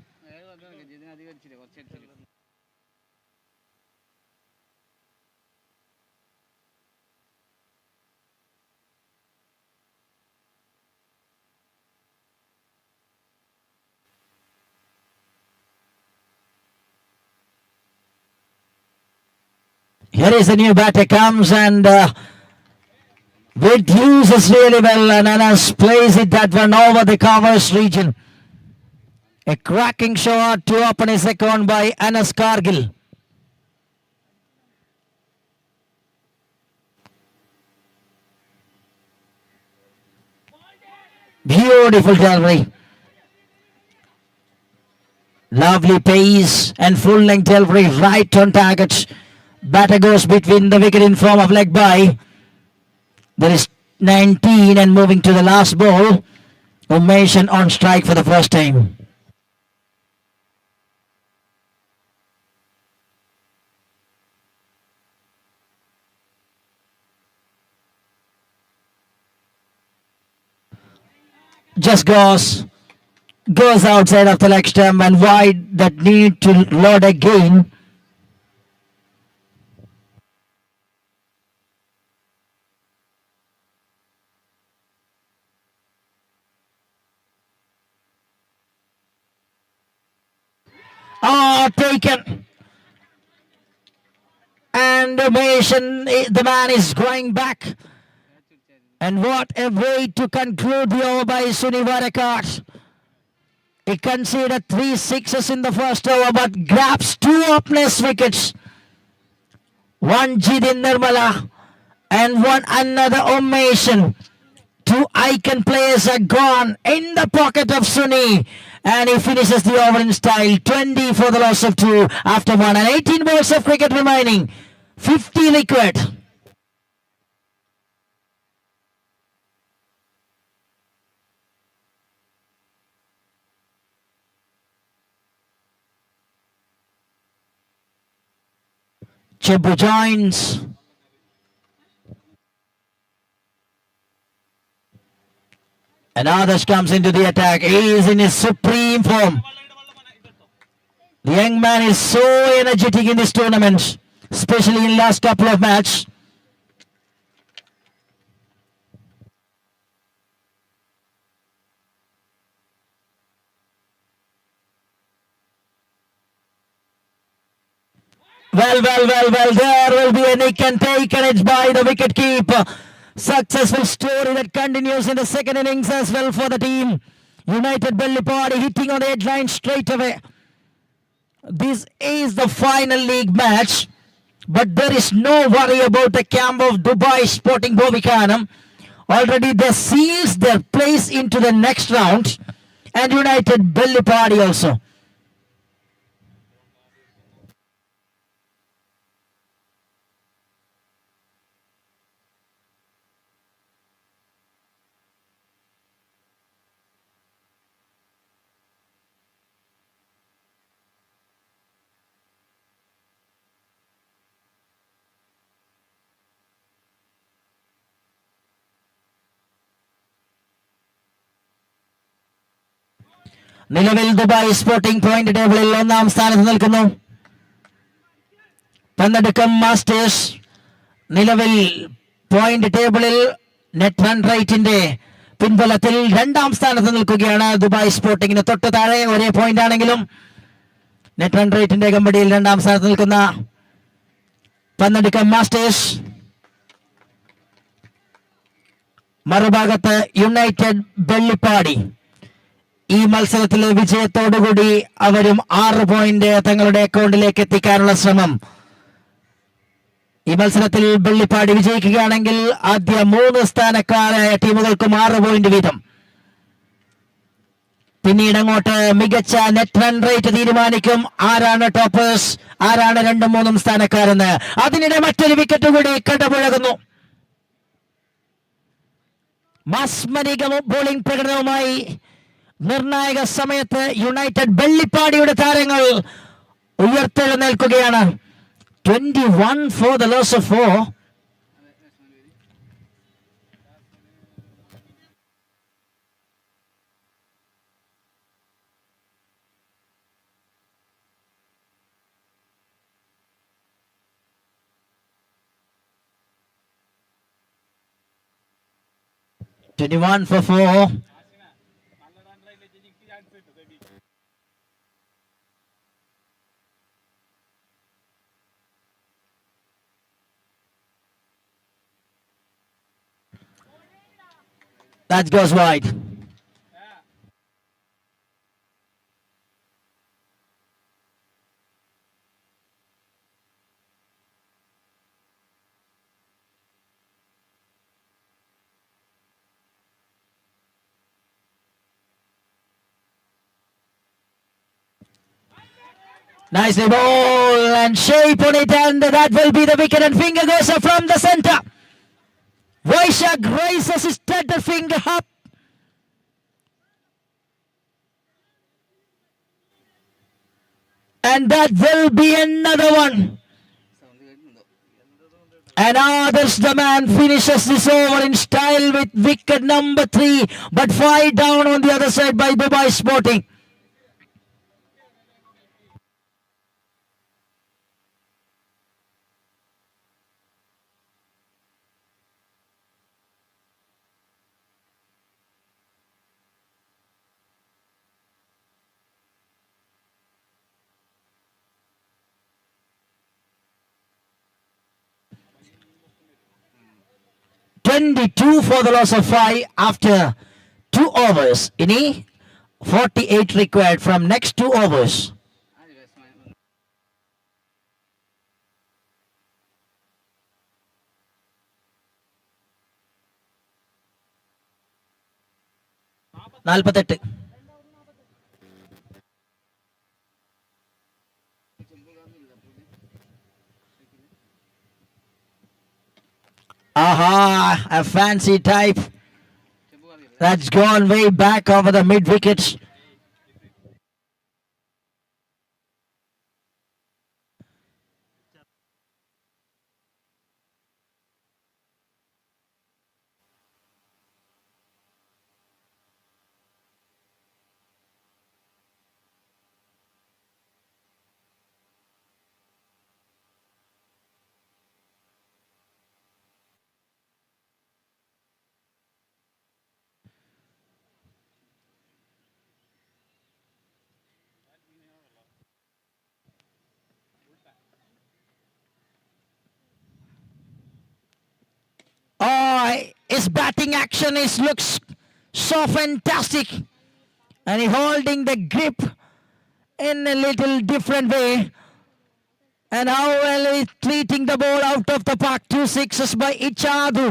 Here is the new batter comes and Witt uses really well and Anas plays it that one over the covers region. A cracking shot to open his account by Anas Kargil. Beautiful delivery. Lovely pace and full length delivery right on target. Batter goes between the wicket in form of leg by. There is 19 and moving to the last ball. Umeshan on strike for the first time. Just goes outside of the leg stump and wide, that need to load again. Oh, taken. And the man is going back. And what a way to conclude the over by Sunil Warakat. He conceded 3 sixes in the first over, but grabs 2 openers wickets. One Jidin Nirmala and one another Umeshan. 2 icon players are gone in the pocket of Suni. And he finishes the over in style. 20 for the loss of 2 after 1 and 18 balls of cricket remaining. 50 liquid. Chibu joins. And Adarsh comes into the attack. He is in his supreme form. The young man is so energetic in this tournament, especially in last couple of matches. Well, there will be a nick and take, and it's by the wicket keeper. Successful story that continues in the second innings as well for the team. United Bellipadi hitting on the headline straight away. This is the final league match, but there is no worry about the camp of Dubai Sporting Bovikanam. Already they seals their place into the next round, and United Bellipadi also. നിലവിൽ Dubai sporting point ടേബിളിൽ 1-ാം സ്ഥാനത്ത് നിൽക്കുന്നു. പന്തടുക്കം masters നിലവിൽ point ടേബിളിൽ net run റേറ്റിന്റെ പിൻബലത്തിൽ 2-ാം സ്ഥാനത്ത് നിൽക്കുകയാണ്. Dubai സ്പോർട്ടിങ്ങിന് തൊട്ട് താഴെ ഒരേ പോയിന്റ് ആണെങ്കിലും നെറ്റ് റൺ റേറ്റിന്റെ കമ്പടിയിൽ രണ്ടാം സ്ഥാനത്ത് നിൽക്കുന്ന പന്നടിക്കം മാസ്റ്റേഴ്സ്. മറുഭാഗത്ത് യുണൈറ്റഡ് വെള്ളിപ്പാടി. ഈ മത്സരത്തിലെ വിജയത്തോടുകൂടി അവരും 6 പോയിന്റ് തങ്ങളുടെ അക്കൗണ്ടിലേക്ക് എത്തിക്കാനുള്ള ശ്രമം. ഈ മത്സരത്തിൽ വെള്ളിപ്പാടി വിജയിക്കുകയാണെങ്കിൽ ആദ്യ 3 സ്ഥാനക്കാരായ ടീമുകൾക്കും 6 പോയിന്റ് വീതം. പിന്നീട് അങ്ങോട്ട് മികച്ച നെറ്റ് റൺ റേറ്റ് തീരുമാനിക്കും. ആരാണ് ടോപ്പേഴ്സ്, ആരാണ് 2ഉം 3ഉം സ്ഥാനക്കാരെന്ന്. അതിനിടെ മറ്റൊരു വിക്കറ്റ് കൂടി കടപുഴകുന്നു. മാസ്മരിക ബോളിംഗ് പ്രകടനവുമായി നിർണായക സമയത്ത് യുണൈറ്റഡ് വെള്ളിപ്പാടിയുടെ താരങ്ങൾ ഉയർത്തെഴുന്നേൽക്കുകയാണ്. 21 for the loss of 4. For 4. That goes wide. Nicely ball and shape on it, and that will be the wicket, and finger goes up from the center. Vaishak raises his third finger up. And that will be another one. And Adarsh the man finishes this over in style with wicket number 3, but 5 down on the other side by Dubai Sporting. $22 for the loss of 5 after 2 overs. Ini 48 required from next 2 overs. നാൽപ്പത്തെട്ട്. Aha, a fancy type. That's gone way back over the mid wickets. Oh, his batting action looks so fantastic. And he's holding the grip in a little different way. And how well he's treating the ball out of the park. 2 sixes by Ichadu.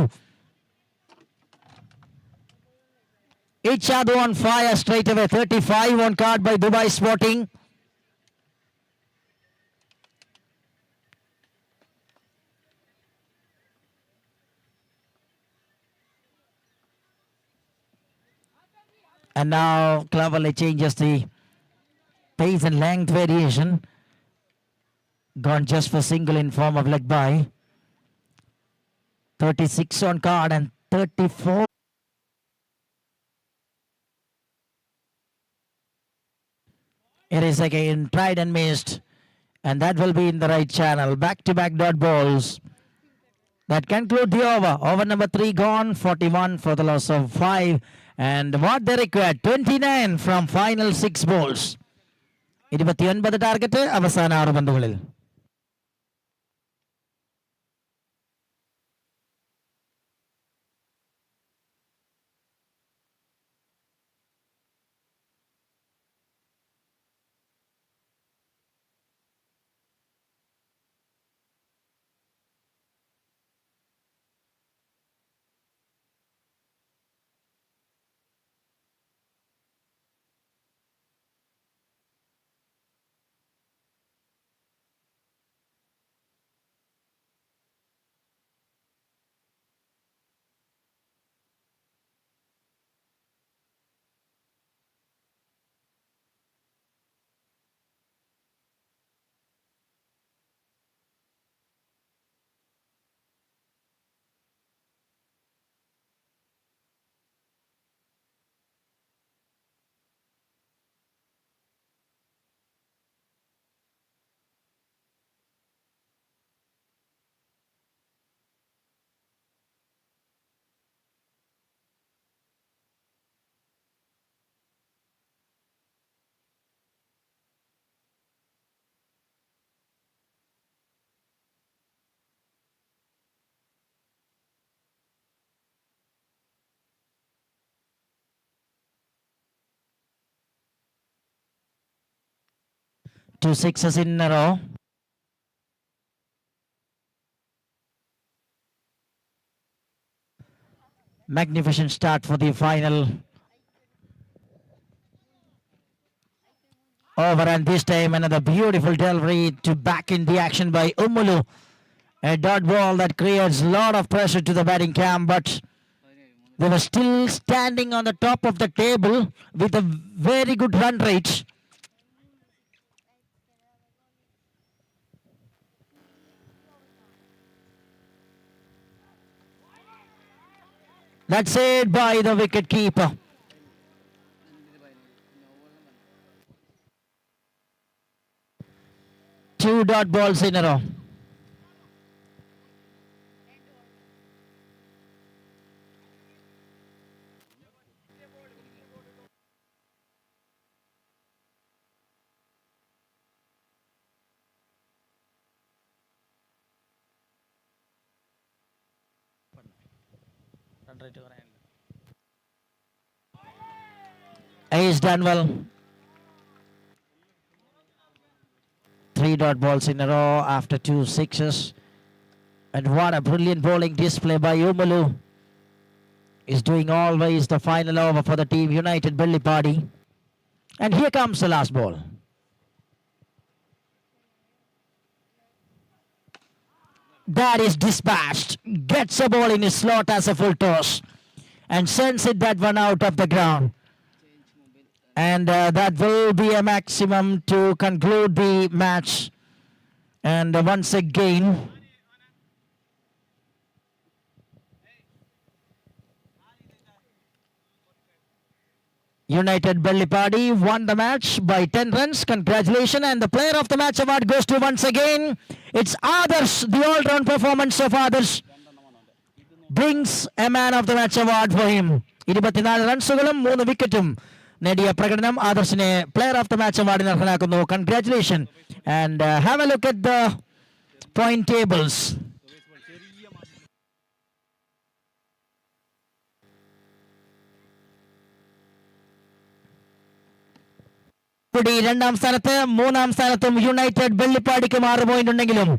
Ichadu on fire straight away. 35 on card by Dubai Sporting. And now cleverly changes the pace and length variation. Gone just for single in form of leg by. 36 on card and 34. It is again tried and missed. And that will be in the right channel. Back-to-back dot balls. That conclude the over. Over number 3 gone. 41 for the loss of 5. And what they required, 29 from final 6 balls. 29 target അവസാന 6 പന്തുകളിൽ. Two sixes in a row. Magnificent start for the final over, and this time another beautiful delivery to back in the action by Umulu. A dot ball that creates a lot of pressure to the batting camp, but they were still standing on the top of the table with a very good run rate. That's it by the wicket keeper. Two dot balls in a row. He's done well. Three dot balls in a row after 2 sixes. And what a brilliant bowling display by Umulu. Is doing always the final over for the team United Billy Party. And here comes the last ball. That is dispatched. Gets a ball in his slot as a full toss. And sends it that one out of the ground. And that will be a maximum to conclude the match. And once again, United Belly Party won the match by 10 runs. Congratulations. And the player of the match award goes to, once again, it's Adarsh. The all-round performance of Adarsh brings a man of the match award for him. 24 റൺസുകളും 3 വിക്കറ്റും നേടിയ പ്രകടനം ആദർശിനെ player of the match അവാർഡിന് അർഹനാക്കുന്നു. Congratulation. And have a look at the point tables. രണ്ടാം സ്ഥാനത്ത്, മൂന്നാം സ്ഥാനത്തും യുണൈറ്റഡ് വെള്ളിപ്പാടിക്ക് 6 പോയിന്റ് ഉണ്ടെങ്കിലും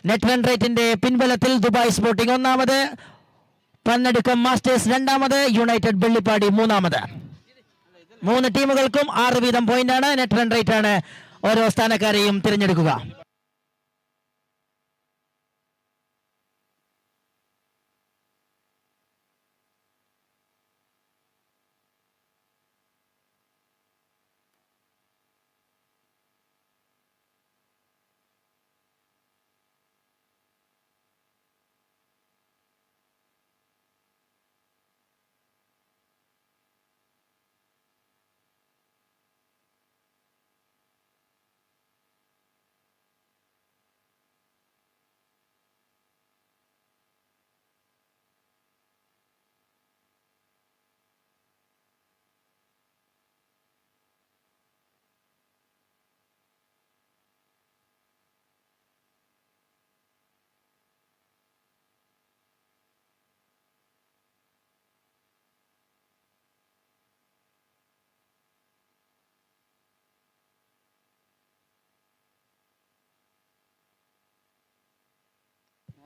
നെറ്റ് റൺ റേറ്റിന്റെ പിൻബലത്തിൽ ദുബായ് സ്പോർട്ടിംഗ് ഒന്നാമത്, പന്നടുക്കം മാസ്റ്റേഴ്സ് രണ്ടാമത്, യുണൈറ്റഡ് വെള്ളിപ്പാടി മൂന്നാമത്. 3 ടീമുകൾക്കും 6 വീതം പോയിന്റാണ്. നെറ്റ് റൺ റേറ്റ് ആണ് ഓരോ സ്ഥാനക്കാരെയും തിരഞ്ഞെടുക്കുക.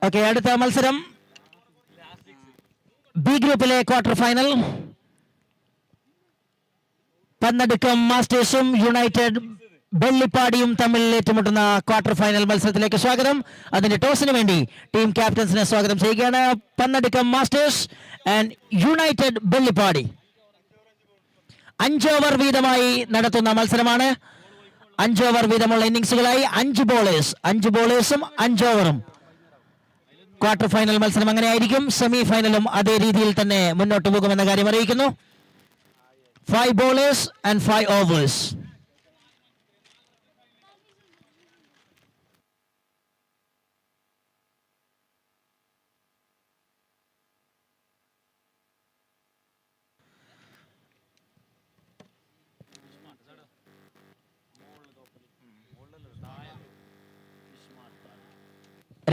ഓക്കെ, അടുത്ത മത്സരം ബി ഗ്രൂപ്പിലെ ക്വാർട്ടർ ഫൈനൽ. പന്നടുക്കം മാസ്റ്റേഴ്സും യുണൈറ്റഡ് വെള്ളിപ്പാടിയും തമ്മിൽ ഏറ്റുമുട്ടുന്ന ക്വാർട്ടർ ഫൈനൽ മത്സരത്തിലേക്ക് സ്വാഗതം. അതിന്റെ ടോസിന് വേണ്ടി ടീം ക്യാപ്റ്റൻസിനെ സ്വാഗതം ചെയ്യുകയാണ്. പന്നടുക്കം മാസ്റ്റേഴ്സ് ആൻഡ് യുണൈറ്റഡ് വെള്ളിപ്പാടി 5 ഓവർ വീതമായി നടത്തുന്ന മത്സരമാണ്. 5 ഓവർ വീതമുള്ള ഇന്നിംഗ്സുകളായി 5 ബോളേഴ്സും 5 ഓവറും. ക്വാർട്ടർ ഫൈനൽ മത്സരം അങ്ങനെ ആയിരിക്കും. സെമി ഫൈനലും അതേ രീതിയിൽ തന്നെ മുന്നോട്ട് പോകുമെന്ന കാര്യം അറിയിക്കുന്നു. 5 bowlers and 5 overs.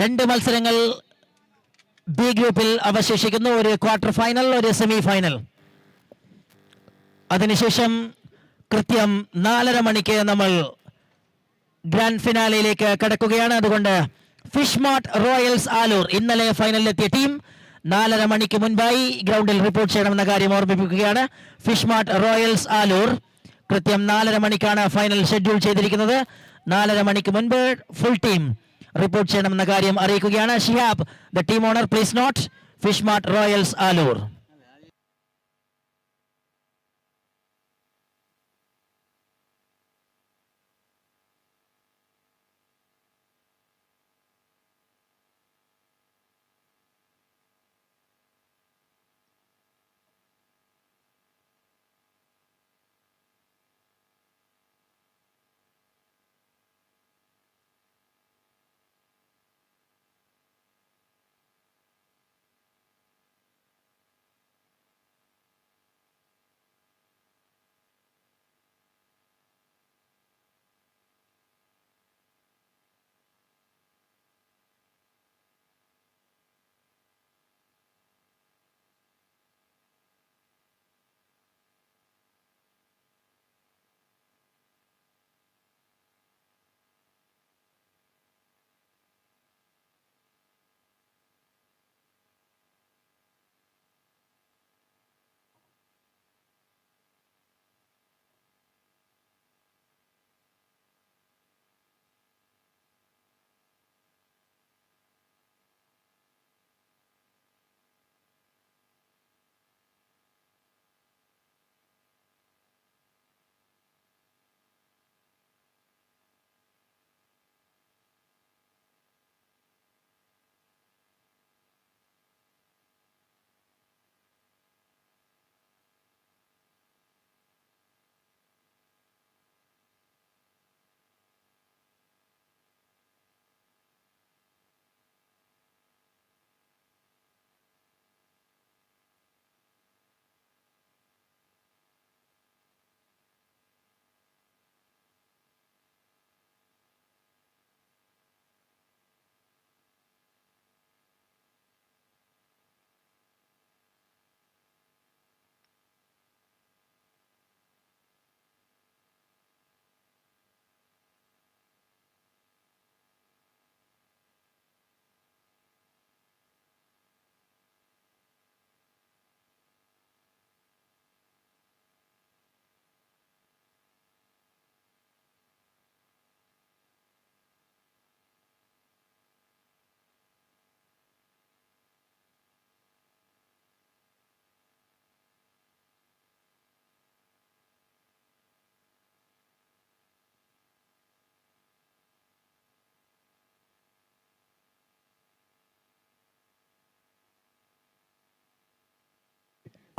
രണ്ട് മത്സരങ്ങൾ ബി ഗ്രൂപ്പിൽ അവശേഷിക്കുന്നു. ഒരു ക്വാർട്ടർ ഫൈനൽ, ഒരു സെമി ഫൈനൽ. അതിനുശേഷം കൃത്യം 4:30 മണിക്ക് നമ്മൾ ഗ്രാൻഡ് ഫിനാലയിലേക്ക് കടക്കുകയാണ്. അതുകൊണ്ട് ഫിഷ്മാർട്ട് റോയൽസ് ആലൂർ ഇന്നലെ ഫൈനലിലെത്തിയ ടീം 4:30 മണിക്ക് മുൻപായി ഗ്രൗണ്ടിൽ റിപ്പോർട്ട് ചെയ്യണമെന്ന കാര്യം ഓർമ്മിപ്പിക്കുകയാണ്. ഫിഷ്മാർട്ട് റോയൽസ് ആലൂർ കൃത്യം 4:30 മണിക്കാണ് ഫൈനൽ ഷെഡ്യൂൾ ചെയ്തിരിക്കുന്നത്. 4:30 മണിക്ക് മുൻപ് ഫുൾ ടീം റിപ്പോർട്ട് ചെയ്യണമെന്ന കാര്യം അറിയിക്കുകയാണ്. Shihab, the team owner, please note Fishmart Royals Alur.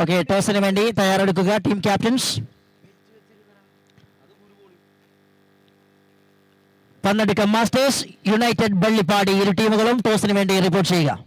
Okay, ടോസിന് വേണ്ടി തയ്യാറെടുക്കുക team captains. Pannadukkam Masters, United Vellippadi ഇരു ടീമുകളും ടോസിന് വേണ്ടി റിപ്പോർട്ട് ചെയ്യുക.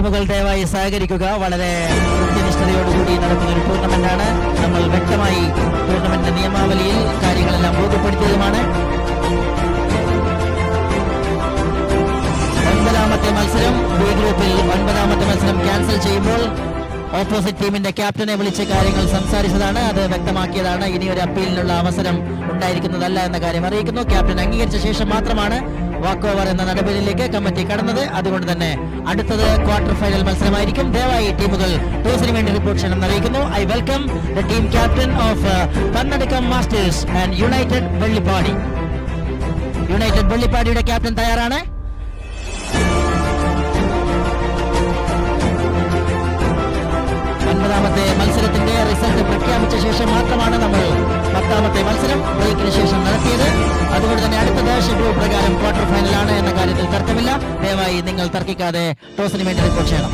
ടീമുകൾ ദയവായി സഹകരിക്കുക. വളരെ കൃത്യനിഷ്ഠതയോടുകൂടി നടക്കുന്ന ഒരു ടൂർണമെന്റാണ്. നമ്മൾ വ്യക്തമായി ടൂർണമെന്റിന്റെ നിയമാവലിയിൽ കാര്യങ്ങളെല്ലാം ബോധ്യപ്പെടുത്തിയതുമാണ്. 9ാമത്തെ മത്സരം ബി ഗ്രൂപ്പിൽ 9ാമത്തെ മത്സരം ക്യാൻസൽ ചെയ്യുമ്പോൾ ഓപ്പോസിറ്റ് ടീമിന്റെ ക്യാപ്റ്റനെ വിളിച്ച് കാര്യങ്ങൾ സംസാരിച്ചതാണ്. അത് വ്യക്തമാക്കിയതാണ്. ഇനി ഒരു അപ്പീലിനുള്ള അവസരം ഉണ്ടായിരിക്കുന്നതല്ല എന്ന കാര്യം അറിയിക്കുന്നു. ക്യാപ്റ്റൻ അംഗീകരിച്ച ശേഷം മാത്രമാണ് വാക്ക് ഓവർ എന്ന നടപടിയിലേക്ക് കമ്മിറ്റി കടന്നത്. അതുകൊണ്ട് തന്നെ അടുത്തത് ക്വാർട്ടർ ഫൈനൽ മത്സരമായിരിക്കും. ദയവായി ടീമുകൾ ടോസിന് വേണ്ടി റിപ്പോർട്ട് ചെയ്യണമെന്ന് അറിയിക്കുന്നു. I welcome the team captain of Karnataka Masters and United Vellippadi. United വെള്ളിപ്പാടിയുടെ ക്യാപ്റ്റൻ തയ്യാറാണ്. ഒൻപതാമത്തെ മത്സരത്തിന്റെ റിസൾട്ട് പ്രഖ്യാപിച്ച ശേഷം മാത്രമാണ് നമ്മൾ 10ാമത്തെ മത്സരം ബ്രേക്കിന് ശേഷം നടത്തിയത്. അതുകൊണ്ട് തന്നെ അടുത്തത് ഷെഡ്യൂൾ പ്രകാരം ക്വാർട്ടർ ഫൈനലാണ് എന്ന കാര്യത്തിൽ തർക്കമില്ല. ദയവായി നിങ്ങൾ തർക്കിക്കാതെ ടോസിന് വേണ്ടി റിപ്പോർട്ട് ചെയ്യണം.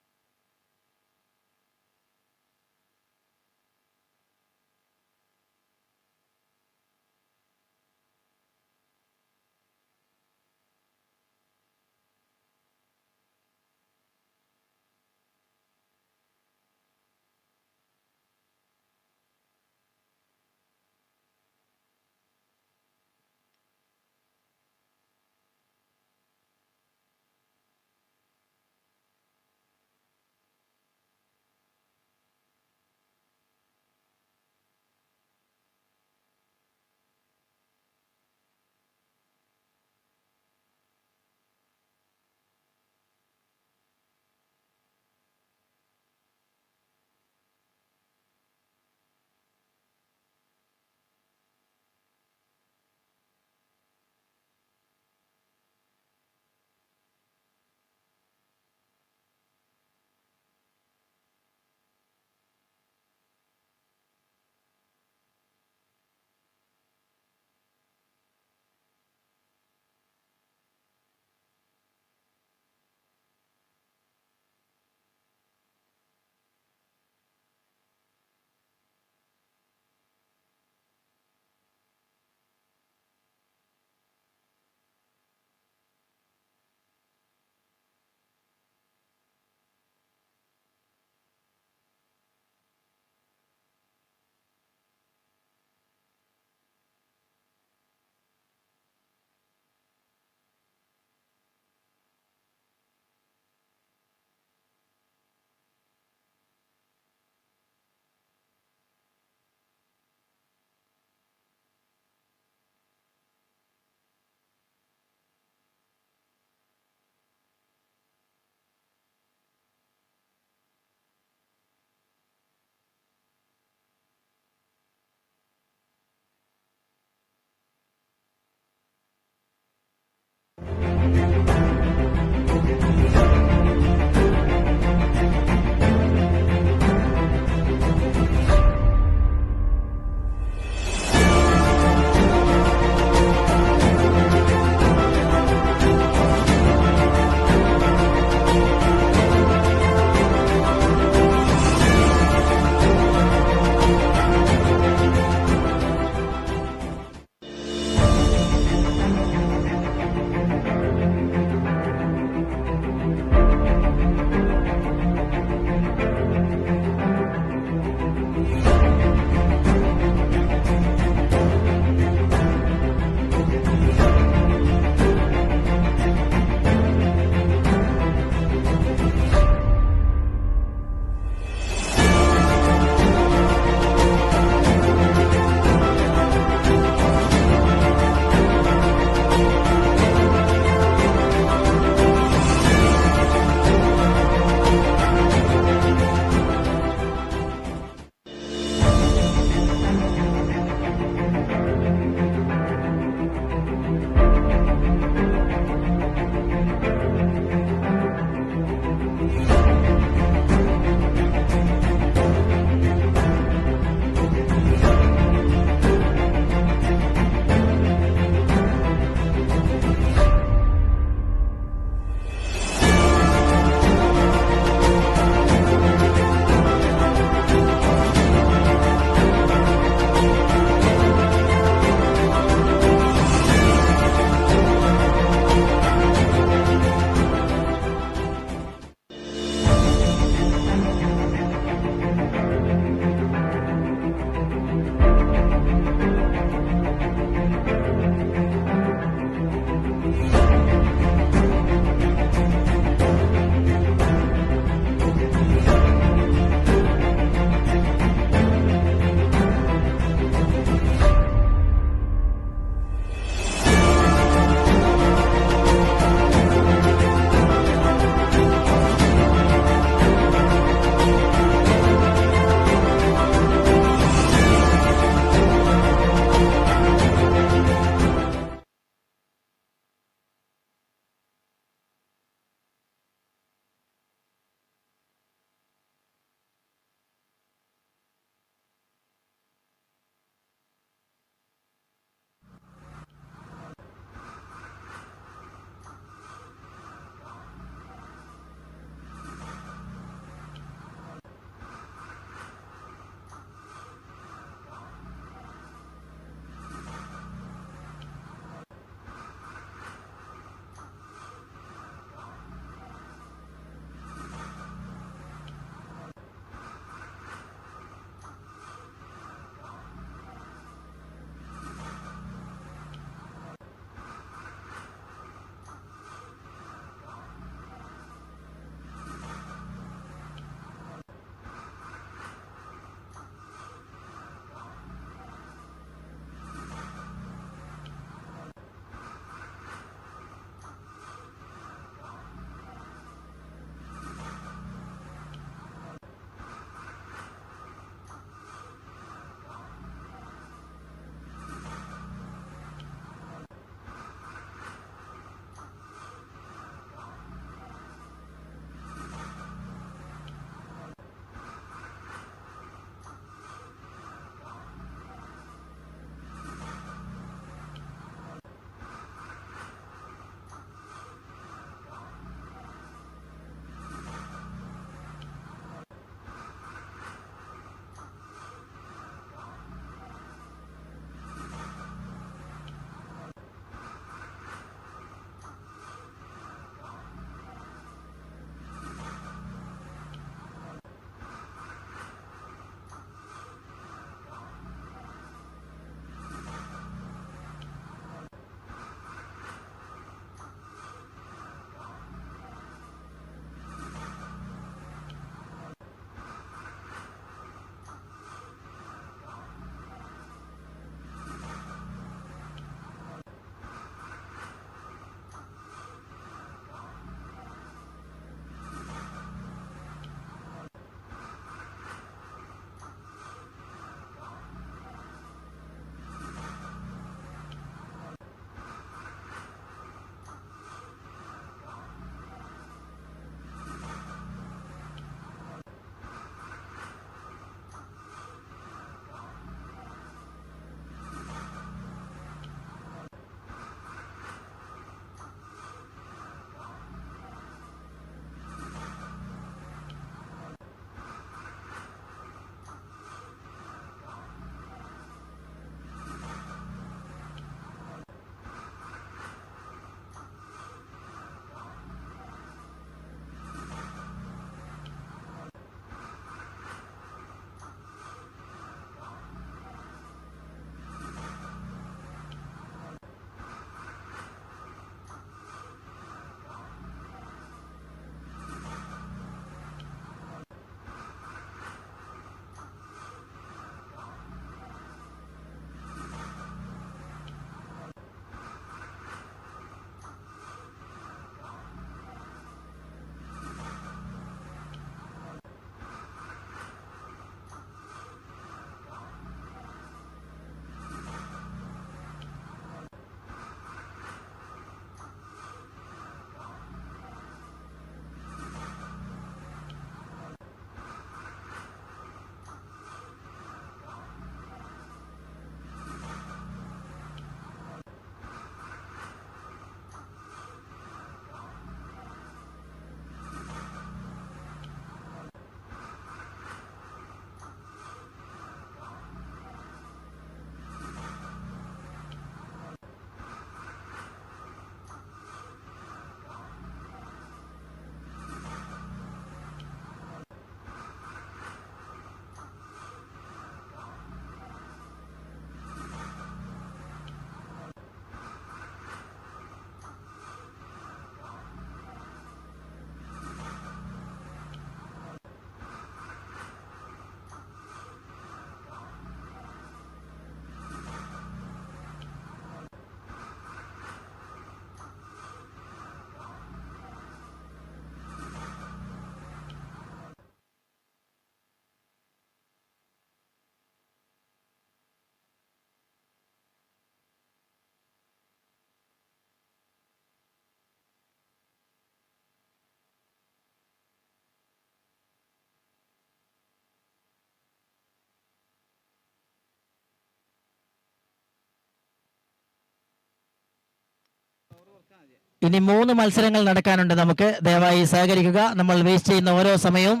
ഇനി 3 മത്സരങ്ങൾ നടക്കാനുണ്ട്. നമുക്ക് ദയവായി സഹകരിക്കുക. നമ്മൾ വേസ്റ്റ് ചെയ്യുന്ന ഓരോ സമയവും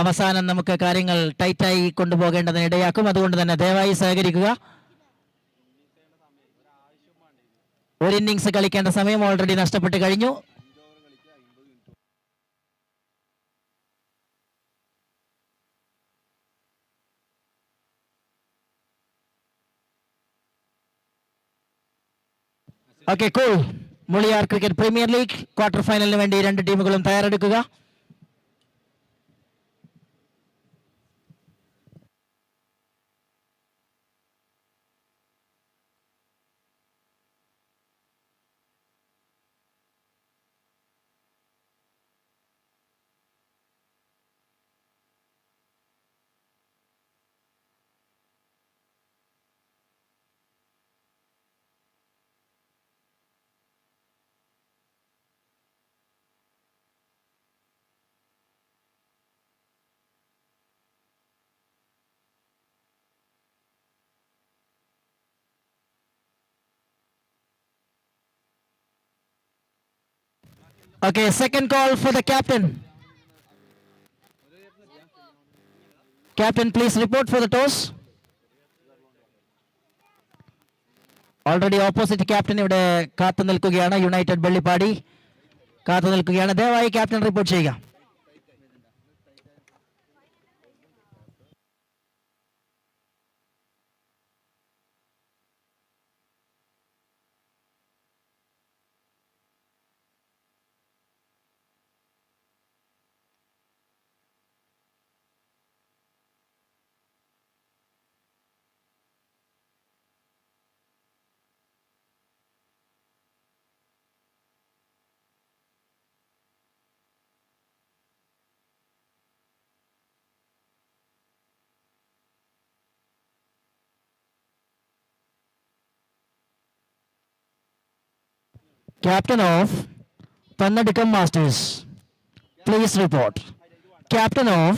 അവസാനം നമുക്ക് കാര്യങ്ങൾ ടൈറ്റായി കൊണ്ടുപോകേണ്ടതിന് ഇടയാക്കും. അതുകൊണ്ട് തന്നെ ദയവായി സഹകരിക്കുക. ഒരു ഇന്നിങ്സ് കളിക്കേണ്ട സമയം ഓൾറെഡി നഷ്ടപ്പെട്ട് കഴിഞ്ഞു. Okay, cool. Muliyar cricket premier League quarter ഫൈനലിന് വേണ്ടി 2 ടീമുകളും തയ്യാറെടുക്കുക. Okay, second call for the captain. Captain, please report for the toss. Already opposite captain ഇവിടെ കാത്തു നിൽക്കുകയാണ്. യുണൈറ്റഡ് വെള്ളിപ്പാടി കാത്തു നിൽക്കുകയാണ്. ദയവായി ക്യാപ്റ്റൻ റിപ്പോർട്ട് ചെയ്യുക. Captain of Pannadikam Masters, please report. Captain of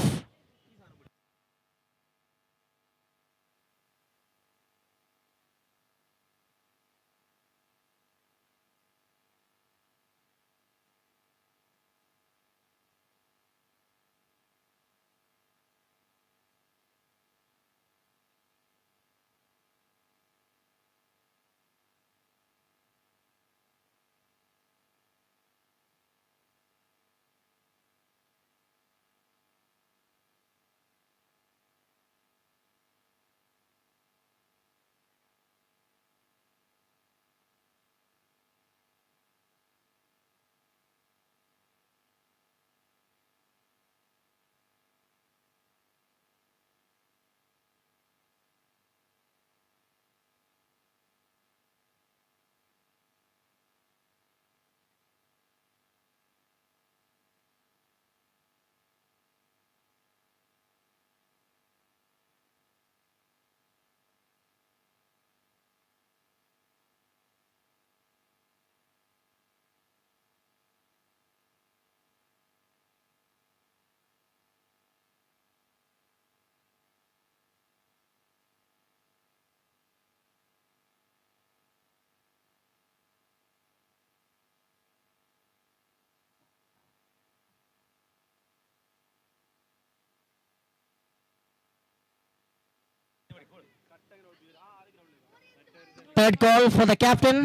third call for the captain.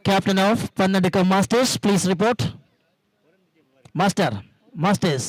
Captain of Pannadikam Masters, please report. Masters.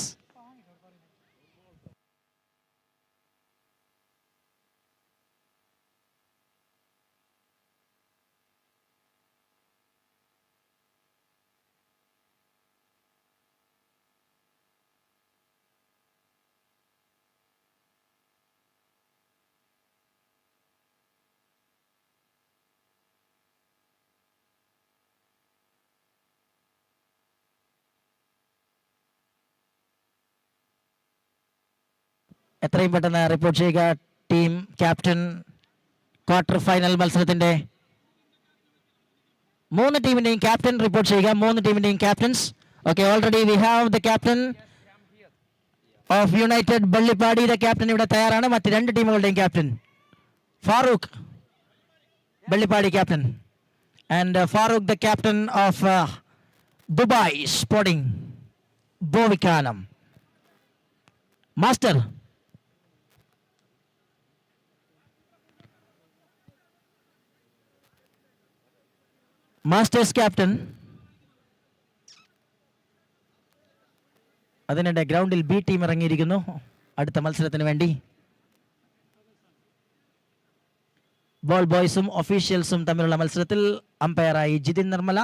എത്രയും പെട്ടെന്ന് report ചെയ്യുക ടീം ക്യാപ്റ്റൻ. ക്വാർട്ടർ ഫൈനൽ മത്സരത്തിന്റെ 3 ടീമിന്റെയും ക്യാപ്റ്റൻ റിപ്പോർട്ട് ചെയ്യുക. 3 ടീമിന്റെയും captains. Okay, already we have the captain of United Vellippadi. The captain ഇവിടെ തയ്യാറാണ്. മറ്റ് 2 ടീമുകളുടെയും captain Farooq, Bellipadi captain. And Farooq, the captain of Dubai Sporting Bovikanam. Master. Masters captain. അതിനിടെ ഗ്രൗണ്ടിൽ B team ഇറങ്ങിയിരിക്കുന്നു അടുത്ത മത്സരത്തിന് വേണ്ടി. ബോൾ ബോയ്സും ഒഫീഷ്യൽസും തമ്മിലുള്ള മത്സരത്തിൽ അമ്പയറായി ജിതിൻ നിർമ്മല.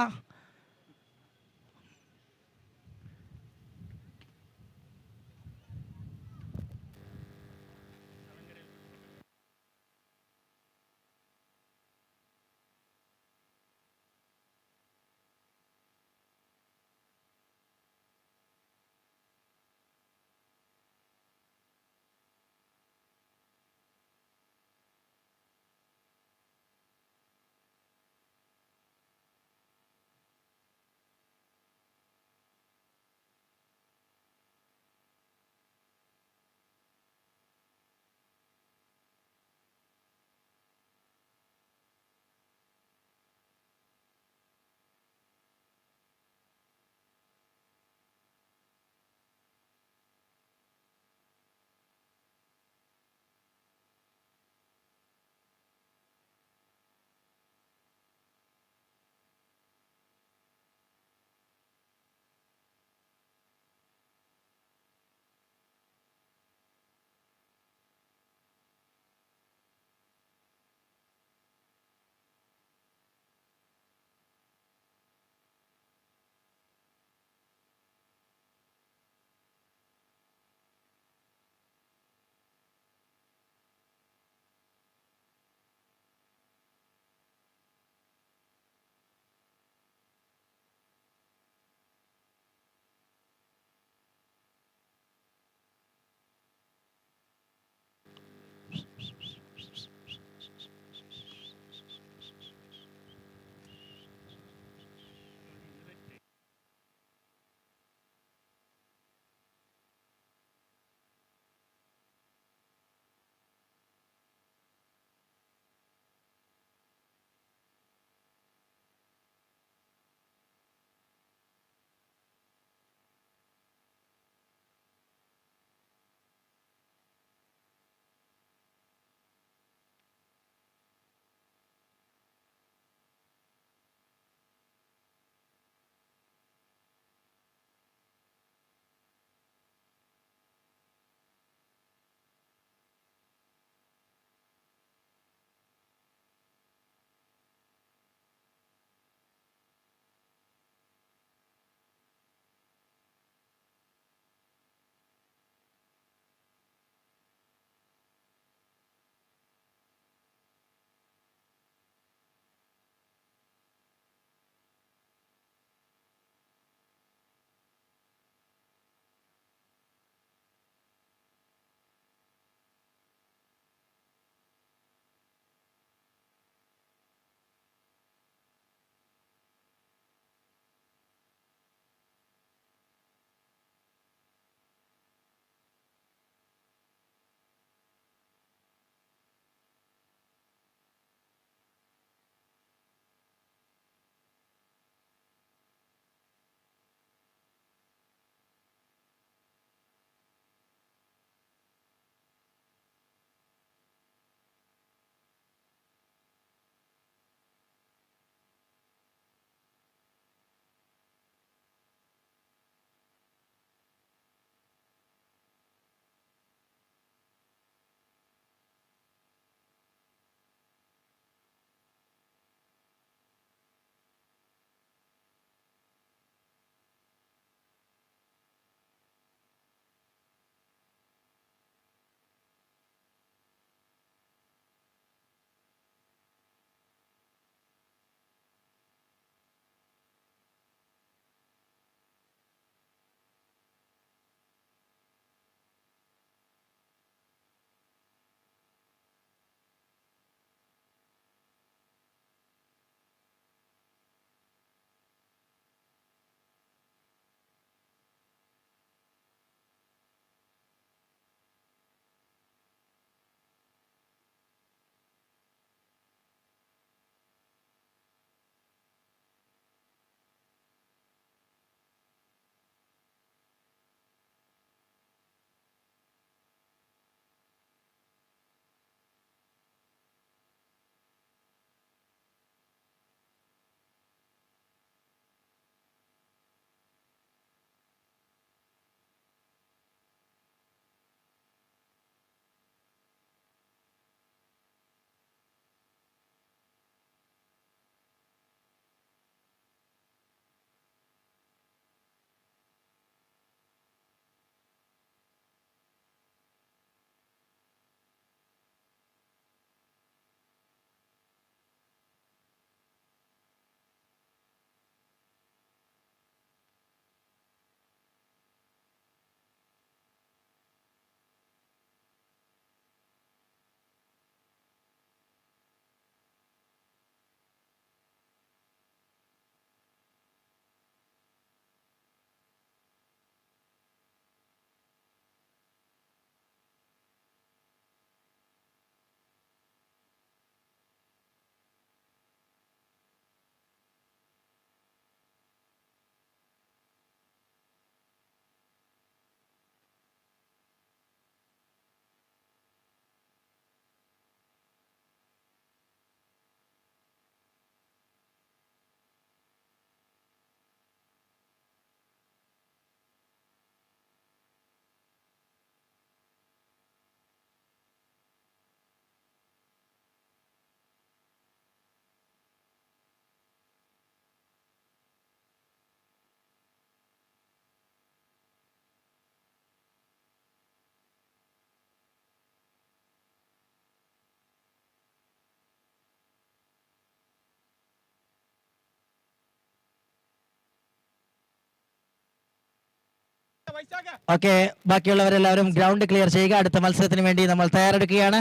ഓക്കെ, ബാക്കിയുള്ളവരെല്ലാവരും ഗ്രൗണ്ട് ക്ലിയർ ചെയ്യുക. അടുത്ത മത്സരത്തിന് വേണ്ടി നമ്മൾ തയ്യാറെടുക്കുകയാണ്.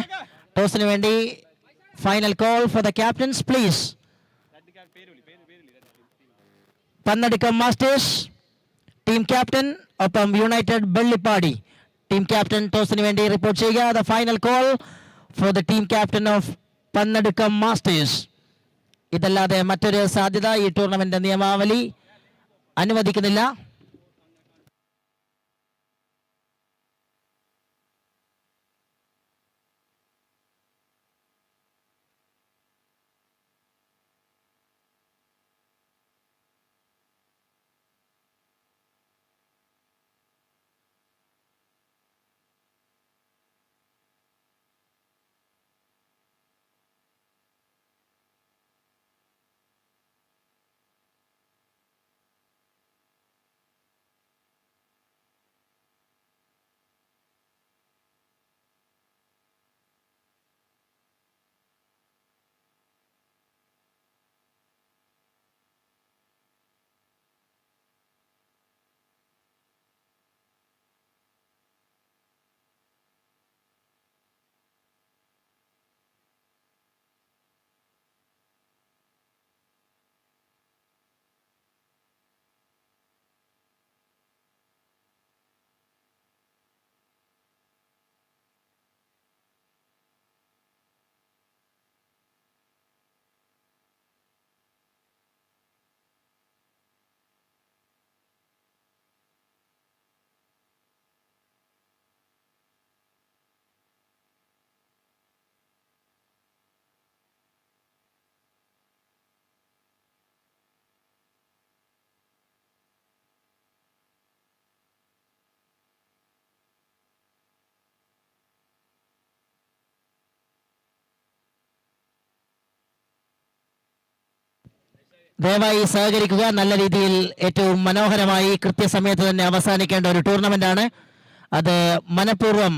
ടോസിന് വേണ്ടി final call for the captains please. Pannadukkam Masters team captain, ഒപ്പം യുണൈറ്റഡ് വെള്ളിപ്പാടി ടീം ക്യാപ്റ്റൻ ടോസിന് വേണ്ടി റിപ്പോർട്ട് ചെയ്യുക. The final call for the team captain of Pannadukkam Masters. ഇതല്ലാതെ മറ്റൊരു സാധ്യത ഈ ടൂർണമെന്റ് നിയമാവലി അനുവദിക്കുന്നില്ല. ദയവായി സഹകരിക്കുക. നല്ല രീതിയിൽ ഏറ്റവും മനോഹരമായി കൃത്യസമയത്ത് തന്നെ അവസാനിക്കേണ്ട ഒരു ടൂർണമെന്റ് ആണ്. അത് മനഃപൂർവ്വം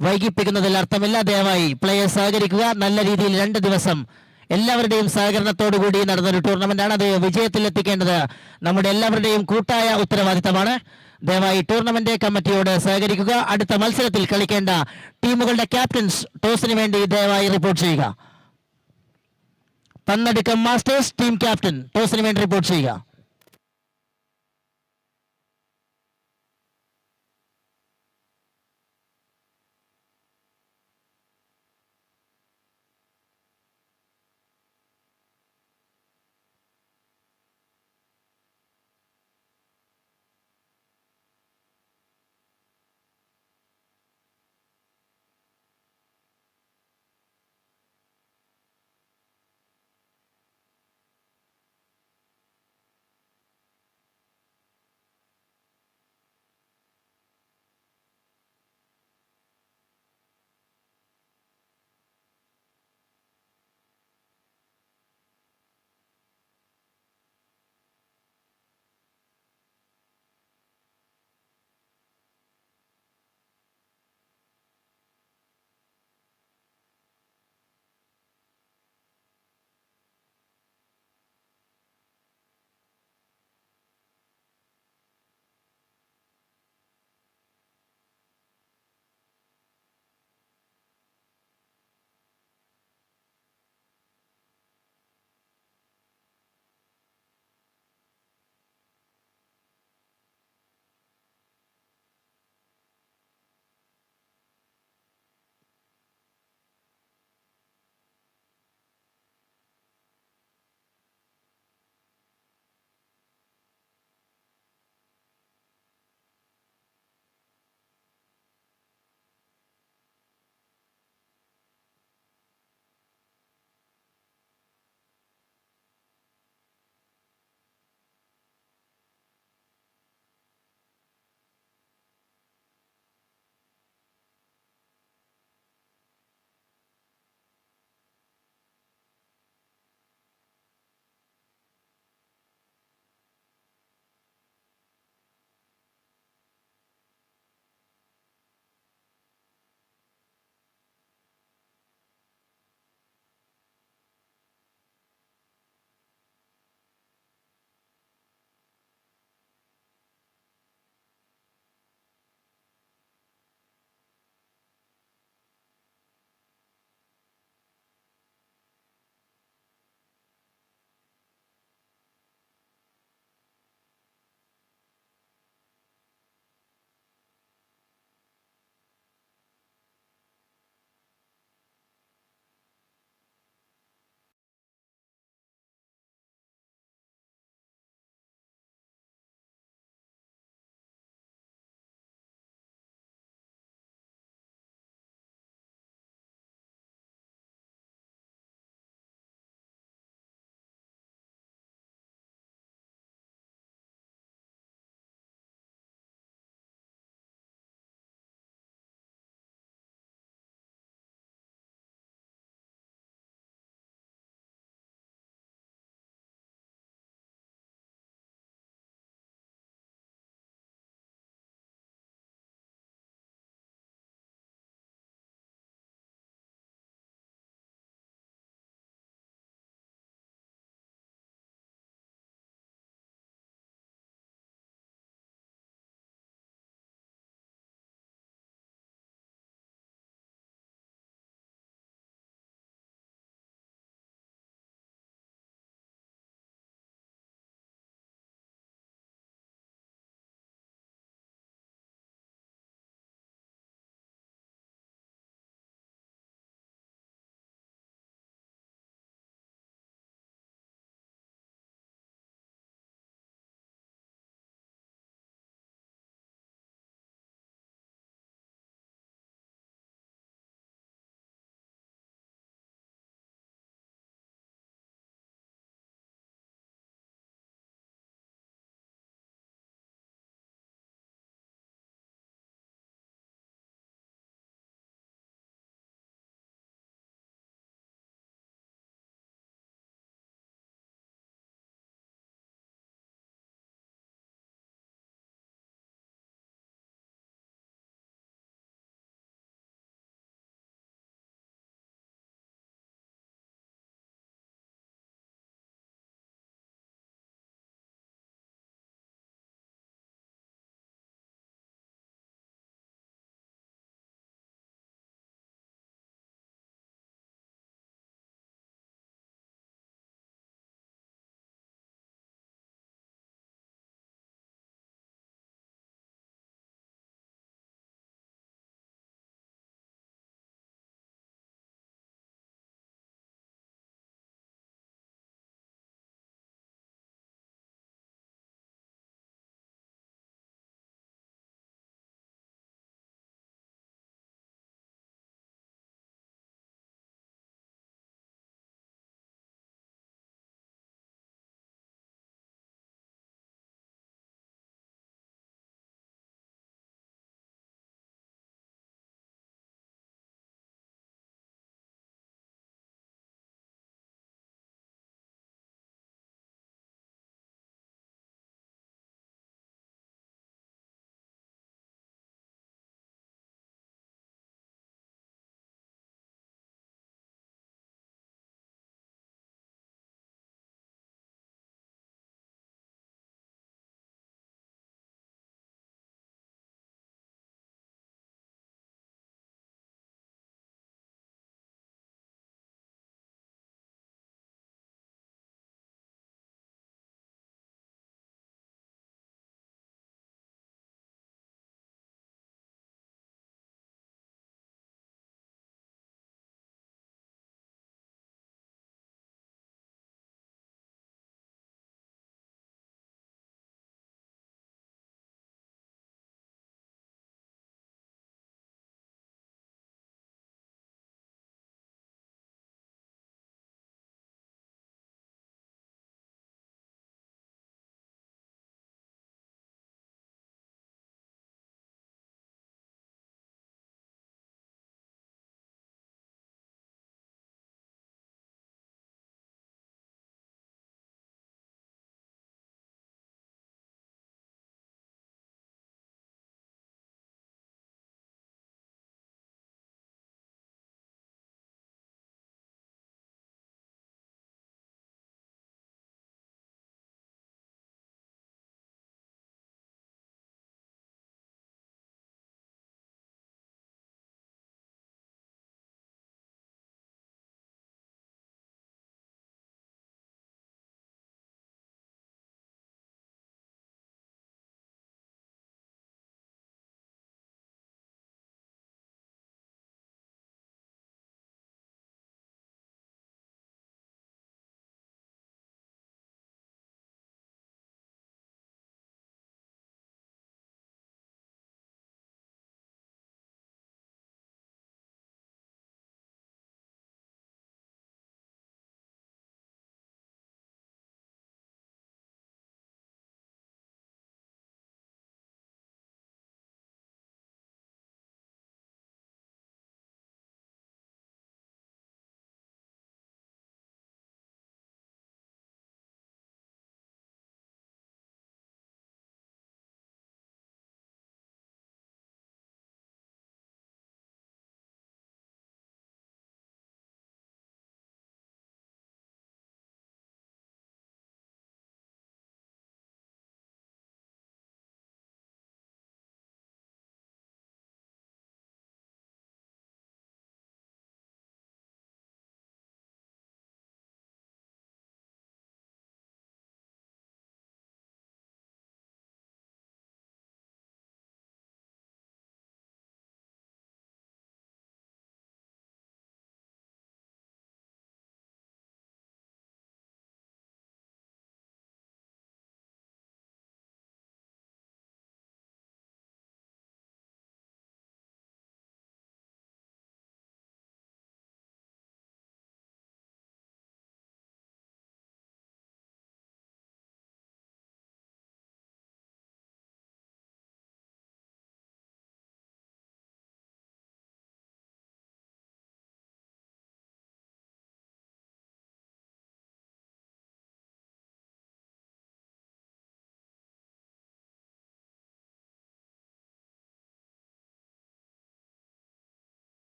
വൈകിപ്പിക്കുന്നതിൽ അർത്ഥമില്ല. ദയവായി പ്ലേയേഴ്സ് സഹകരിക്കുക. നല്ല രീതിയിൽ 2 ദിവസം എല്ലാവരുടെയും സഹകരണത്തോടു കൂടി നടന്നൊരു ടൂർണമെന്റ് ആണ്. അത് വിജയത്തിൽ എത്തിക്കേണ്ടത് നമ്മുടെ എല്ലാവരുടെയും കൂട്ടായ ഉത്തരവാദിത്തമാണ്. ദയവായി ടൂർണമെന്റ് കമ്മിറ്റിയോട് സഹകരിക്കുക. അടുത്ത മത്സരത്തിൽ കളിക്കേണ്ട ടീമുകളുടെ ക്യാപ്റ്റൻസ് ടോസിന് വേണ്ടി ദയവായി റിപ്പോർട്ട് ചെയ്യുക. പന്നടുക്കം മാസ്റ്റേഴ്സ് ടീം ക്യാപ്റ്റൻ ടോസിന് വേണ്ടി റിപ്പോർട്ട് ചെയ്യുക.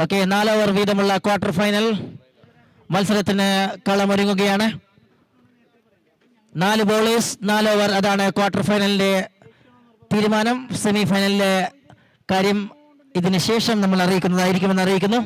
ഓക്കെ 4 ഓവർ വീതമുള്ള ക്വാർട്ടർ ഫൈനൽ മത്സരത്തിന് കളമൊരുങ്ങുകയാണ്. 4 ബോളേഴ്സ് 4 ഓവർ, അതാണ് ക്വാർട്ടർ ഫൈനലിന്റെ തീരുമാനം. സെമി ഫൈനലിലെ കാര്യം ഇതിന് ശേഷം നമ്മൾ അറിയിക്കുന്നതായിരിക്കുമെന്ന് അറിയിക്കുന്നു.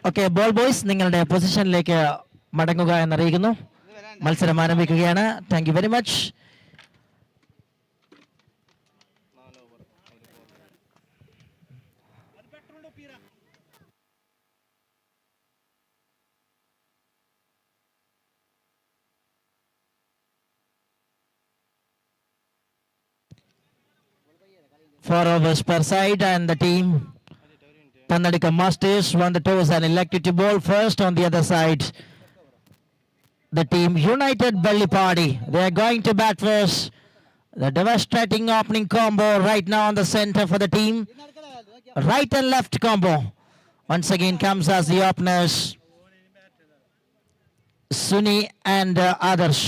ഓക്കെ, ബോൾ ബോയ്സ് നിങ്ങളുടെ പൊസിഷനിലേക്ക് മടങ്ങുക എന്നറിയിക്കുന്നു. മത്സരം ആരംഭിക്കുകയാണ്. Thank you very much. Four overs per side, and the team Pannadika Masters won the toss and elected to bowl first. On the other side, the team United Belly Party, they are going to bat first. The devastating opening combo right now on the center for the team. Right and left combo. Once again comes as the openers, Suni and Adarsh.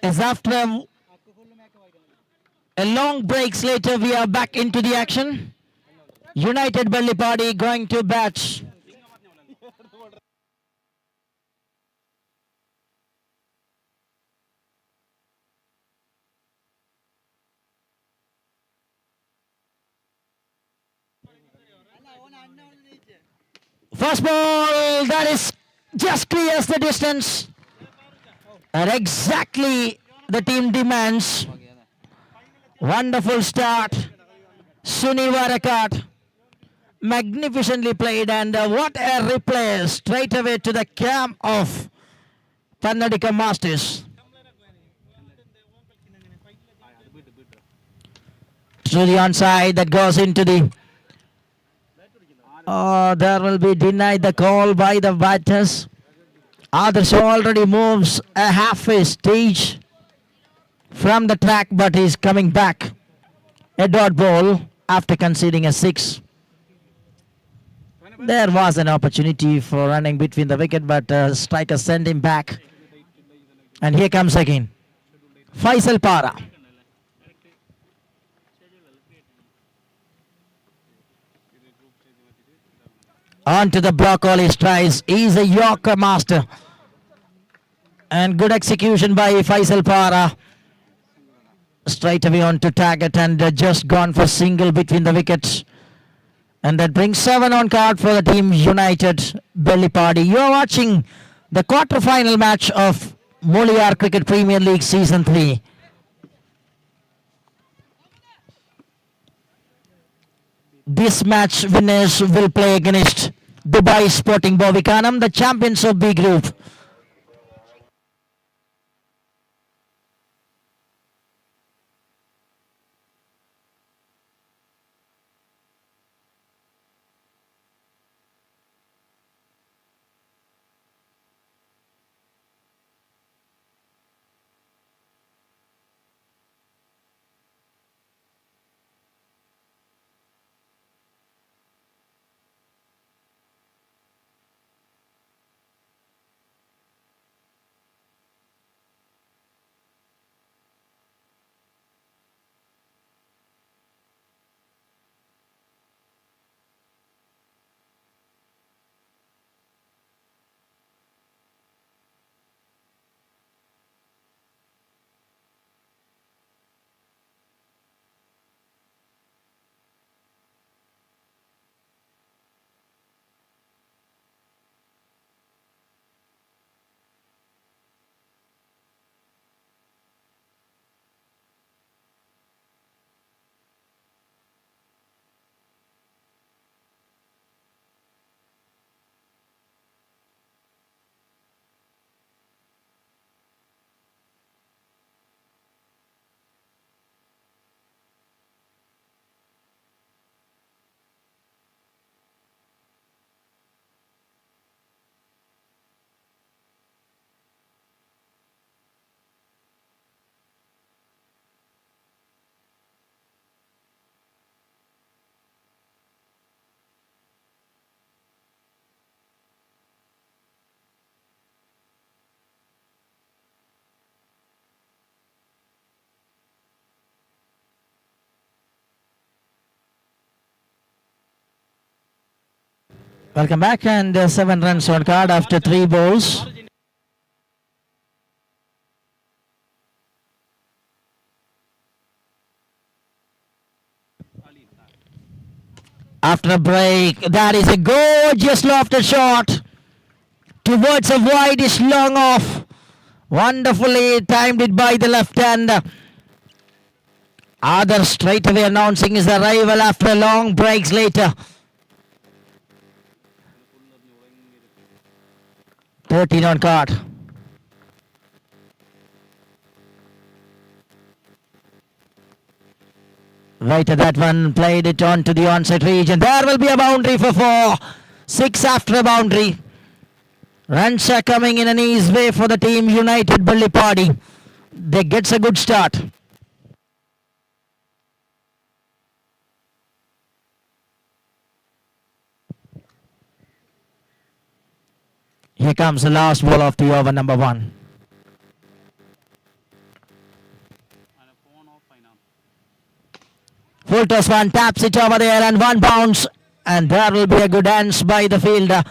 As after a long breaks later, we are back into the action. United Belly Party going to bat. First ball, that is just clears the distance. And exactly the team demands. Wonderful start. Sunivarakat. Magnificently played, and what a replay straight away to the camp of Pannadika Masters. To the onside that goes into the... Oh, there will be denied the call by the batters. Others already moves a halfway stage from the track, but is coming back. A dot ball after conceding a 6. There was an opportunity for running between the wicket, but striker sent him back. And here comes again Faisal Para. On to the block, all his tries. He's a Yorker master. And good execution by Faisal Para. Straight away on to target, and just gone for single between the wickets. And that brings 7 on card for the team United Bellipadi. You're watching the quarter-final match of MULIYAR Cricket Premier League Season 3. This match winners will play against Dubai Sporting Bovikanam, the champions of B Group. Welcome back, and 7 runs on card after 3 balls. After a break, that is a gorgeous lofted shot towards a wideish long off. Wonderfully timed it by the left hand. Other straight away announcing his arrival after long breaks later. 13 on card. Right at that one, played it on to the onside region. There will be a boundary for 4. 6 after a boundary. Runs are coming in an easy way for the team United Bellipadi. They gets a good start. Here comes the last ball of the over, number 1. Full toss one, taps it over there, and 1 bounce. And there will be a good hands by the fielder.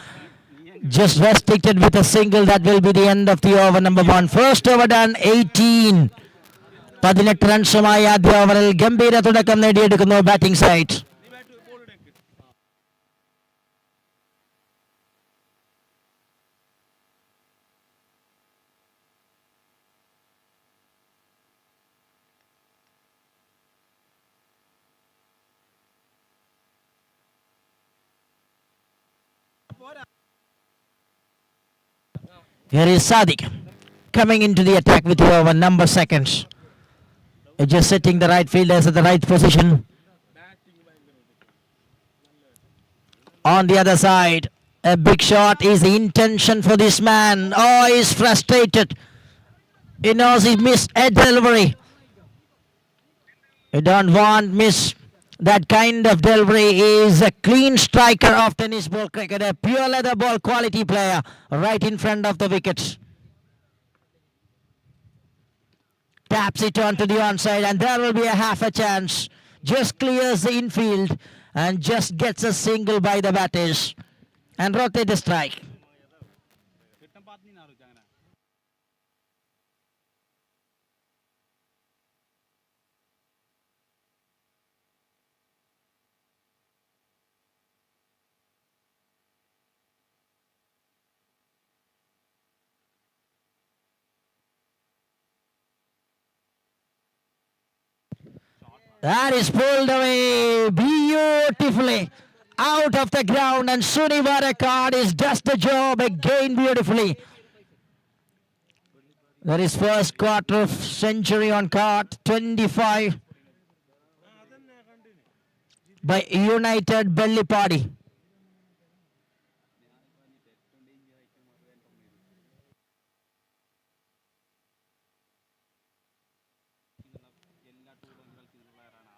Just restricted with a single. That will be the end of the over, number 1. First over done, 18. 18 റൺസുമായി ആദ്യ ഓവറിൽ ഗംഭീര തുടക്കം നേടിയെടുക്കുന്നു batting side. Here is Sadiq coming into the attack with the over number seconds. Just setting the right fielders at the right position. On the other side, a big shot is the intention for this man. Oh, he's frustrated. He knows he missed a delivery. You don't want miss that kind of delivery. He is a clean striker of tennis ball cricket, a pure leather ball quality player right in front of the wickets. Taps it onto the onside and there will be a half a chance. Just clears the infield and just gets a single by the batters and rotate the strike. That is pulled away beautifully out of the ground and Sunivarakad does the job again beautifully. That is first quarter of century on card, 25 by United Belly Party.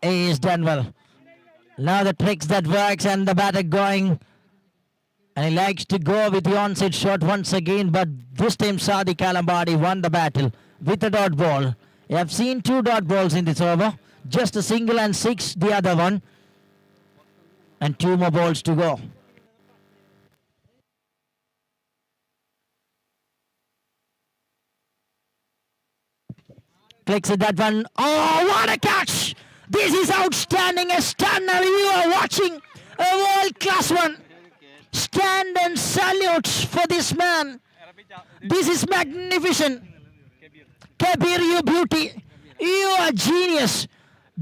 He is done well. Now the tricks that works and the batter going. And he likes to go with the onside shot once again. But this time Sadiq Kalambadi won the battle with a dot ball. You have seen 2 dot balls in this over. Just a single and 6 the other one. And 2 more balls to go. Clicks at that one. Oh, what a catch! This is outstanding, a stunner. You are watching a world-class one. Stand and salute for this man. This is magnificent. Kabir, you beauty. You are genius.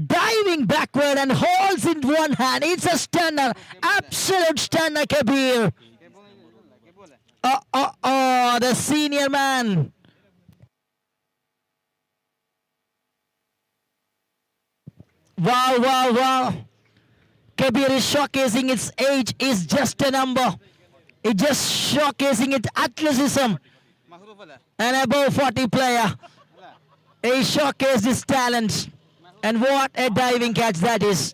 Diving backward and holds in one hand. It's a stunner. Absolute stunner, Kabir. The senior man. Wow, wow, wow. Kabir is showcasing its age is just a number. It's just showcasing its athleticism. An above 40 player. He showcased his talent. And what a diving catch that is.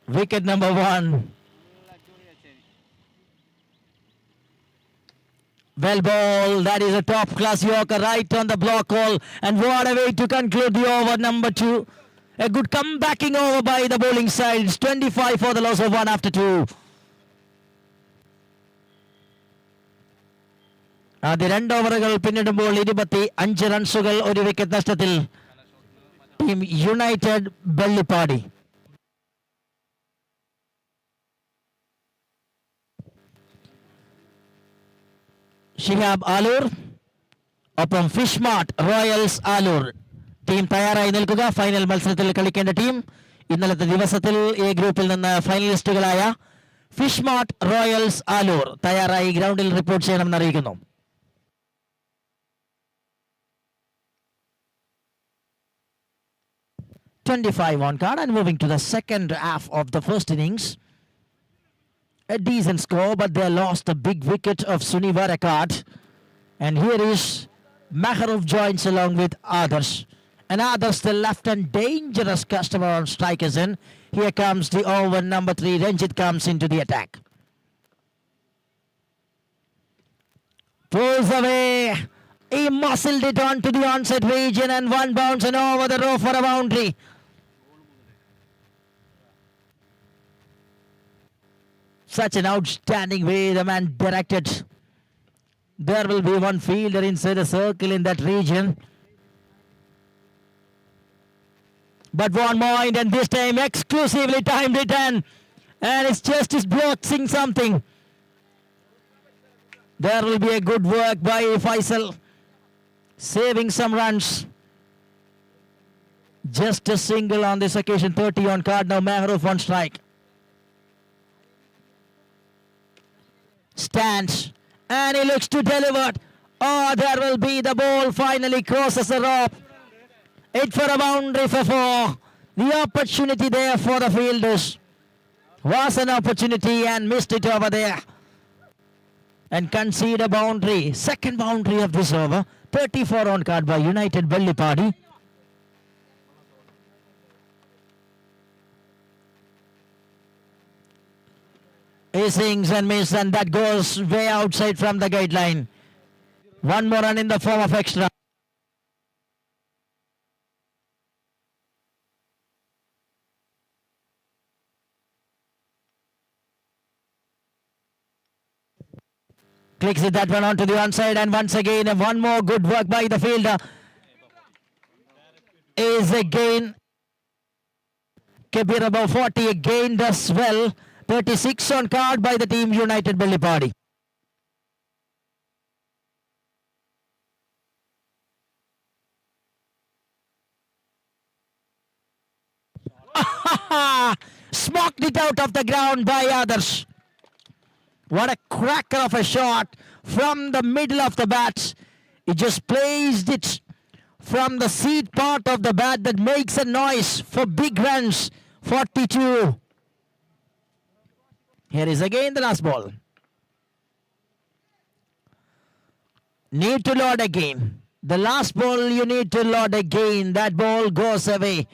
Wicket number 1. Well ball, that is a top class Yorker right on the block hole. And what a way to conclude the over number 2. A good comebacking over by the bowling side. It's 25 for the loss of 1 after 2. ആദ്യ 2 ഓവറുകൾ പിന്നിടുമ്പോൾ 25 റൺസുകൾ ഒരു wicket നഷ്ടത്തിൽ team United വെള്ളിപ്പാടി. Shihab Alur ഒപ്പം fish mart Royals Alur team തയ്യാറായി നിൽക്കുക. Final മത്സരത്തിൽ കളിക്കേണ്ട team ഇന്നലത്തെ ദിവസത്തിൽ എ ഗ്രൂപ്പിൽ നിന്ന് ഫൈനലിസ്റ്റുകളായ ഫിഷ്മാർട്ട് റോയൽസ് ആലൂർ തയ്യാറായി ഗ്രൗണ്ടിൽ റിപ്പോർട്ട് ചെയ്യണമെന്ന് അറിയിക്കുന്നു. .25 on card and moving to the second half of the first innings. A decent score, but they lost a big wicket of Sunivarakad. And here is Maharov joins along with others. And others the left and dangerous customer on strikers in. Here comes the over number 3. Ranjit comes into the attack. Pulls away. He muscled it onto the onside region and 1 bounce and over the row for a boundary. Such an outstanding way the man directed. There will be 1 fielder inside the circle in that region. But 1 point and this time exclusively timed it and it's just is blocking something. There will be a good work by Faisal. Saving some runs. Just a single on this occasion. 30 on card. Now Mahroof on strike. Stands. And he looks to deliver. Oh, there will be the ball. Finally crosses the rope. It for a boundary for 4. The opportunity there for the fielders. Was an opportunity and missed it over there. And concede a boundary. Second boundary of this over. 34 on card by United Bellipadi. He swings and misses, and that goes way outside from the guideline. One more run in the form of extra. Clicks it that one onto the onside, and once again one more good work by the fielder. Is again Kabir above 40 again does well. 36 on card by the team United Bellipadi. Smoked it out of the ground by others. What a cracker of a shot from the middle of the bat. He just placed it from the seat part of the bat that makes a noise for big runs. 42. Here is again the last ball. Need to load again. The last ball you need to load again. That ball goes away.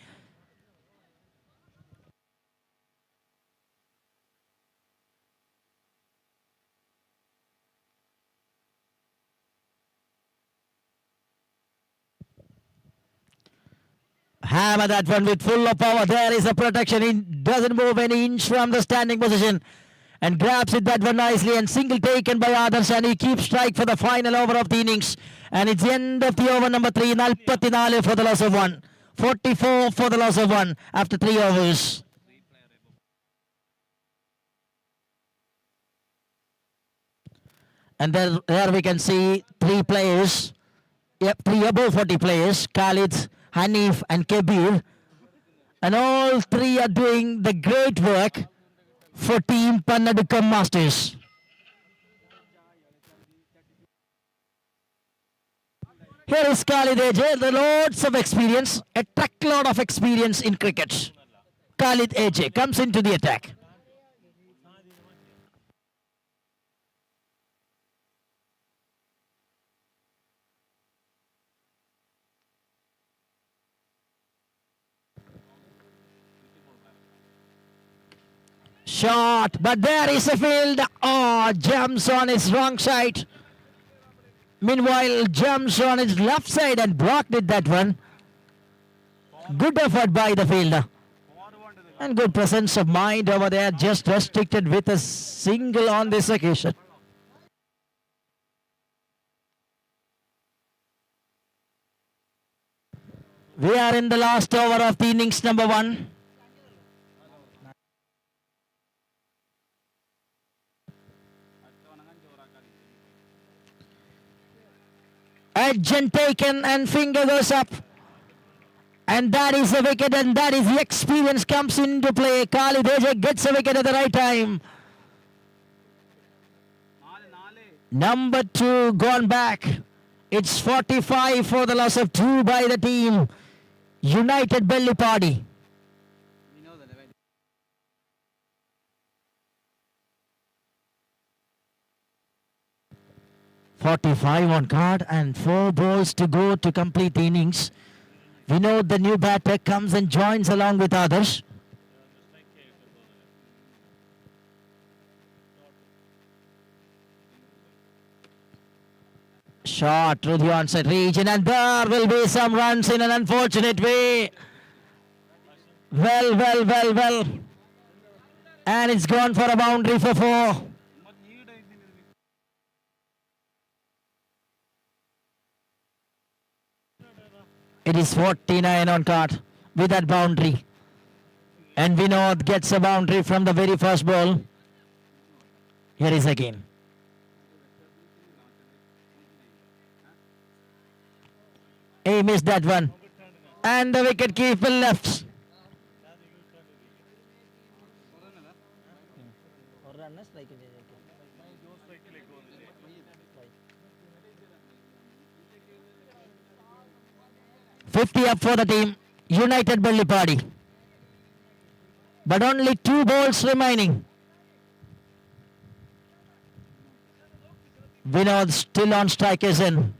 Hammer that one with full of power. There is a protection. He doesn't move any inch from the standing position. And grabs it that one nicely, and single taken by others, and he keeps strike for the final over of the innings. And it's the end of the over number 3. 44 for the loss of 1. 44 for the loss of 1 after 3 overs. And there we can see 3 players. Yep, 3 above 40 players. Khalid, Hanif and Kabir. And all 3 are doing the great work for Team Pannadukam Masters. Here is Khalid AJ, the loads of experience, a truckload of experience in cricket. Khalid AJ comes into the attack. Shot, but there is a field. Oh, jumps on his wrong side. Meanwhile, jumps on his left side and blocked it, that one. Good effort by the fielder. And good presence of mind over there, just restricted with a single on this occasion. We are in the last over of the innings number 1. Edge and taken, and finger goes up. And that is a wicket, and that is the experience comes into play. Khalid AJ gets a wicket at the right time. Number 2 gone back. It's 45 for the loss of 2 by the team United Bellipadi. 45 on card and 4 balls to go to complete the innings. Vinod, the new batter, comes and joins along with others. Shot through the onside region, and there will be some runs in an unfortunate way. Well. And it's gone for a boundary for 4. It is 49 on card with that boundary. And Vinod gets a boundary from the very first ball. Here is again. He missed that one. And the wicket keeper left. "50 up for the team, United Belly Party. But only 2 balls remaining. Vinod still on strikers in.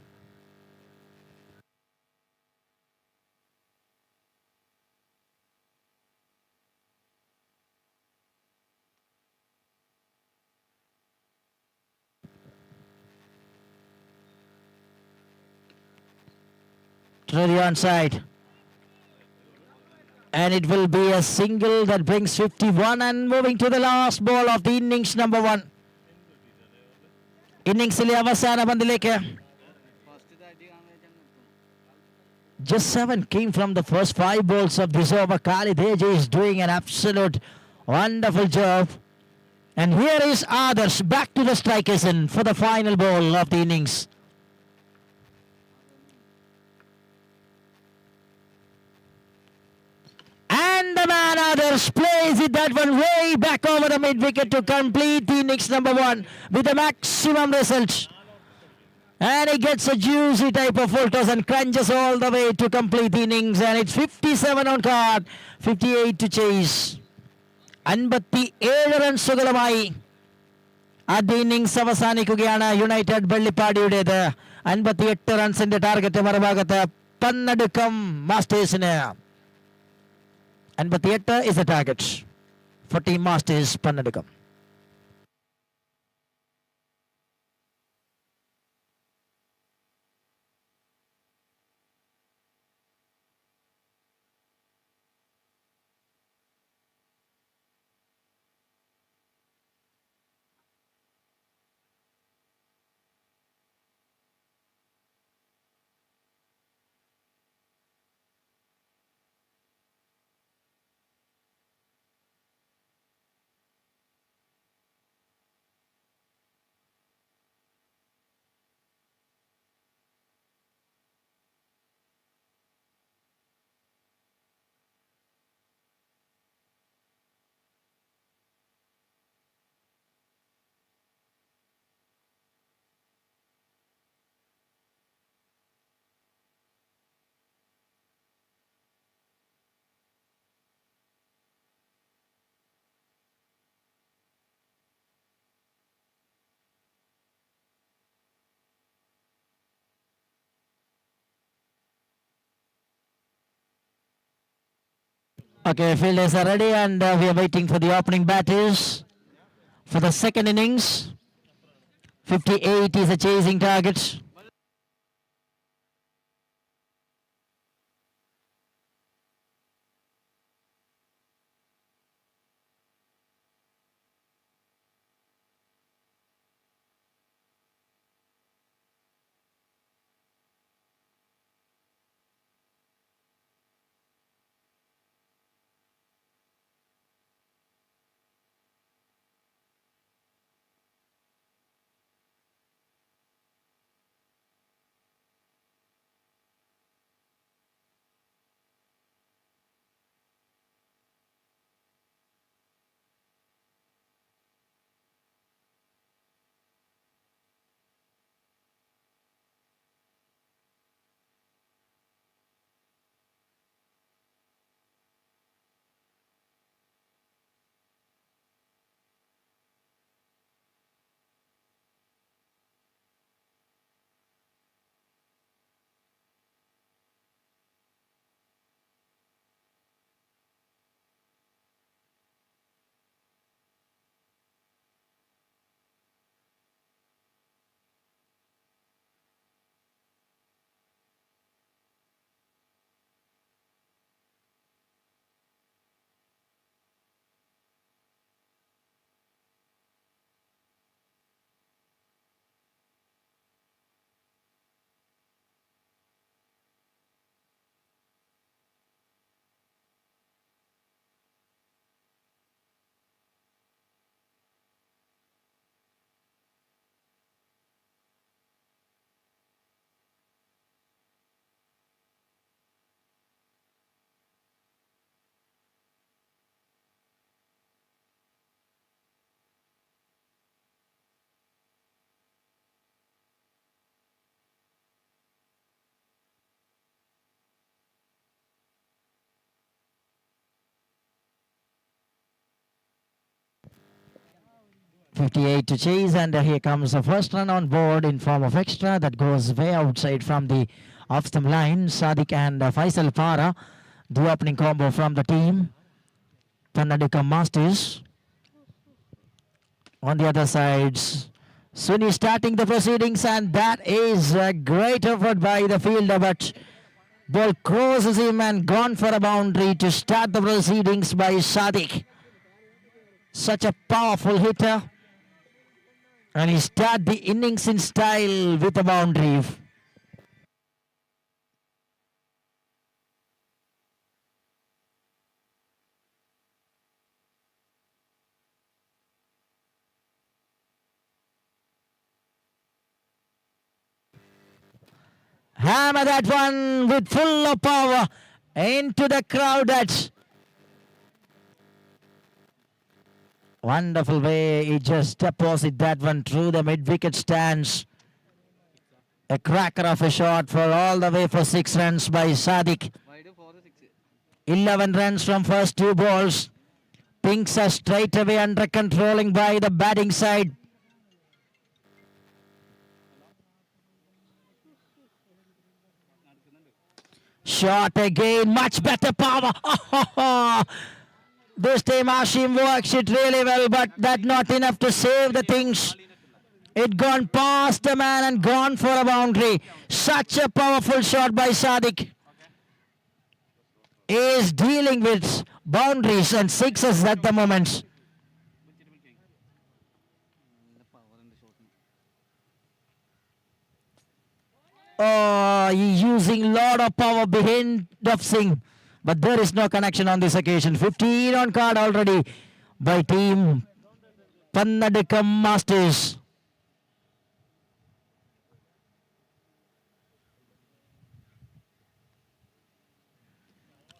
Ready on side. And it will be a single that brings 51 and moving to the last ball of the innings number 1. ഇന്നിംഗ്സിലെ അവസാന പന്തിലേക്ക്. Just 7 came from the first 5 balls of this over. Khalid Heji is doing an absolute wonderful job. And here is Adarsh back to the strikers in for the final ball of the innings. And the man Adarsh plays it that one way back over the mid wicket to complete the innings number 1 with the maximum result. And he gets a juicy type of full toss and crunches all the way to complete the innings. And it's 57 on card, 58 to chase. 57 റൺസുകളുമായി ആദ്യ innings അവസാനിക്കുകയാണ് United വെള്ളിപ്പാടിയുടേത്. 58 റൺസിന്റെ target മറുഭാഗത്ത് പന്നടുക്കം മാസ്റ്റേഴ്സിന്. 58 is the target for Team Masters പന്നടുക്കം. Okay, fielders are ready and we are waiting for the opening batters for the second innings. 58 is a chasing target. 58 to chase, and here comes the first run on board in form of extra that goes way outside from the off-stump line. Sadiq and Faisal Farah, the opening combo from the team. Pannadikam Masters. On the other side, Suni starting the proceedings, and that is a great effort by the fielder, but ball crosses him and gone for a boundary to start the proceedings by Sadiq. Such a powerful hitter, and he start the innings in style with a boundary. Hammer that one with full of power into the crowd. That wonderful way he just deposit that one through the mid-wicket stands. A cracker of a shot for all the way for 6 runs by Sadiq. 11 runs from first 2 balls. Pinks are straight away under controlling by the batting side. Shot again, much better power. This time Hashim works it really well, but that not enough to save the things. It gone past the man and gone for a boundary. Such a powerful shot by Sadiq. He is dealing with boundaries and sixes at the moment. Oh, he's using lot of power behind of Singh, but there is no connection on this occasion. 15 on card already by team Pannadikam Masters.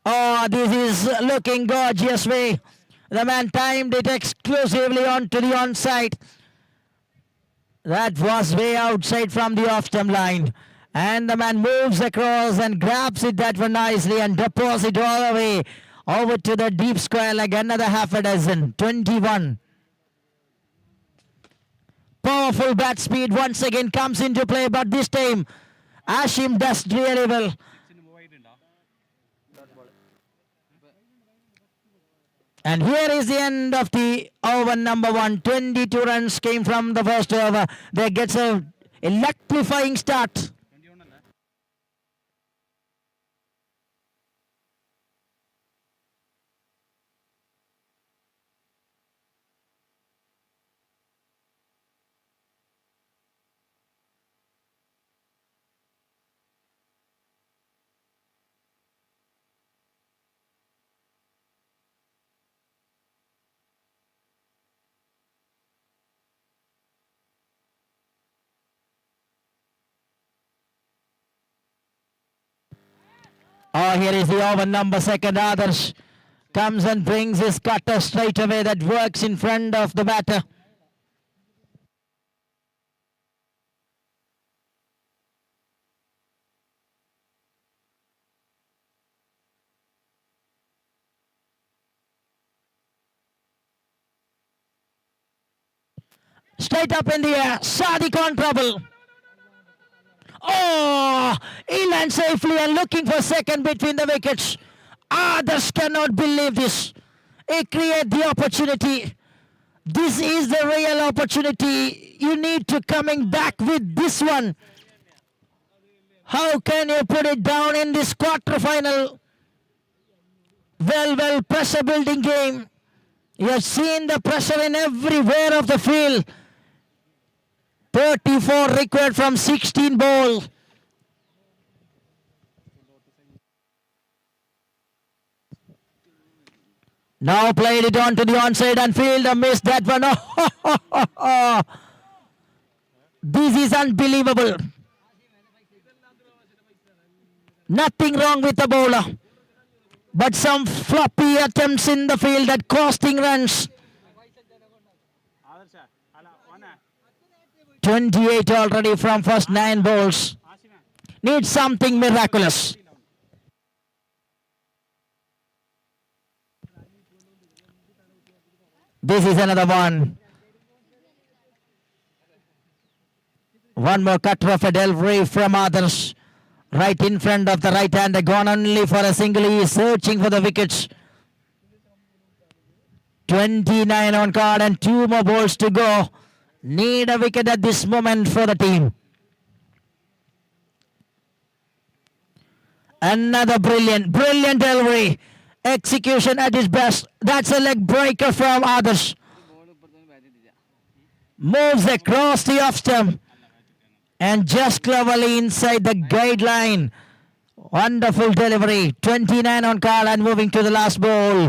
Oh, this is looking gorgeous way. The man timed it exclusively onto the onside. That was way outside from the off-stump line. And the man moves across and grabs it that one nicely and deposits all the way over to the deep square like another half a dozen. 21. Powerful bat speed once again comes into play, but this time Hashim does really well. And here is the end of the over number 1. 22 runs came from the first over. There gets a electrifying start. Oh, here is the over number 2. Adarsh comes and brings his cutter straight away that works in front of the batter. Straight up in the air, Sadiq on trouble. Oh, he lands safely and looking for second between the wickets. Others cannot believe this. He create the opportunity. This is the real opportunity. You need to coming back with this one. How can you put it down in this quarter-final? Well, pressure building game. You have seen the pressure in everywhere of the field. 34 required from 16 ball. Now played it on to the onside and fielder missed that one. Oh, this is unbelievable. Nothing wrong with the bowler, but some floppy attempts in the field that costing runs. 28 already from first 9 balls. Needs something miraculous. This is another one. One more cutter of a delivery from others. Right in front of the right hander. Gone only for a single. He is searching for the wickets. 29 on card and 2 more balls to go. Need a wicket at this moment for the team. Another brilliant delivery. Execution at its best. That's a leg breaker from others. Moves across the off stump and just cleverly inside the guideline. Wonderful delivery. 29 on card and moving to the last ball.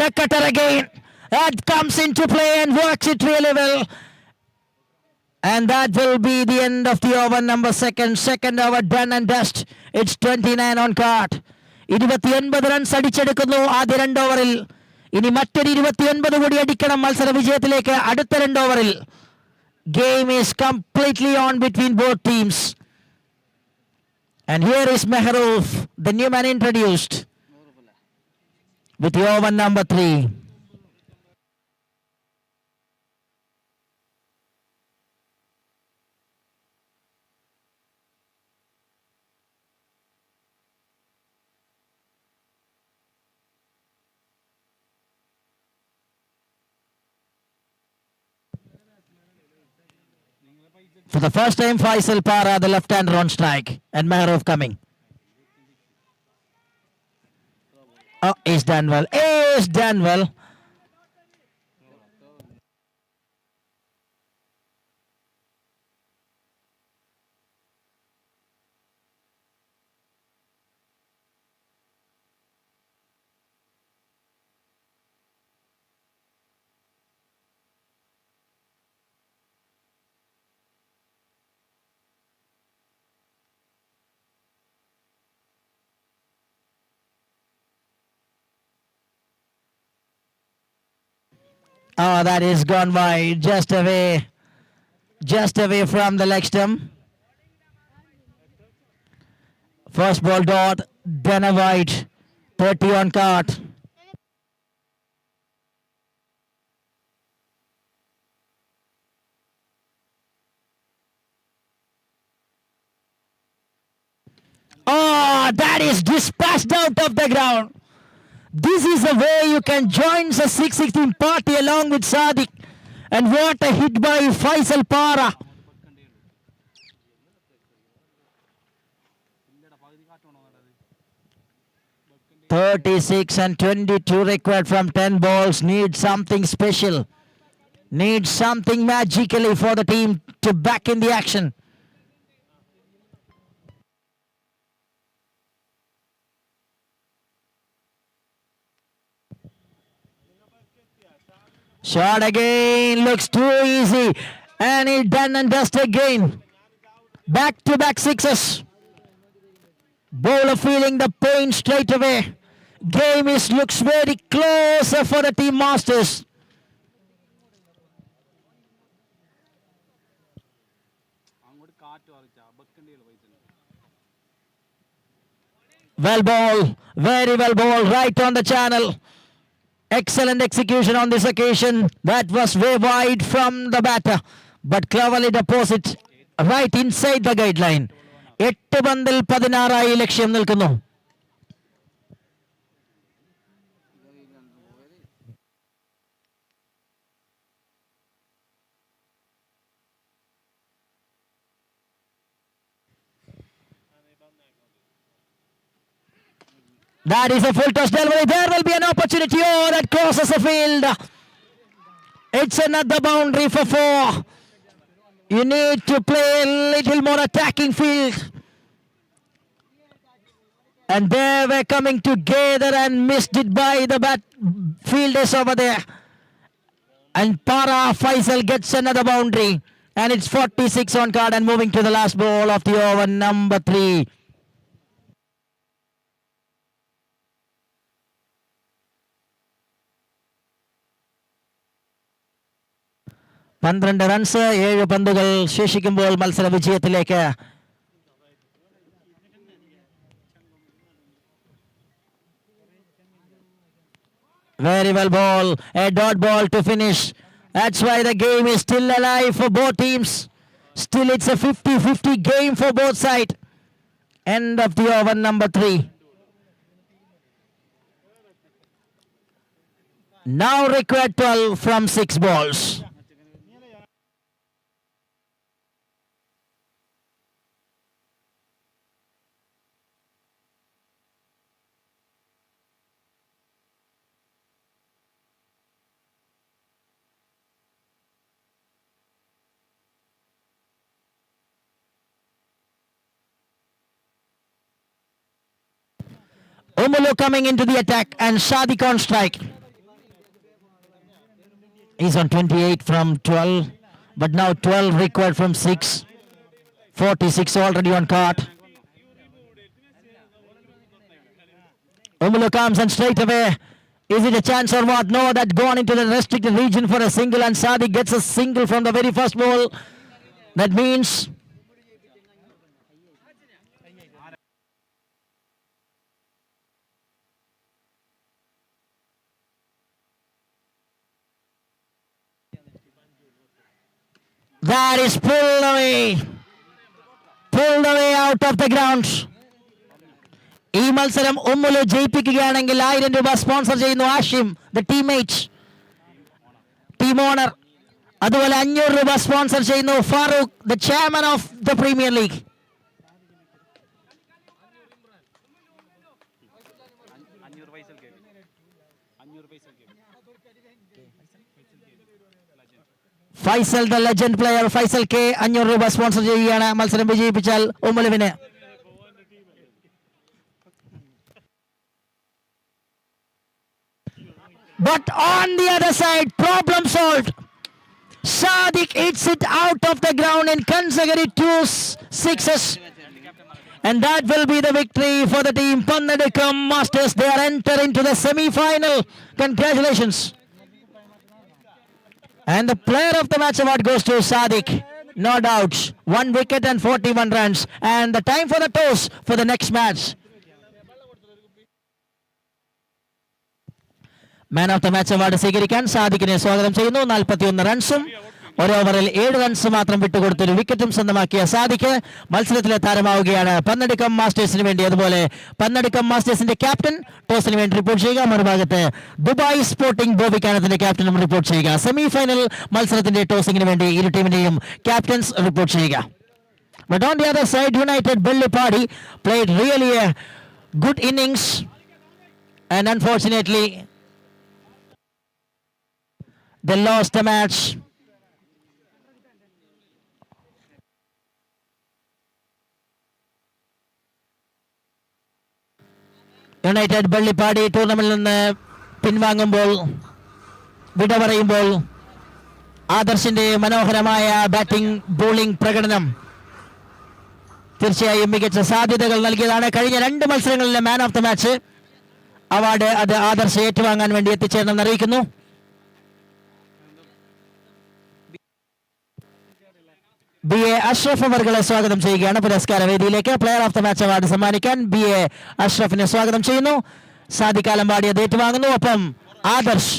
Leg cutter again. That comes into play and works it really well. And that will be the end of the over number second. Second over done and dust. It's 29 on card. 29 runs അടിച്ചെടുക്കുന്നു ആദ്യ 2 ഓവറിൽ. ഇനി മറ്റൊരു 29 കൂടി അടിക്കണം മത്സര വിജയത്തിലേക്ക് അടുത്ത 2 ഓവറിൽ. Game is completely on between both teams. And here is Mehroof, the new man introduced, with the over number 3. For the first time, Faisal Para, the left-hander on strike, and Mehroof coming. Oh, he's done well. He's done well. Oh, that is gone wide, just away from the leg stump. First ball dot, then a wide, 30 on card. Oh, that is dispatched out of the ground. This is the way you can join the 616 party along with Sadiq. And what a hit by Faisal Para. 36 and 22 required from 10 balls. Need something special. Need something magically for the team to back in the action. Shot again, looks too easy, and it done and dust again. Back-to-back sixes. Bowler feeling the pain straight away. Game looks very closer for the team masters. Well ball, very well ball, right on the channel. Excellent execution on this occasion. That was way wide from the batter, but cleverly deposit right inside the guideline. 8 പന്തിൽ 16 ലക്ഷ്യം നിൽക്കുന്നു. That is a full toss delivery. There will be an opportunity. Oh, that crosses the field. It's another boundary for 4. You need to play a little more attacking field. And they were coming together and missed it by the fielders over there. And Para Faisal gets another boundary. And it's 46 on card and moving to the last ball of the over number 3. പന്ത്രണ്ട് runs 7 പന്തുകൾ ശേഷിക്കുമ്പോൾ മത്സര വിജയത്തിലേക്ക്. Very well ball. A dot ball to finish. That's why the game is still alive for both teams. Still it's a 50-50 game for both sides. End of the over number 3. Now required 12 from 6 balls. Umulu coming into the attack and Sadiq on strike. He's on 28 from 12, but now 12 required from 6. 46 already on cart. Umulu comes and straight away. Is it a chance or what? No, that gone into the restricted region for a single, and Sadiq gets a single from the very first ball. That means that is pulled away out of the ground. ഈ മത്സരം ഉമ്മുലു ജയിപ്പിക്കുകയാണെങ്കിൽ 1000 രൂപ sponsor ചെയ്യുന്നു Ashim, the teammate, team owner. അതുപോലെ 500 രൂപ sponsor ചെയ്യുന്നു Farooq, the chairman of the premier league. Faisal the legend player Faisal K 500 രൂപ sponsor ചെയ്യുകയാണ് മത്സരം വിജയിപ്പിച്ചാൽ ഉമ്മുലുവിന്. But on the other side, problem solved. Sadiq hits it out of the ground in consecutive 2 sixes. And that will be the victory for the team. Pannadikam Masters, they are entering into the semi-final. Congratulations. And the player of the match award goes to Sadiq. No doubt. 1 wicket and 41 runs. And the time for the toss for the next match. Man of the match award സ്വീകരിക്കാൻ സാദിഖിനെ സ്വാഗതം ചെയ്യുന്നു. 41 റൺസും 1 ഓവറിൽ 7 runs മാത്രം വിട്ടുകൊടുത്ത് ഒരു വിക്കറ്റും സ്വന്തമാക്കിയ സാദിഖ് മത്സരത്തിലെ താരമാവുകയാണ് പന്നടിക്കം മാസ്റ്റേഴ്സിന് വേണ്ടി. അതുപോലെ പന്നടിക്കം മാസ്റ്റേഴ്സിന്റെ ക്യാപ്റ്റൻ ടോസിന് വേണ്ടി റിപ്പോർട്ട് ചെയ്യുക. മറുഭാഗത്ത് ദുബായ് സ്പോർട്ടിംഗ് ബോബിക്കാനത്തിന്റെ ക്യാപ്റ്റനും റിപ്പോർട്ട് ചെയ്യുക. സെമി ഫൈനൽ മത്സരത്തിന്റെ ടോസിങ്ങിന് വേണ്ടി ഇരു ടീമിന്റെയും ക്യാപ്റ്റൻസ് റിപ്പോർട്ട് ചെയ്യുക. But on the other side, United Bellipadi played really a good innings, and unfortunately they lost the match. United Vellippadi ടൂർണമെന്റിൽ നിന്ന് പിൻവാങ്ങുമ്പോൾ, വിട പറയുമ്പോൾ ആദർശിന്റെ മനോഹരമായ ബാറ്റിംഗ് ബോളിംഗ് പ്രകടനം തീർച്ചയായും മികച്ച സാധ്യതകൾ നൽകിയതാണ്. കഴിഞ്ഞ 2 മത്സരങ്ങളിലെ man of the match award അത് ആദർശ് ഏറ്റുവാങ്ങാൻ വേണ്ടി എത്തിച്ചേർന്നെന്ന് അറിയിക്കുന്നു. ബി എ അഷ്റഫ് അവർകളെ സ്വാഗതം ചെയ്യുകയാണ് പുരസ്കാര വേദിയിലേക്ക്. Player of the match award സമ്മാനിക്കാൻ ബി എ അഷ്റഫിനെ സ്വാഗതം ചെയ്യുന്നു. സാദിഖ് ആലമ്പാടി അത് ഏറ്റുവാങ്ങുന്നു. ഒപ്പം ആദർശ്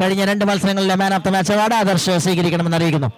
കഴിഞ്ഞ 2 മത്സരങ്ങളിലെ man of the match award Adarsh സ്വീകരിക്കണമെന്ന് അറിയിക്കുന്നു.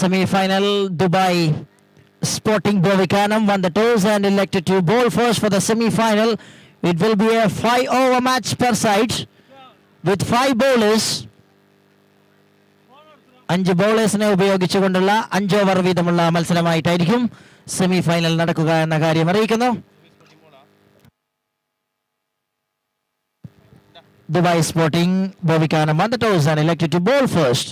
semi-final. Dubai Sporting Bovikanam won the toss and elected to bowl first for the semi-final. It will be a 5-over match per side with 5 bowlers. 5 ബോളേഴ്സിനെ ഉപയോഗിച്ചുകൊണ്ടുള്ള 5 over വീതമുള്ള മത്സരമായിട്ടായിരിക്കും semi final നടക്കുക എന്ന കാര്യം അറിയിക്കുന്നു. Dubai Sporting Bovikanam won the toss and elected to bowl first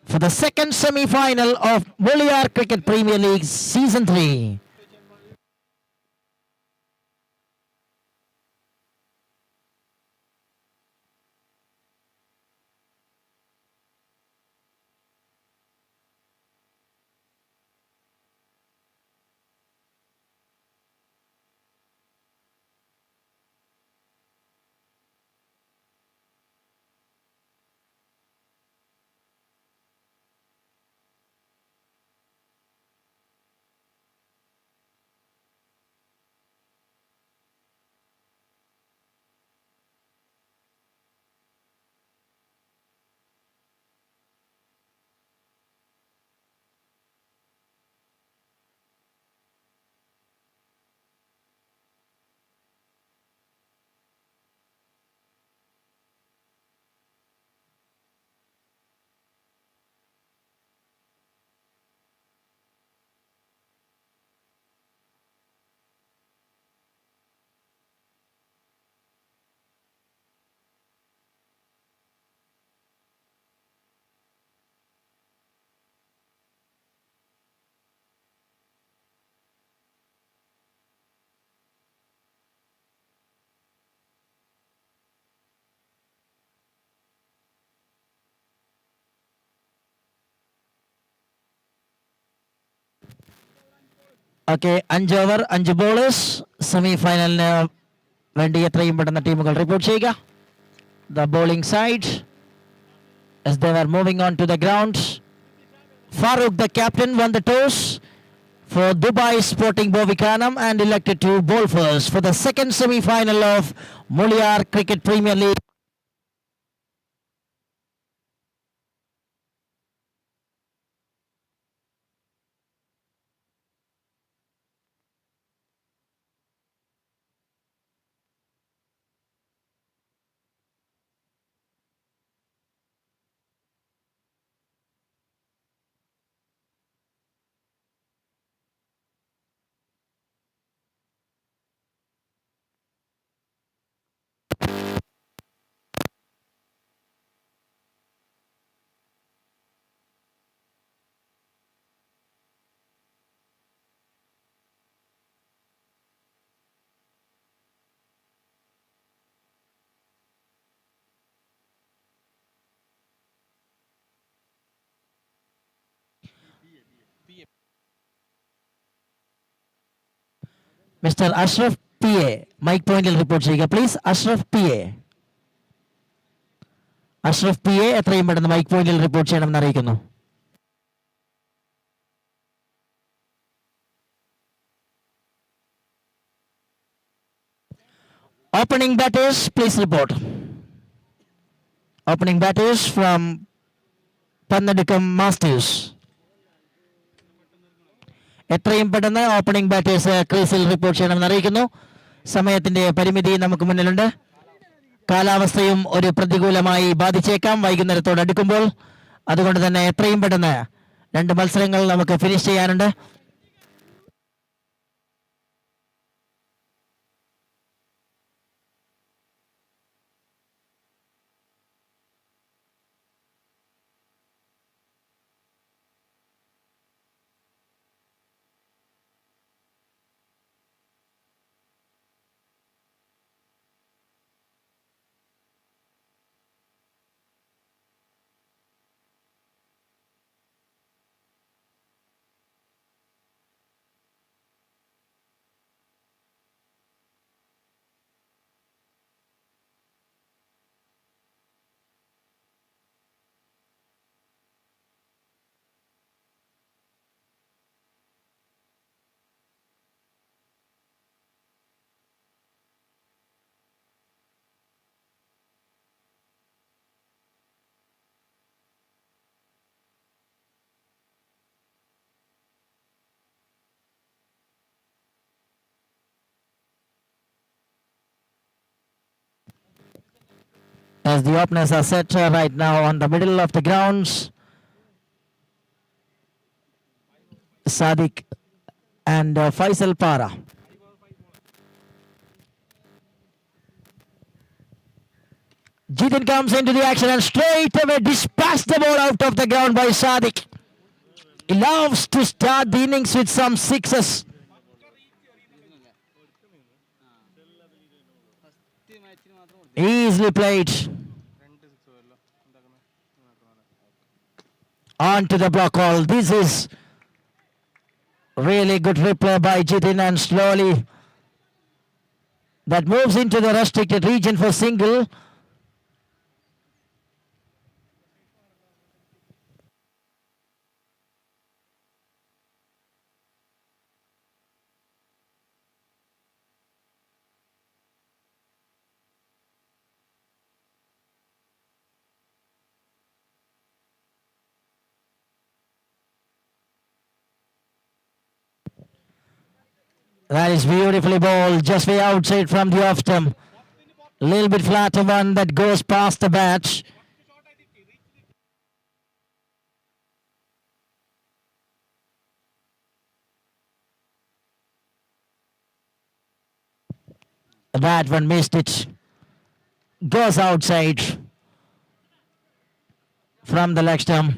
for the second semi-final of MULIYAR Cricket Premier League Season 3. Okay, 5 over 5 bowlers സെമിഫൈനലിന് വേണ്ടി എത്രയും പെട്ടെന്ന് ടീമുകൾ റിപ്പോർട്ട് ചെയ്യുക. The bowling side as they were moving on to the ground. Farooq, the captain, won the toss for Dubai Sporting Bovikanam and elected to bowl first for the second semi-final of MULIYAR Cricket Premier League. Mr. Ashraf PA, mic pointil report ചെയ്യുക please. Ashraf PA, Ashraf PA എത്രയും പെട്ടെന്ന് mic പോയിന്റിൽ report ചെയ്യണമെന്ന് അറിയിക്കുന്നു. Opening batters, please report. Opening batters from Pannadikam Masters. എത്രയും പെട്ടെന്ന് opening batters ക്രീസിൽ report ചെയ്യണമെന്ന് അറിയിക്കുന്നു. സമയത്തിന്റെ പരിമിതി നമുക്ക് മുന്നിലുണ്ട്. കാലാവസ്ഥയും ഒരു പ്രതികൂലമായി ബാധിച്ചേക്കാം വൈകുന്നേരത്തോടടുക്കുമ്പോൾ. അതുകൊണ്ട് തന്നെ എത്രയും പെട്ടെന്ന് 2 മത്സരങ്ങൾ നമുക്ക് ഫിനിഷ് ചെയ്യാനുണ്ട്. as the openers are set right now on the middle of the grounds. Sadiq and Faisal Para. Jitin comes into the action and straight away dispatched the ball out of the ground by Sadiq. He loves to start the innings with some sixes. Easily played. On to the block hole. This is really good replay by Jitin, and slowly that moves into the restricted region for single. That is beautifully bowled, just way outside from the off stump. A little bit flatter one that goes past the bat. That one missed it. Goes outside from the leg stump.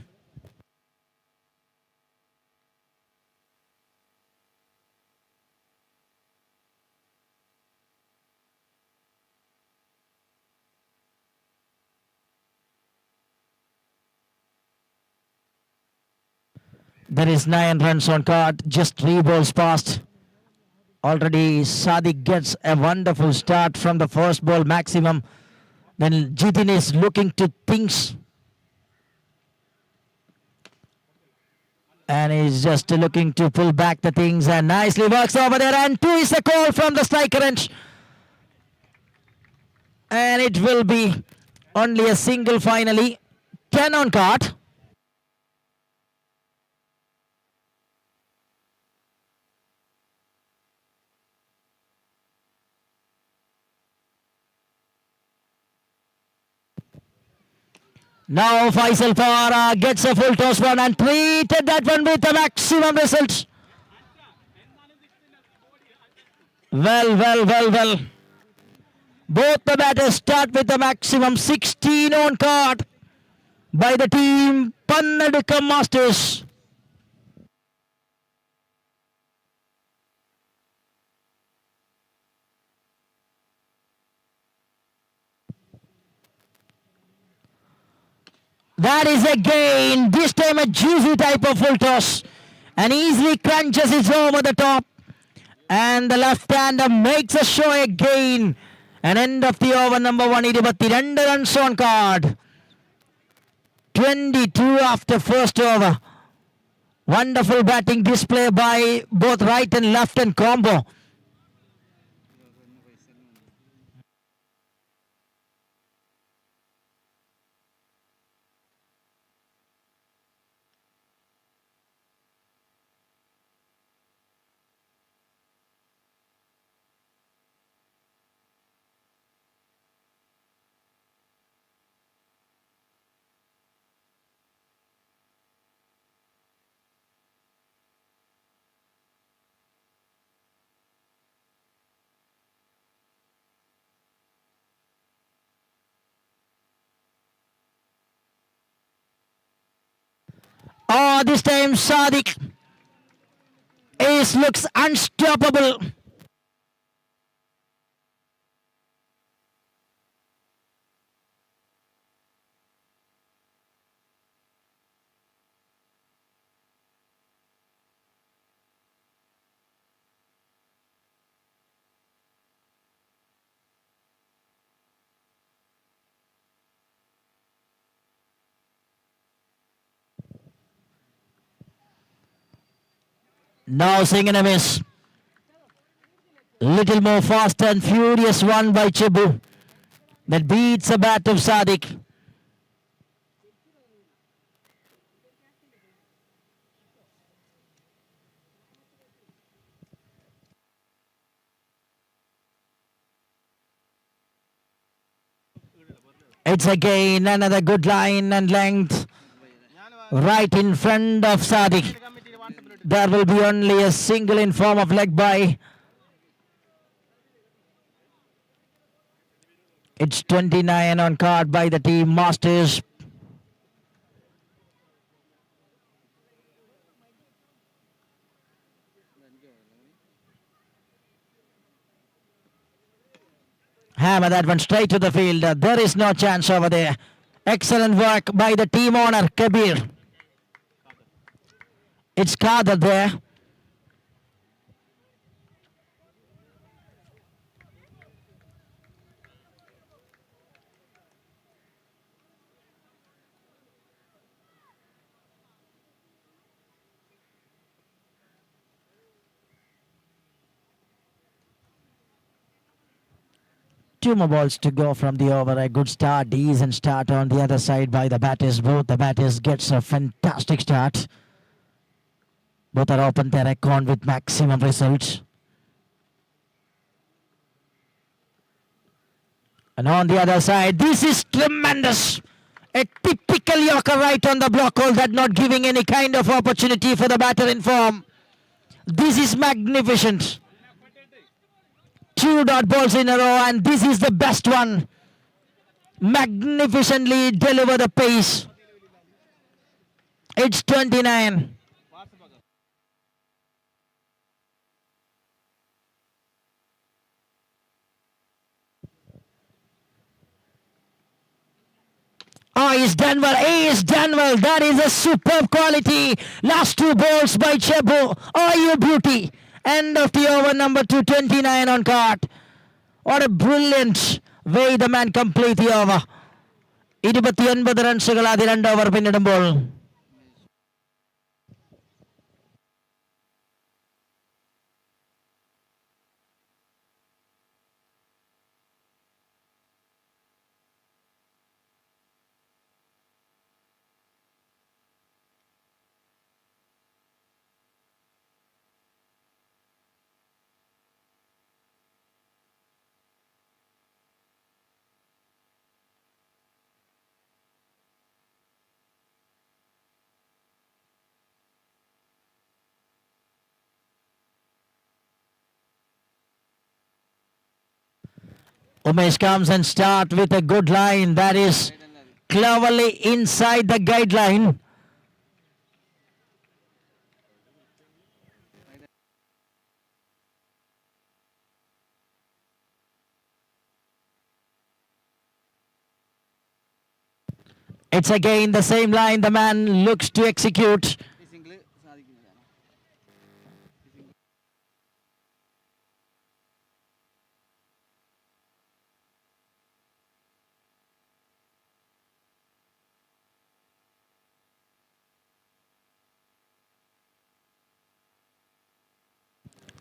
There is 9 runs on card, just 3 balls passed. Already Sadiq gets a wonderful start from the first ball maximum. Then Jitin is looking to things. And he's just looking to pull back the things and nicely works over there. And 2 is a call from the striker end. And it will be only a single finally. 10 on card. Now Faisal Para gets a full toss one and treated that one with a maximum result. Well. Both the batters start with a maximum 16 on card by the team Pannadukam Masters. That is again, this time a juicy type of full toss, and easily crunches it over the top. And the left-hander makes a show again. And end of the over number 122 runs on card. 22 after first over. Wonderful batting display by both right and left and combo. Oh, this time Sadiq looks unstoppable. Now swinging a miss. Little more fast and furious one by Chibu. That beats a bat of Sadiq. It's again another good line and length right in front of Sadiq. There will be only a single in form of leg by. It's 29 on card by the team Masters. Hammer that one straight to the field. There is no chance over there. Excellent work by the team owner, Kabir. It's Kader there. Two more balls to go from the over. A good start, decent start on the other side by the batters. Both the batters gets a fantastic start. Both are open their account with maximum results. And on the other side, this is tremendous. A typical Yorker right on the block hole, that not giving any kind of opportunity for the batter in form. This is magnificent. Two dot balls in a row, and this is the best one. Magnificently deliver the pace. It's 29. Oh, he's done well. He is done well. That is a superb quality. Last two balls by Chebu. Oh, you beauty. End of the over, number 229 on card. What a brilliant way the man complete the over. 29 റൺസുകൾ ആദ്യ 2 over പിന്നിടുമ്പോൾ. Umesh comes and start with a good line that is cleverly inside the guideline. It's again the same line the man looks to execute.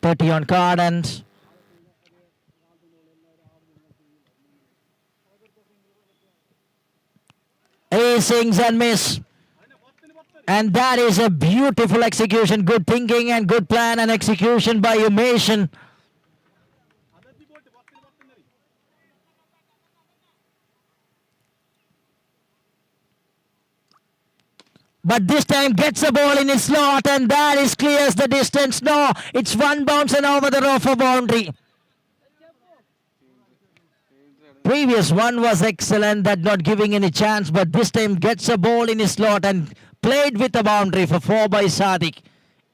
.30 on card, and he swings and miss. And that is a beautiful execution. Good thinking and good plan and execution by Umesh. But this time gets a ball in his slot, and that is clears the distance. No, it's one bounce and over the row for boundary. Previous one was excellent, that not giving any chance, but this time gets a ball in his slot and played with the boundary for 4 by Sadiq.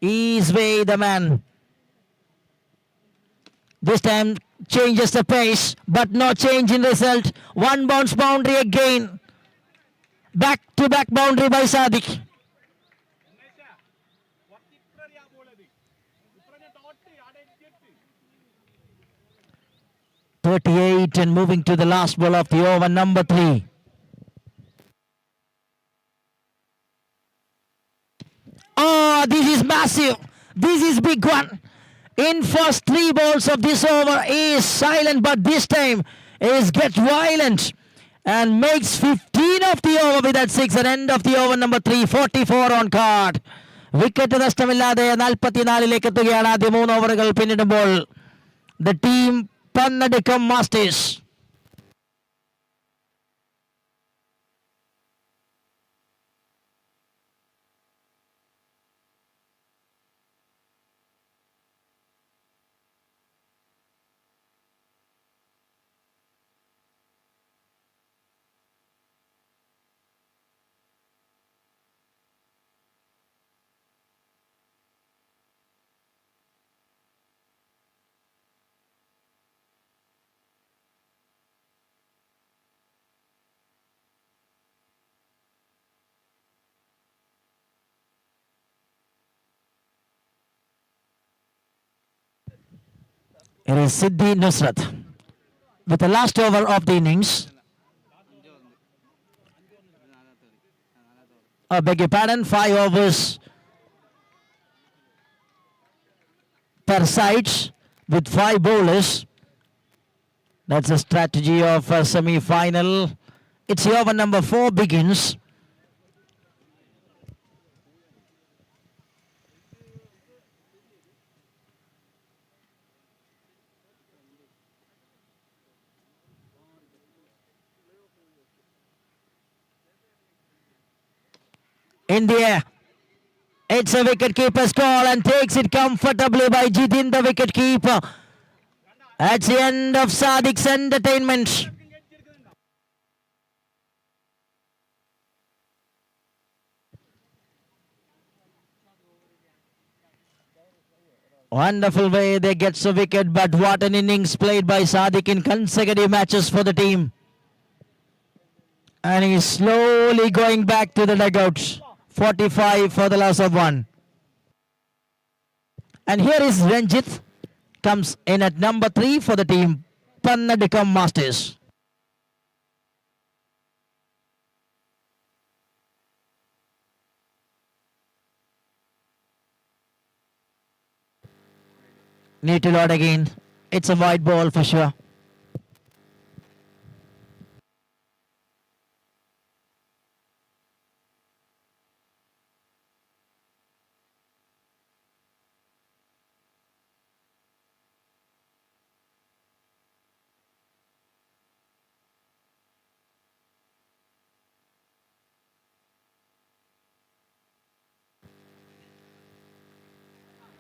Ease way the man. This time changes the pace, but no change in result. One bounce boundary again. Back-to-back boundary by Sadiq. .38 and moving to the last ball of the over, number 3. Oh, this is massive. This is big one. In first 3 balls of this over is silent, but this time is gets violent and makes 15 of the over with that 6 and end of the over, number 3, 44 on card. Wicket നഷ്ടമില്ലാതെ 44 എത്തുകയാണ് ആദ്യ 3 ഓവറുകൾ പിന്നിടുമ്പോൾ. The team Pannadikam Masters. It is Siddhi Nusrat with the last over of the innings. I beg your pardon, 5 overs per sides with 5 bowlers. That's the strategy of a semi-final. It's over number 4 begins. In the air. It's a wicket keeper's call and takes it comfortably by Jidin, the wicket keeper. That's the end of Sadiq's entertainment. Wonderful way they get a wicket, but what an innings played by Sadiq in consecutive matches for the team. And he's slowly going back to the dugout. 45 for the loss of 1. And here is Ranjit. Comes in at number 3 for the team. Pannadikam Masters. Need to load again. It's a wide ball for sure.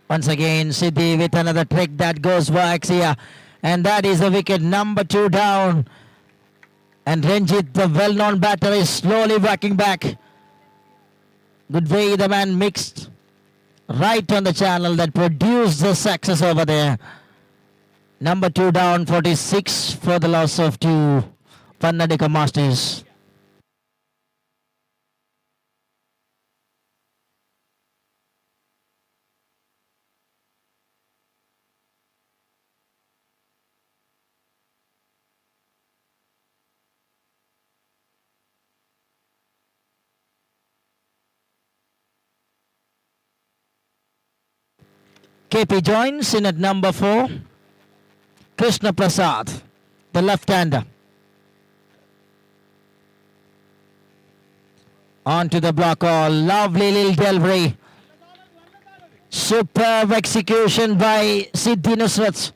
Once again, Siddhi with another trick that goes works here. And that is a wicket, number 2 down. And Ranjit, the well-known batter, is slowly walking back. Good way the man mixed right on the channel that produced the success over there. Number 2 down, 46 for the loss of 2. Pannadikam Masters. KP joins in at number 4. Krishna Prasad, the left-hander. On to the block all. Lovely little delivery. Superb execution by Siddhi Nusrat.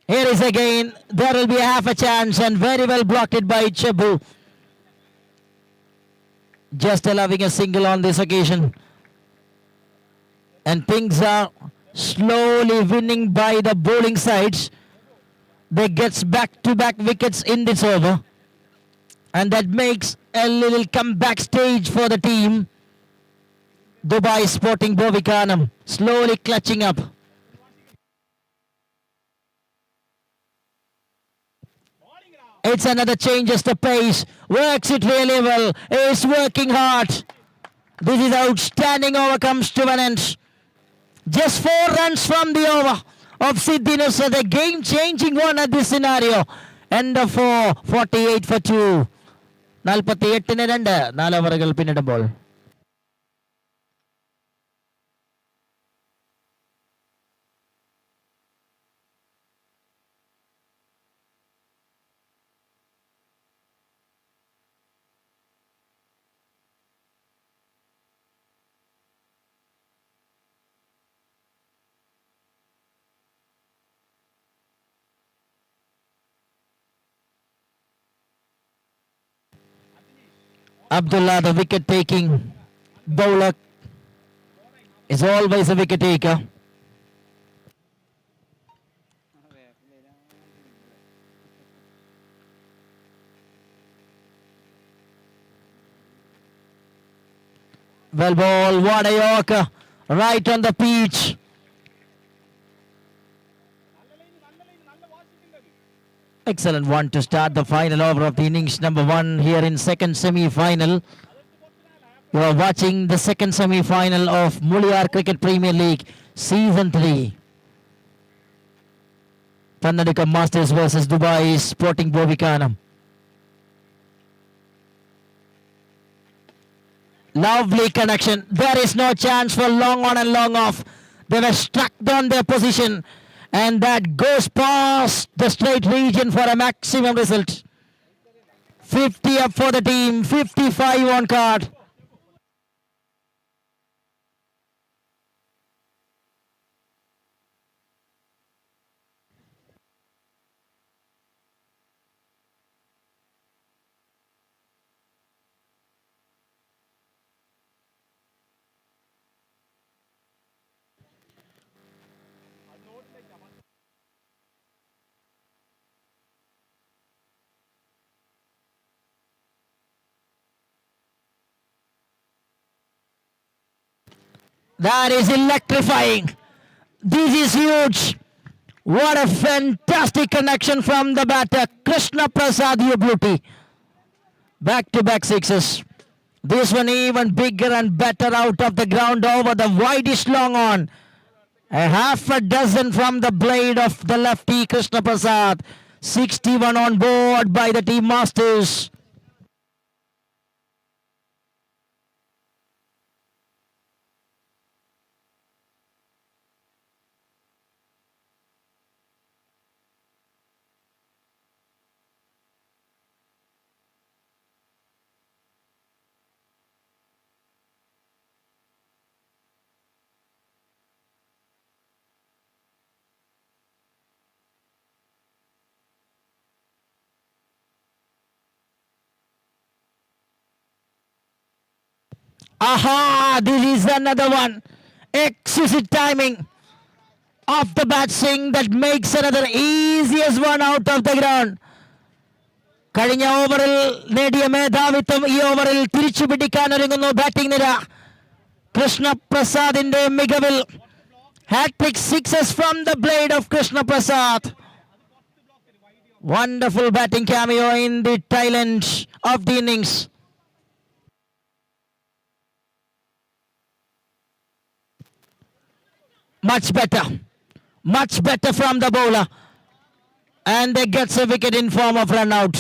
Here is again, there will be half a chance and very well blocked it by Chebu. Just allowing a single on this occasion. And things are slowly winning by the bowling sides. They gets back-to-back wickets in this over. And that makes a little comeback stage for the team. Dubai Sporting Bovikanam slowly clutching up. It's another changes the pace. Works it really well. Is working hard. This is outstanding over comes to an end. Just 4 runs from the over of Siddhi Nusrat. A game-changing one at this scenario. End of 4. 48 for 2. 48-ന് 2. 4 ഓവറുകൾ പിന്നിടുമ്പോൾ. Abdullah, the wicket-taking bowler, is always a wicket-taker. Well ball, what a yorker, right on the pitch. Excellent one to start the final over of the innings number 1 here in second semi-final. You are watching the second semi-final of MULIYAR Cricket Premier League Season 3. Pannadikam Masters versus Dubai Sporting Bovikanam. Lovely connection. There is no chance for long on and long off. They were struck on their position, and that goes past the straight region for a maximum result. 50 up for the team, 55 on card. That is electrifying. This is huge. What a fantastic connection from the batter. Krishna Prasad, you beauty. Back-to-back sixes. This one even bigger and better out of the ground over the widest long on. A half a dozen from the blade of the lefty Krishna Prasad. 61 on board by the team masters. Aha! This is another one. Exquisite timing of the bat swing that makes another easiest one out of the ground. കഴിഞ്ഞ ഓവറിൽ നേടിയ മേധാവിത്വം ഈ ഓവറിൽ തിരിച്ചു പിടിക്കാനൊരുങ്ങുന്നു batting നിര. കൃഷ്ണ പ്രസാദിന്റെ മികവിൽ hat-trick sixes from the blade of Krishna Prasad. Wonderful batting cameo in the tail end of the innings. Much better from the bowler, and they gets a wicket in form of run out.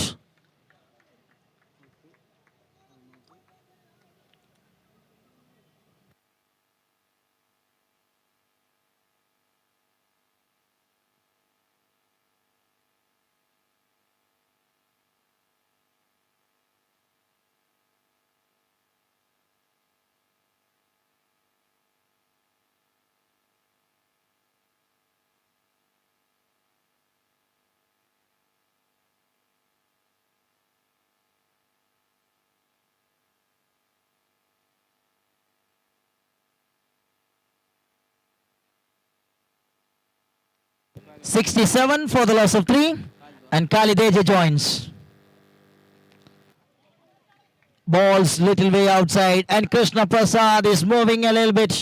.67 for the loss of 3, and Khalideja joins. Balls little way outside, and Krishna Prasad is moving a little bit.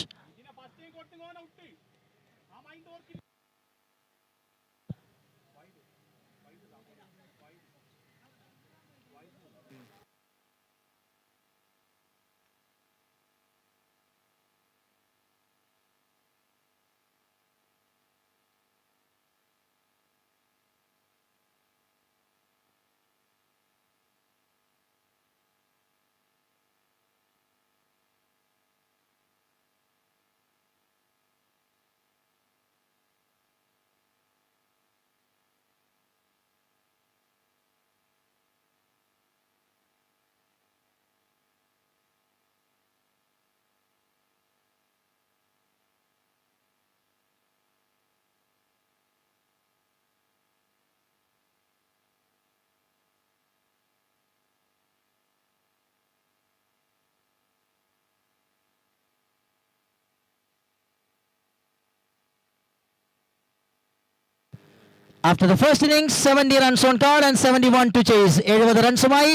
After the first innings, 70 runs on card and 71 to chase. 70 റൺസുമായി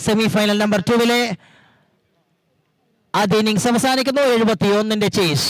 semifinal number 2-ലെ ആദ്യ innings അവസാനിക്കുന്നു. 71ന്റെ chase.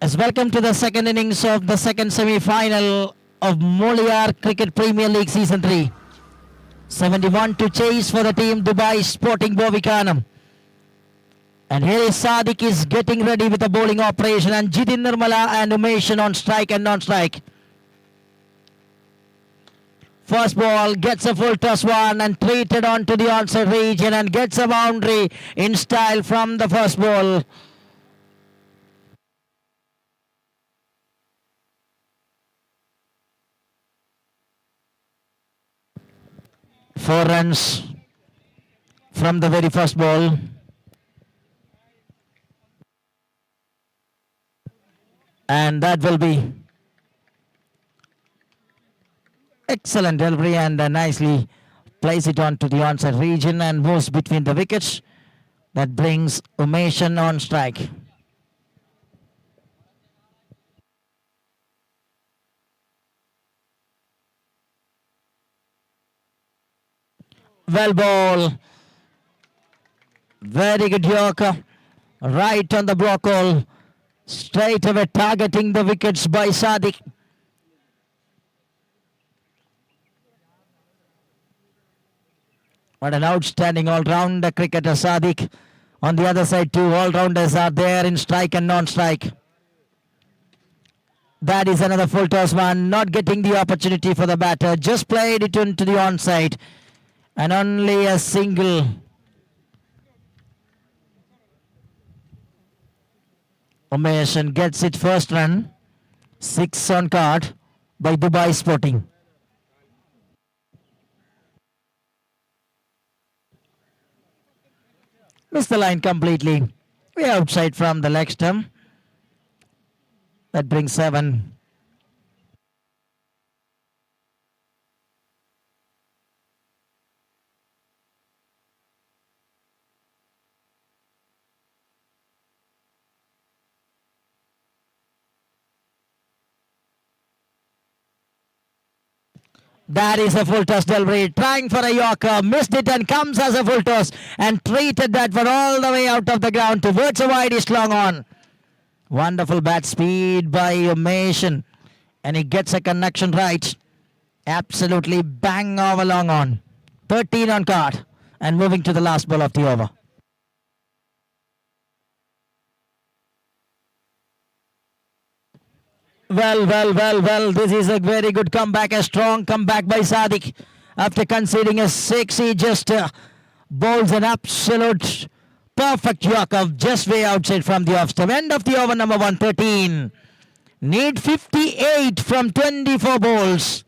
As welcome to the second innings of the second semi-final of MULIYAR Cricket Premier League Season 3. 71 to chase for the team Dubai Sporting Bovikanam. And here is Sadiq is getting ready with the bowling operation, and Jitin Nirmala and Umesh on strike and non-strike. First ball gets a full toss one and treated onto the onside region and gets a boundary in style from the first ball. Four runs from the very first ball. And that will be excellent delivery, and nicely plays it onto the onside region and moves between the wickets. That brings Umesh on strike. Well ball. Very good Yorker. Right on the block hole. Straight away targeting the wickets by Sadiq. What an outstanding all-rounder cricketer Sadiq. On the other side, two all-rounders are there in strike and non-strike. That is another full toss one. Not getting the opportunity for the batter. Just played it into the onside. And only a single. Umesh gets it first run. 6 on card by Dubai Sporting. Missed the line completely. Way outside from the leg stump. That brings 7. That is a full toss delivery. Trying for a Yorker. Missed it and comes as a full toss. And treated that one all the way out of the ground towards a widest long on. Wonderful bat speed by Umesh. And he gets a connection right. Absolutely bang over long on. 13 on card. And moving to the last ball of the over. Well. This is a very good comeback. A strong comeback by Sadiq. After conceding a 6, he just bowls an absolute perfect Yorker just way outside from the off stump. End of the over, number 113. Need 58 from 24 balls.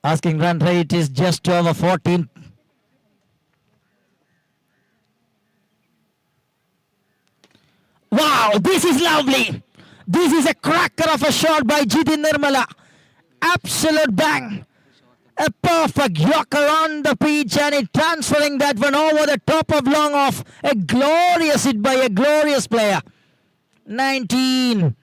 Asking run rate is just over 14. Wow, this is lovely. This is a cracker of a shot by Jitin Nirmala. Absolute bang. A perfect Yorker on the pitch, and it transferring that one over the top of long off. A glorious hit by a glorious player. 19.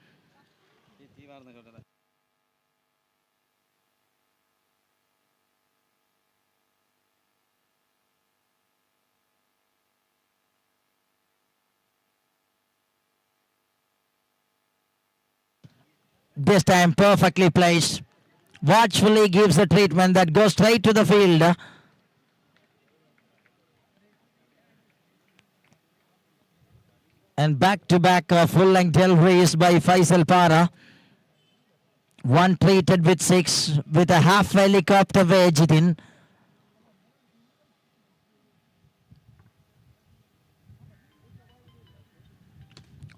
This time perfectly placed. Watchfully gives the treatment that goes straight to the field. And back-to-back full-length deliveries by Faisal Para. One treated with 6 with a half helicopter wedge in.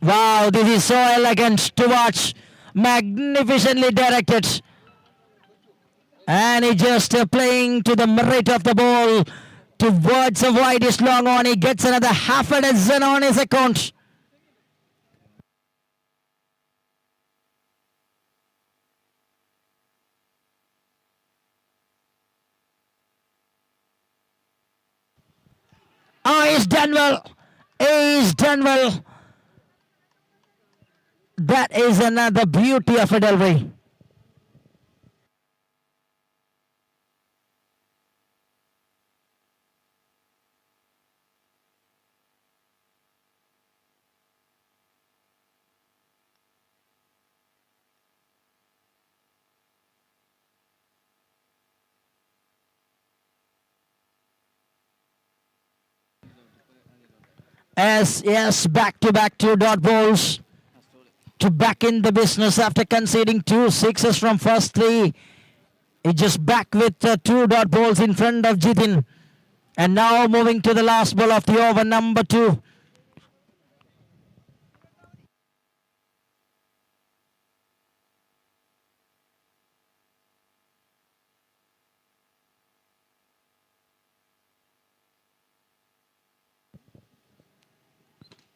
Wow, this is so elegant to watch. Magnificently directed. And he just playing to the merit of the ball towards the widest long on. He gets another half a dozen on his account. Oh, he's done well. is done well. That is another beauty of a delivery. Yes, back-to-back 2-dot balls to back in the business after conceding 2 sixes from first 3. He just back with 2-dot balls in front of Jitin. And now moving to the last ball of the over, number 2.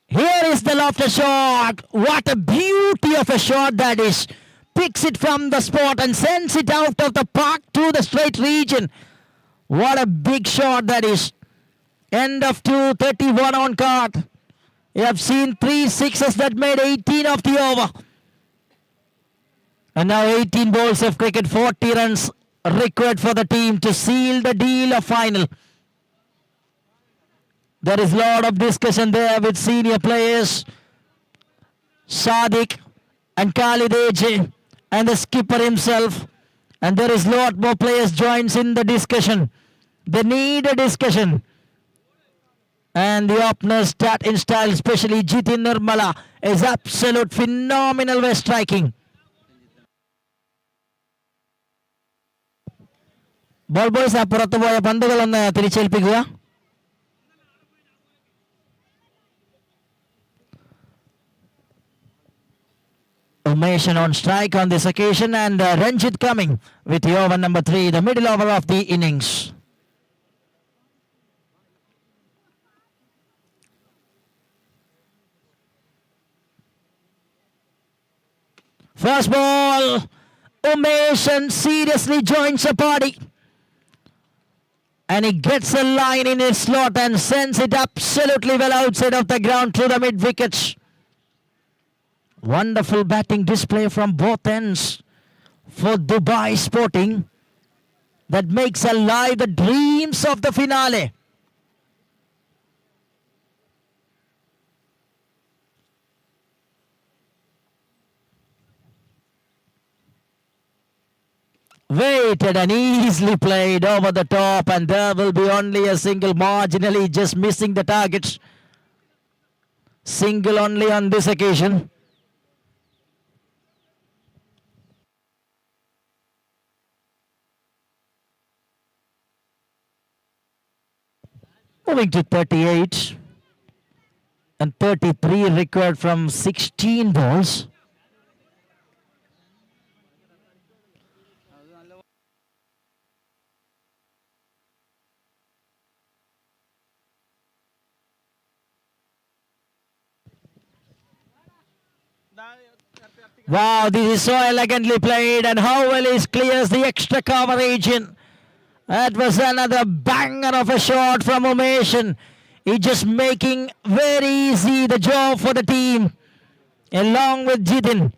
Here is the lofted shot. What a beauty of a shot that is. Picks it from the spot and sends it out of the park to the straight region. What a big shot that is. End of 2, 31 on card. You have seen 3 sixes that made 18 of the over. And now 18 balls of cricket, 40 runs required for the team to seal the deal of final. There is a lot of discussion there with senior players, Sadiq and Khalid AJ and the skipper himself. And there is a lot more players joins in the discussion. They need a discussion. And the openers start in style, especially Jitin Nirmala is absolute phenomenal way striking. Ball boys അപ്പുറത്ത് പോയ പന്തുകളൊന്ന് തിരിച്ചേൽപ്പിക്കുക. Umesh on strike on this occasion, and Ranjit coming with the over number 3, the middle over of the innings. First ball, Umesh seriously joins the party. And he gets a line in his slot and sends it absolutely well outside of the ground through the mid wickets. Wonderful batting display from both ends for Dubai Sporting that makes alive the dreams of the finale. Waited and easily played over the top, and there will be only a single, marginally just missing the target. Single only on this occasion. Moving to 38 and 33 required from 16 balls. Wow, this is so elegantly played, and how well he clears the extra coverage in. That was another banger of a shot from Umesh. He's just making very easy the job for the team, along with Jitin.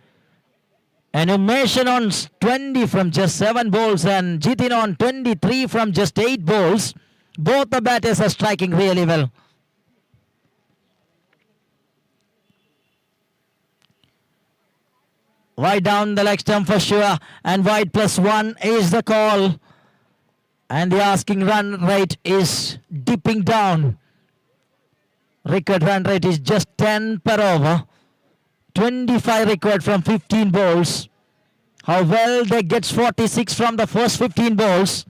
And Umesh on 20 from just 7 balls, and Jitin on 23 from just 8 balls. Both the batters are striking really well. Wide down the leg stump for sure, and wide +1 is the call. And the asking run rate is dipping down. Record run rate is just 10 per over. 25 required from 15 balls. How well they gets 46 from the first 15 balls.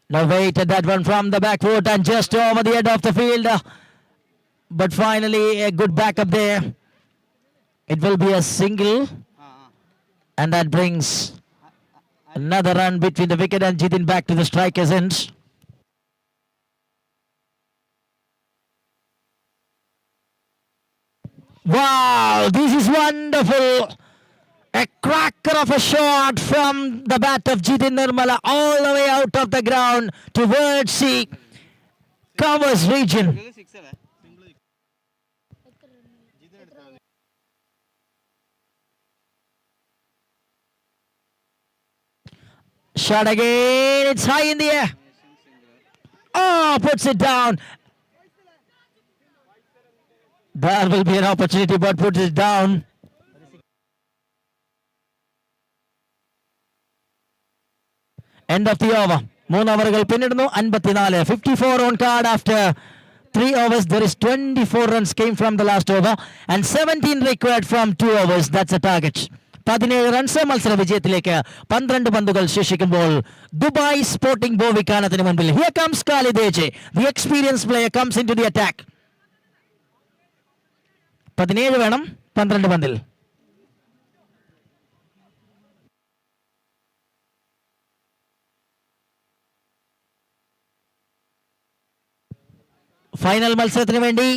Now waited that one from the back foot and just over the head of the field. But finally a good backup there. It will be a single. And that brings Another run between the wicket and Jitin back to the striker's end. Wow, this is wonderful. A cracker of a shot from the bat of Jitin Nirmala all the way out of the ground towards the covers region. Six അല്ലേ Shot again, it's high in the air. Oh, puts it down. There will be an opportunity, but puts it down. End of the over. 3 ഓവറുകൾ പിന്നിടുന്നു 54. 54 on card after 3 overs. There is 24 runs came from the last over and 17 required from 2 overs. That's a target. 17 runs മത്സര വിജയത്തിലേക്ക് 12 പന്തുകൾ ശേഷിക്കുമ്പോൾ Dubai sporting ബോവിക്കാനത്തിന് മുൻപിൽ. Here comes Khalid Eche. The experienced player comes into the attack. 17 വേണം 12 പന്തിൽ. Final മത്സരത്തിന് വേണ്ടി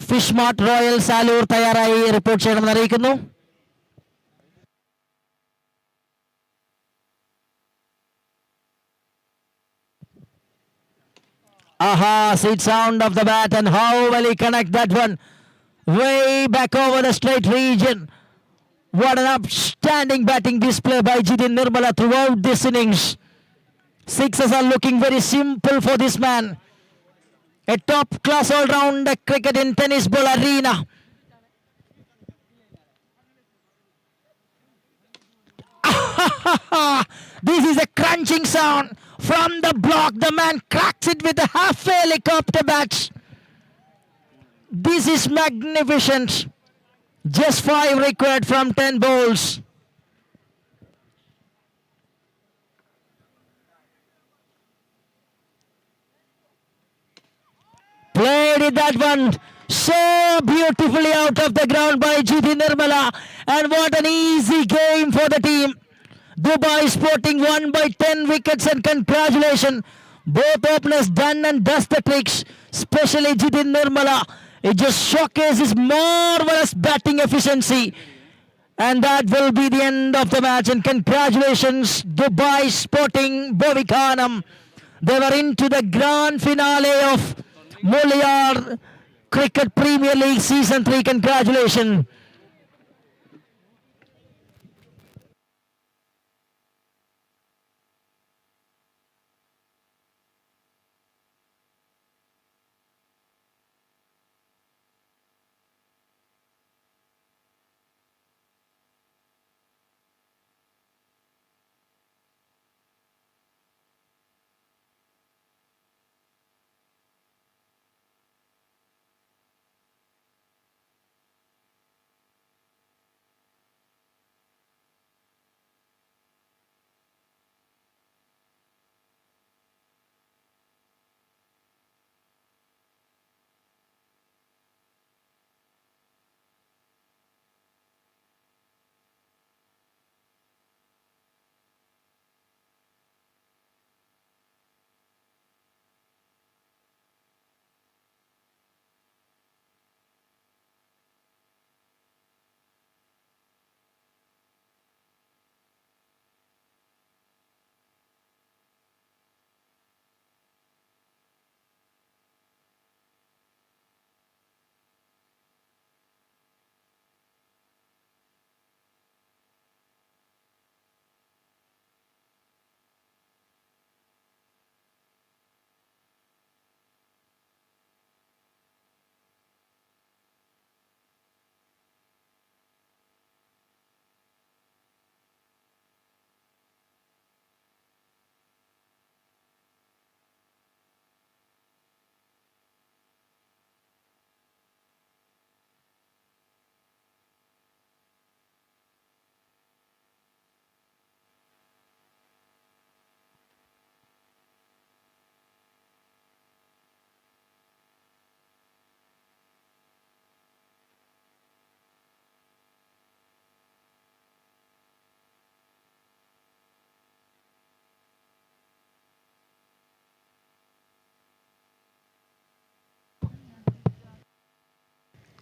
fish mart royal സാലൂർ തയ്യാറായി report ചെയ്യണമെന്ന് അറിയിക്കുന്നു. Aha, sweet sound of the bat and how will he connect that one way back over the straight region. What an outstanding batting display by Jitin Nirmala throughout this innings. Sixes are looking very simple for this man. A top class all-round cricket in tennis ball arena. This is a crunching sound from the block. The man cracks it with a half helicopter bat. This is magnificent. Just 5 required from 10 balls. Played it that one so beautifully out of the ground by Jitin Nirmala. And what an easy game for the team. Dubai Sporting won by 10 wickets and congratulations. Both openers done and dust the tricks, especially Jitin Nirmala. It just showcases marvelous batting efficiency. And that will be the end of the match. And congratulations, Dubai Sporting Bovikanam. They were into the grand finale of MULIYAR Cricket Premier League Season 3. Congratulations.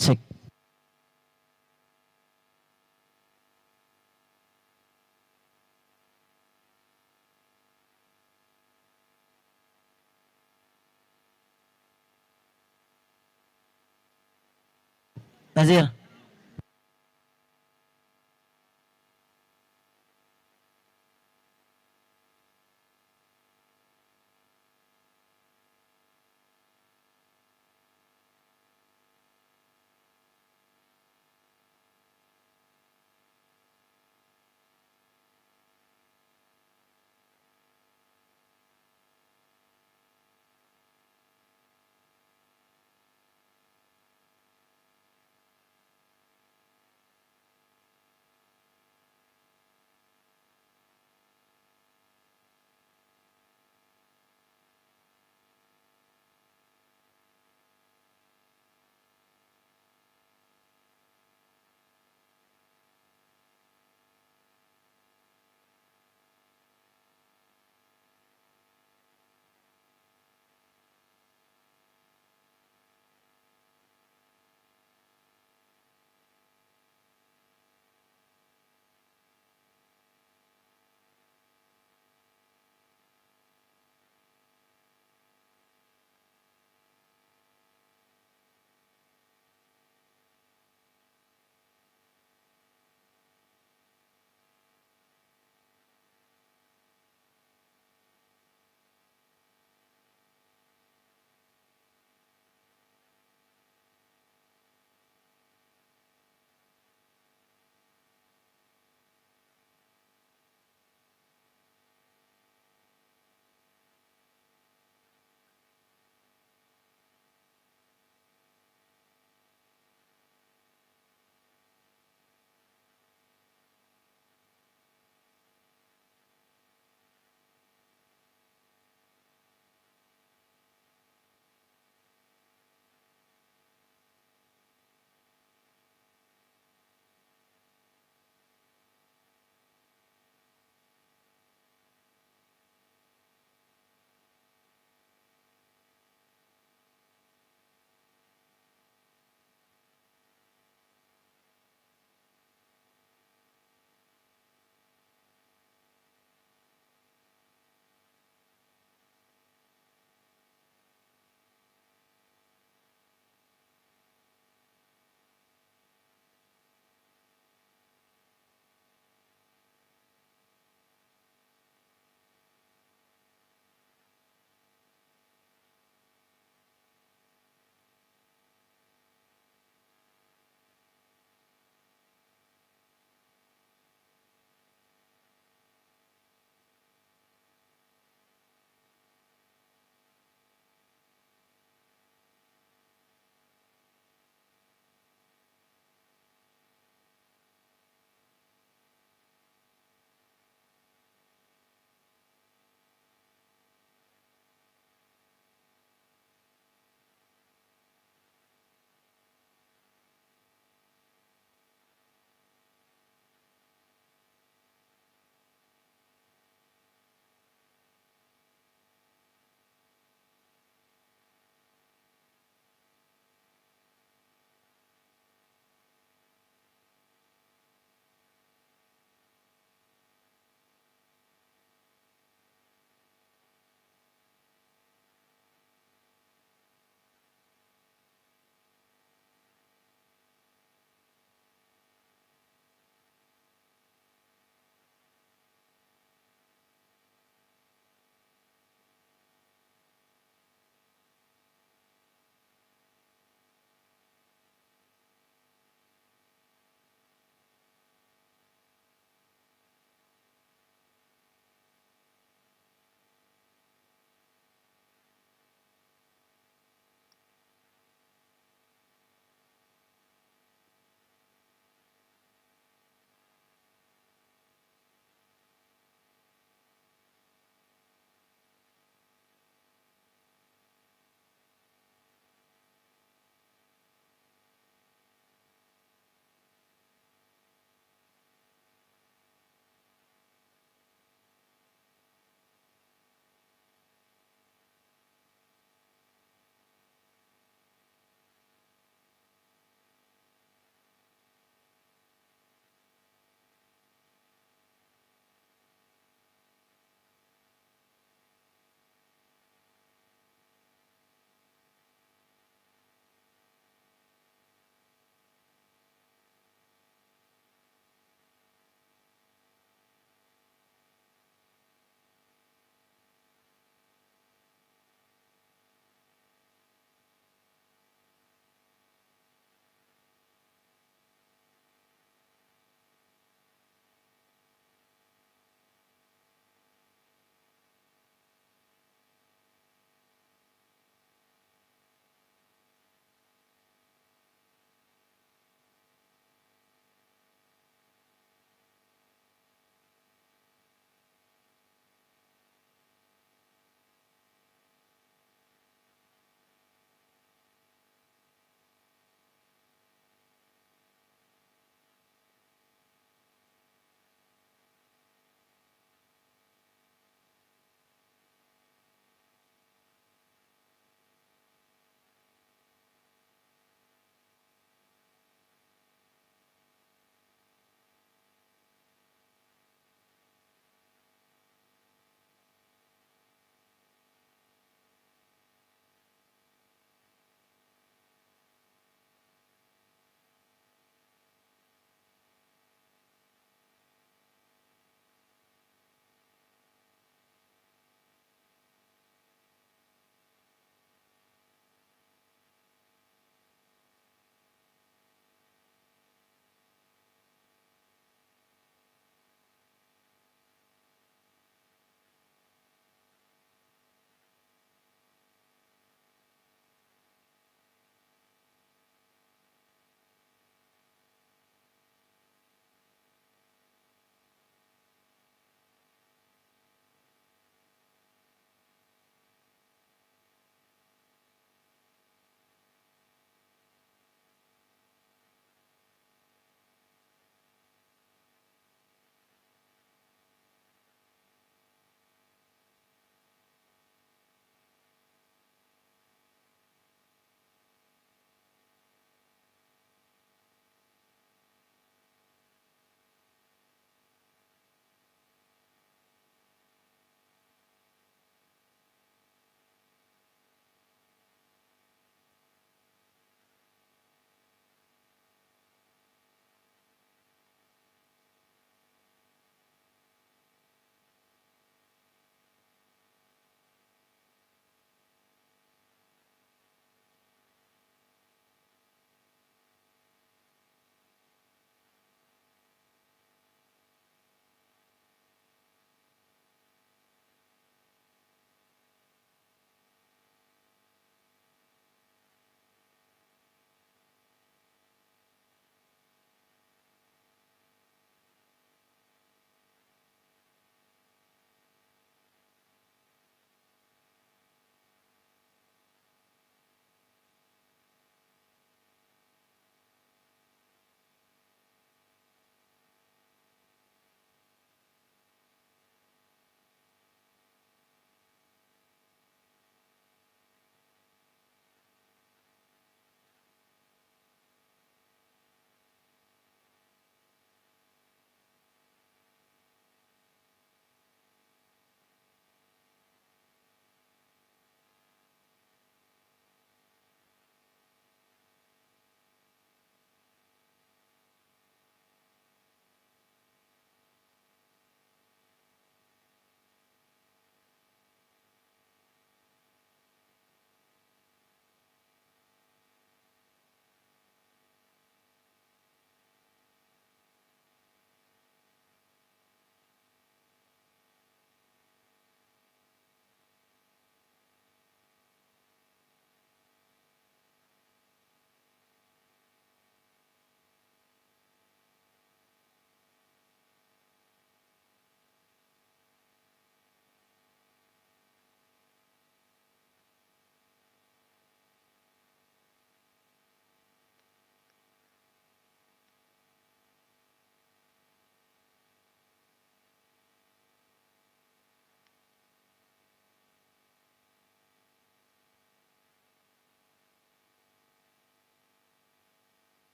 Check. Nazir.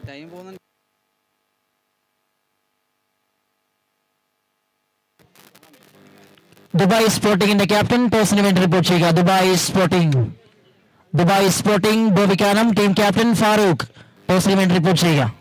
Time പോകുന്നുണ്ട്. Dubai സ്പോർട്ടിങ്ങിന്റെ captain ടോസിന് വേണ്ടി report ചെയ്യുക. Dubai Sporting Bobikkanam, team captain Farooq ടോസിന് വേണ്ടി report ചെയ്യുക.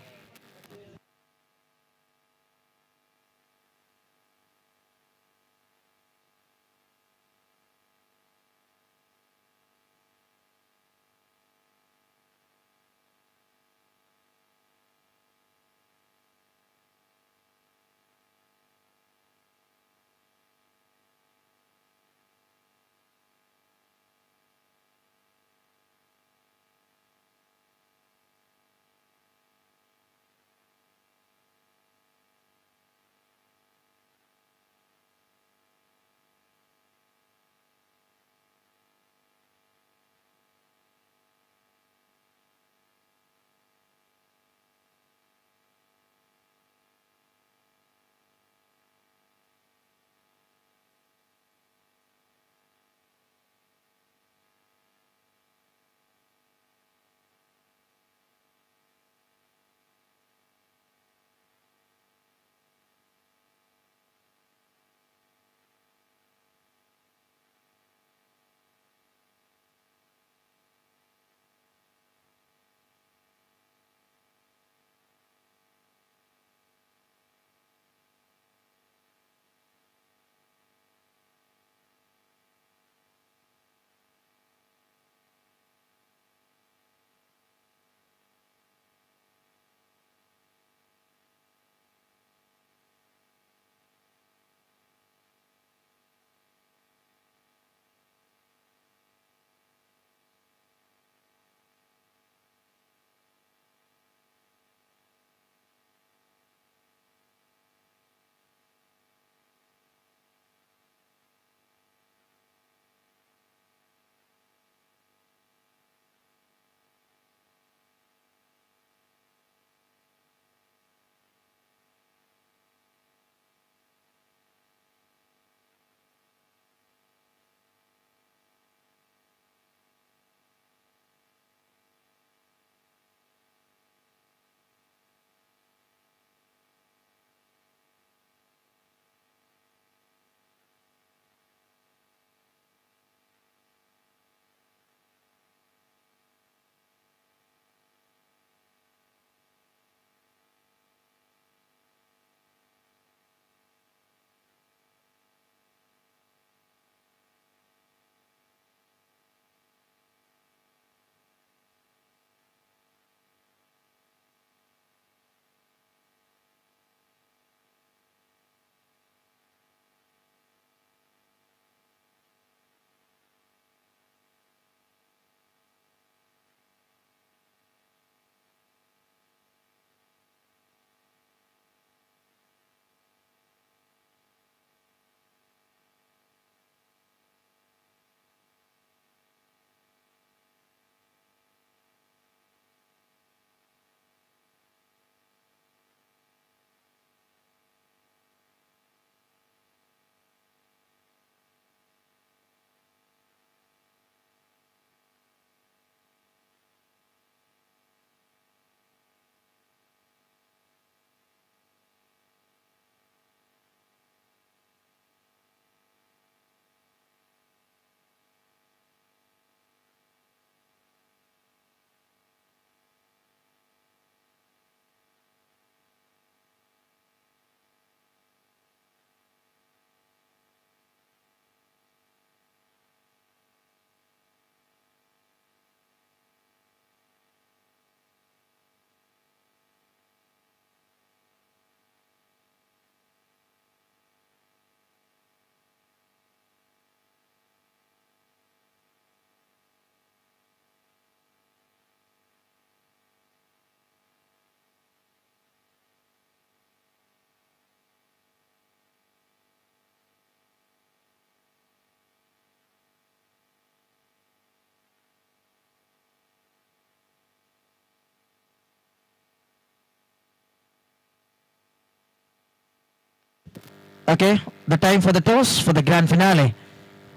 Okay, the time for the toss for the grand finale.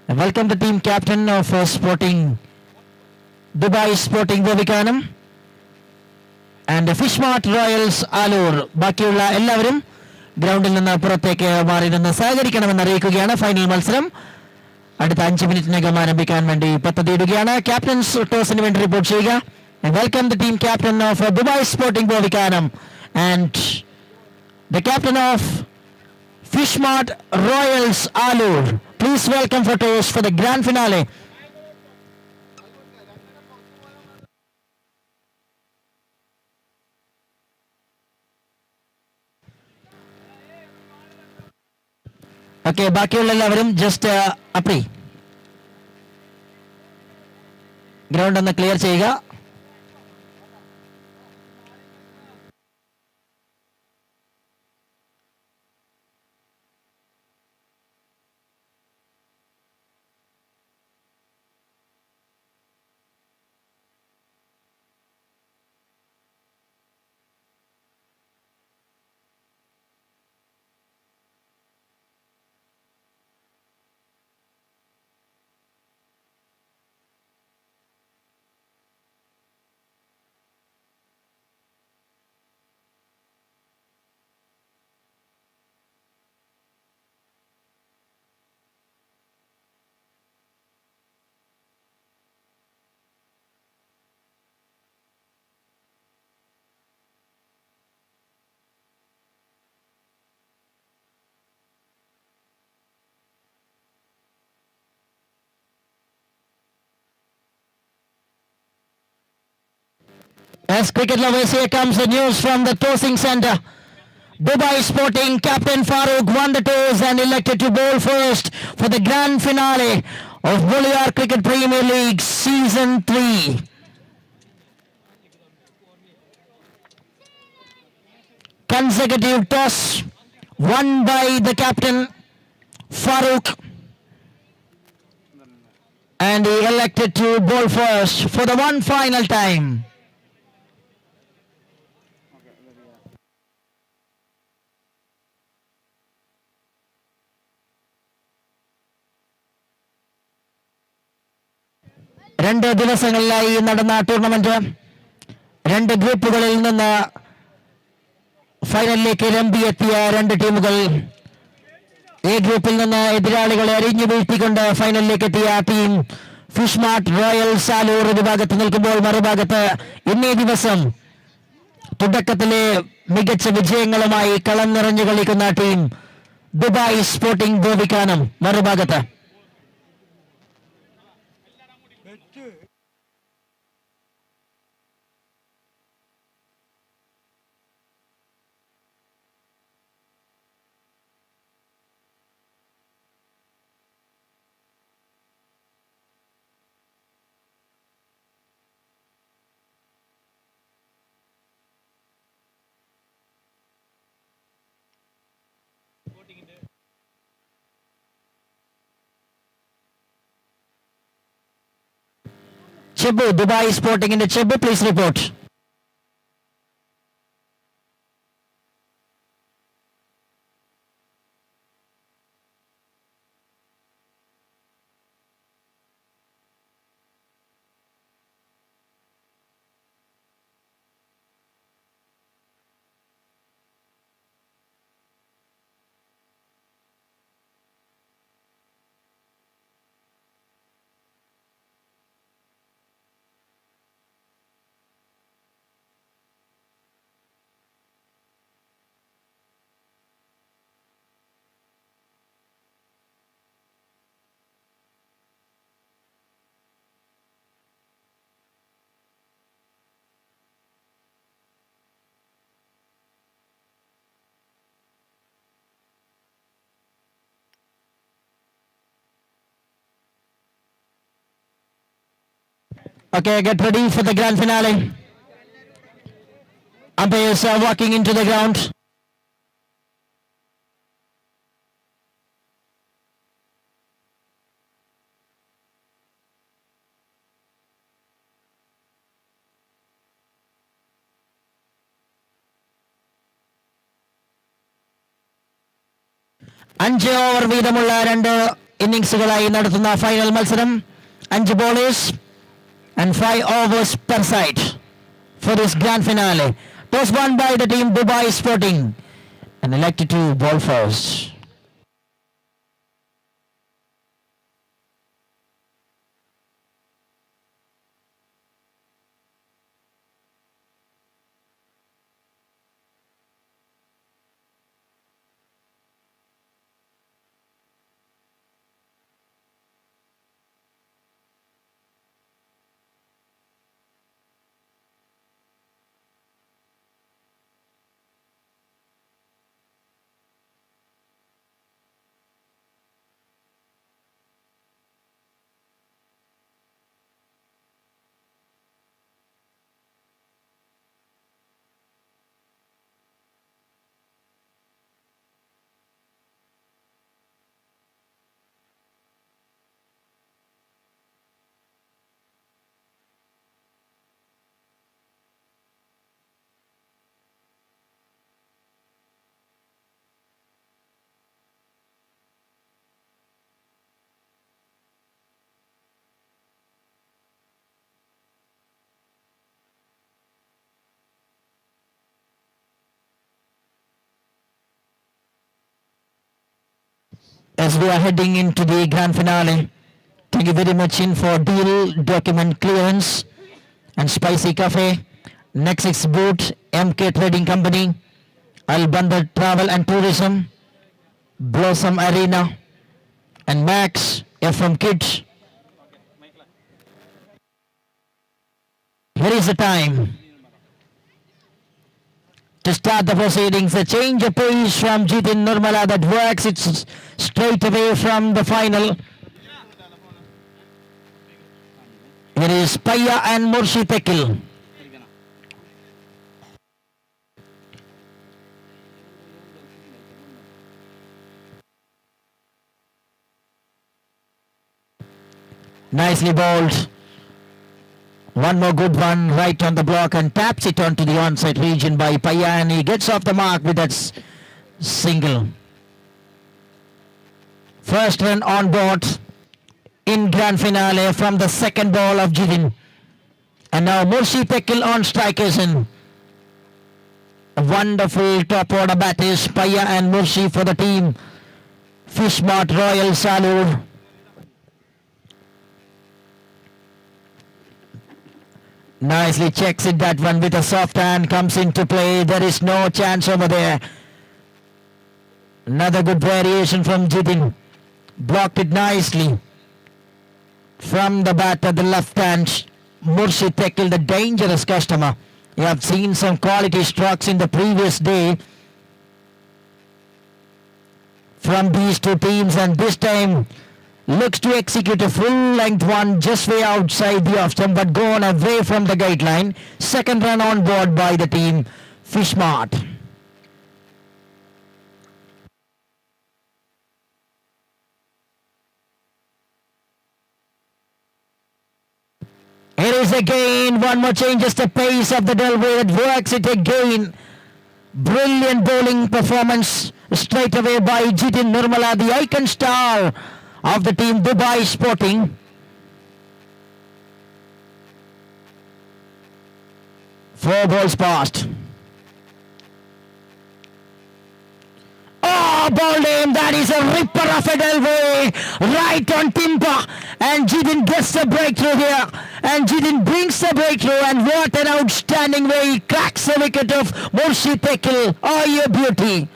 And welcome the team captain of Sporting Dubai Sporting Bovikanam and Fishmart Royals Alur. ബാക്കിയുള്ള എല്ലാവരും ഗ്രൗണ്ടിൽ നിന്ന് പുറത്തേക്ക് മാറി നിന്ന് സഹകരിക്കണമെന്ന് അറിയിക്കുകയാണ്. ഫൈനൽ മത്സരം അടുത്ത 5 മിനിറ്റിനകം ആരംഭിക്കാൻ വേണ്ടി പദ്ധതിയിടുകയാണ്. ക്യാപ്റ്റൻസ് ടോസിന് വേണ്ടി റിപ്പോർട്ട് ചെയ്യുക. Welcome the team captain of Dubai sporting Bovikkanam and the captain of Fishmart Royals Alur. Please welcome for toast for the grand finale. Okay, ബാക്കിയുള്ള എല്ലാവരും ജസ്റ്റ് അപ്രി ഗ്രൗണ്ട് ഒന്ന് ക്ലിയർ ചെയ്യുക. As cricket lovers, here comes the news from the tossing centre. Dubai Sporting captain Farouk won the toss and elected to bowl first for the grand finale of MULIYAR Cricket Premier League Season 3. Consecutive toss won by the captain Farouk, and he elected to bowl first for the one final time. രണ്ട് ദിവസങ്ങളിലായി നടന്ന tournament 2 ഗ്രൂപ്പുകളിൽ നിന്ന് ഫൈനലിലേക്ക് രമ്പിയെത്തിയ 2 ടീമുകൾ. A ഗ്രൂപ്പിൽ നിന്ന് എതിരാളികളെ അരിഞ്ഞു വീഴ്ത്തിക്കൊണ്ട് ഫൈനലിലേക്ക് എത്തിയ ടീം ഫിഷ്മാർട്ട് റോയൽസ് ആലൂർ വിഭാഗത്ത് നിൽക്കുമ്പോൾ, മറുഭാഗത്ത് ഇന്നേ ദിവസം തുടക്കത്തിലെ മികച്ച വിജയങ്ങളുമായി കളം നിറഞ്ഞു കളിക്കുന്ന ടീം ദുബായ് സ്പോർട്ടിംഗ് ബോവിക്കാനം മറുഭാഗത്ത്. Chebu, Dubai Sporting in the Chebu, please report. Okay, get ready for the grand finale. Umpires are walking into the ground. അഞ്ച് ഓവർ വീതമുള്ള 2 ഇന്നിംഗ്സുകളായി നടത്തുന്ന ഫൈനൽ മത്സരം. 5 bowlers, and 5 overs per side for this grand finale. Toss won by the team Dubai Sporting and elected to ball first. As we are heading into the grand finale, thank you very much in for deal document clearance and Spicy Cafe, Nexus Boot, MK Trading Company, Al Bandar Travel and Tourism, Blossom Arena, and Max FM Kids. Here is the time to start the proceedings. A change of pace from Jitin Nirmala that works it straight away from the final. It is Paya and Murshi Tekil. Nicely bowled. One more good one right on the block and taps it onto the onside region by Paya, and he gets off the mark with that single. First run on board in grand finale from the second ball of Jidin. And now Murshi Tekil on strikers, and a wonderful top order batters Paya and Murshi for the team Fishmart Royal Salur. Nicely checks it, that one with a soft hand comes into play. There is no chance over there. Another good variation from Jidin. Blocked it nicely. From the batter, the left hand, Murshi Tekil, the dangerous customer. You have seen some quality strokes in the previous day from these two teams, and this time looks to execute a full-length one just way outside the off-stump, but gone away from the guideline. Second run on board by the team Fishmart. Here is again one more change, just the pace of the Delway that works it again. Brilliant bowling performance straight away by Jitin Nirmala, the icon star of the team Dubai Sporting. Four balls passed. Oh, bowled him. That is a ripper of a Delway right on timber, and Jidin gets the breakthrough here, and Jidin brings the breakthrough, and what an outstanding way. He cracks the wicket of Murshi Tekil. Oh, your beauty.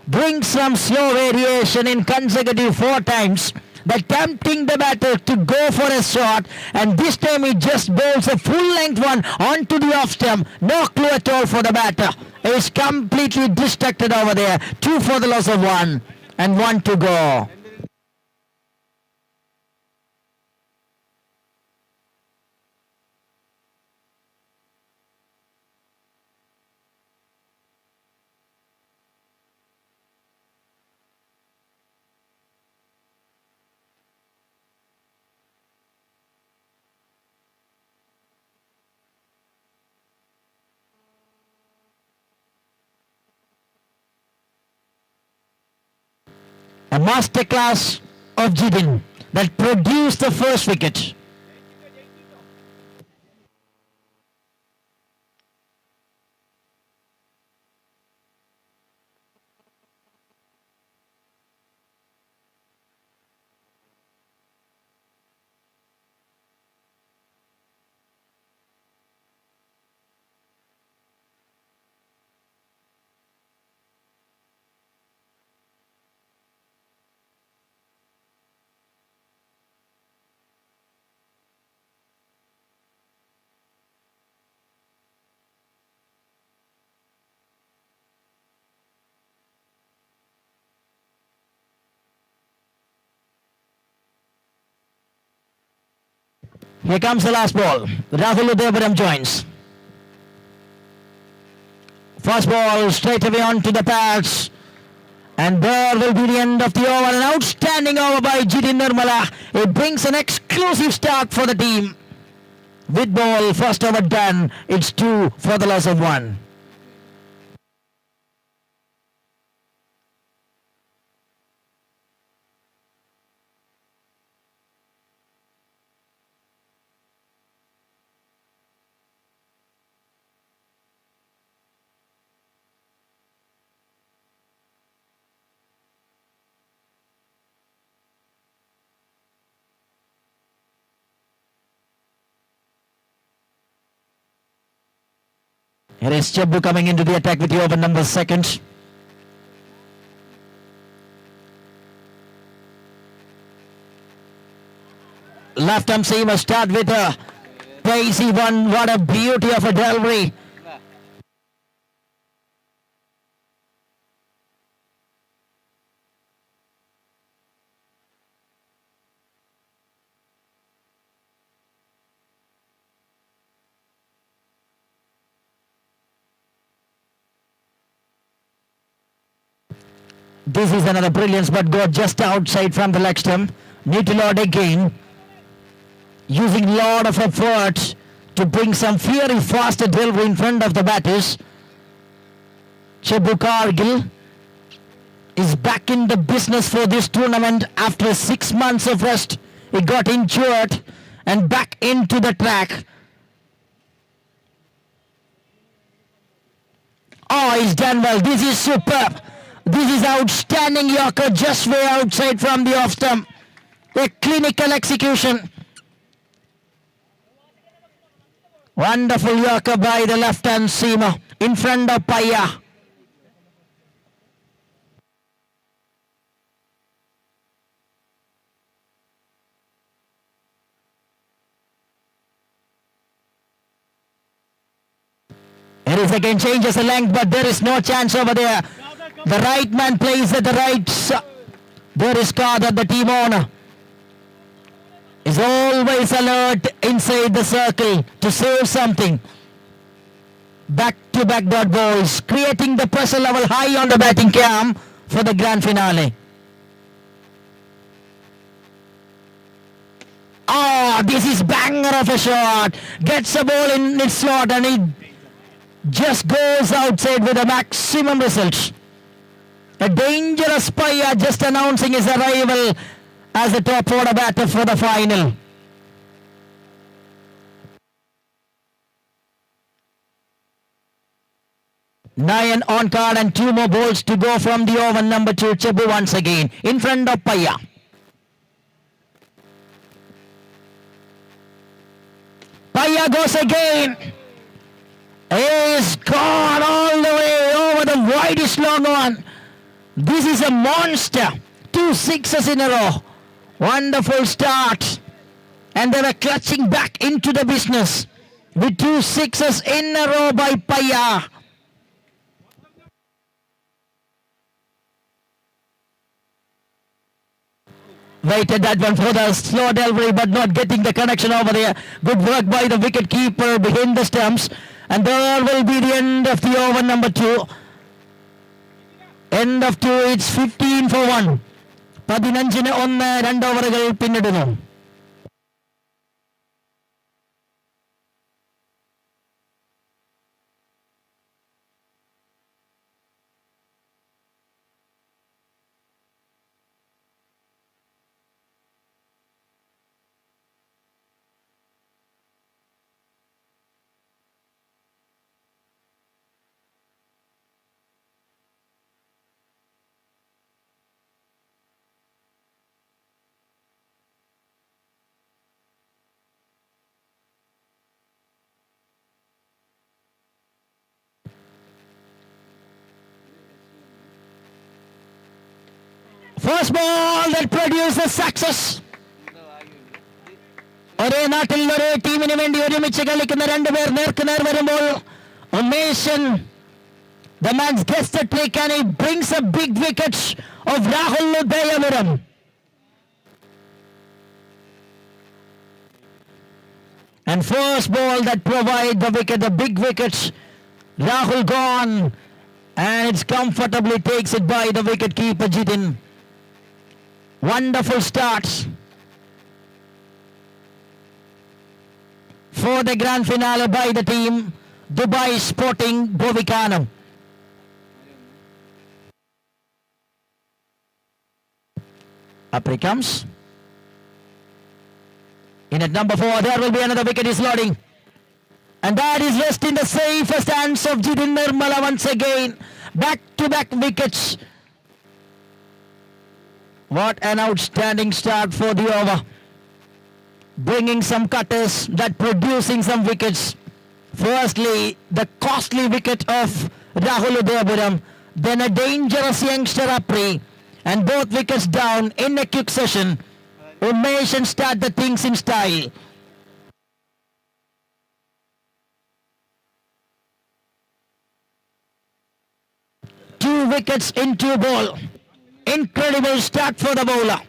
Brings some slow variation in consecutive 4 times, that tempting the batter to go for a shot, and this time he just bowls a full-length one onto the off-stump. No clue at all for the batter. Is completely distracted over there. 2 for the loss of 1 and 1 to go. A masterclass of Jidin that produced the first wicket. Here comes the last ball. Rahul Udayapuram joins. First ball straight away onto the pads. And there will be the end of the over. An outstanding over by Jidin Nirmala. It brings an exclusive start for the team. With ball, first over done. It's 2 for the loss of 1. Here is Chabbu coming into the attack with the over number second. Left arm seam start with a crazy one. What a beauty of a delivery. This is another brilliance, but got just outside from the leg stump. Need to load again. Using lot of effort to bring some fiery faster delivery in front of the batters. Chabbu Kargil is back in the business for this tournament after 6 months of rest. He got injured and back into the track. Oh, he's done well. This is superb. This is outstanding Yorker just way outside from the off stump. A clinical execution. Wonderful Yorker by the left hand seamer in front of Paya. It is again changes the length, but there is no chance over there. The right man plays at the right side. There is Kader, the team owner. Is always alert inside the circle to save something. Back-to-back dot balls, creating the pressure level high on the batting cam for the grand finale. Oh, this is banger of a shot. Gets a ball in its slot and it just goes outside with a maximum result. A dangerous Paya just announcing his arrival as a top order batter for the final. Nine on card and 2 more balls to go from the over number 2. Chabbu once again in front of Paya. Paya goes again. He's gone all the way over the widest long one. This is a monster. 2 sixes in a row. Wonderful start. And they were clutching back into the business with 2 sixes in a row by Paya. Waited that one for the slow delivery, but not getting the connection over there. Good work by the wicket keeper behind the stumps. And there will be the end of the over number 2. End of 2, it's 15 for 1. 15-ന് 1 2 ഓവറുകൾ പിന്നിടുന്നു. First ball that produces success. ഒരേ നാട്ടിൽ ഒരേ ടീമിന് വേണ്ടി ഒരുമിച്ച് കളിക്കുന്ന 2 പേർ നേർക്കുനേർ വരുമ്പോൾ a nation, the man's gets the trick and he brings a big wicket of Rahul Udayapuram. And first ball that provide the wicket, the big wicket. Rahul gone. And it's comfortably takes it by the wicket keeper Jitin. Wonderful start for the grand finale by the team Dubai Sporting Bovikano. Up he comes. In at number 4, there will be another wicket is loading. And that is rest in the safest hands of Jitin Nirmala once again. Back-to-back wickets. What an outstanding start for the over. Bringing some cutters, that producing some wickets. Firstly, the costly wicket of Rahul Udayapuram. Then a dangerous youngster Apri. And both wickets down in a quick session. Umesh and start the things in style. Two wickets in two ball. Incredible start for the bowler.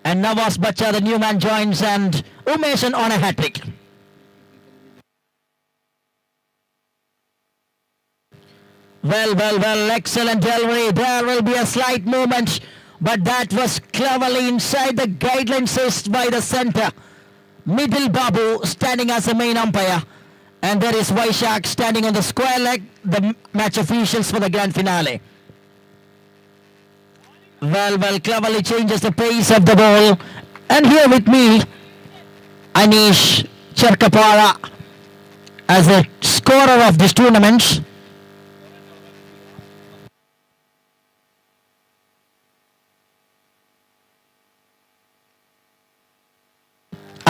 And Nawaz Bacha, the new man, joins and Umesh on a hat-trick. Well, excellent delivery. There will be a slight movement, but that was cleverly inside the guidelines set by the centre. Middle Babu standing as a main umpire. And there is Vaishak standing on the square leg, the match officials for the grand finale. Well, cleverly changes the pace of the ball. And here with me, Anish Cherkapara as a scorer of this tournament.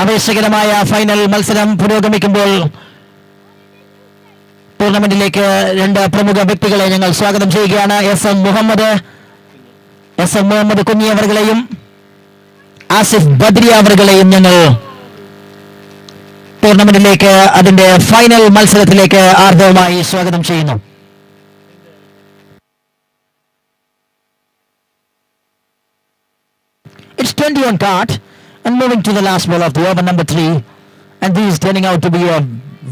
ആവേശകരമായ final മത്സരം പുരോഗമിക്കുമ്പോൾ ടൂർണമെന്റിലേക്ക് രണ്ട് പ്രമുഖ വ്യക്തികളെ ഞങ്ങൾ സ്വാഗതം ചെയ്യുകയാണ്. S M Muhammad Kunhi അവർകളെയും Asif Badri അവർകളെയും ഞങ്ങൾ ടൂർണമെന്റിലേക്ക് അതിന്റെ ഫൈനൽ മത്സരത്തിലേക്ക് ആർദ്രവുമായി സ്വാഗതം ചെയ്യുന്നു. It's 20 on card. And moving to the last ball of the over, number 3. And this is turning out to be a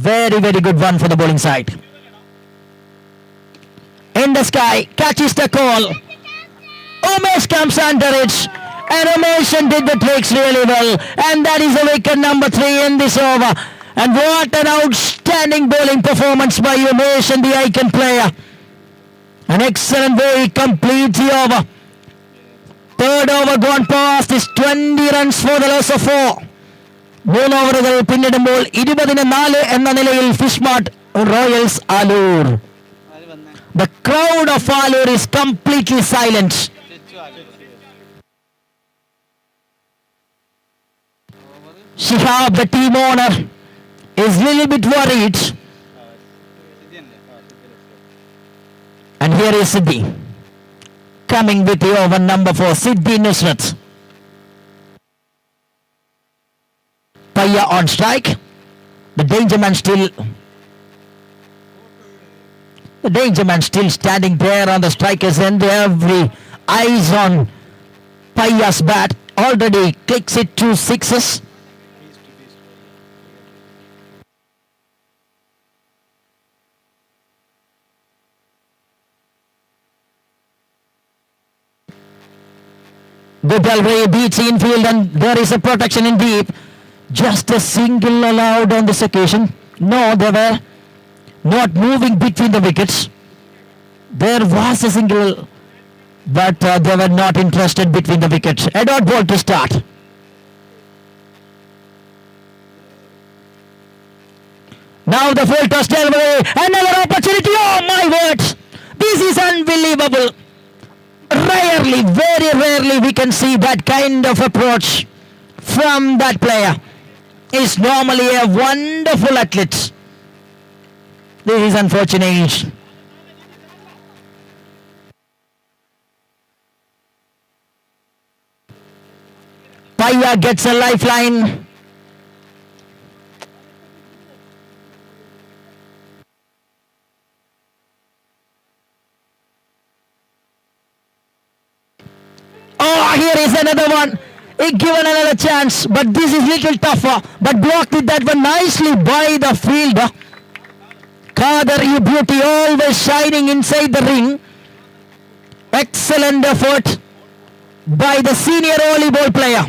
very good one for the bowling side. In the sky, catches the call. Umesh comes under it. And Umesh did the tricks really well. And that is the wicket number 3 in this over. And what an outstanding bowling performance by Umesh and the icon player. An excellent way he completes the over. Third over gone past is 20 runs for the loss of 4. 3 ഓവറുകൾ പിന്നിടുമ്പോൾ 24 എന്ന നിലയിൽ Fishmart Royals Alur. The crowd of Alur is completely silent. Shihab, the team owner, is a little bit worried. And here is Siddhi. Coming with the over, number 4, Siddhi Nusrat. Paya on strike. The danger man still standing there on the strikers end. Every eyes on Paya's bat. Already kicks it to 6s. Good delivery, beats infield, and there is a protection in deep. Just a single allowed on this occasion. No, they were not moving between the wickets. There was a single, but they were not interested between the wickets. A dot ball to start. Now the full toss delivery, another opportunity. Oh my word! This is unbelievable. Rarely, very rarely we can see that kind of approach from that player. He's normally a wonderful athlete. This is unfortunate. Paya gets a lifeline. Oh, here is another one. He given another chance, but this is little tougher. But blocked with that one nicely by the fielder. Kader, you beauty, always shining inside the ring. Excellent effort by the senior volleyball player.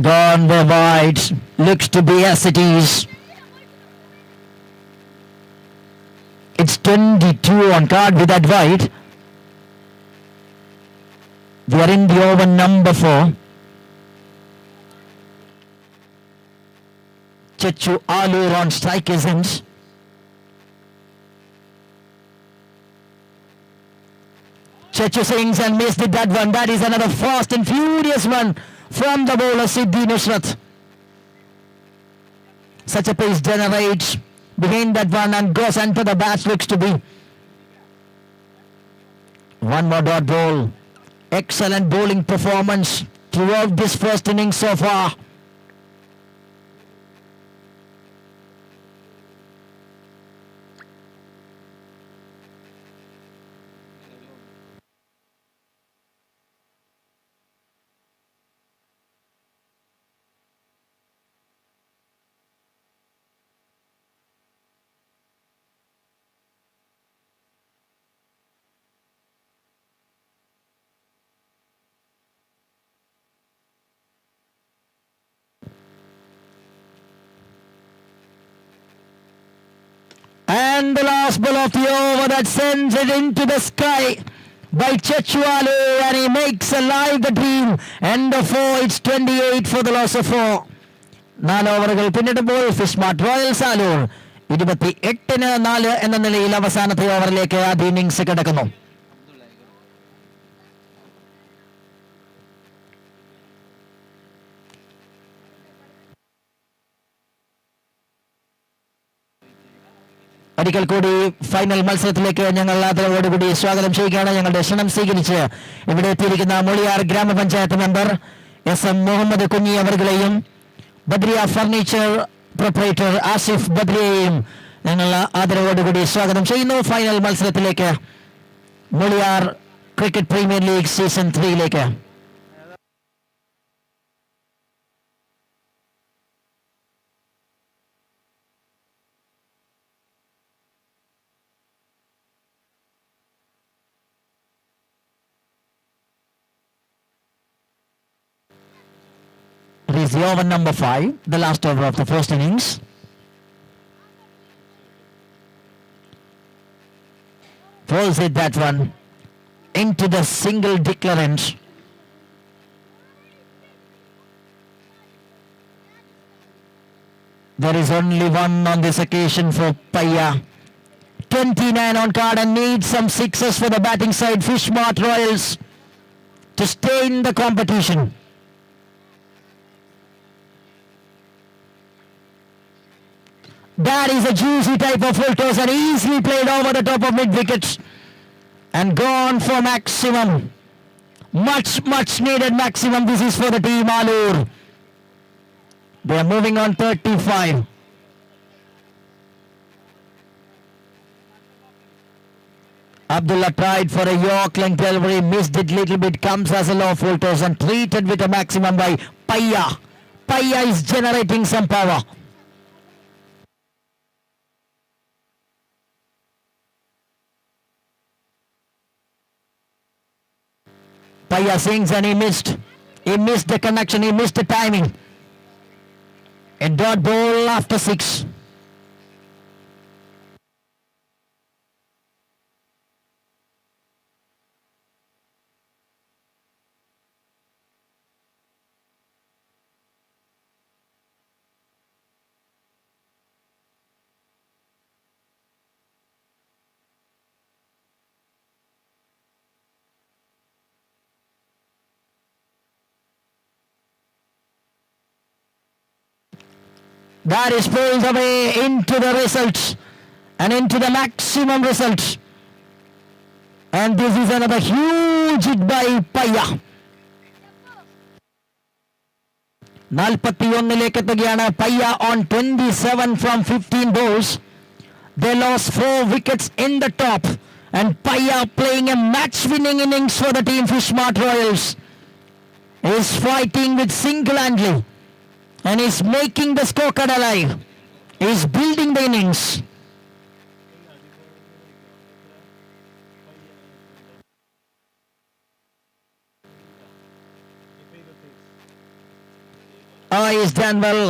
Gone the wide. Looks to be as it is. It's 22 on card with that wide. We are in the over number 4. Chechu Alur on strikers ends. Chechu swings and missed it, that one. That is another fast and furious one from the bowler Siddhi Nusrat. Such a pace generates behind that one and goes into the bat. Looks to be one more dot ball. Excellent bowling performance throughout this first innings so far. And the last ball of the over that sends it into the sky by Chechualu, and he makes alive the dream. End of 4, it's 28 for the loss of 4. 4 ഓവറുകൾ പിന്നിടുമ്പോൾ fish mart Royals Alur 28-4 എന്ന നിലയിൽ അവസാനത്തെ ഓവറിലേക്ക് ആദ്യ innings കിടക്കുന്നു. ഒരിക്കൽ കൂടി final മത്സരത്തിലേക്ക് ഞങ്ങൾ ആദരവോടുകൂടി സ്വാഗതം ചെയ്യുകയാണ്. ഞങ്ങളുടെ ക്ഷണം സ്വീകരിച്ച് ഇവിടെ എത്തിയിരിക്കുന്ന മുളിയാർ ഗ്രാമപഞ്ചായത്ത് മെമ്പർ SM മുഹമ്മദ് കുഞ്ഞി അവർകളെയും ബദ്രിയ ഫർണിച്ചർ പ്രൊപ്പറേറ്റർ ആസിഫ് ബദ്രിയെയും ഞങ്ങൾ ആദരവോടുകൂടി സ്വാഗതം ചെയ്യുന്നു ഫൈനൽ മത്സരത്തിലേക്ക്, Muliyar cricket premier league season 3യിലേക്ക്. It is the over number 5, the last over of the first innings. Falls it that one into the single declarant. There is only one on this occasion for Paya. 29 on card and needs some sixes for the batting side Fishmart Royals to stay in the competition. That is a juicy type of full toss and easily played over the top of mid wickets and gone for maximum. Much needed maximum. This is for the team Alur. They are moving on 35. Abdullah tried for a York length delivery, missed it little bit, comes as a low full toss and treated with a maximum by Paya. Paya is generating some power. Paya swings and he missed. He missed the connection, he missed the timing. A dot ball after 6. That is pulled away into the results and into the maximum results. And this is another huge hit by Paya. 41-ലേക്ക് എത്തുകയാണ്. പയ്യ on 27 from 15 balls. They lost 4 wickets in the top. And Paya playing a match-winning innings for the team Fishmart Royals. Is fighting with single-handedly. And is making the scorecard alive. Is building the innings. Is done well.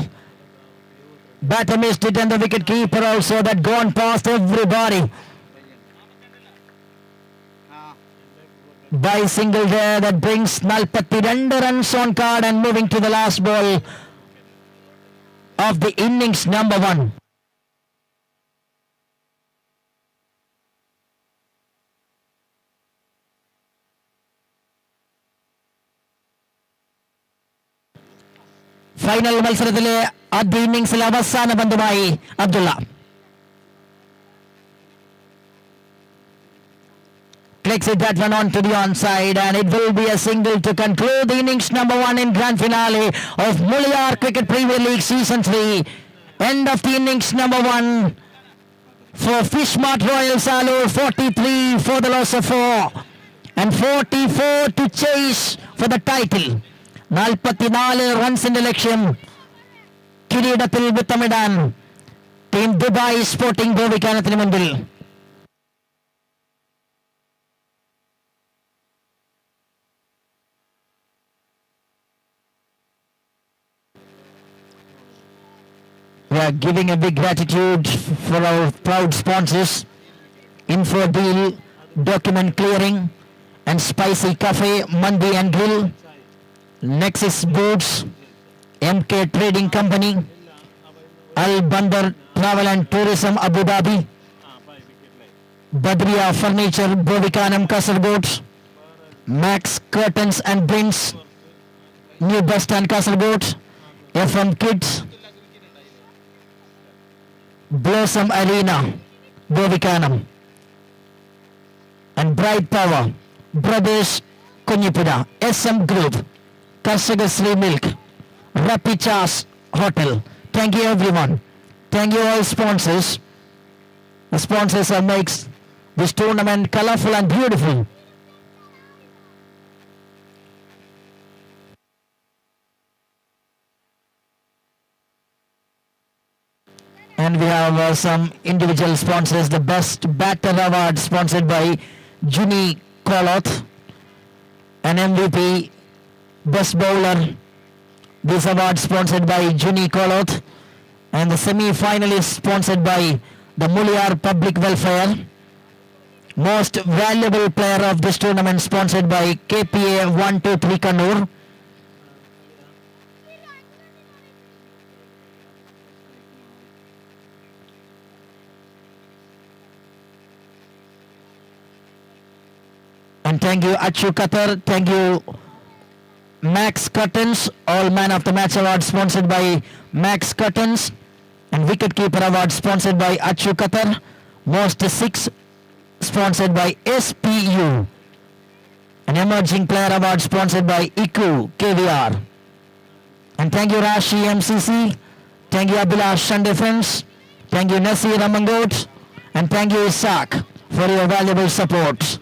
Batter missed it and the wicket keeper also that gone past everybody. By single there that brings 42 runs on card and moving to the last ball of the innings number 1. Final മത്സരത്തിലെ ആദ്യ ഇന്നിംഗ്സിലെ അവസാന പന്തുമായി Abdulla. Clicks it that one onto the onside and it will be a single to conclude the innings number 1 in grand finale of MULIYAR Cricket Premier League Season 3. End of the innings number 1 for Fishmart Royals Alur, 43 for the loss of 4 and 44 to chase for the title. 44 റൺസിന്റെ ലക്ഷ്യം കിരീടത്തിൽ വിത്തമിടാൻ team Dubai sporting ഗോപിക്കാനത്തിന് മുൻപിൽ. We are giving a big gratitude for our proud sponsors, Info Deal, Document Clearing and Spicy Cafe, Mandi and Grill, Nexus Boats, MK Trading Company, Al Bandar Travel and Tourism Abu Dhabi, Badriya Furniture Govikanam Kasargod, Max Curtains and Prints, New Bus Stand Kasargod, FM Kids, Blossom Arena Govikanam and Bright Power, Brothers Kunyipida, SM Group, Karsaga Sri Milk, Rapichas Hotel. Thank you everyone. Thank you all sponsors. The sponsors are makes this tournament colorful and beautiful. And we have some individual sponsors. The Best Batter Award sponsored by Juni Koloth. An MVP Best Bowler. This award sponsored by Juni Koloth. And the semi-finalist sponsored by the MULIYAR Public Welfare. Most Valuable Player of this tournament sponsored by KPA 123 Kannur. And thank you Achu Qatar, thank you Max Curtains, All Man of the Match Award sponsored by Max Curtains, and Wicketkeeper Award sponsored by Achu Qatar, Most 6 sponsored by SPU, an Emerging Player Award sponsored by ICU KVR. And thank you Rashi MCC, thank you Abhilash Sun Defense, thank you Nasir Amangot, and thank you Isaac for your valuable support.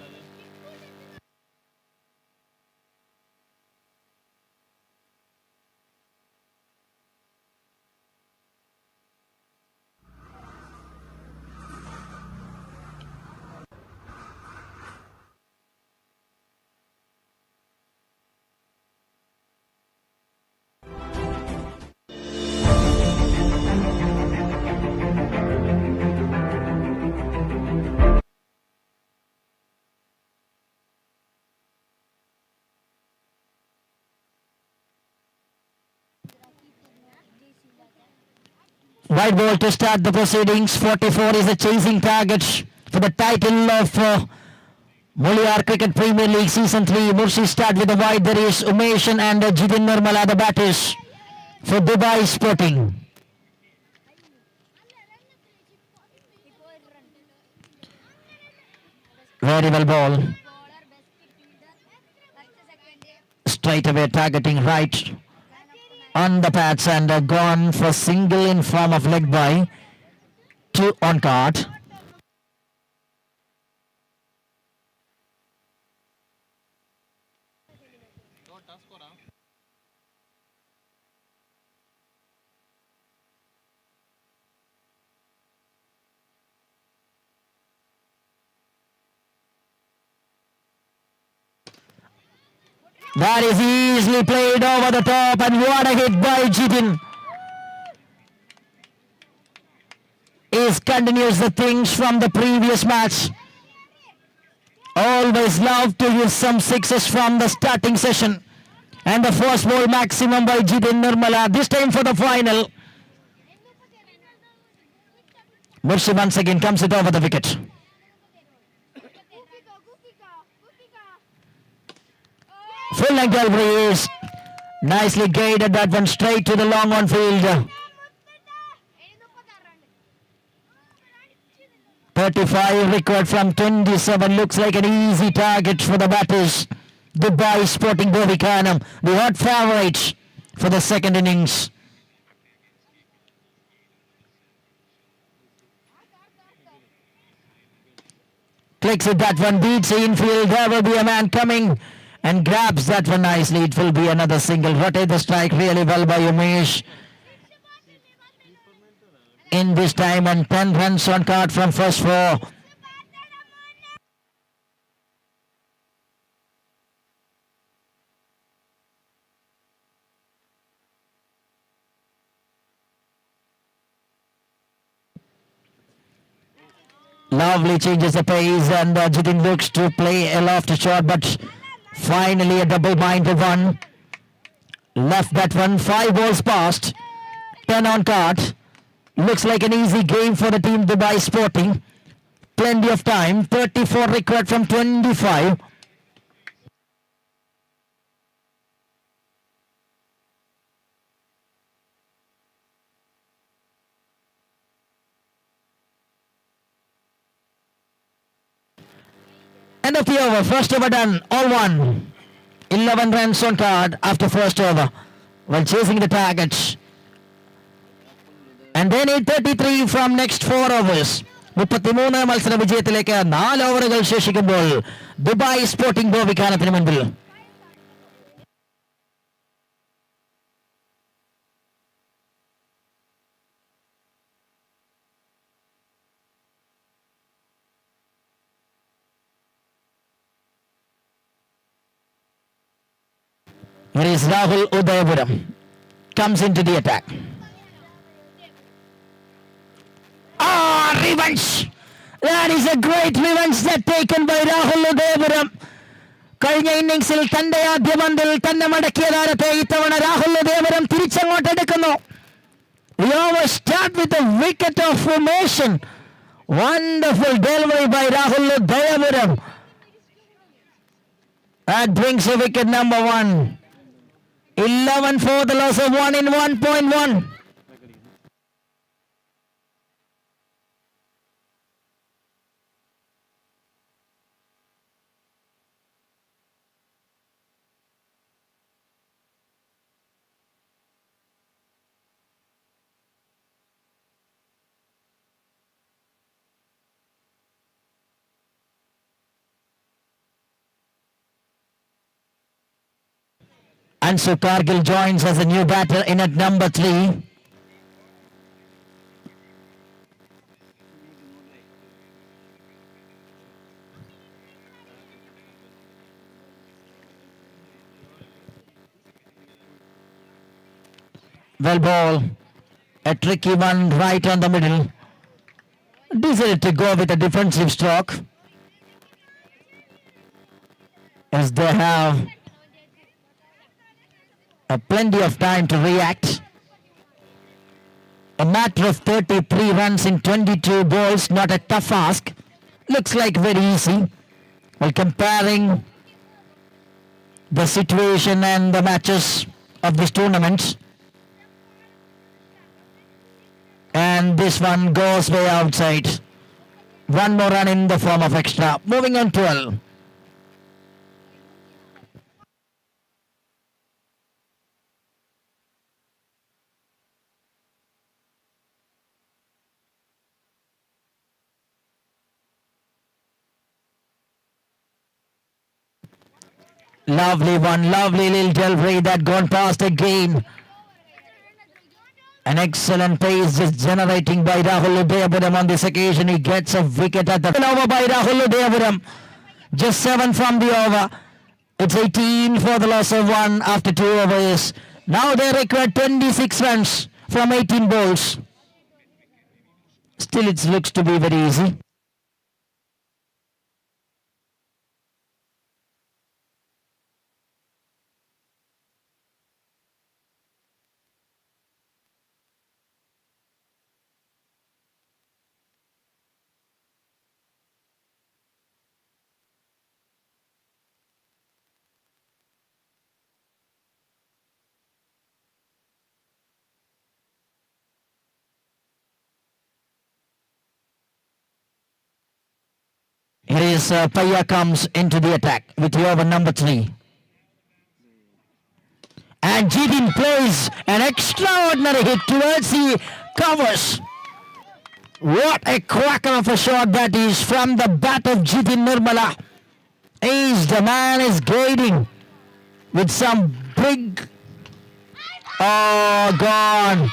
White ball to start the proceedings. 44 is the chasing target for the title of MULIYAR Cricket Premier League Season 3. Mursi start with the wide. There is Umeshan and Jidin Nirmala, the batters for Dubai Sporting. Very well ball. Straight away targeting right. on the pads and gone for single in form of leg by 2 on card. That is easily played over the top, and what a hit by Jitin. He continues the things from the previous match. Always love to use some sixes from the starting session. And the first ball maximum by Jitin Nirmala, this time for the final. Mursi once again comes it over the wicket. Full length delivery is nicely guided, that one straight to the long on field. 35 record from 27, looks like an easy target for the batters. Dubai Sporting Bovikanam, the hot favourites for the second innings. Clicks it, that one beats the infield. There will be a man coming and grabs that one nicely. It will be another single. Rotate the strike really well by Umesh. In this time, and 10 runs on card from first 4. Lovely changes the pace, and Jitin looks to play a lofty shot, but finally a double-minded one. Left that one, 5 balls past, 10 on card. Looks like an easy game for the team Dubai Sporting. Plenty of time, 34 record from 25. End of the over, first over done, all one. 11 runs on card after first over while chasing the targets. And they need 33 from next 4 overs. 33 മത്സര വിജയത്തിലേക്ക് 4 ഓവറുകൾ ശേഷിക്കുമ്പോൾ Dubai sporting ഗോവിക്കാനത്തിന് മുൻപിൽ. Here is Rahul Udayapuram, comes into the attack. Revenge! That is a great revenge that taken by Rahul Udayapuram. കഴിഞ്ഞ ഇന്നിംഗ്സിൽ തന്റെ ആദ്യ പന്തിൽ തന്നെ മടക്കിയ താരത്തെ ഇത്തവണ രാഹുൽ ഉദയപുരം തിരിച്ചങ്ങോട്ടെടുക്കുന്നു. The over start with a wicket of formation. Wonderful delivery by Rahul Udayapuram. That brings a wicket number 1. 11 for the loss of 1 in 1.1. Ansu Kargil joins as a new batter in at number 3. Well ball, a tricky one right on the middle. Decided to go with a defensive stroke, as they have plenty of time to react. A matter of 33 runs in 22 balls, not a tough ask. Looks like very easy. While comparing the situation and the matches of this tournament. And this one goes way outside. One more run in the form of extra. Moving on 12. Lovely one, lovely little delivery that gone past again. An excellent pace just generating by Rahul Udayapuram on this occasion. He gets a wicket at the over by Rahul Udayapuram. Just 7 from the over. It's 18 for the loss of 1 after 2 overs. Now they require 26 runs from 18 balls. Still it looks to be very easy. Here is Paya comes into the attack with the over number 3. And Jitin plays an extraordinary hit towards the covers. What a cracker of a shot that is from the bat of Jitin Nirmala. The man is guiding with some big... Oh, gone.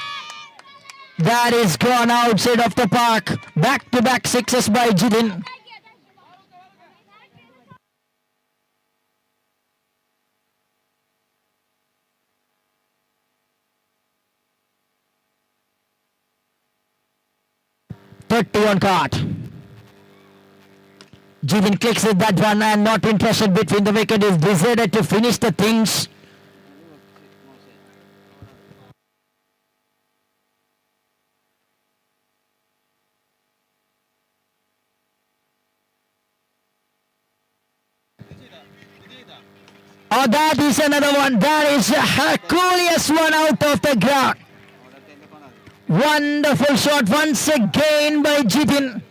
That is gone outside of the park. Back-to-back sixes by Jitin. On card. Jitin clicks at that one and not interested between the wicket. Is decided to finish the things. Oh, that is another one. That is a Herculeous one out of the ground. Wonderful shot once again by Jitin.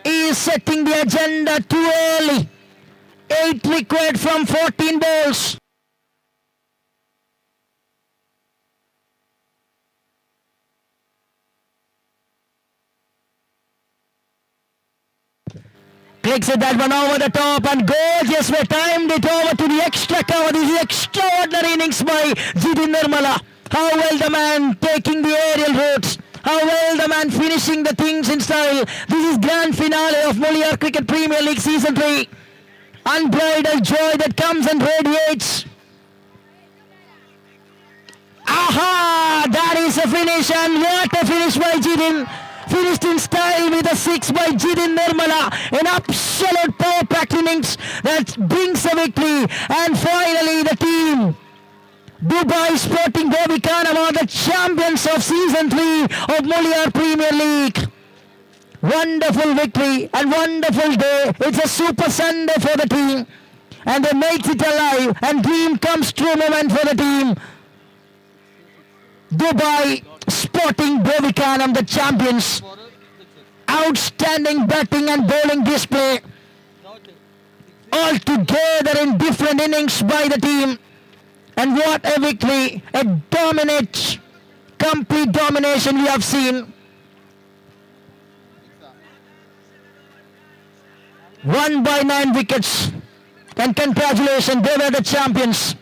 He is setting the agenda too early. 8 required from 14 balls. Clicks it that one over the top and gorgeous. We timed it over to the extra cover. This is extraordinary innings by Jitin Nirmala. How well the man taking the aerial routes. How well the man finishing the things in style. This is grand finale of MULIYAR Cricket Premier League Season 3. Unbridled joy that comes and radiates. Aha! That is a finish, and what a finish by Jitin. Finished in style with a 6 by Jitin Nirmala. An absolute power-packed innings that brings a victory. And finally the team, Dubai Sporting Bobicana, are the champions of Season 3 of MULIYAR Premier League. Wonderful victory and wonderful day. It's a super Sunday for the team. And they make it alive, and dream comes true moment for the team. Dubai Sporting Bobicana, the champions. Outstanding batting and bowling display. All together in different innings by the team. And what a victory, a dominate, complete domination we have seen. Won by 9 wickets. And congratulations, they were the champions.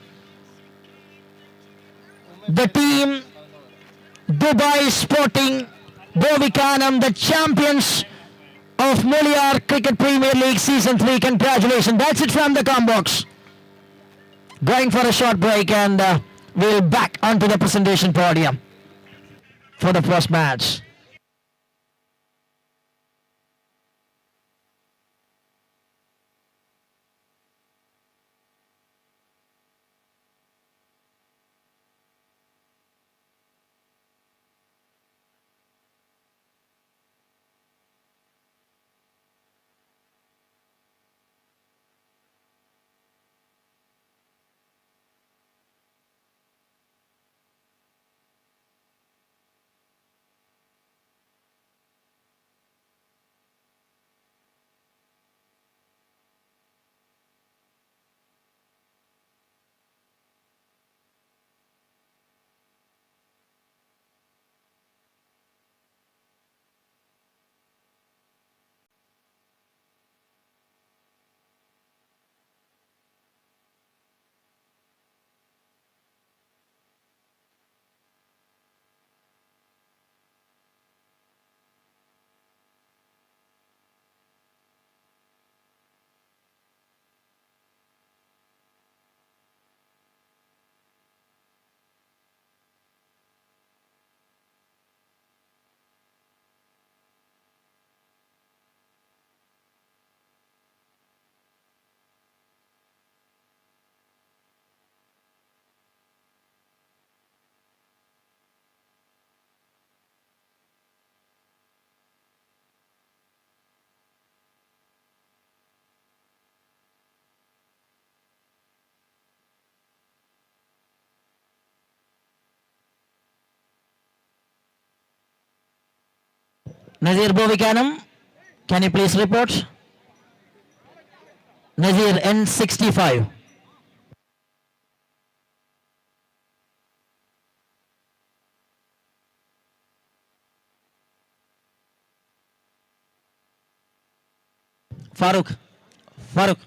The team, Dubai Sporting Bovikanam, the champions of MULIYAR Cricket Premier League Season 3. Congratulations. That's it from the Combox. Going for a short break, and we'll back onto the presentation podium for the first match. Nazir Bovikanam, can you please report? Nazir N65. Farooq. Farooq.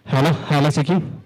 Hello, checking.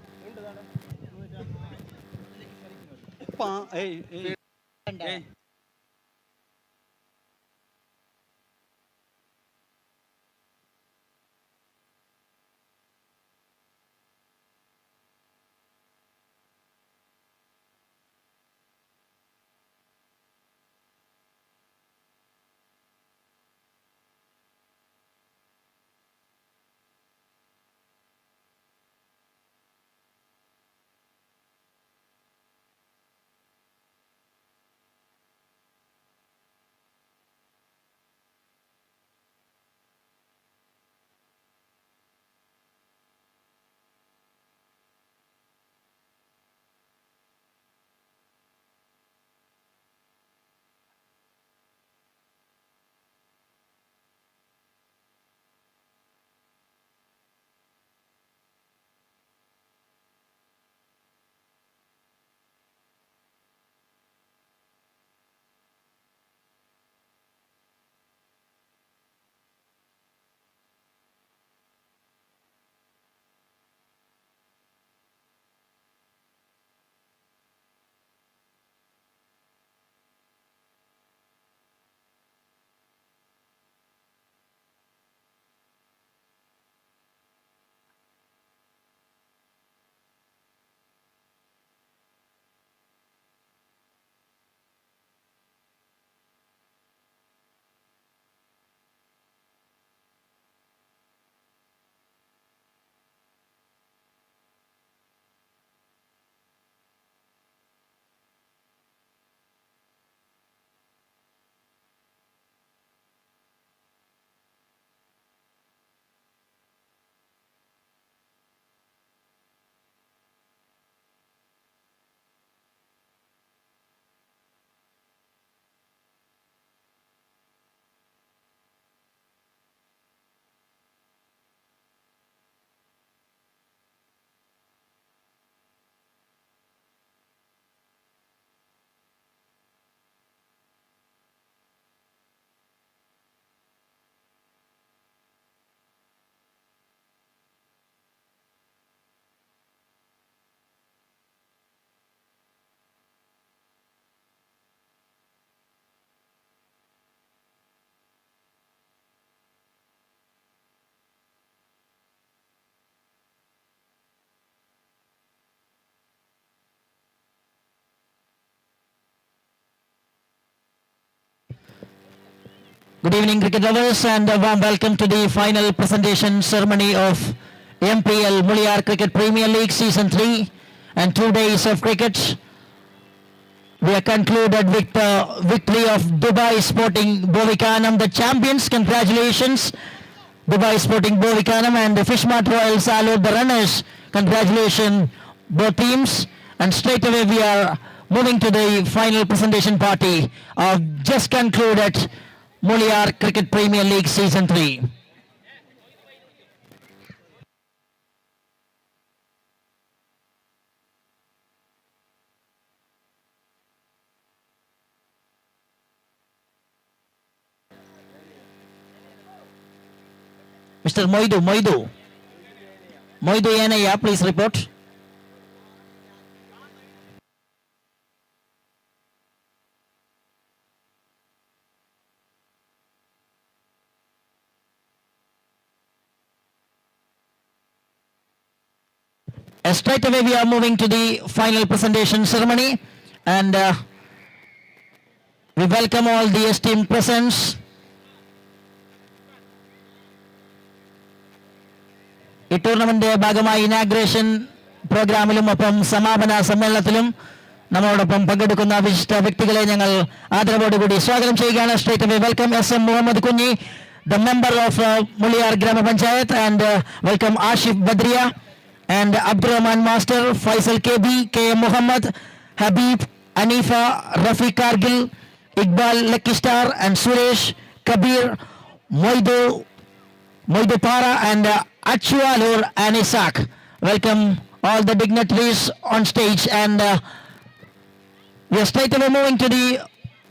Good evening, cricket lovers, and a warm welcome to the final presentation ceremony of MPL MULIYAR Cricket Premier League Season 3 and 2 days of cricket. We are concluded with the victory of Dubai Sporting Bovikanam, the champions. Congratulations, Dubai Sporting Bovikanam, and the Fishmart Royal Salute, the runners. Congratulations, both teams. And straight away we are moving to the final presentation party of just concluded MULIYAR Cricket Premier League Season 3. Mr. Moidu Yanaya, please report. Straight away we are moving to the final presentation ceremony, and we welcome all the esteemed presence. ഈ tournament ഭാഗമായി inauguration പ്രോഗ്രാമിലും ഒപ്പം സമാപന സമ്മേളനത്തിലും നമ്മളോടൊപ്പം പങ്കെടുക്കുന്ന വിശിഷ്ട വ്യക്തികളെ ഞങ്ങൾ ആദരവോടുകൂടി സ്വാഗതം ചെയ്യുകയാണ്. Straight away welcome SM Muhammad Kunhi, the member of MULIYAR Grama Panchayat, and welcome Ashif Badriya and Abdurrahman Master, Faisal KB, KM Muhammad, Habib, Anifa, Rafiq Kargil, Iqbal Lucky Star, and Suresh, Kabir, Moidu Para, and Achualur and Isaac. Welcome all the dignitaries on stage, and we are straight away moving to the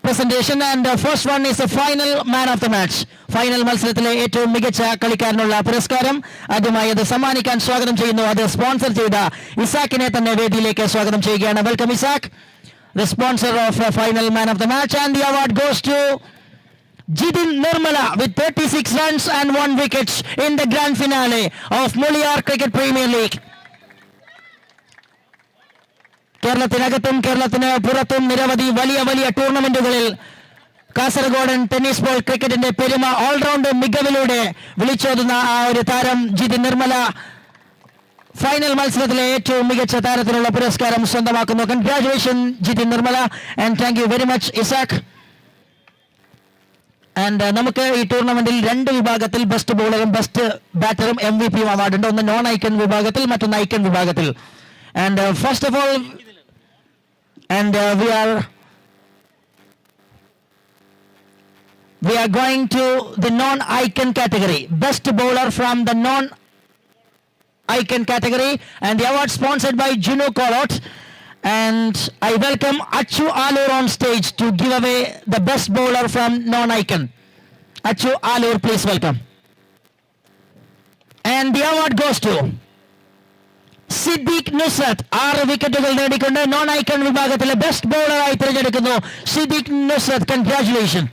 presentation, and first one is the final man of the match. Final മത്സരത്തിലെ ഏറ്റവും മികച്ച കളിക്കാരനുള്ള പുരസ്കാരം ആദ്യമായി അത് സമ്മാനിക്കാൻ സ്വാഗതം ചെയ്യുന്നു. അത് sponsor ചെയ്ത ഇസാക്കിനെ തന്നെ വേദിയിലേക്ക് സ്വാഗതം ചെയ്യുകയാണ്. Welcome Isaac, the sponsor of final man of the match, and the award goes to Jidin Nirmala with 36 runs and 1 wicket in the grand finale of MULIYAR Cricket Premier League. കേരളത്തിനകത്തും കേരളത്തിന് പുറത്തും നിരവധി വലിയ വലിയ ടൂർണമെന്റുകളിൽ കാസർഗോഡൻ ടെന്നീസ് ബോൾ ക്രിക്കറ്റിന്റെ പെരുമ all-round മികവിലൂടെ വിളിച്ചോതുന്ന ആ ഒരു താരം ജിതിൻ നിർമ്മല ഫൈനൽ മത്സരത്തിലെ ഏറ്റവും മികച്ച താരത്തിനുള്ള പുരസ്കാരം സ്വന്തമാക്കുന്നു. Congratulation Jithin Nirmala, and thank you very much Isaac. And നമുക്ക് ഈ ടൂർണമെന്റിൽ 2 വിഭാഗത്തിൽ ബെസ്റ്റ് ബോളറും ബെസ്റ്റ് ബാറ്ററും MVP അവാർഡ് ഉണ്ട്. ഒന്ന് നോൺ ഐക്കൺ വിഭാഗത്തിൽ, മറ്റൊന്ന് ഐക്കൺ വിഭാഗത്തിൽ. And first of all, and we are going to the non-icon category. Best bowler from the non-icon category, and the award sponsored by Juno Kolot. And I welcome Achu Alur on stage to give away the best bowler from non-icon. Achu Alur, please welcome. And the award goes to Siddiq Nusrat. 6 വിക്കറ്റുകൾ നേടിക്കൊണ്ട് non-icon വിഭാഗത്തിലെ best ബൗളറായി തിരഞ്ഞെടുക്കുന്നു Siddiq Nusrat. Congratulations.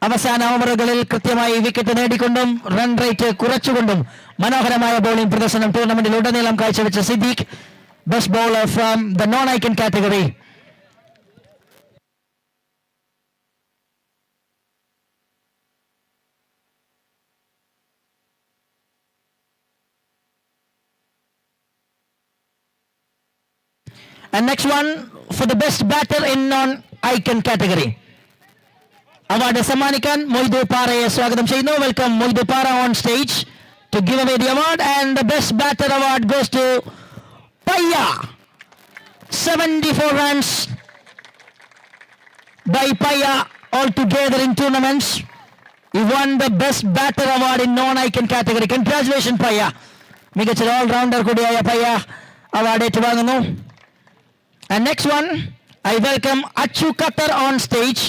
അവസാന ഓവറുകളിൽ കൃത്യമായി wicket നേടിക്കൊണ്ടും run rate കുറച്ചുകൊണ്ടും മനോഹരമായ bowling പ്രദർശനം ടൂർണമെന്റിൽ ഉടനീളം കാഴ്ചവെച്ച Siddique, best bowler from the non icon category. And next one for the best batter in non-icon category. Award സമ്മാനിക്കാൻ മൊയ്തു പാറയെ സ്വാഗതം ചെയ്യുന്നു. Welcome Moidu Para on stage to give away the award, and the best batter award goes to Paya. 74 runs by Paya altogether in tournaments. He won the best batter award in non-icon category. Congratulations Paya. മികച്ച all rounder കൂടിയായ Paya award ഏറ്റുവാങ്ങുന്നു. And next one, I welcome Achu Qatar on stage,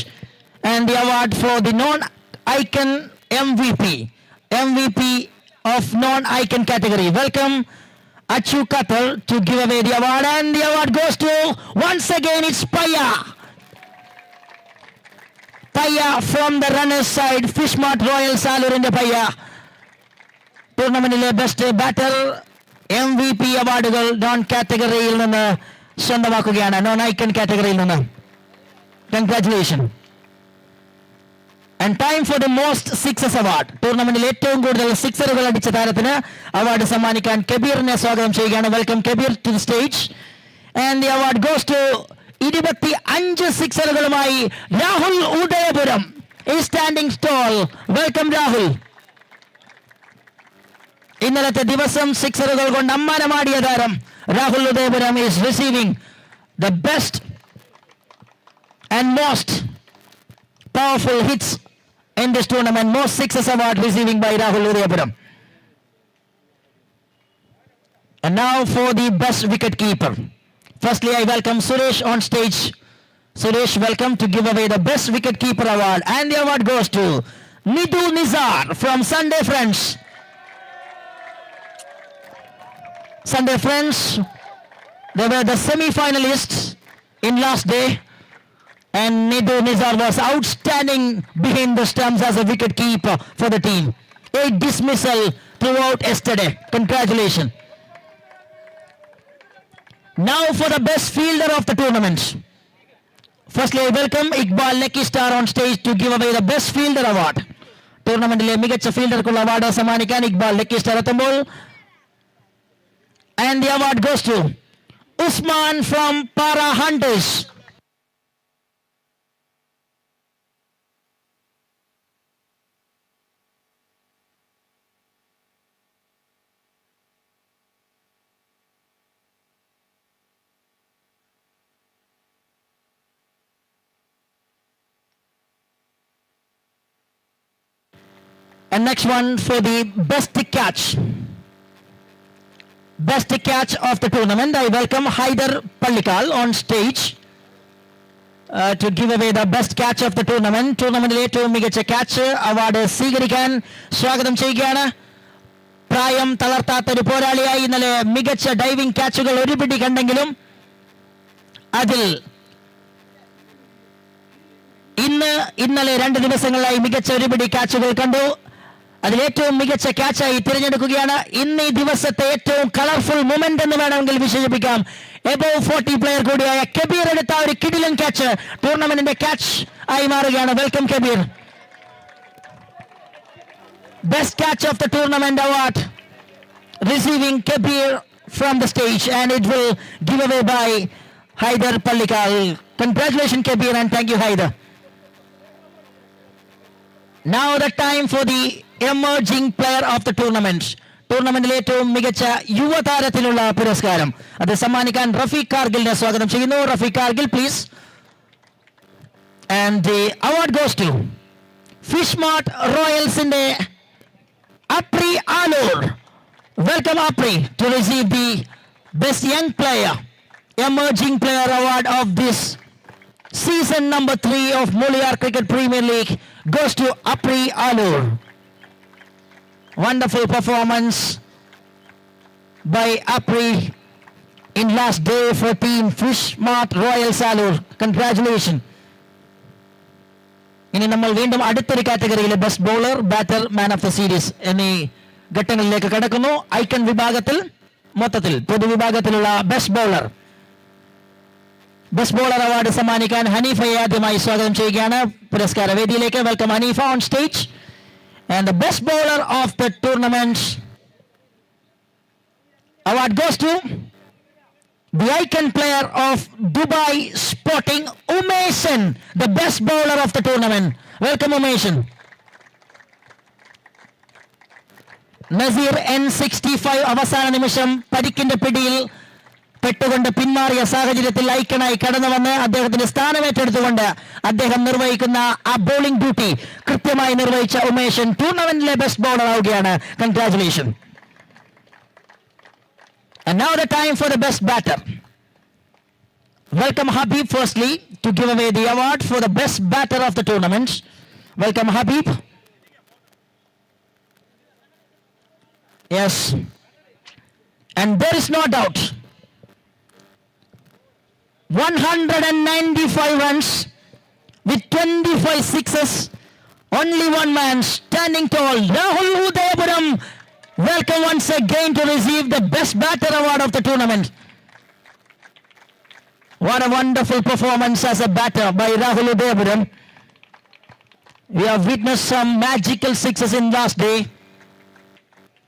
and the award for the non-icon MVP of non-icon category. Welcome Achu Qatar to give away the award, and the award goes to, once again, it's Paya from the runners side, Fishmart Royal Salur in the Paya. ടൂർണമെന്റിലെ best batter MVP അവാർഡുകൾ non കാറ്റഗറിയിൽ നിന്ന് സ്വന്തമാക്കുകയാണ്, non icon കാറ്റഗറിയിൽ നിന്ന്. Congratulation. And time for the most sixes award. ടൂർണമെന്റിൽ ഏറ്റവും കൂടുതൽ സിക്സറുകൾ അടിച്ച താരത്തിന് അവാർഡ് സമ്മാനിക്കാൻ കബീറിനെ സ്വാഗതം ചെയ്യുകയാണ്. Welcome Kabeer to the stage. And the award goes to 25 സിക്സറുകളുമായി Rahul Udayapuram is standing tall. Welcome Rahul. ഇന്നലത്തെ ദിവസം സിക്സറുകൾ കൊണ്ട് അമ്മാനമാടിയ താരം Rahul Udayapuram is receiving the best and most powerful hits in this tournament. Most sixes award receiving by Rahul Udayapuram. And now for the best wicket keeper. Firstly, I welcome Suresh on stage. Suresh, welcome to give away the best wicket keeper award, and the award goes to Nidhu Nizar from Sunday Friends. Sunday Friends, they were the semi-finalists in last day, and Nidhu Nizar was outstanding behind the stumps as a wicket keeper for the team. 8 dismissal throughout yesterday. Congratulations. Now for the best fielder of the tournament. Firstly, I welcome Iqbal Lucky Star on stage to give away the best fielder award. ടൂർണമെന്റിലെ മികച്ച ഫീൽഡർക്കുള്ള award സമ്മാനിക്കാൻ Iqbal lucky star എത്തുമ്പോൾ, and the award goes to Usman from Para Hunters. And next one for the best catch. best catch of the tournament. I welcome Haider Pallikal on stage to give away the best catch of the tournament. ടൂർണമെന്റിലെ ഏറ്റവും മികച്ച catch award സ്വീകരിക്കാൻ സ്വാഗതം ചെയ്യുകയാണ്. പ്രായം തളർത്താത്ത ഒരു പോരാളിയായി ഇന്നലെ മികച്ച ഡൈവിംഗ് ക്യാച്ചുകൾ ഒരു പിടി കണ്ടെങ്കിലും അതിൽ ഇന്നലെ 2 ദിവസങ്ങളായി മികച്ച ഒരു പിടി ക്യാച്ചുകൾ കണ്ടു. അതിലേറ്റവും മികച്ച ക്യാച്ചായി തിരഞ്ഞെടുക്കുകയാണ്. ഇന്ന് ഈ ദിവസത്തെ ഏറ്റവും കളർഫുൾ മൊമെന്റ് എന്ന് വേണമെങ്കിൽ വിശേഷിപ്പിക്കാം. എബോവ് 40 പ്ലെയർ കൂടിയായ കബീർ എടുത്ത ഒരു കിടിലൻ ക്യാച്ച് ടൂർണമെന്റിന്റെ ക്യാച്ച് ആയി മാറുകയാണ്. Welcome Kabir. Best catch of the tournament award receiving Kabir from the stage, and it will give away by Haider Pallikal. Congratulations Kabir, and thank you Haider. Now the time for the emerging player of the tournament. ടൂർണമെന്റിലെ ഏറ്റവും മികച്ച യുവതാരത്തിനുള്ള പുരസ്കാരം അത് സമ്മാനിക്കാൻ റഫീഖ് കാർഗിലിനെ സ്വാഗതം ചെയ്യുന്നു. Rafeeq Kargil please. And the award goes to Fishmart Royalsന്റെ Apri Alur. Welcome Apri to receive the best young player emerging player award of this season number 3 of MULIYAR Cricket Premier League goes to Apri Alur. Wonderful performance by Apri in last day for team Fishmart Royals Alur. Congratulations. ഇനി നമ്മൾ വീണ്ടും അടുത്തൊരു കാറ്റഗറിയിലെ best bowler, batter, man of the series എന്നീ ഘട്ടങ്ങളിലേക്ക് കടക്കുന്നു. Icon വിഭാഗത്തിൽ മൊത്തത്തിൽ പൊതുവിഭാഗത്തിലുള്ള ബെസ്റ്റ് ബോളർ അവാർഡ് സമ്മാനിക്കാൻ ഹനീഫയെ ആദ്യമായി സ്വാഗതം ചെയ്യുകയാണ് പുരസ്കാര വേദിയിലേക്ക്. Welcome Hanifa on stage. And the best bowler of the tournament award goes to the icon player of Dubai Sporting, Umeshan, the best bowler of the tournament. Welcome Umeshan. Nazir N65 അവസാന നിമിഷം പരിക്കിന്റെ പിടിയിൽ പെട്ടുകൊണ്ട് പിന്മാറിയ സാഹചര്യത്തിൽ ഐക്കണായി കടന്നു വന്ന് അദ്ദേഹത്തിന്റെ സ്ഥാനമേറ്റെടുത്തുകൊണ്ട് അദ്ദേഹം നിർവഹിക്കുന്ന ആ ബോളിംഗ് ഡ്യൂട്ടി കൃത്യമായി നിർവഹിച്ച ഉമേഷൻ ടൂർണമെന്റിലെ ബെസ്റ്റ് ബോളർ ആവുകയാണ്. Congratulation. And now the time for the best batter. Welcome Habib firstly to give away the award for the best batter of the tournament. Welcome Habib. Yes. And there is no doubt 195 runs with 25 sixes, only one man standing tall, Rahul Udayapuram. Welcome once again to receive the best batter award of the tournament. What a wonderful performance as a batter by Rahul Udayapuram. We have witnessed some magical sixes in last day,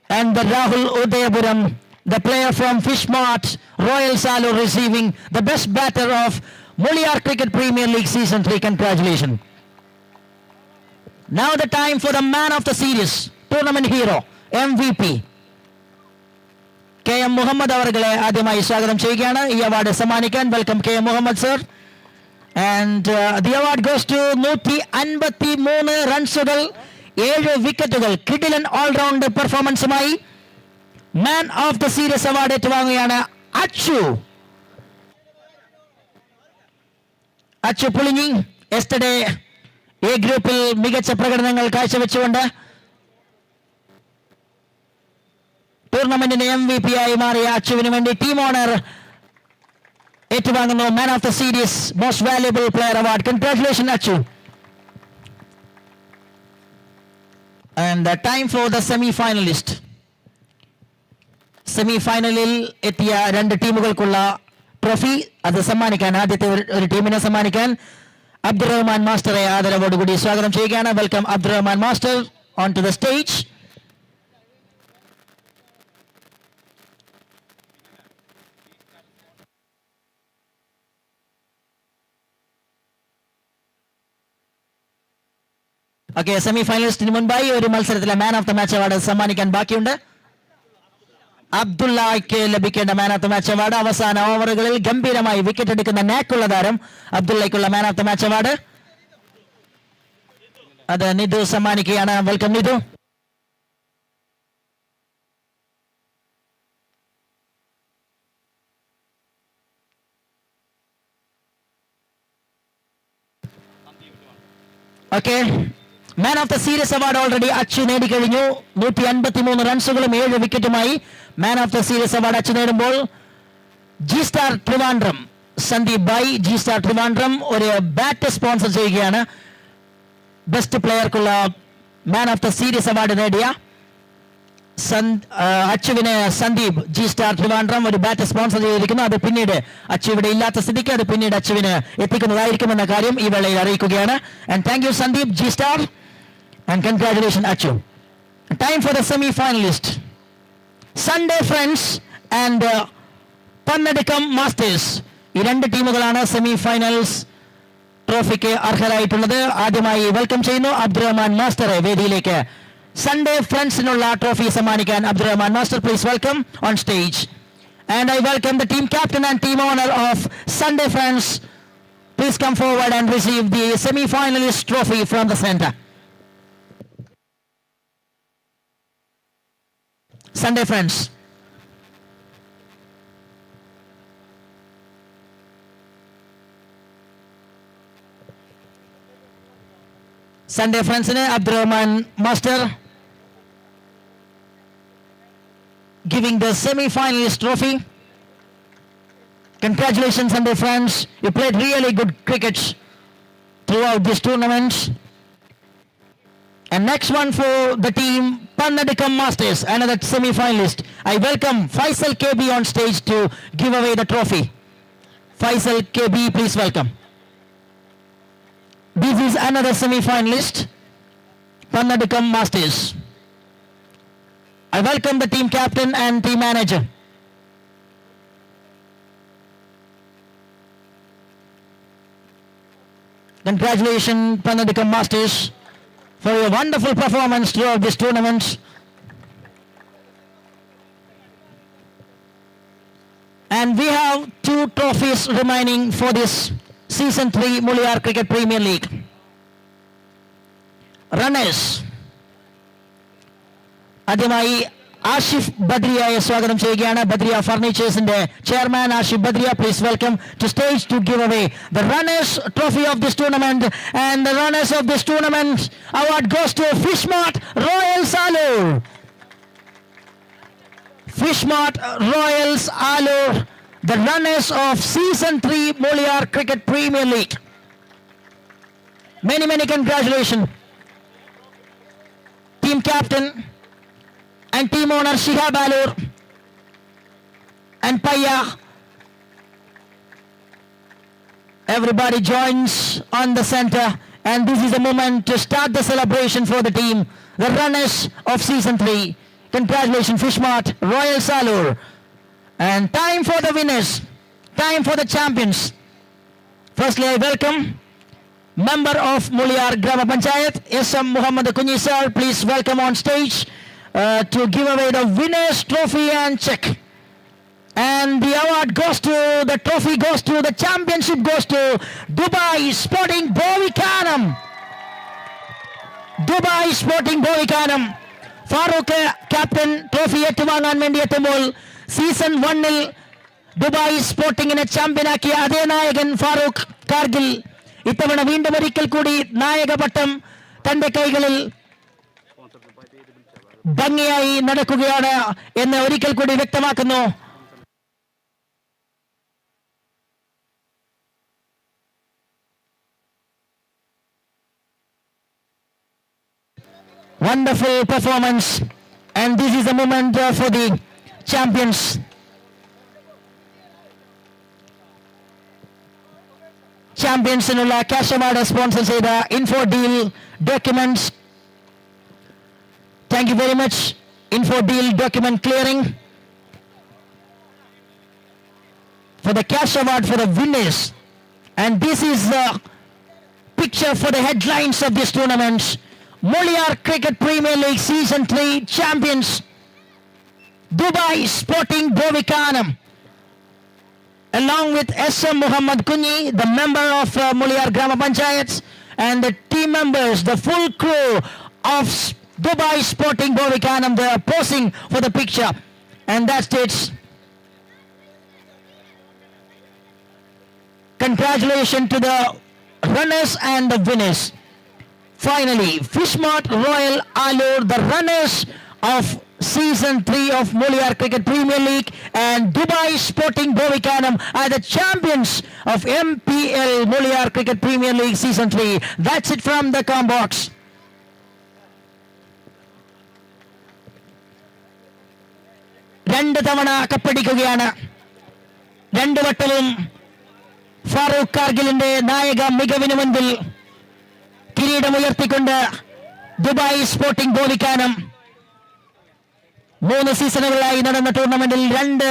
and the Rahul Udayapuram, the player from Fishmart Royals Alur, receiving the best batter of MULIYAR Cricket Premier League Season 3. Congratulations. Now the time for the man of the series, tournament hero, MVP. KM Muhammad avargale ആദ്യമായി സ്വാഗതം ചെയ്യുകയാണ് ഈ award സമ്മാനിക്കാൻ. Welcome KM Muhammad sir. And the award goes to 153 റൺസുകൾ 7 വിക്കറ്റുകൾ കിടിലൻ allround പെർഫോമൻസുമായി man of the series award ഏറ്റുവാങ്ങുകയാണ് അച്ചു പുളിഞ്ഞി. യെസ്റ്റർഡേ എ ഗ്രൂപ്പിൽ മികച്ച പ്രകടനങ്ങൾ കാഴ്ചവെച്ചുകൊണ്ട് ടൂർണമെന്റിന്റെ MVP ആയി മാറിയ അച്ചുവിന് വേണ്ടി ടീം ഓണർ ഏറ്റുവാങ്ങുന്നു man of the series most valuable player award. Congratulation Achu. And the time for the semi-finalist. സെമിഫൈനലിൽ എത്തിയ 2 ടീമുകൾക്കുള്ള ട്രോഫി അത് സമ്മാനിക്കാൻ ആദ്യത്തെ ഒരു ടീമിനെ സമ്മാനിക്കാൻ അബ്ദുറഹ്മാൻ മാസ്റ്ററെ ആദരവോടുകൂടി സ്വാഗതം ചെയ്യുകയാണ്. Welcome Abdurahman master on to the stage. Okay, സെമിഫൈനലിസ്റ്റിന് മുൻപായി ഒരു മത്സരത്തിലെ man of the match award സമ്മാനിക്കാൻ ബാക്കിയുണ്ട്. അബ്ദുള്ളയ്ക്ക് ലഭിക്കേണ്ട man of the match award. അവസാന ഓവറുകളിൽ ഗംഭീരമായി വിക്കറ്റ് എടുക്കുന്ന നാക്കുള്ള താരം അബ്ദുള്ളയ്ക്കുള്ള man of the match award അത് നിധു സമ്മാനിക്കുകയാണ്. Welcome Nidhu. Okay man of the series award already Achu നേടിക്കഴിഞ്ഞു. 153 റൺസുകളും 7 വിക്കറ്റുമായി man of the series award Achu നേടുമ്പോൾ G Star Trivandrum Sandeep bhai G Star Trivandrum ഒരു ബാറ്റ് സ്പോൺസർ ചെയ്യുകയാണ്. ബെസ്റ്റ് പ്ലെയർക്കുള്ള man of the series award നേടിയ അച്ചുവിന് സന്ദീപ് ജി സ്റ്റാർ ട്രിവാൻഡ്രം ഒരു ബാറ്റ് സ്പോൺസർ ചെയ്തിരിക്കുന്നു. അത് പിന്നീട് അച്ചു ഇവിടെ ഇല്ലാത്ത സ്ഥിതിക്ക് അത് പിന്നീട് അച്ചുവിന് എത്തിക്കുന്നതായിരിക്കുമെന്ന കാര്യം ഈ വേളയിൽ അറിയിക്കുകയാണ്. And thank you Sandeep G Star and congratulation Achu. Time for the semifinalist Sunday Friends and Pannadukkam Masters. ഈ രണ്ട് ടീമുകളാണ് സെമി ഫൈനൽസ് ട്രോഫിക്ക് അർഹരായിട്ടുള്ളത്. ആദ്യമായി വെൽക്കം ചെയ്യുന്നു അബ്ദുറഹ്മാൻ മാസ്റ്ററെ വേദിയിലേക്ക്. സൺഡേ ഫ്രണ്ട്സിനുള്ള ട്രോഫി സമ്മാനിക്കാൻ Abdurahman master, please welcome on stage. And I welcome the team captain and team owner of Sunday friends. Please come forward and receive the semi finalist trophy from the centre. Sunday friends. Sunday ഫ്രണ്ട്സിന് Abdurahman master giving the semi-finalist trophy. Congratulations Sunday friends, you played really good cricket throughout this tournament. And next one for the team Pannadikam Masters, another semi-finalist. I welcome Faisal KB on stage to give away the trophy. Faisal KB, please welcome. This is another semi-finalist, Pannadikam Masters. I welcome the team captain and team manager. Congratulations Pannadikam Masters for your wonderful performance throughout this tournament. And we have 2 trophies remaining for this Season 3 MULIYAR Cricket Premier League. Runners. ആദ്യമായി ആഷിഫ് ബദ്രിയയെ സ്വാഗതം ചെയ്യുകയാണ്. ബദ്രിയ ഫർണിച്ചേഴ്സിന്റെ chairman Ashif Badriya, please welcome to stage to give away the runners trophy of this tournament. And the runners of this tournament award goes to Fishmart Royals Alur. Fishmart Royals Alur, the runners of Season 3 MULIYAR Cricket Premier League. Many congratulations. Team captain and team owner Shihab Alur and Paya. Everybody joins on the center, and this is the moment to start the celebration for the team, the runners of Season 3. Congratulations Fishmart Royal Salur. And time for the winners, time for the champions. Firstly I welcome member of MULIYAR Grama Panchayat S.M. Muhammad Kunyi sir, please welcome on stage to give away the winners trophy and check. And the award goes to, the trophy goes to, the championship goes to Dubai Sporting Bovikanam. Dubai Sporting Bovikanam. Farooq captain trophy ഏറ്റുവാങ്ങാൻ വേണ്ടി എത്തുമ്പോൾ season 1-ൽ Dubai സ്പോർട്ടിങ്ങിനെ ചാമ്പ്യനാക്കിയ അതേ നായകൻ ഫാറൂഖ് കാർഗിൽ ഇത്തവണ വീണ്ടും ഒരിക്കൽ കൂടി നായകപട്ടം തന്റെ കൈകളിൽ ഭംഗിയായി നടക്കുകയാണ് എന്ന് ഒരിക്കൽ കൂടി വ്യക്തമാക്കുന്നു. Wonderful performance, and this is a moment for the champions. ചാമ്പ്യൻസിനുള്ള ക്യാഷ് അവാർഡ് സ്പോൺസർ ചെയ്ത info deal documents. Thank you very much info deal document clearing for the cash award for the winners. And this is the picture for the headlines of this tournament. MULIYAR Cricket Premier League Season 3 champions Dubai Sporting Bovikanam, along with S.M. Muhammad Kunyi, the member of MULIYAR Grama Panchayats, and the team members, the full crew of Dubai Sporting Bovikanam. They are posing for the picture, and that states congratulations to the runners and the winners. Finally, Fishmart Royal Allure, the runners of Season 3 of MULIYAR Cricket Premier League, and Dubai Sporting Bovikanam are the champions of MPL MULIYAR Cricket Premier League Season 3. That's it from the com box. രണ്ട് തവണ കപ്പടിക്കുകയാണ്. രണ്ട് വട്ടവും ഫാറൂഖ് കാർഗിലിന്റെ നായക മികവിന് മുൻപിൽ കിരീടമുയർത്തിക്കൊണ്ട് Dubai sporting Bovikkanam 3 സീസണുകളായി നടന്ന ടൂർണമെന്റിൽ 2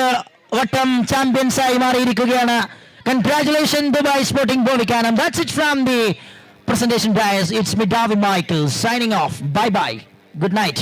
വട്ടം ചാമ്പ്യൻസായി മാറിയിരിക്കുകയാണ്. Congratulation Dubai sporting Bovikkanam. That's it from the presentation guys. It's me David Michael signing off. Bye bye. Good night.